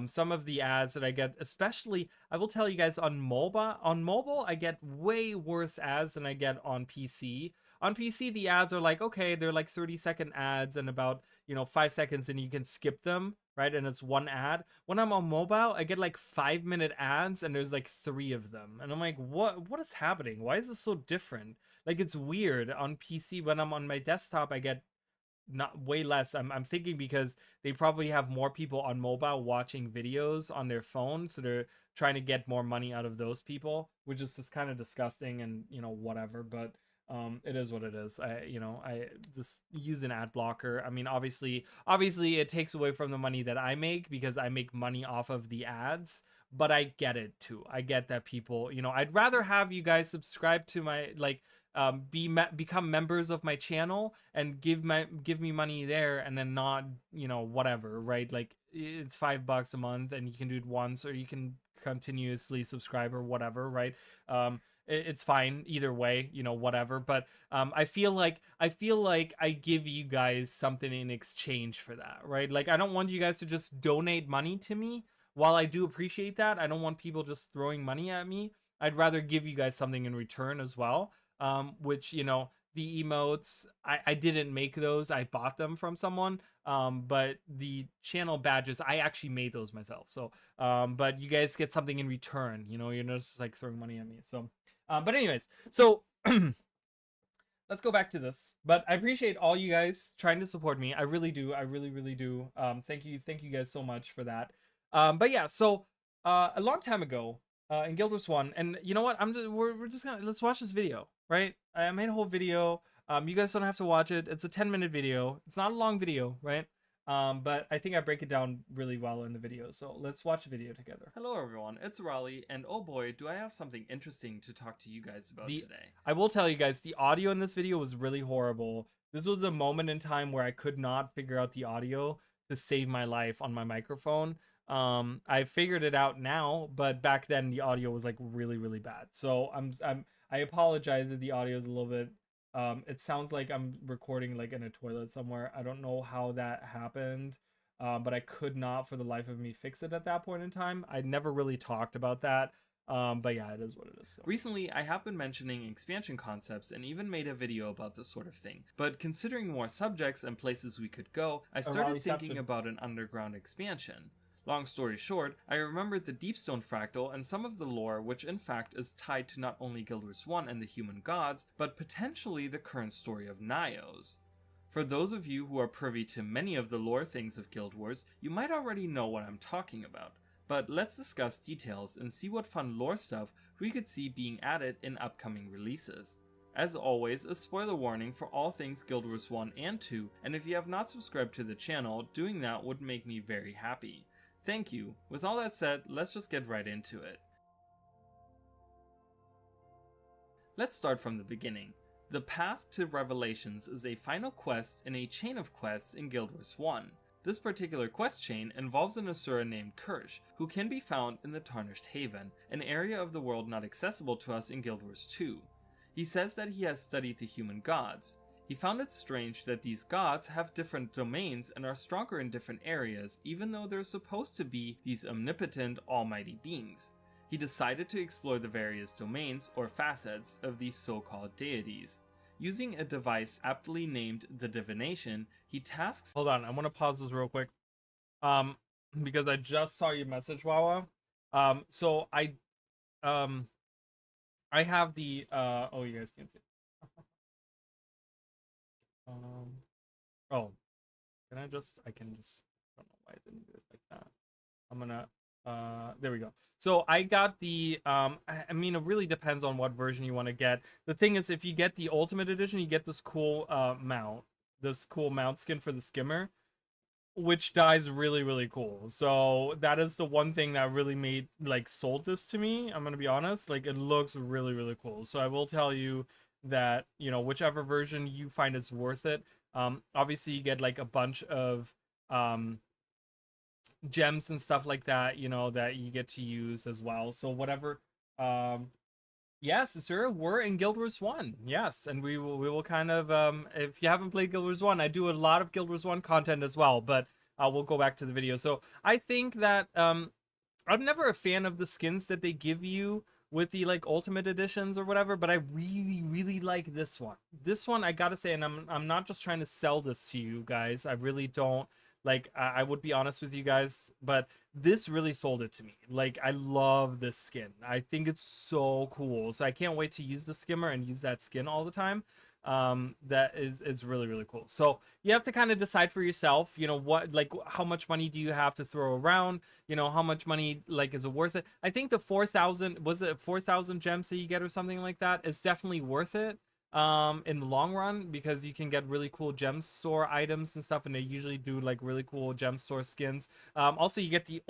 Some of the ads that I get, especially, I will tell you guys, on MOBA, on mobile, I get way worse ads than I get on PC. On PC, the ads are like, okay, they're like 30-second ads and about, you know, 5 seconds, and you can skip them, right? And it's one ad. When I'm on mobile, I get like 5-minute ads, and there's like 3 of them. And I'm like, what is happening? Why is this so different? Like, it's weird. On PC, when I'm on my desktop, I get not way less. I'm thinking because they probably have more people on mobile watching videos on their phone, so they're trying to get more money out of those people, which is just kind of disgusting, and you know, whatever. But it is what it is. I just use an ad blocker. I mean, obviously it takes away from the money that I make, because I make money off of the ads, but I get it too. I get that people, you know, I'd rather have you guys subscribe to my, like, become members of my channel and give me money there, and then not, you know, whatever, right? Like, it's $5 a month, and you can do it once, or you can continuously subscribe or whatever, right? it's fine either way, you know, whatever. But I feel like I give you guys something in exchange for that, right? Like I don't want you guys to just donate money to me. While I do appreciate that, I don't want people just throwing money at me. I'd rather give you guys something in return as well. Which, you know, the emotes, I didn't make those. I bought them from someone. But the channel badges, I actually made those myself. So, but you guys get something in return. You know, you're not just like throwing money at me. So, but anyways, so let's go back to this. But I appreciate all you guys trying to support me. I really do. I really, really do. Thank you guys so much for that. But yeah, so a long time ago, in Guild Wars 1, and you know what? We're just gonna let's watch this video, right? I made a whole video. You guys don't have to watch it. It's a 10-minute video. It's not a long video, right? But I think I break it down really well in the video. So let's watch the video together. Hello everyone, it's Raleigh, and oh boy, do I have something interesting to talk to you guys about today. I will tell you guys, the audio in this video was really horrible. This was a moment in time where I could not figure out the audio to save my life on my microphone. I figured it out now, but back then the audio was like really, really bad. So I apologize that the audio is a little bit, it sounds like I'm recording like in a toilet somewhere. I don't know how that happened, but I could not for the life of me fix it at that point in time. I never really talked about that. But yeah, it is what it is. So. Recently, I have been mentioning expansion concepts and even made a video about this sort of thing. But considering more subjects and places we could go, I started thinking about an underground expansion. Long story short, I remembered the Deepstone fractal and some of the lore, which in fact is tied to not only Guild Wars 1 and the human gods, but potentially the current story of Nyos. For those of you who are privy to many of the lore things of Guild Wars, you might already know what I'm talking about. But let's discuss details and see what fun lore stuff we could see being added in upcoming releases. As always, a spoiler warning for all things Guild Wars 1 and 2, and if you have not subscribed to the channel, doing that would make me very happy. Thank you. With all that said, let's just get right into it. Let's start from the beginning. The Path to Revelations is a final quest in a chain of quests in Guild Wars 1. This particular quest chain involves an Asura named Kirsch, who can be found in the Tarnished Haven, an area of the world not accessible to us in Guild Wars 2. He says that he has studied the human gods. He found it strange that these gods have different domains and are stronger in different areas, even though they're supposed to be these omnipotent, almighty beings. He decided to explore the various domains, or facets, of these so-called deities. Using a device aptly named the Divination, he tasks— Hold on, I want to pause this real quick. Because I just saw your message, Wawa. So I have the, oh, you guys can't see it. Oh, I can just, I don't know why I didn't do it like that. I'm gonna, there we go. So I got the, I mean, it really depends on what version you want to get. The thing is, if you get the Ultimate Edition, you get this cool, mount skin for the skimmer, which dies really, really cool. So that is the one thing that really sold this to me. I'm gonna be honest, like, it looks really, really cool. So I will tell you that, you know, whichever version you find is worth it. Obviously you get like a bunch of gems and stuff like that, you know, that you get to use as well. So whatever. Yes, sir, we're in Guild Wars 1. Yes, and we will kind of, if you haven't played Guild Wars 1, I do a lot of Guild Wars 1 content as well, but we'll go back to the video. So I think that I'm never a fan of the skins that they give you with the like ultimate editions or whatever, but I really, really like this one. This one, I gotta say, and I'm not just trying to sell this to you guys. I really don't. Like, I would be honest with you guys, but this really sold it to me. Like, I love this skin. I think it's so cool. So I can't wait to use the skimmer and use that skin all the time. That is really, really cool. So you have to kind of decide for yourself, you know, what, like, how much money do you have to throw around? You know, how much money, like, is it worth it? I think the 4,000, was it 4,000 gems that you get or something like that? Is definitely worth it. In the long run, because you can get really cool gem store items and stuff, and they usually do like really cool gem store skins. Also you get the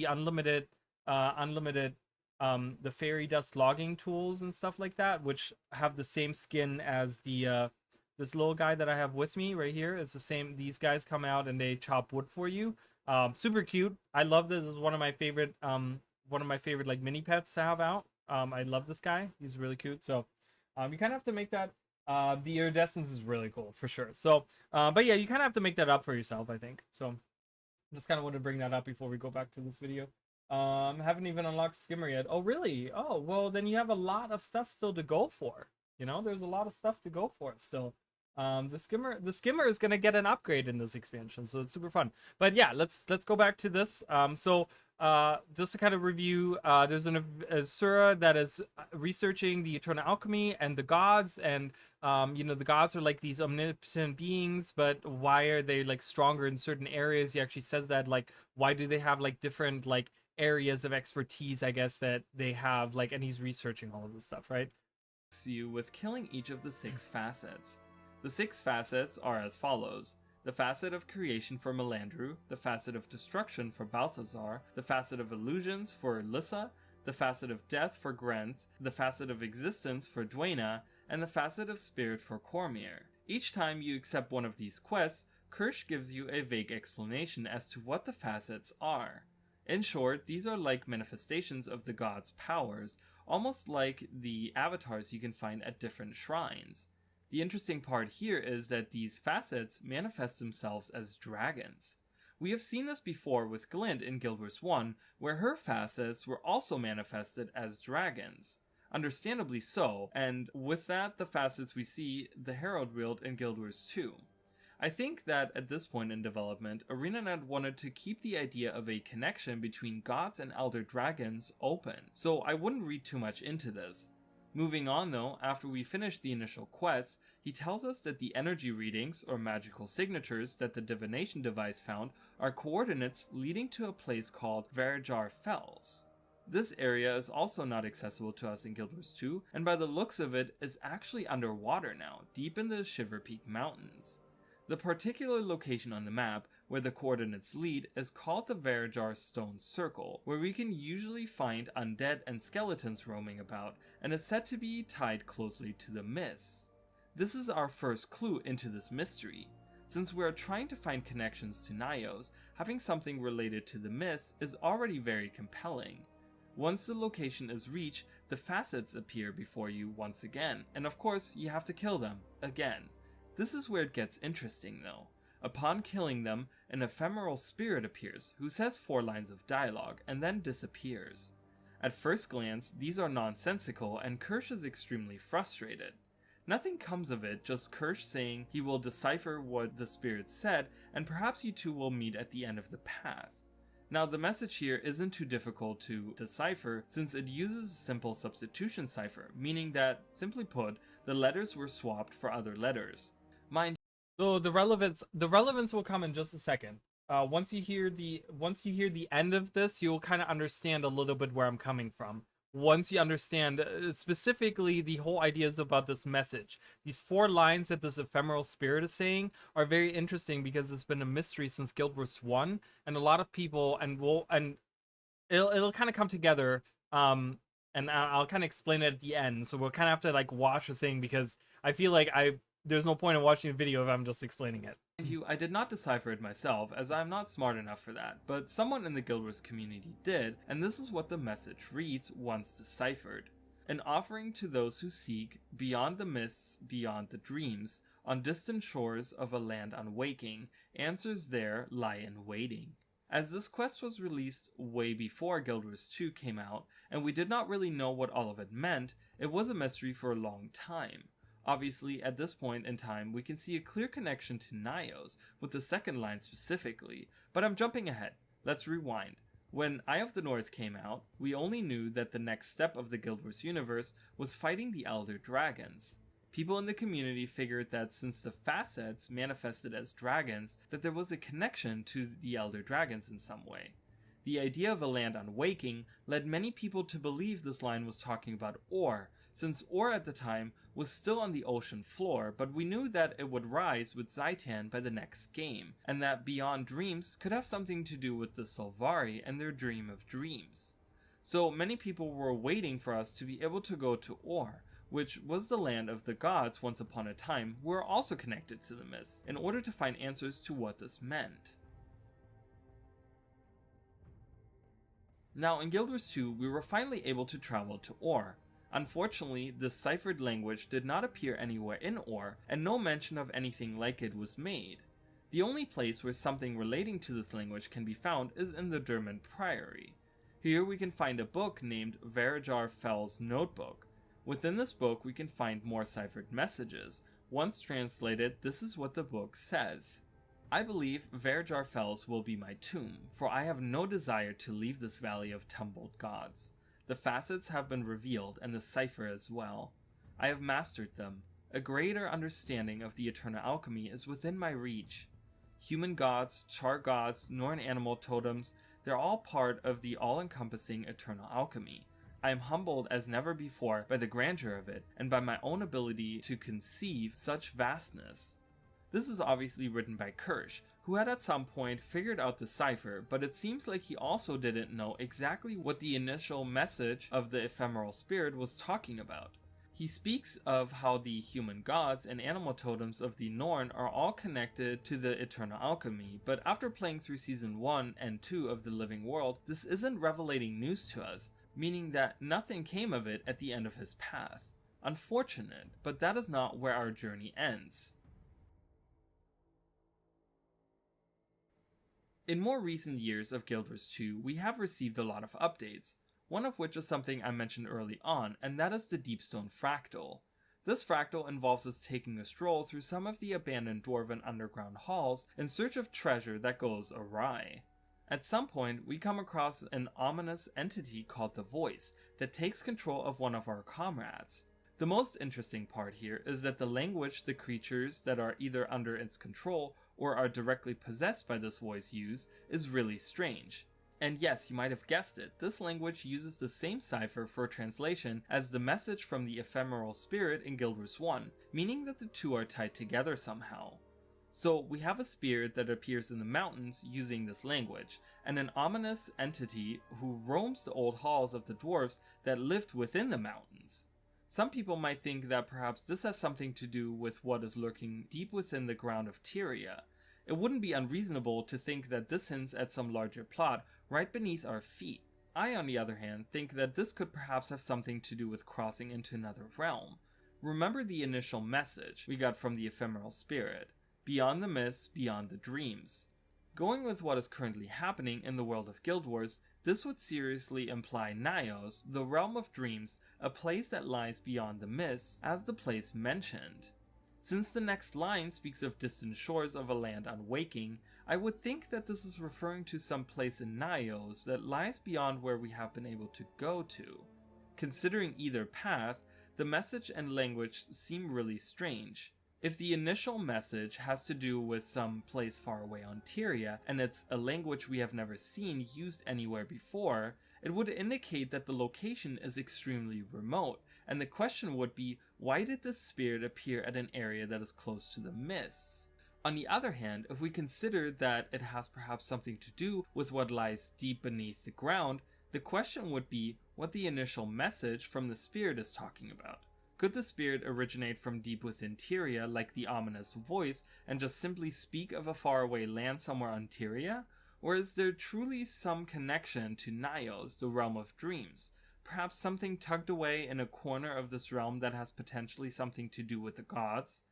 unlimited the fairy dust logging tools and stuff like that, which have the same skin as the this little guy that I have with me right here. It's the same. These guys come out and they chop wood for you. Super cute. I love this. This is one of my favorite like mini pets to have out. I love this guy. He's really cute. So you kind of have to make that. The iridescence is really cool for sure. So, but yeah, you kind of have to make that up for yourself, I think. So just kind of wanted to bring that up before we go back to this video. Haven't even unlocked Skimmer yet. Oh, really? Oh, well, then you have a lot of stuff still to go for. You know, there's a lot of stuff to go for still. The skimmer is gonna get an upgrade in this expansion, so it's super fun. But yeah, let's go back to this. Just to kind of review, there's an Asura that is researching the eternal alchemy and the gods, and you know, the gods are like these omnipotent beings, but why are they like stronger in certain areas? He actually says that, like, why do they have like different like areas of expertise, I guess, that they have, like, and he's researching all of this stuff, right? You with killing each of the 6 facets. The 6 facets are as follows: the facet of creation for Melandru, the facet of destruction for Balthazar, the facet of illusions for Lissa, the facet of death for Grenth, the facet of existence for Dwayna, and the facet of spirit for Cormier. Each time you accept one of these quests, Kirsch gives you a vague explanation as to what the facets are. In short, these are like manifestations of the gods' powers, almost like the avatars you can find at different shrines. The interesting part here is that these facets manifest themselves as dragons. We have seen this before with Glint in Guild Wars 1, where her facets were also manifested as dragons. Understandably so, and with that the facets we see the Herald wield in Guild Wars 2. I think that at this point in development, ArenaNet wanted to keep the idea of a connection between gods and elder dragons open, so I wouldn't read too much into this. Moving on though, after we finish the initial quests, he tells us that the energy readings, or magical signatures, that the divination device found are coordinates leading to a place called Varijar Fells. This area is also not accessible to us in Guild Wars 2, and by the looks of it, is actually underwater now, deep in the Shiver Peak Mountains. The particular location on the map where the coordinates lead is called the Varijar Stone Circle, where we can usually find undead and skeletons roaming about, and is said to be tied closely to the mists. This is our first clue into this mystery. Since we are trying to find connections to Nyos, having something related to the mists is already very compelling. Once the location is reached, the facets appear before you once again, and of course you have to kill them again. This is where it gets interesting though. Upon killing them, an ephemeral spirit appears who says 4 lines of dialogue and then disappears. At first glance, these are nonsensical and Kirsch is extremely frustrated. Nothing comes of it, just Kirsch saying he will decipher what the spirit said and perhaps you two will meet at the end of the path. Now the message here isn't too difficult to decipher since it uses a simple substitution cipher, meaning that, simply put, the letters were swapped for other letters. So the relevance will come in just a second. Once you hear the end of this, you'll kind of understand a little bit where I'm coming from. Once you understand specifically the whole ideas about this message, these 4 lines that this ephemeral spirit is saying are very interesting because it's been a mystery since Guild Wars 1, and a lot of people it'll kind of come together. And I'll kind of explain it at the end. So we'll kind of have to like watch the thing because I feel like there's no point in watching the video if I'm just explaining it. I did not decipher it myself, as I'm not smart enough for that, but someone in the Guild Wars community did, and this is what the message reads once deciphered. An offering to those who seek, beyond the mists, beyond the dreams, on distant shores of a land unwaking, answers there lie in waiting. As this quest was released way before Guild Wars 2 came out, and we did not really know what all of it meant, it was a mystery for a long time. Obviously, at this point in time, we can see a clear connection to Nyos, with the second line specifically, but I'm jumping ahead. Let's rewind. When Eye of the North came out, we only knew that the next step of the Guild Wars universe was fighting the Elder Dragons. People in the community figured that since the facets manifested as dragons, that there was a connection to the Elder Dragons in some way. The idea of a land unwaking led many people to believe this line was talking about ore, since ore at the time was still on the ocean floor, but we knew that it would rise with Zaitan by the next game, and that Beyond Dreams could have something to do with the Solvari and their dream of dreams. So many people were waiting for us to be able to go to ore, which was the land of the gods once upon a time who were also connected to the myths, in order to find answers to what this meant. Now in Guild Wars 2, we were finally able to travel to Ore. Unfortunately, this ciphered language did not appear anywhere in Ore, and no mention of anything like it was made. The only place where something relating to this language can be found is in the Durman Priory. Here we can find a book named Verijar Fell's Notebook. Within this book we can find more ciphered messages. Once translated, this is what the book says. I believe Verijar Fells will be my tomb, for I have no desire to leave this valley of tumbled gods. The facets have been revealed, and the cipher as well. I have mastered them. A greater understanding of the eternal alchemy is within my reach. Human gods, char gods, Norn animal totems, they're all part of the all-encompassing eternal alchemy. I am humbled as never before by the grandeur of it, and by my own ability to conceive such vastness. This is obviously written by Kirsch, who had at some point figured out the cipher, but it seems like he also didn't know exactly what the initial message of the ephemeral spirit was talking about. He speaks of how the human gods and animal totems of the Norn are all connected to the eternal alchemy, but after playing through Season 1 and 2 of The Living World, this isn't revelating news to us, meaning that nothing came of it at the end of his path. Unfortunate, but that is not where our journey ends. In more recent years of Guild Wars 2, we have received a lot of updates, one of which is something I mentioned early on, and that is the Deepstone Fractal. This fractal involves us taking a stroll through some of the abandoned dwarven underground halls in search of treasure that goes awry. At some point, we come across an ominous entity called the Voice that takes control of one of our comrades. The most interesting part here is that the language the creatures that are either under its control or are directly possessed by this voice use is really strange. And yes, you might have guessed it, this language uses the same cipher for translation as the message from the ephemeral spirit in Guild Wars 1, meaning that the two are tied together somehow. So we have a spirit that appears in the mountains using this language, and an ominous entity who roams the old halls of the dwarves that lived within the mountains. Some people might think that perhaps this has something to do with what is lurking deep within the ground of Tyria. It wouldn't be unreasonable to think that this hints at some larger plot right beneath our feet. I, on the other hand, think that this could perhaps have something to do with crossing into another realm. Remember the initial message we got from the ephemeral spirit: beyond the mists, beyond the dreams. Going with what is currently happening in the world of Guild Wars, this would seriously imply Nyos, the realm of dreams, a place that lies beyond the mists, as the place mentioned. Since the next line speaks of distant shores of a land unwaking, I would think that this is referring to some place in Nyos that lies beyond where we have been able to go to. Considering either path, the message and language seem really strange. If the initial message has to do with some place far away on Tyria, and it's a language we have never seen used anywhere before, it would indicate that the location is extremely remote, and the question would be, why did this spirit appear at an area that is close to the mists? On the other hand, if we consider that it has perhaps something to do with what lies deep beneath the ground, the question would be what the initial message from the spirit is talking about. Could the spirit originate from deep within Tyria like the ominous voice and just simply speak of a faraway land somewhere on Tyria? Or is there truly some connection to Nyos, the realm of dreams? Perhaps something tucked away in a corner of this realm that has potentially something to do with the gods?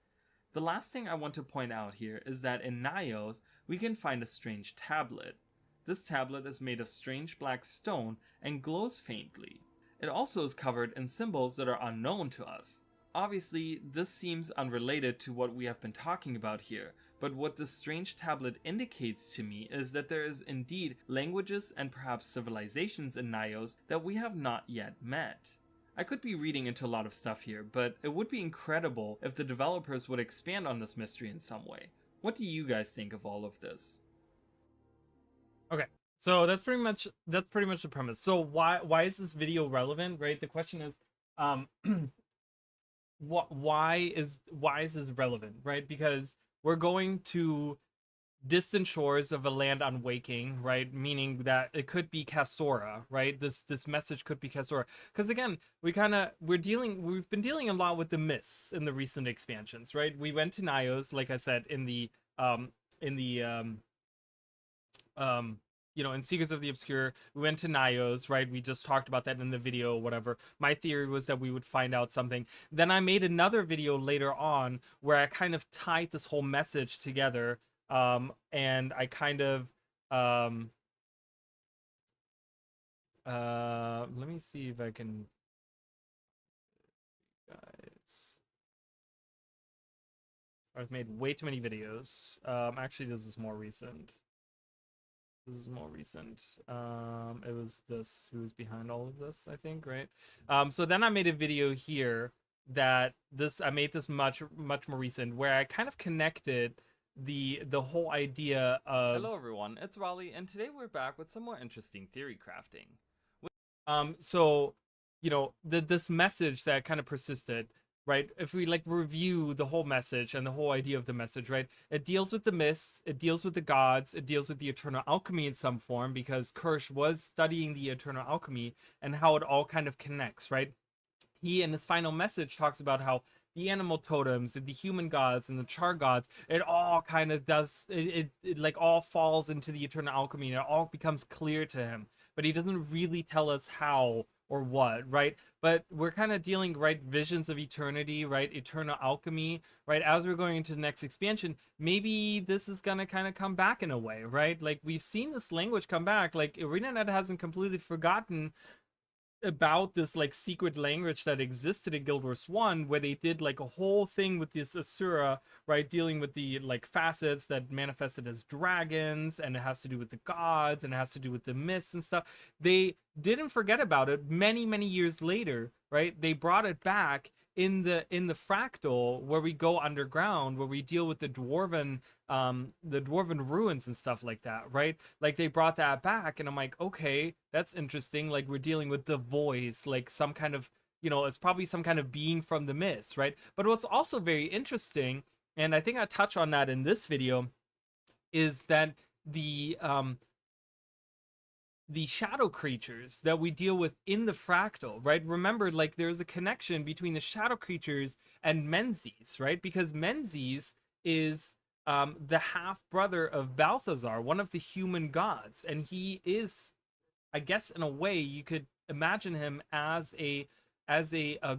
The last thing I want to point out here is that in Nyos, we can find a strange tablet. This tablet is made of strange black stone and glows faintly. It also is covered in symbols that are unknown to us. Obviously, this seems unrelated to what we have been talking about here, but what this strange tablet indicates to me is that there is indeed languages and perhaps civilizations in Nyos that we have not yet met. I could be reading into a lot of stuff here, but it would be incredible if the developers would expand on this mystery in some way. What do you guys think of all of this? Okay. So that's pretty much the premise. So why is this video relevant, right? The question is, why is this relevant, right? Because we're going to distant shores of a land unwaking, right? Meaning that it could be Castora, right? This message could be Castora. Because again, we've been dealing a lot with the mists in the recent expansions, right? We went to Nyos, like I said, in the in Secrets of the Obscure, we went to Nios, right? We just talked about that in the video, whatever. My theory was that we would find out something. Then I made another video later on where I kind of tied this whole message together, and I kind of let me see if I can, guys. I've made way too many videos. Actually, this is more recent. This is more recent. It was this who was behind all of this, I think, right? So then I made a video here that I made this much more recent, where I kind of connected the whole idea of. Hello everyone, it's Raleigh, and today we're back with some more interesting theory crafting. So, this message that kind of persisted, right? If we like review the whole message and the whole idea of the message, right? It deals with the myths, it deals with the gods, it deals with the eternal alchemy in some form, because Kirsch was studying the eternal alchemy and how it all kind of connects, right? He, in his final message, talks about how the animal totems and the human gods and the char gods, it all kind of does, it like all falls into the eternal alchemy, and it all becomes clear to him. But he doesn't really tell us how or what, right? But we're kind of dealing, right, visions of eternity, right, eternal alchemy, right? As we're going into the next expansion, maybe this is gonna kind of come back in a way, right? Like, we've seen this language come back. Like, ArenaNet hasn't completely forgotten about this like secret language that existed in Guild Wars 1, where they did like a whole thing with this Asura, right, dealing with the like facets that manifested as dragons, and it has to do with the gods, and it has to do with the myths and stuff. They didn't forget about it many years later, right? They brought it back in the fractal, where we go underground, where we deal with the dwarven ruins and stuff like that, right? Like, they brought that back, and I'm like, okay, that's interesting. Like, we're dealing with the voice, like some kind of, it's probably some kind of being from the myths, right? But what's also very interesting, and I think I touch on that in this video, is that the shadow creatures that we deal with in the fractal, right? Remember, like, there's a connection between the shadow creatures and Menzies, right? Because Menzies is the half brother of Balthazar, one of the human gods, and he is, I guess, in a way, you could imagine him as a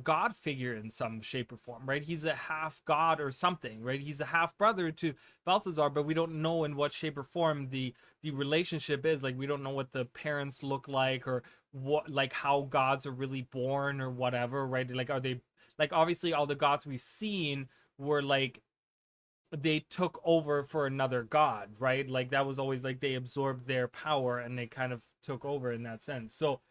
god figure in some shape or form, right? He's a half god or something, right? He's a half brother to Balthazar, but we don't know in what shape or form the relationship is. Like, we don't know what the parents look like, or what, like, how gods are really born or whatever, right? Like, are they, like, obviously all the gods we've seen were like, they took over for another god, right? Like, that was always like, they absorbed their power and they kind of took over in that sense. So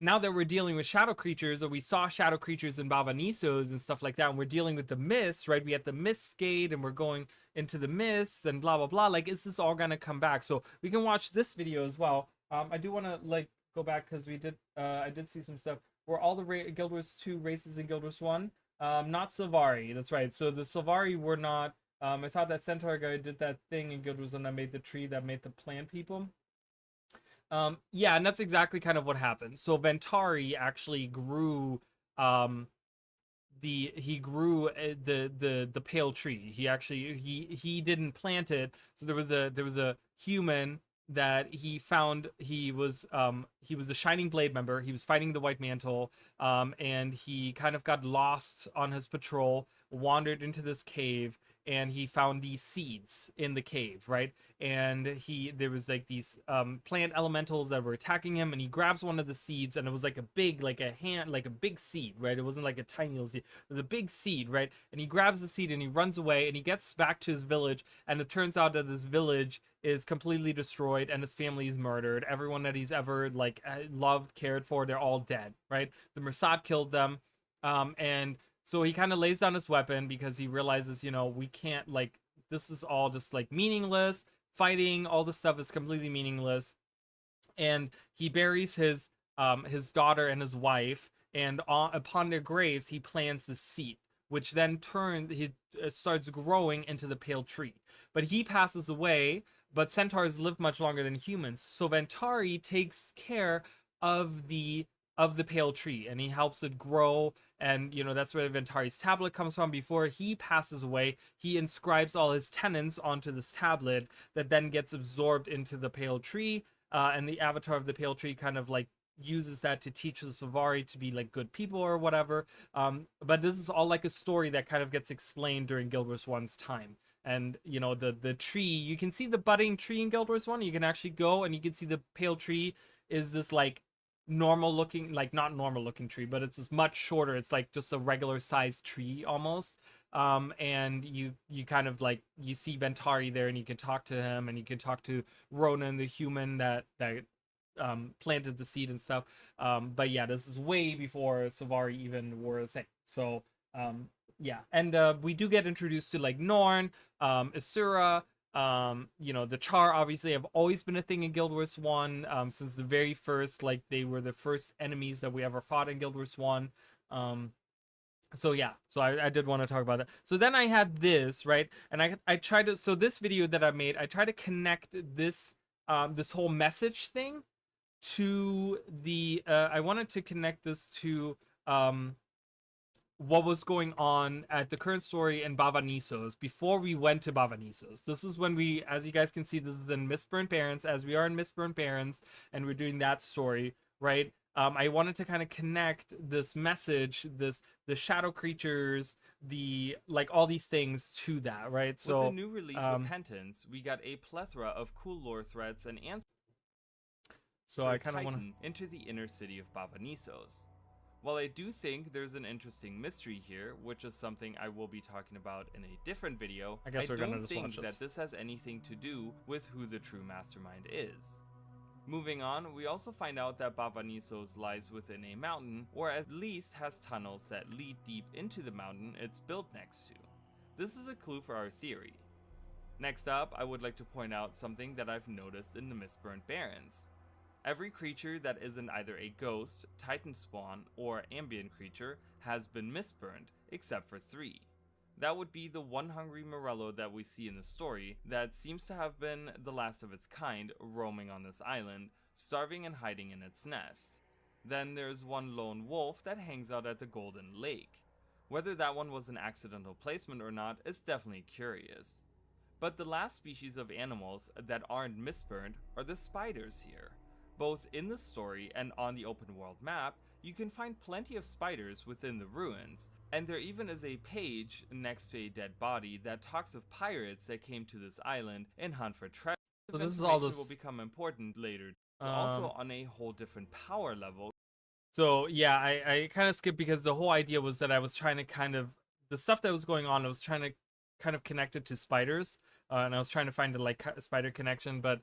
now that we're dealing with shadow creatures, or we saw shadow creatures in Bavanisos and stuff like that, and we're dealing with the myths, right? We had the Mistgate, and we're going into the myths and blah blah blah. Like, is this all gonna come back? So we can watch this video as well. I do want to like go back, because we did I did see some stuff. Were all the Guild Wars 2 races in Guild Wars 1? Not Sylvari, that's right. So the Sylvari were not. I thought that Centaur guy did that thing in Guild Wars 1 that made the tree that made the plant people. Yeah, and that's exactly kind of what happened. So Ventari actually grew the pale tree. He actually he didn't plant it. So there was a human that he found. He was a Shining Blade member. He was fighting the White Mantle, and he kind of got lost on his patrol, wandered into this cave, and he found these seeds in the cave, right? And there was like these plant elementals that were attacking him, and he grabs one of the seeds, and it was like a big, like a big seed, right? It wasn't like a tiny little seed. It was a big seed, right? And he grabs the seed and he runs away, and he gets back to his village, and it turns out that this village is completely destroyed, and his family is murdered. Everyone that he's ever like loved, cared for, they're all dead, right? The Mossad killed them, and so he kind of lays down his weapon, because he realizes, we can't, like, this is all just like meaningless. Fighting, all this stuff is completely meaningless. And he buries his daughter and his wife, and upon their graves, he plants the seed, which then starts growing into the pale tree. But he passes away, but centaurs live much longer than humans. So Ventari takes care of the of the pale tree, and he helps it grow. And you know, that's where Ventari's tablet comes from. Before he passes away, he inscribes all his tenets onto this tablet that then gets absorbed into the pale tree, and the avatar of the pale tree kind of like uses that to teach the Savari to be like good people or whatever. But this is all like a story that kind of gets explained during Guild Wars 1's time. And you know, the tree, you can see the budding tree in Guild Wars 1. You can actually go and you can see the pale tree is this like normal looking, like not normal looking tree, but it's much shorter. It's like just a regular sized tree almost. And you kind of like, you see Ventari there, and you can talk to him, and you can talk to Ronan the human that planted the seed and stuff. But yeah, this is way before Savari even were a thing. So yeah, and we do get introduced to like Norn, Isura, you know, the Char obviously have always been a thing in Guild Wars 1, since the very first, like they were the first enemies that we ever fought in Guild Wars 1. So yeah, so I did want to talk about that. So then I had this, right? And I tried to, so this video that I made, I tried to connect this, this whole message thing to the, I wanted to connect this to, what was going on at the current story in Baba Nisos before we went to Baba Nisos. This is when we, as you guys can see, this is in Mistburnt Barrens, as we are in Mistburnt Barrens, and we're doing that story, right? I wanted to kind of connect this message, the shadow creatures, the like all these things to that, right? So with the new release Repentance, we got a plethora of cool lore threads and answers. So I kind of want to enter the inner city of Baba Nisos. While I do think there's an interesting mystery here, which is something I will be talking about in a different video, I don't think that this has anything to do with who the true mastermind is. Moving on, we also find out that Baba Nisos lies within a mountain, or at least has tunnels that lead deep into the mountain it's built next to. This is a clue for our theory. Next up, I would like to point out something that I've noticed in the Mistburnt Barrens. Every creature that isn't either a ghost, titan spawn, or ambient creature has been misburned, except for 3. That would be the one hungry Morello that we see in the story that seems to have been the last of its kind roaming on this island, starving and hiding in its nest. Then there's one lone wolf that hangs out at the Golden Lake. Whether that one was an accidental placement or not is definitely curious. But the last species of animals that aren't misburned are the spiders here. Both in the story and on the open world map, you can find plenty of spiders within the ruins, and there even is a page next to a dead body that talks of pirates that came to this island and hunt for treasure. So this is all this will become important later. It's also on a whole different power level. So yeah, I kind of skipped because the whole idea was that I was trying to kind of, the stuff that was going on, I was trying to kind of connect it to spiders, and I was trying to find a like spider connection, but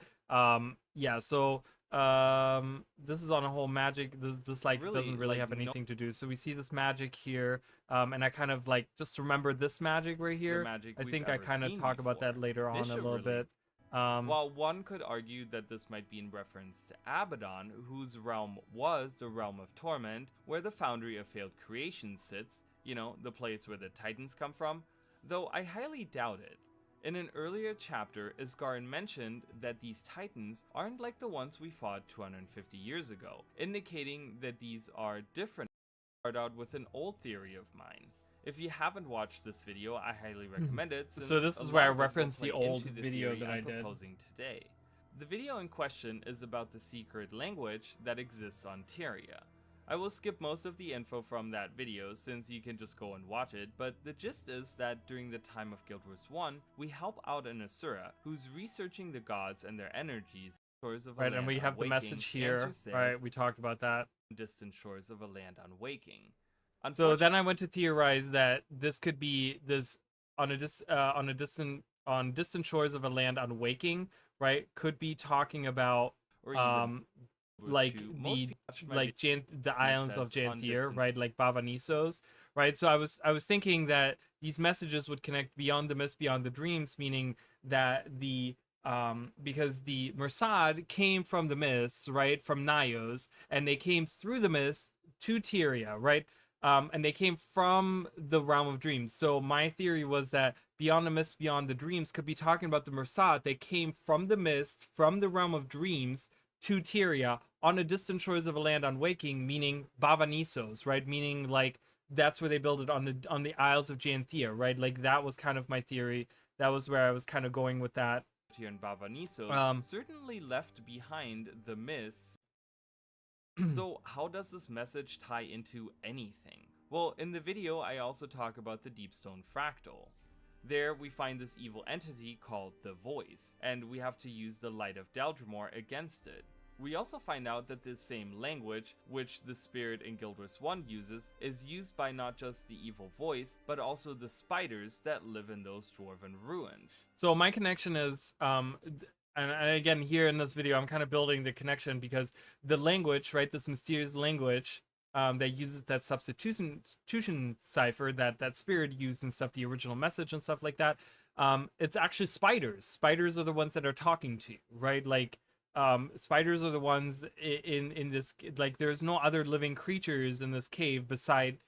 yeah, so this is on a whole magic, this like really, doesn't really have anything to do. So we see this magic here, and I kind of like just remember this magic right here. I think I kind of talk about that later on a little bit. While one could argue that this might be in reference to Abaddon, whose realm was the realm of torment, where the foundry of failed creation sits, you know, the place where the titans come from, though I highly doubt it. In an earlier chapter, Isgarin mentioned that these titans aren't like the ones we fought 250 years ago, indicating that these are different. I start out with an old theory of mine. If you haven't watched this video, I highly recommend it. So this is where I referenced the old video that I did. Proposing today. The video in question is about the secret language that exists on Tyria. I will skip most of the info from that video since you can just go and watch it, but the gist is that during the time of Guild Wars 1, we help out an Asura who's researching the gods and their energies. Right, and we have the message here. Right, we talked about that. Distant shores of a land unwaking. So then I went to theorize that this could be this on distant shores of a land unwaking, right? Could be talking about like the islands of Janthir, right? Like Baba Nisos, right? So I was thinking that these messages would connect beyond the mist, beyond the dreams, meaning that the because the Mersad came from the mists, right, from Nyos, and they came through the mist to Tyria, right? And they came from the realm of dreams. So my theory was that beyond the mist, beyond the dreams could be talking about the Mersad. They came from the mist, from the realm of dreams to Tyria, on the distant shores of a land unwaking, meaning Bavanisos, right? Meaning like that's where they built it on the Isles of Janthea, right? Like that was kind of my theory. That was where I was kind of going with that. Here in Bavanisos certainly left behind the mists. So how does this message tie into anything? Well, in the video I also talk about the Deepstone Fractal. There we find this evil entity called the Voice, and we have to use the Light of Deldrimor against it. We also find out that this same language, which the spirit in Guild Wars 1 uses, is used by not just the evil voice, but also the spiders that live in those dwarven ruins. So my connection is, and again here in this video, I'm kind of building the connection because the language, right, this mysterious language that uses that substitution cipher that spirit used and stuff, the original message and stuff like that, it's actually spiders. Spiders are the ones that are talking to you, right? Like, spiders are the ones in this, like there's no other living creatures in this cave beside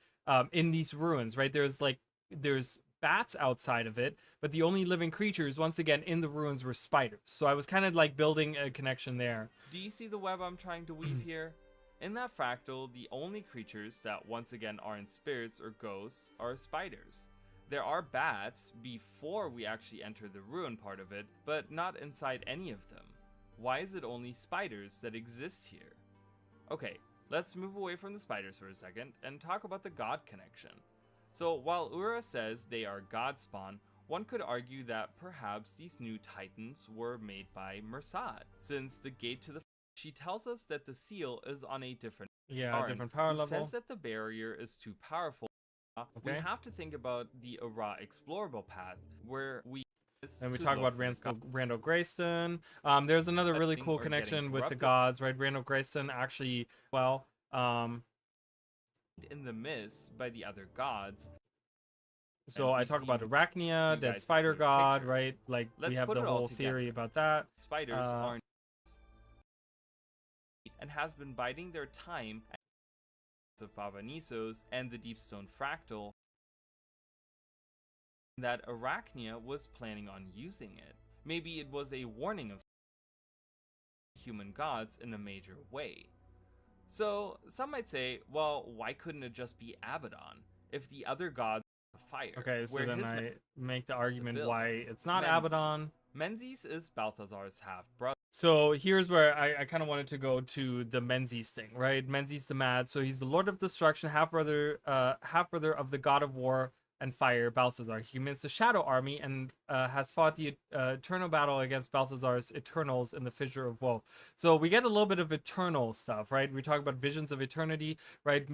in these ruins, right? There's bats outside of it, but the only living creatures once again in the ruins were spiders. So I was kind of like building a connection there. Do you see the web I'm trying to weave here? In that fractal, the only creatures that once again aren't spirits or ghosts are spiders. There are bats before we actually enter the ruin part of it, but not inside any of them. Why is it only spiders that exist here? Okay, let's move away from the spiders for a second and talk about the god connection. So while Ura says they are god spawn, one could argue that perhaps these new titans were made by Mersad, since the gate to the she tells us that the seal is on a different power level. Says that the barrier is too powerful. We have to think about the Ara explorable path where we and we talk about Randall Grayston. There's another really cool connection with the gods, right? Randall Grayston actually, well, in the mist by the other gods. So I talk about Arachnia, Dead Spider God, right? Like we have the whole theory about that. Spiders aren't and has been biding their time of Bavanisos and the Deepstone Fractal that Arachnia was planning on using it. Maybe it was a warning of human gods in a major way. So some might say, well, why couldn't it just be Abaddon if the other gods are fire? Okay, so then I make the argument why it's not Abaddon. Menzies is Balthazar's half-brother. So here's where I kind of wanted to go to the Menzies thing, right? Menzies the Mad. So he's the Lord of Destruction, half-brother of the God of War and Fire, Balthazar. He commits the Shadow Army and has fought the eternal battle against Balthazar's Eternals in the Fissure of Woe. So we get a little bit of Eternal stuff, right? We talk about visions of eternity, right?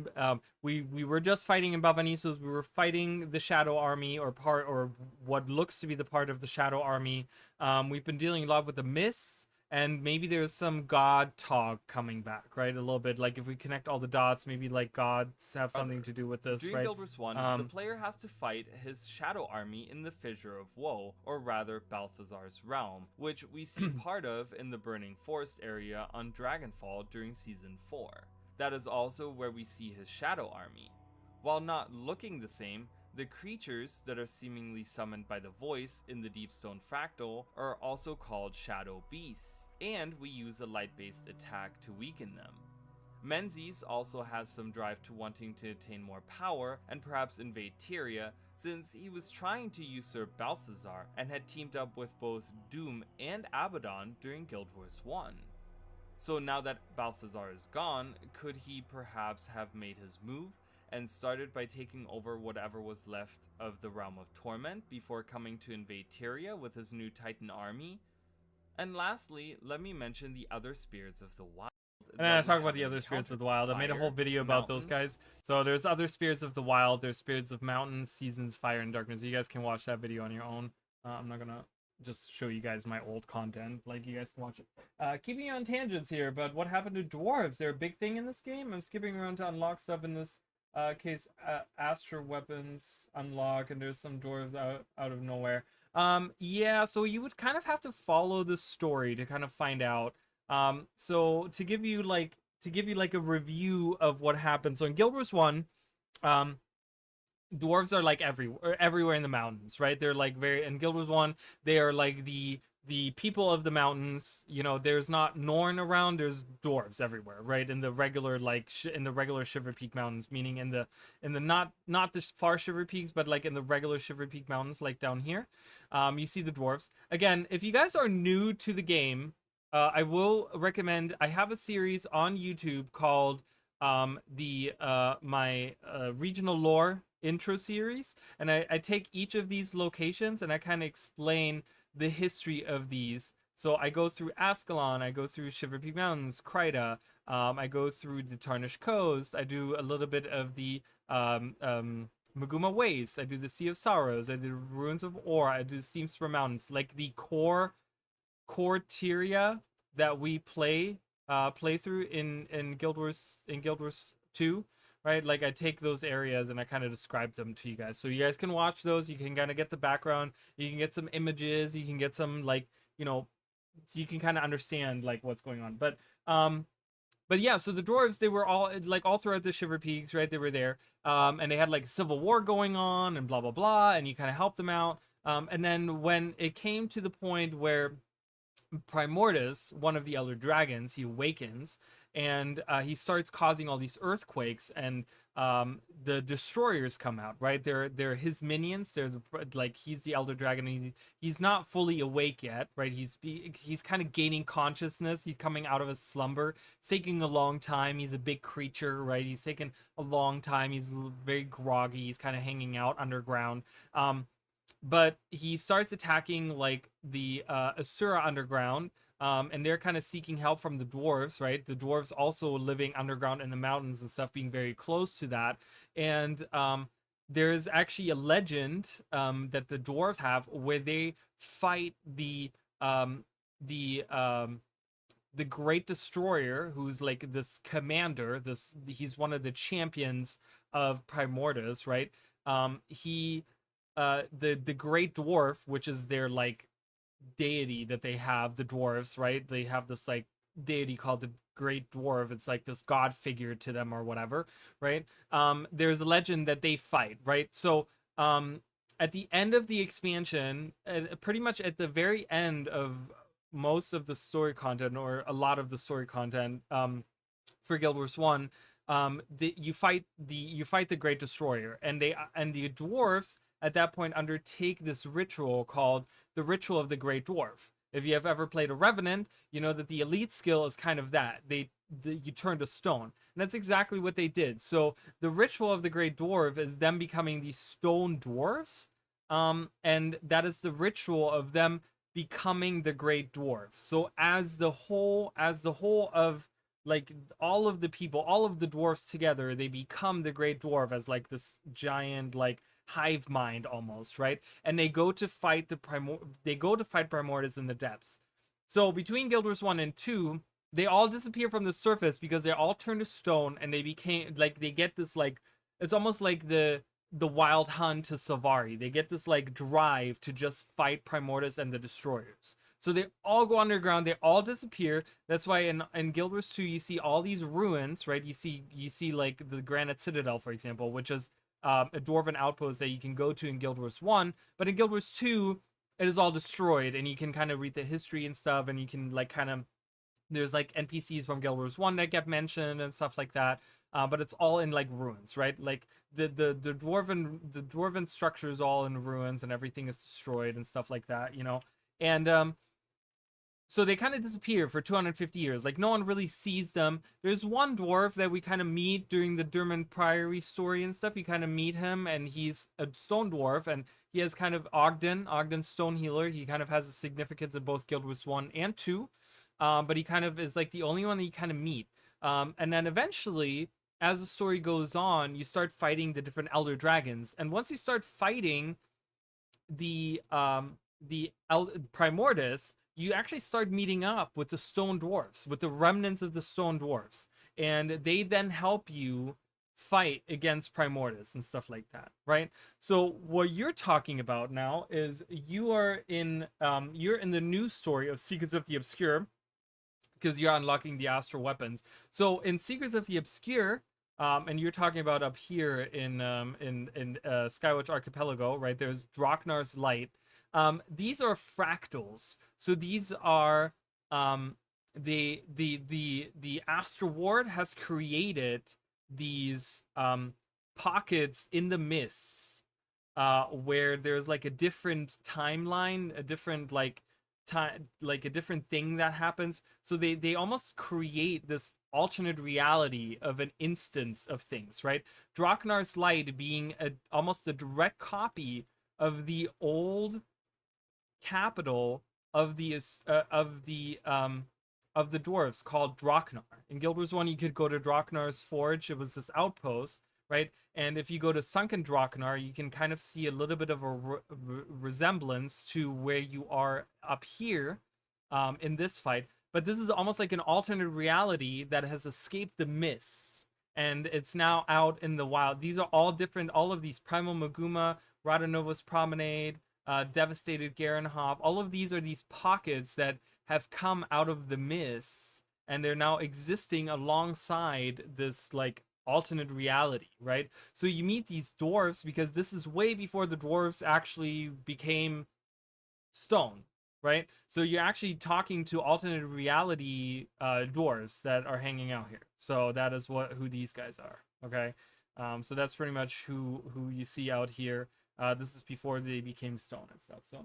We were just fighting in Bavanisos. We were fighting the Shadow Army, or what looks to be the part of the Shadow Army. We've been dealing a lot with the mists. And maybe there's some god talk coming back, right? A little bit, like if we connect all the dots, maybe like gods have something to do with this, During right? Guild Wars 1, the player has to fight his Shadow Army in the Fissure of Woe, or rather Balthazar's Realm, which we see part of in the Burning Forest area on Dragonfall during Season 4. That is also where we see his Shadow Army. While not looking the same, the creatures that are seemingly summoned by the voice in the Deepstone Fractal are also called Shadow Beasts, and we use a light-based attack to weaken them. Menzies also has some drive to wanting to attain more power and perhaps invade Tyria, since he was trying to usurp Balthazar and had teamed up with both Doom and Abaddon during Guild Wars 1. So now that Balthazar is gone, could he perhaps have made his move and started by taking over whatever was left of the Realm of Torment before coming to invade Tyria with his new Titan army? And lastly, let me mention the other spirits of the wild. And then I talk about the other spirits of the wild. I made a whole video about those guys. So there's other spirits of the wild, there's spirits of mountains, seasons, fire, and darkness. You guys can watch that video on your own. I'm not gonna just show you guys my old content, like you guys can watch it. Keeping you on tangents here, but what happened to dwarves? They're a big thing in this game. I'm skipping around to unlock stuff in this case. Astra weapons unlock, and there's some dwarves out of nowhere. Yeah, so you would kind of have to follow the story to kind of find out. So to give you like a review of what happened. So in Guild Wars 1, dwarves are like everywhere in the mountains, right? They're like in Guild Wars 1, they are like the the people of the mountains. You know, there's not Norn around, there's dwarves everywhere, right? In the regular like in the regular Shiver Peak mountains, meaning in the not the far Shiver Peaks, but like in the regular Shiver Peak mountains, like down here. You see the dwarves. Again, if you guys are new to the game, I will recommend, I have a series on YouTube called my regional lore intro series, and I take each of these locations and I kind of explain the history of these. So I go through Ascalon, I go through Shiver Peak Mountains, Kryta, I go through the Tarnished Coast, I do a little bit of the Maguma Waste, I do the Sea of Sorrows, I do Ruins of Ore, I do Steamspur Mountains, like the core Teria that we play through in Guild Wars 2, right? Like I take those areas and I kind of describe them to you guys, so you guys can watch those. You can kind of get the background, you can get some images, you can get some, like, you know, you can kind of understand like what's going on. But yeah, so the dwarves, they were all like all throughout the Shiver Peaks, right? They were there, and they had like civil war going on and blah blah blah, and you kind of helped them out. And then when it came to the point where Primordus, one of the elder dragons, he awakens, and he starts causing all these earthquakes, and the destroyers come out, right? They're his minions. They're like, he's the elder dragon, and he's not fully awake yet, right? He's kind of gaining consciousness. He's coming out of a slumber. It's taking a long time. He's a big creature, right? He's taken a long time. He's very groggy. He's kind of hanging out underground. But he starts attacking like the Asura underground, and they're kind of seeking help from the dwarves, right? The dwarves also living underground in the mountains and stuff, being very close to that. And there's actually a legend that the dwarves have where they fight the Great Destroyer, who's like this commander. He's one of the champions of Primordus, right? The Great Dwarf, which is their like deity that they have, the dwarves, right? They have this like deity called the Great Dwarf. It's like this god figure to them or whatever, right? There's a legend that they fight, right? So at the end of the expansion, pretty much at the very end of most of the story content, or a lot of the story content for Guild Wars 1, you fight the Great Destroyer, and the dwarves at that point undertake this ritual called the Ritual of the Great Dwarf. If you have ever played a Revenant, you know that the elite skill is kind of that. You turn to stone. And that's exactly what they did. So the Ritual of the Great Dwarf is them becoming these stone dwarves. And that is the ritual of them becoming the Great Dwarf. So as the whole of like all of the people, all of the dwarves together, they become the Great Dwarf as like this giant like hive mind almost, right? And they go to fight Primordus in the depths. So between Guild Wars 1 and 2, they all disappear from the surface because they all turn to stone, and they became like, they get this like, it's almost like the Wild Hunt to Savari. They get this like drive to just fight Primordus and the destroyers. So they all go underground, they all disappear. That's why in Guild Wars 2 you see all these ruins, right? You see like the Granite Citadel, for example, which is a dwarven outpost that you can go to in Guild Wars 1, but in Guild Wars 2 it is all destroyed, and you can kind of read the history and stuff, and you can like kind of, there's like NPCs from Guild Wars 1 that get mentioned and stuff like that, but it's all in like ruins, right? Like the dwarven structure is all in ruins, and everything is destroyed and stuff like that, you know. And so they kind of disappear for 250 years. Like, no one really sees them. There's one dwarf that we kind of meet during the Dermot Priory story and stuff. You kind of meet him, and he's a stone dwarf, and he has kind of Ogden Stone Healer. He kind of has a significance in both Guild Wars 1 and 2. But he kind of is like the only one that you kind of meet. And then eventually, as the story goes on, you start fighting the different Elder Dragons. And once you start fighting the Primordus, you actually start meeting up with the stone dwarfs, with the remnants of the stone dwarfs, and they then help you fight against Primordus and stuff like that, right? So what you're talking about now is you're in the new story of Secrets of the Obscure, because you're unlocking the astral weapons. So in Secrets of the Obscure, and you're talking about up here in Skywatch Archipelago, right? There's Draknar's Light. These are fractals. So these are the Astro Ward has created these pockets in the mists where there's like a different timeline, a different like time, like a different thing that happens. So they almost create this alternate reality of an instance of things, right? Draknar's light being almost a direct copy of the old capital of the dwarves called Draknar. In Guild Wars 1, you could go to Draknar's forge. It was this outpost, right? And if you go to Sunken Draknar, you can kind of see a little bit of a resemblance to where you are up here in this fight. But this is almost like an alternate reality that has escaped the mists. And it's now out in the wild. These are all different. All of these Primal Maguma, Radanova's Promenade, Devastated Garenhof. All of these are these pockets that have come out of the mists, and they're now existing alongside this like alternate reality, right? So you meet these dwarves because this is way before the dwarves actually became stone, right? So you're actually talking to alternate reality dwarves that are hanging out here. So that is who these guys are, okay? So that's pretty much who you see out here. This is before they became stone and stuff. So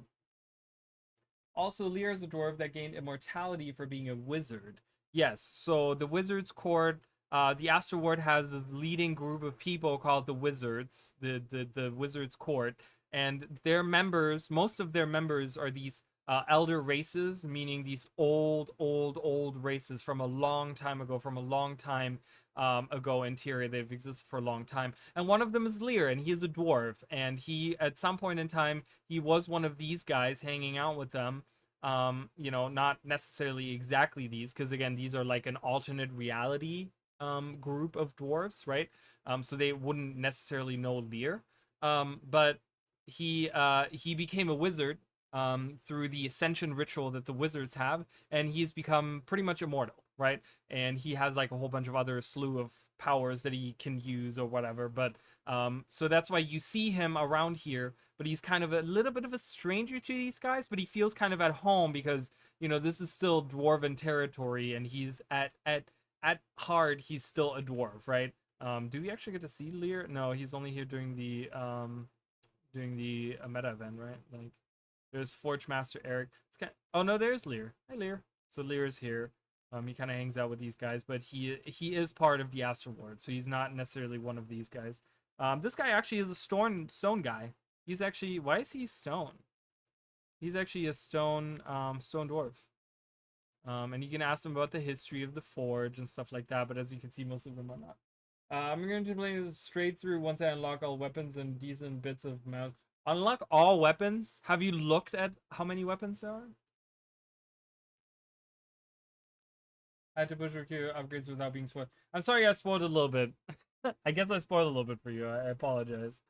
also, Lear is a dwarf that gained immortality for being a wizard. Yes, so the Wizards Court, the Astro Ward has a leading group of people called the Wizards, the Wizards Court, and their members, most of their members are these elder races, meaning these old races from a long time ago, ago in Tyria. They've existed for a long time. And one of them is Lear, and he is a dwarf. And he, at some point in time, he was one of these guys hanging out with them. You know, not necessarily exactly these, because again, these are like an alternate reality group of dwarves, right? So they wouldn't necessarily know Lear. But he became a wizard through the ascension ritual that the wizards have, and he's become pretty much immortal, right? And he has like a whole bunch of other slew of powers that he can use or whatever. But so that's why you see him around here, but he's kind of a little bit of a stranger to these guys, but he feels kind of at home because, you know, this is still dwarven territory, and he's at heart, he's still a dwarf, right? Do we actually get to see Lear? No, he's only here during the meta event, right? Like, there's Forge Master Eric. It's kind of, oh no, there's Lear. Hi Lear. So Lear is here. He kind of hangs out with these guys, but he is part of the Astro Ward, so he's not necessarily one of these guys. This guy actually is a stone guy. He's actually, why is he stone? He's actually a stone dwarf. And you can ask him about the history of the forge and stuff like that, but as you can see, most of them are not. I'm going to play straight through once I unlock all weapons and decent bits of mouth. Unlock all weapons? Have you looked at how many weapons there are? I had to push for Q upgrades without being spoiled. I'm sorry I spoiled a little bit. I guess I spoiled a little bit for you. I apologize.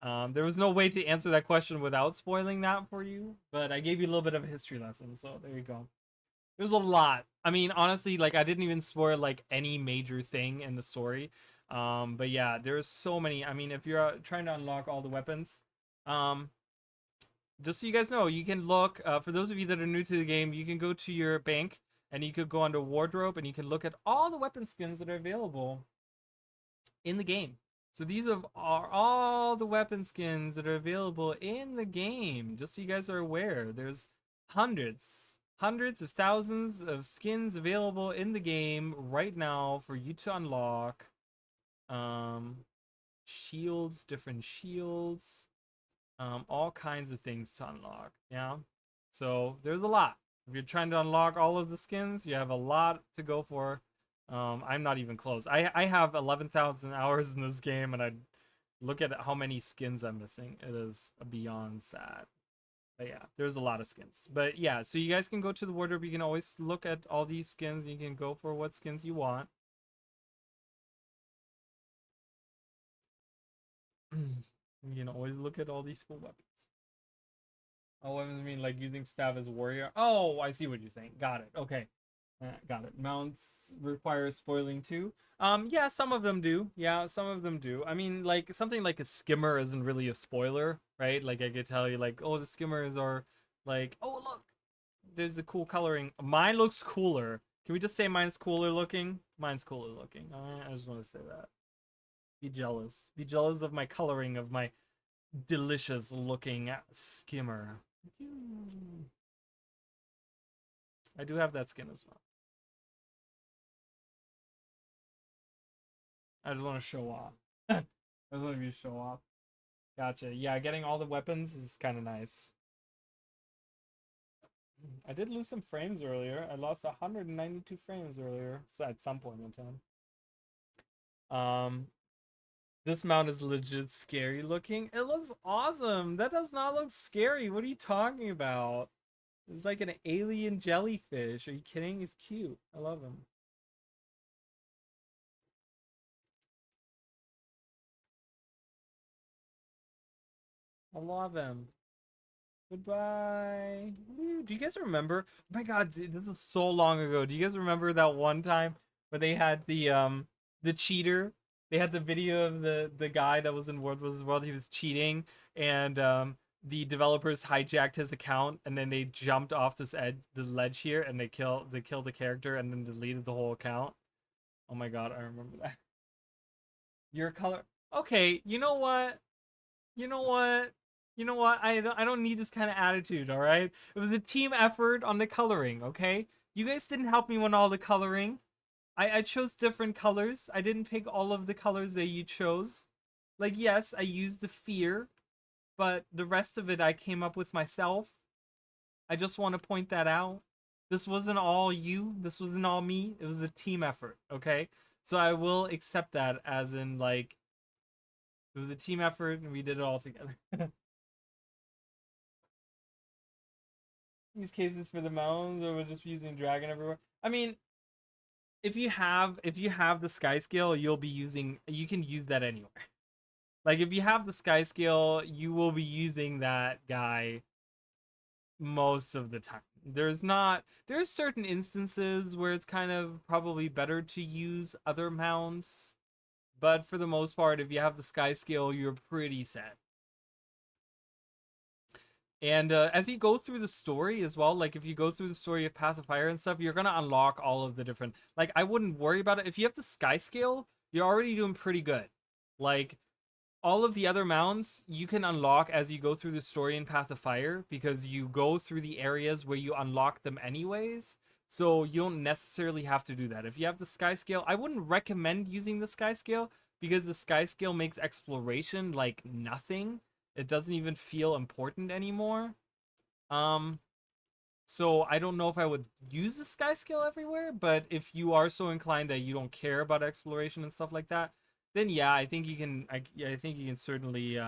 There was no way to answer that question without spoiling that for you, but I gave you a little bit of a history lesson, so there you go. There's a lot. I mean, honestly, like, I didn't even spoil like any major thing in the story. But yeah, there's so many. I mean, if you're trying to unlock all the weapons, just so you guys know, you can look, for those of you that are new to the game, you can go to your bank and you could go under wardrobe and you can look at all the weapon skins that are available in the game. So these are all the weapon skins that are available in the game, just so you guys are aware. There's hundreds of thousands of skins available in the game right now for you to unlock. Shields, different shields, all kinds of things to unlock. Yeah, so there's a lot. If you're trying to unlock all of the skins, you have a lot to go for. I'm not even close. I have 11,000 hours in this game, and I look at how many skins I'm missing. It is beyond sad. But yeah, there's a lot of skins. But yeah, so you guys can go to the wardrobe. You can always look at all these skins. You can go for what skins you want. You can always look at all these cool weapons. Oh, weapons mean like using staff as warrior. Oh, I see what you're saying. Got it. Okay. Got it. Mounts require spoiling too. Yeah, some of them do. Yeah, some of them do. I mean, like something like a skimmer isn't really a spoiler, right? Like I could tell you, like, oh, the skimmers are like, oh, look, there's a cool coloring. Mine looks cooler. Can we just say mine's cooler looking? Mine's cooler looking. I just want to say that. Be jealous. Be jealous of my coloring of my delicious looking skimmer. I do have that skin as well. I just want to show off. I just want to be show off. Gotcha. Yeah, getting all the weapons is kind of nice. I did lose some frames earlier. I lost 192 frames earlier, so at some point in time. This mount is legit scary looking. It looks awesome. That does not look scary. What are you talking about? It's like an alien jellyfish. Are you kidding? He's cute. I love him. I love him. Goodbye. Woo. Do you guys remember? Oh my god, dude, this is so long ago. Do you guys remember that one time where they had the cheater? They had the video of the guy that was in World vs. World. He was cheating, and the developers hijacked his account, and then they jumped off the ledge here, and they killed the character, and then deleted the whole account. Oh my god, I remember that. Your color. Okay, you know what? You know what? You know what? I don't need this kind of attitude, all right? It was a team effort on the coloring, okay? You guys didn't help me on all the coloring. I chose different colors. I didn't pick all of the colors that you chose. Like, yes, I used the fear, but the rest of it I came up with myself. I just want to point that out. This wasn't all you. This wasn't all me. It was a team effort, okay? So I will accept that as in, like, it was a team effort and we did it all together. These cases for the mounds, or we're just using dragon everywhere. I mean, if you have the sky scale, you can use that anywhere. Like if you have the sky scale, you will be using that guy most of the time. There's certain instances where it's kind of probably better to use other mounts, but for the most part, if you have the sky scale, you're pretty set. And as you go through the story as well, like if you go through the story of Path of Fire and stuff, you're gonna unlock all of the different. Like I wouldn't worry about it if you have the sky scale. You're already doing pretty good. Like all of the other mounts you can unlock as you go through the story in Path of Fire, because you go through the areas where you unlock them anyways. So you don't necessarily have to do that. If you have the sky scale, I wouldn't recommend using the sky scale, because the sky scale makes exploration like nothing. It doesn't even feel important anymore. So I don't know if I would use the sky scale everywhere, but if you are so inclined that you don't care about exploration and stuff like that, then yeah, I think you can. I think you can certainly.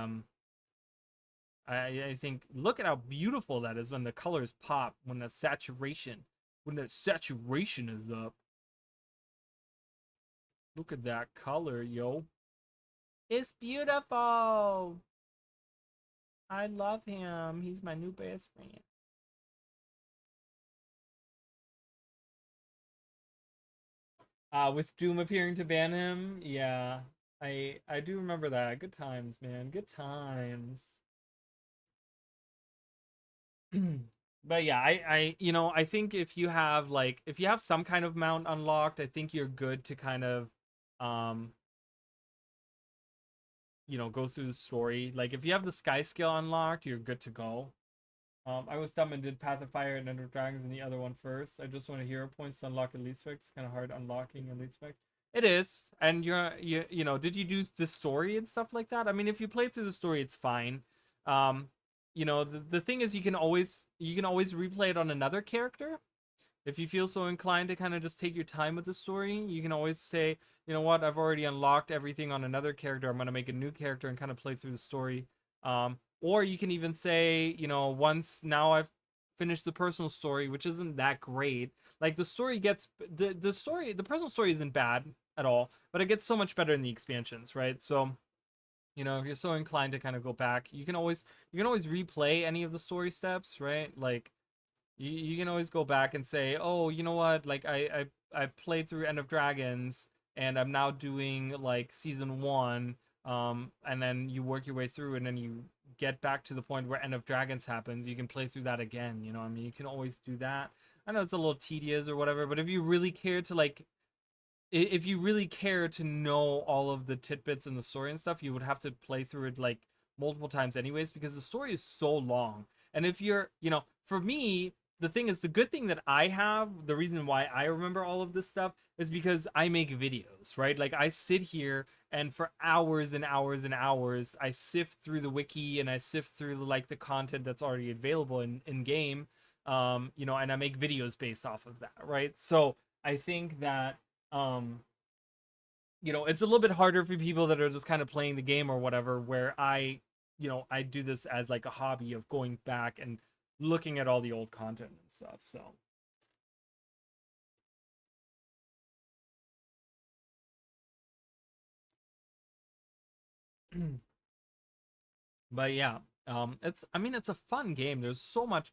I think look at how beautiful that is when the colors pop, when the saturation is up. Look at that color, yo. It's beautiful. I love him. He's my new best friend. With Doom appearing to ban him, yeah, I do remember that. Good times, man. Good times. But yeah, I think if you have some kind of mount unlocked, I think you're good to kind of go through the story. Like if you have the sky scale unlocked, you're good to go. I was dumb and did Path of Fire and Ender Dragons and the other one first. I just wanted hero points to unlock elite specs. It's kind of hard unlocking elite specs. It is, and did you do the story and stuff like that? I mean, if you play through the story, it's fine. The thing is, you can always replay it on another character. If you feel so inclined to kind of just take your time with the story, you can always say, you know what, I've already unlocked everything on another character. I'm going to make a new character and kind of play through the story. Or you can even say, once now I've finished the personal story, which isn't that great. Like the story gets, the personal story isn't bad at all, but it gets so much better in the expansions, right? So, if you're so inclined to kind of go back, you can always replay any of the story steps, right? Like, You can always go back and say, oh, you know what, like I played through End of Dragons and I'm now doing like season 1, and then you work your way through and then you get back to the point where End of Dragons happens. You can play through that again, you know. I mean, you can always do that. I know it's a little tedious or whatever, but if you really care to like if you really care to know all of the tidbits in the story and stuff, you would have to play through it like multiple times anyways, because the story is so long. And if you're, you know, for me, the thing is, the good thing that I have, the reason why I remember all of this stuff is because I make videos, right? Like I sit here and for hours and hours and hours, I sift through the wiki and I sift through like the content that's already available in game, you know, and I make videos based off of that, right? So I think that, you know, it's a little bit harder for people that are just kind of playing the game or whatever, where I, you know, I do this as like a hobby of going back and looking at all the old content and stuff. So but yeah, it's, I mean, it's a fun game. There's so much,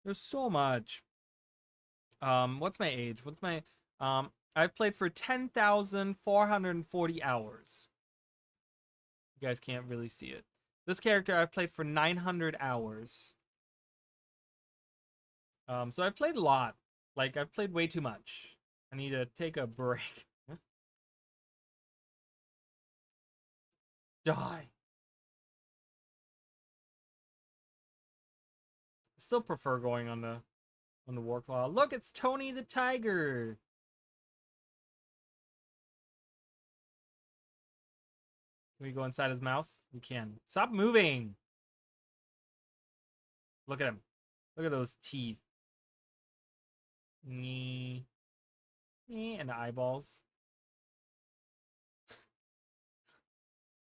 what's my age, what's my I've played for 10,440 hours. You guys can't really see it. This character I've played for 900 hours. So I've played a lot. Like, I've played way too much. I need to take a break. Die. I still prefer going on the war claw. Look, it's Tony the Tiger. Can we go inside his mouth? We can. Stop moving. Look at him. Look at those teeth. And the eyeballs.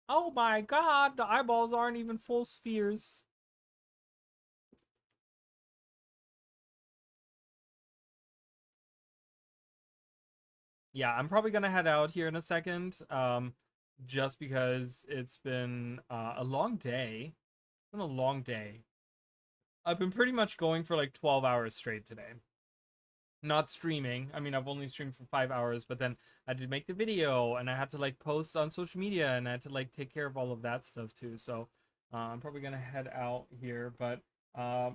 Oh my god, the eyeballs aren't even full spheres. Yeah, I'm probably gonna head out here in a second, just because it's been a long day. It's been a long day. I've been pretty much going for like 12 hours straight today. Not streaming. I mean, I've only streamed for 5 hours, but then I had to make the video and I had to like post on social media and I had to like take care of all of that stuff too. So I'm probably gonna head out here, but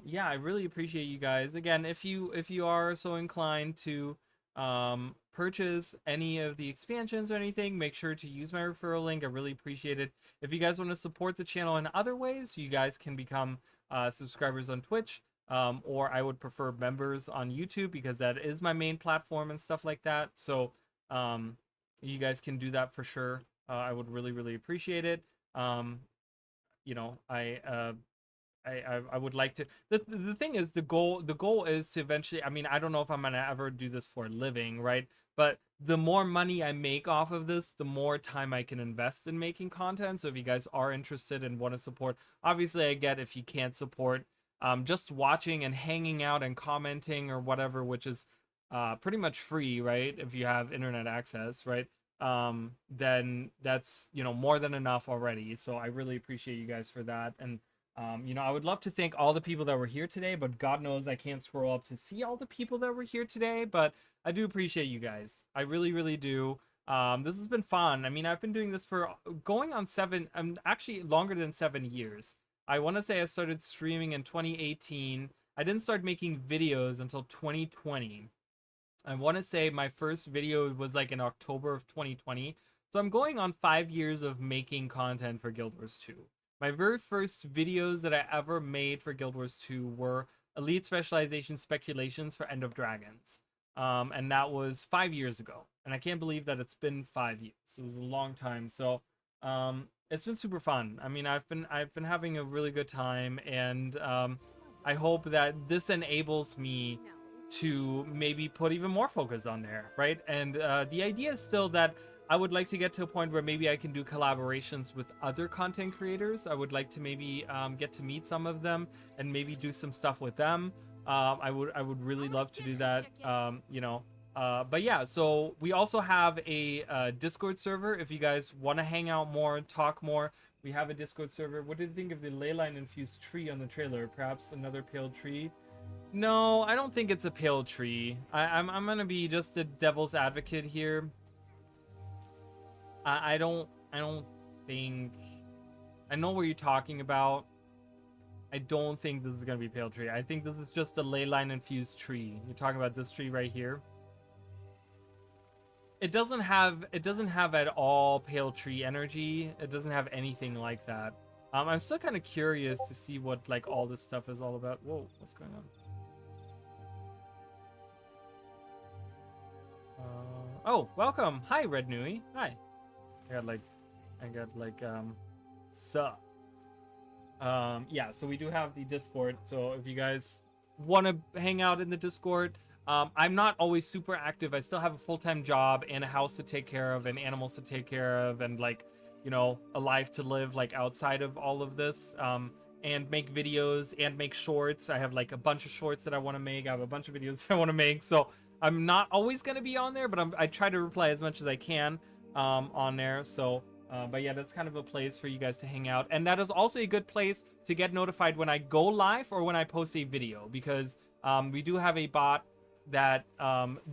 yeah, I really appreciate you guys. Again, if you are so inclined to purchase any of the expansions or anything, make sure to use my referral link. I really appreciate it. If you guys want to support the channel in other ways, you guys can become subscribers on Twitch. Or I would prefer members on YouTube because that is my main platform and stuff like that. So you guys can do that for sure. I would really, really appreciate it. You know, I would like to. The thing is, the goal is to eventually. I mean, I don't know if I'm gonna ever do this for a living, right? But the more money I make off of this, the more time I can invest in making content. So if you guys are interested and want to support, obviously I get if you can't support. Just watching and hanging out and commenting or whatever, which is pretty much free, right? If you have internet access, right? Then that's, you know, more than enough already. So I really appreciate you guys for that. And, you know, I would love to thank all the people that were here today, but God knows I can't scroll up to see all the people that were here today. But I do appreciate you guys. I really, really do. This has been fun. I mean, I've been doing this for going on actually longer than 7 years. I want to say I started streaming in 2018. I didn't start making videos until 2020. I want to say my first video was like in October of 2020. So I'm going on 5 years of making content for Guild Wars 2. My very first videos that I ever made for Guild Wars 2 were Elite Specialization Speculations for End of Dragons. And that was 5 years ago. And I can't believe that it's been 5 years. It was a long time. So, it's been super fun. I mean, I've been having a really good time, and I hope that this enables me to maybe put even more focus on there, right? And the idea is still that I would like to get to a point where maybe I can do collaborations with other content creators. I would like to maybe get to meet some of them and maybe do some stuff with them. I would really love to do that. You know. But yeah, so we also have a Discord server. If you guys want to hang out more, talk more, we have a Discord server. What did you think of the leyline infused tree on the trailer? Perhaps another pale tree? No, I don't think it's a pale tree. I'm gonna be just a devil's advocate here. I don't think, I know what you're talking about. I don't think this is gonna be pale tree. I think this is just a ley line infused tree. You're talking about this tree right here. It doesn't have at all pale tree energy. It doesn't have anything like that. I'm still kind of curious to see what like all this stuff is all about. Whoa, what's going on? Oh, welcome. Hi, Red Nui. Hi. I got like yeah, so we do have the Discord. So if you guys want to hang out in the Discord, I'm not always super active. I still have a full-time job and a house to take care of and animals to take care of and like, you know, a life to live like outside of all of this. And make videos and make shorts. I have like a bunch of shorts that I want to make. I have a bunch of videos that I want to make. So I'm not always going to be on there, but I try to reply as much as I can on there. So, but yeah, that's kind of a place for you guys to hang out. And that is also a good place to get notified when I go live or when I post a video, because we do have a bot that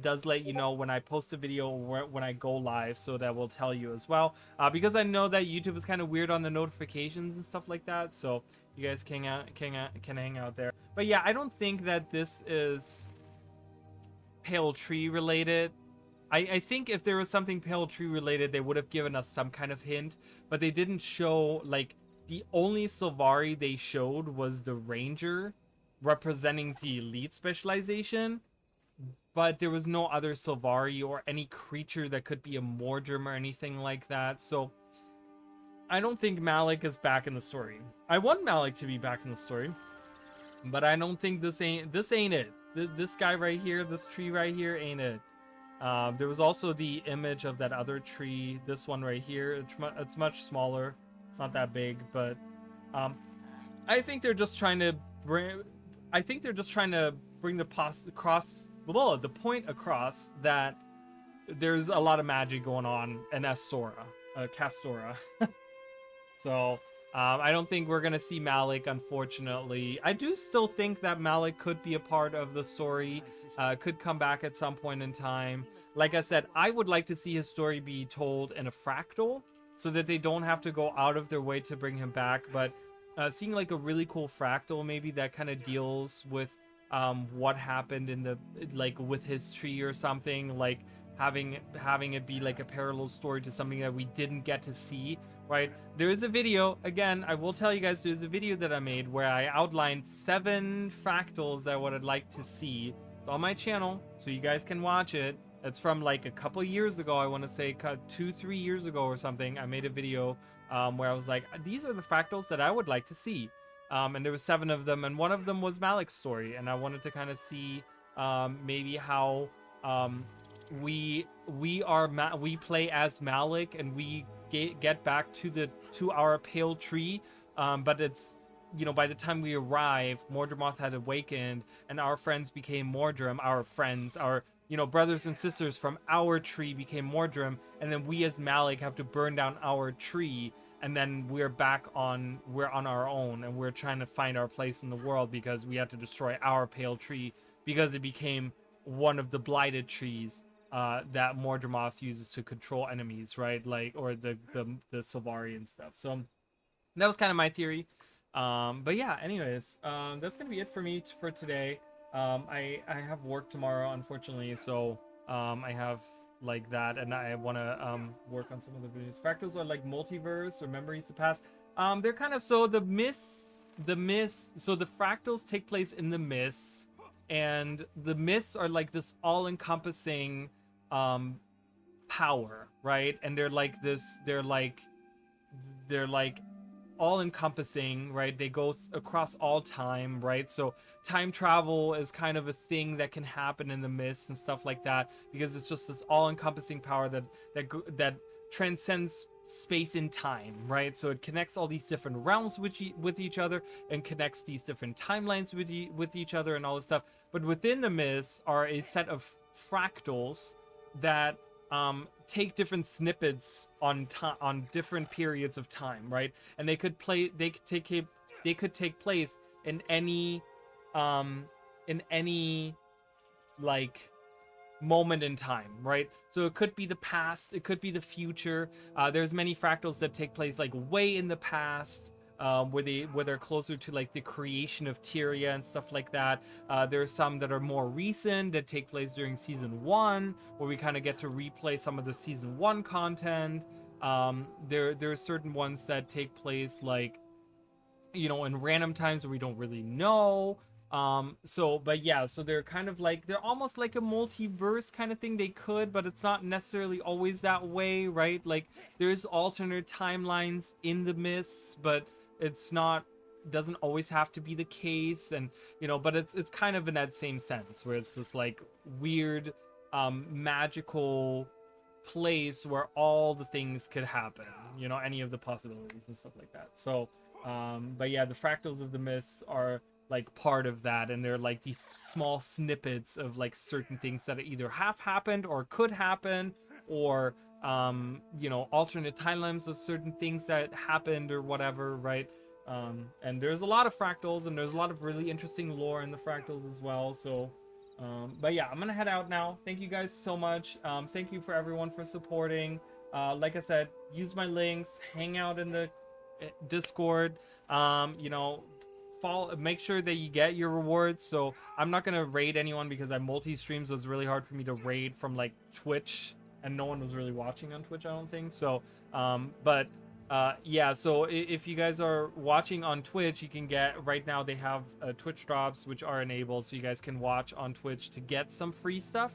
does let you know when I post a video or when I go live, so that will tell you as well. Because I know that YouTube is kind of weird on the notifications and stuff like that, so you guys can hang out there. But yeah, I don't think that this is pale tree related. I think if there was something pale tree related, they would have given us some kind of hint, but they didn't show. Like, the only Sylvari they showed was the Ranger representing the elite specialization, but there was no other Sylvari or any creature that could be a Mordrim or anything like that. So I don't think Malik is back in the story. I want Malik to be back in the story, but I don't think this ain't it. This guy right here, this tree right here ain't it. There was also the image of that other tree, this one right here. It's much smaller. It's not that big, but I think they're just trying to bring the point across that there's a lot of magic going on in Castora. So I don't think we're gonna see Malik, unfortunately. I do still think that Malik could be a part of the story, could come back at some point in time. Like I said, I would like to see his story be told in a fractal, so that they don't have to go out of their way to bring him back. But seeing like a really cool fractal maybe that kind of deals with what happened in the, like, with his tree or something, like having it be like a parallel story to something that we didn't get to see, right? There is a video, again, I will tell you guys, there's a video that I made where I outlined 7 fractals that I would like to see. It's on my channel, so you guys can watch it. It's from like a couple years ago, I want to say 2-3 years ago or something. I made a video where I was like, these are the fractals that I would like to see. And there were 7 of them, and one of them was Malik's story, and I wanted to kind of see maybe how we play as Malik, and we get back to our pale tree, but it's, you know, by the time we arrive, Mordremoth had awakened, and our friends became Mordrim. Our you know, brothers and sisters from our tree became Mordrim, and then we as Malik have to burn down our tree, and then we're on our own, and we're trying to find our place in the world because we had to destroy our pale tree because it became one of the blighted trees that Mordremoth uses to control enemies, right? Like, or the Sylvari and stuff. So that was kind of my theory. But yeah, anyways, that's gonna be it for me for today. I have work tomorrow, unfortunately, so I have like that, and I want to work on some of the videos. Fractals are like multiverse or memories of the past. They're kind of, so the mists, so the fractals take place in the mists, and the mists are like this all-encompassing power, right? And they're like all-encompassing, right? They go across all time, right? So time travel is kind of a thing that can happen in the mist and stuff like that, because it's just this all-encompassing power that transcends space and time, right? So it connects all these different realms with each other, and connects these different timelines with each other and all this stuff. But within the mist are a set of fractals that take different snippets on different periods of time, right? And they could take place in any in any like moment in time, right? So it could be the past, it could be the future. There's many fractals that take place like way in the past, where they're closer to like the creation of Tyria and stuff like that. There's some that are more recent that take place during season 1, where we kind of get to replay some of the season 1 content. There are certain ones that take place like, you know, in random times where we don't really know. But yeah, so they're kind of like, they're almost like a multiverse kind of thing. They could, but it's not necessarily always that way, right? Like there's alternate timelines in the myths, but it's not, doesn't always have to be the case. And you know, but it's kind of in that same sense where it's this like weird magical place where all the things could happen, you know, any of the possibilities and stuff like that. So but yeah, the fractals of the myths are like part of that, and they're like these small snippets of like certain things that either have happened or could happen, or you know, alternate timelines of certain things that happened or whatever, right? And there's a lot of fractals, and there's a lot of really interesting lore in the fractals as well. So but yeah, I'm gonna head out now. Thank you guys so much. Thank you for everyone for supporting. Like I said, use my links, hang out in the Discord, you know, make sure that you get your rewards. So I'm not gonna raid anyone because I multi-streams, so it's really hard for me to raid from like Twitch, and no one was really watching on Twitch, I don't think so. Yeah, so if you guys are watching on Twitch, you can get, right now they have Twitch drops which are enabled, so you guys can watch on Twitch to get some free stuff.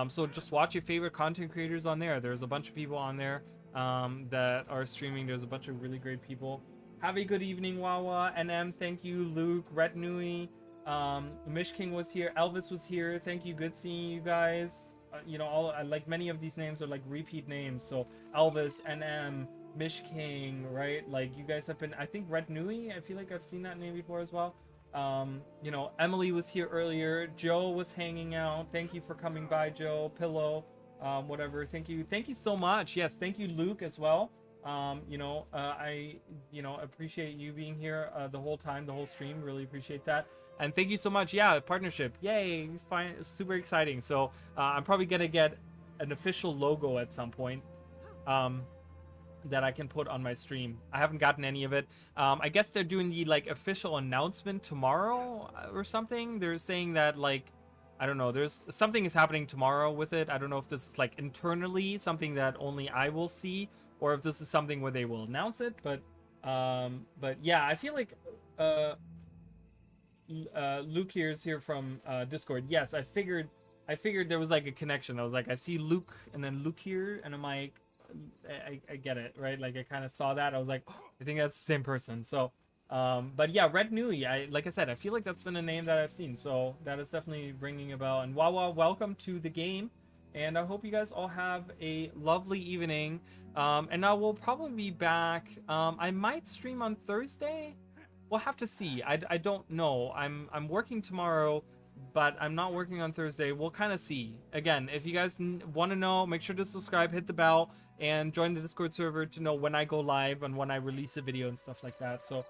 So just watch your favorite content creators on there. There's a bunch of people on there that are streaming. There's a bunch of really great people. Have a good evening, Wawa, NM, thank you, Luke, Ret Nui, Mish King was here, Elvis was here, thank you, good seeing you guys. You know, all like many of these names are like repeat names, so Elvis, NM, Mish King, right? Like you guys have been, I think Ret Nui, I feel like I've seen that name before as well. You know, Emily was here earlier, Joe was hanging out, thank you for coming by, Joe, Pillow, whatever, thank you so much. Yes, thank you, Luke, as well. You know, I, you know, appreciate you being here the whole time, the whole stream, really appreciate that. And thank you so much. Yeah, partnership, yay, fine, super exciting. So I'm probably gonna get an official logo at some point that I can put on my stream. I haven't gotten any of it. I guess they're doing the like official announcement tomorrow or something. They're saying that like, I don't know, there's something is happening tomorrow with it. I don't know if this is like internally something that only I will see, or if this is something where they will announce it. But yeah, I feel like Luke here is here from Discord. Yes, I figured there was like a connection. I was like, I see Luke and then Luke here, and I'm like, I get it, right? Like I kind of saw that. I was like, oh, I think that's the same person. So but yeah, Red Nui, like I said, I feel like that's been a name that I've seen, so that is definitely ringing a bell. And Wawa, welcome to the game, and I hope you guys all have a lovely evening. And I will probably be back. I might stream on Thursday. We'll have to see. I don't know. I'm working tomorrow, but I'm not working on Thursday. We'll kind of see. Again, if you guys want to know, make sure to subscribe, hit the bell, and join the Discord server to know when I go live and when I release a video and stuff like that. So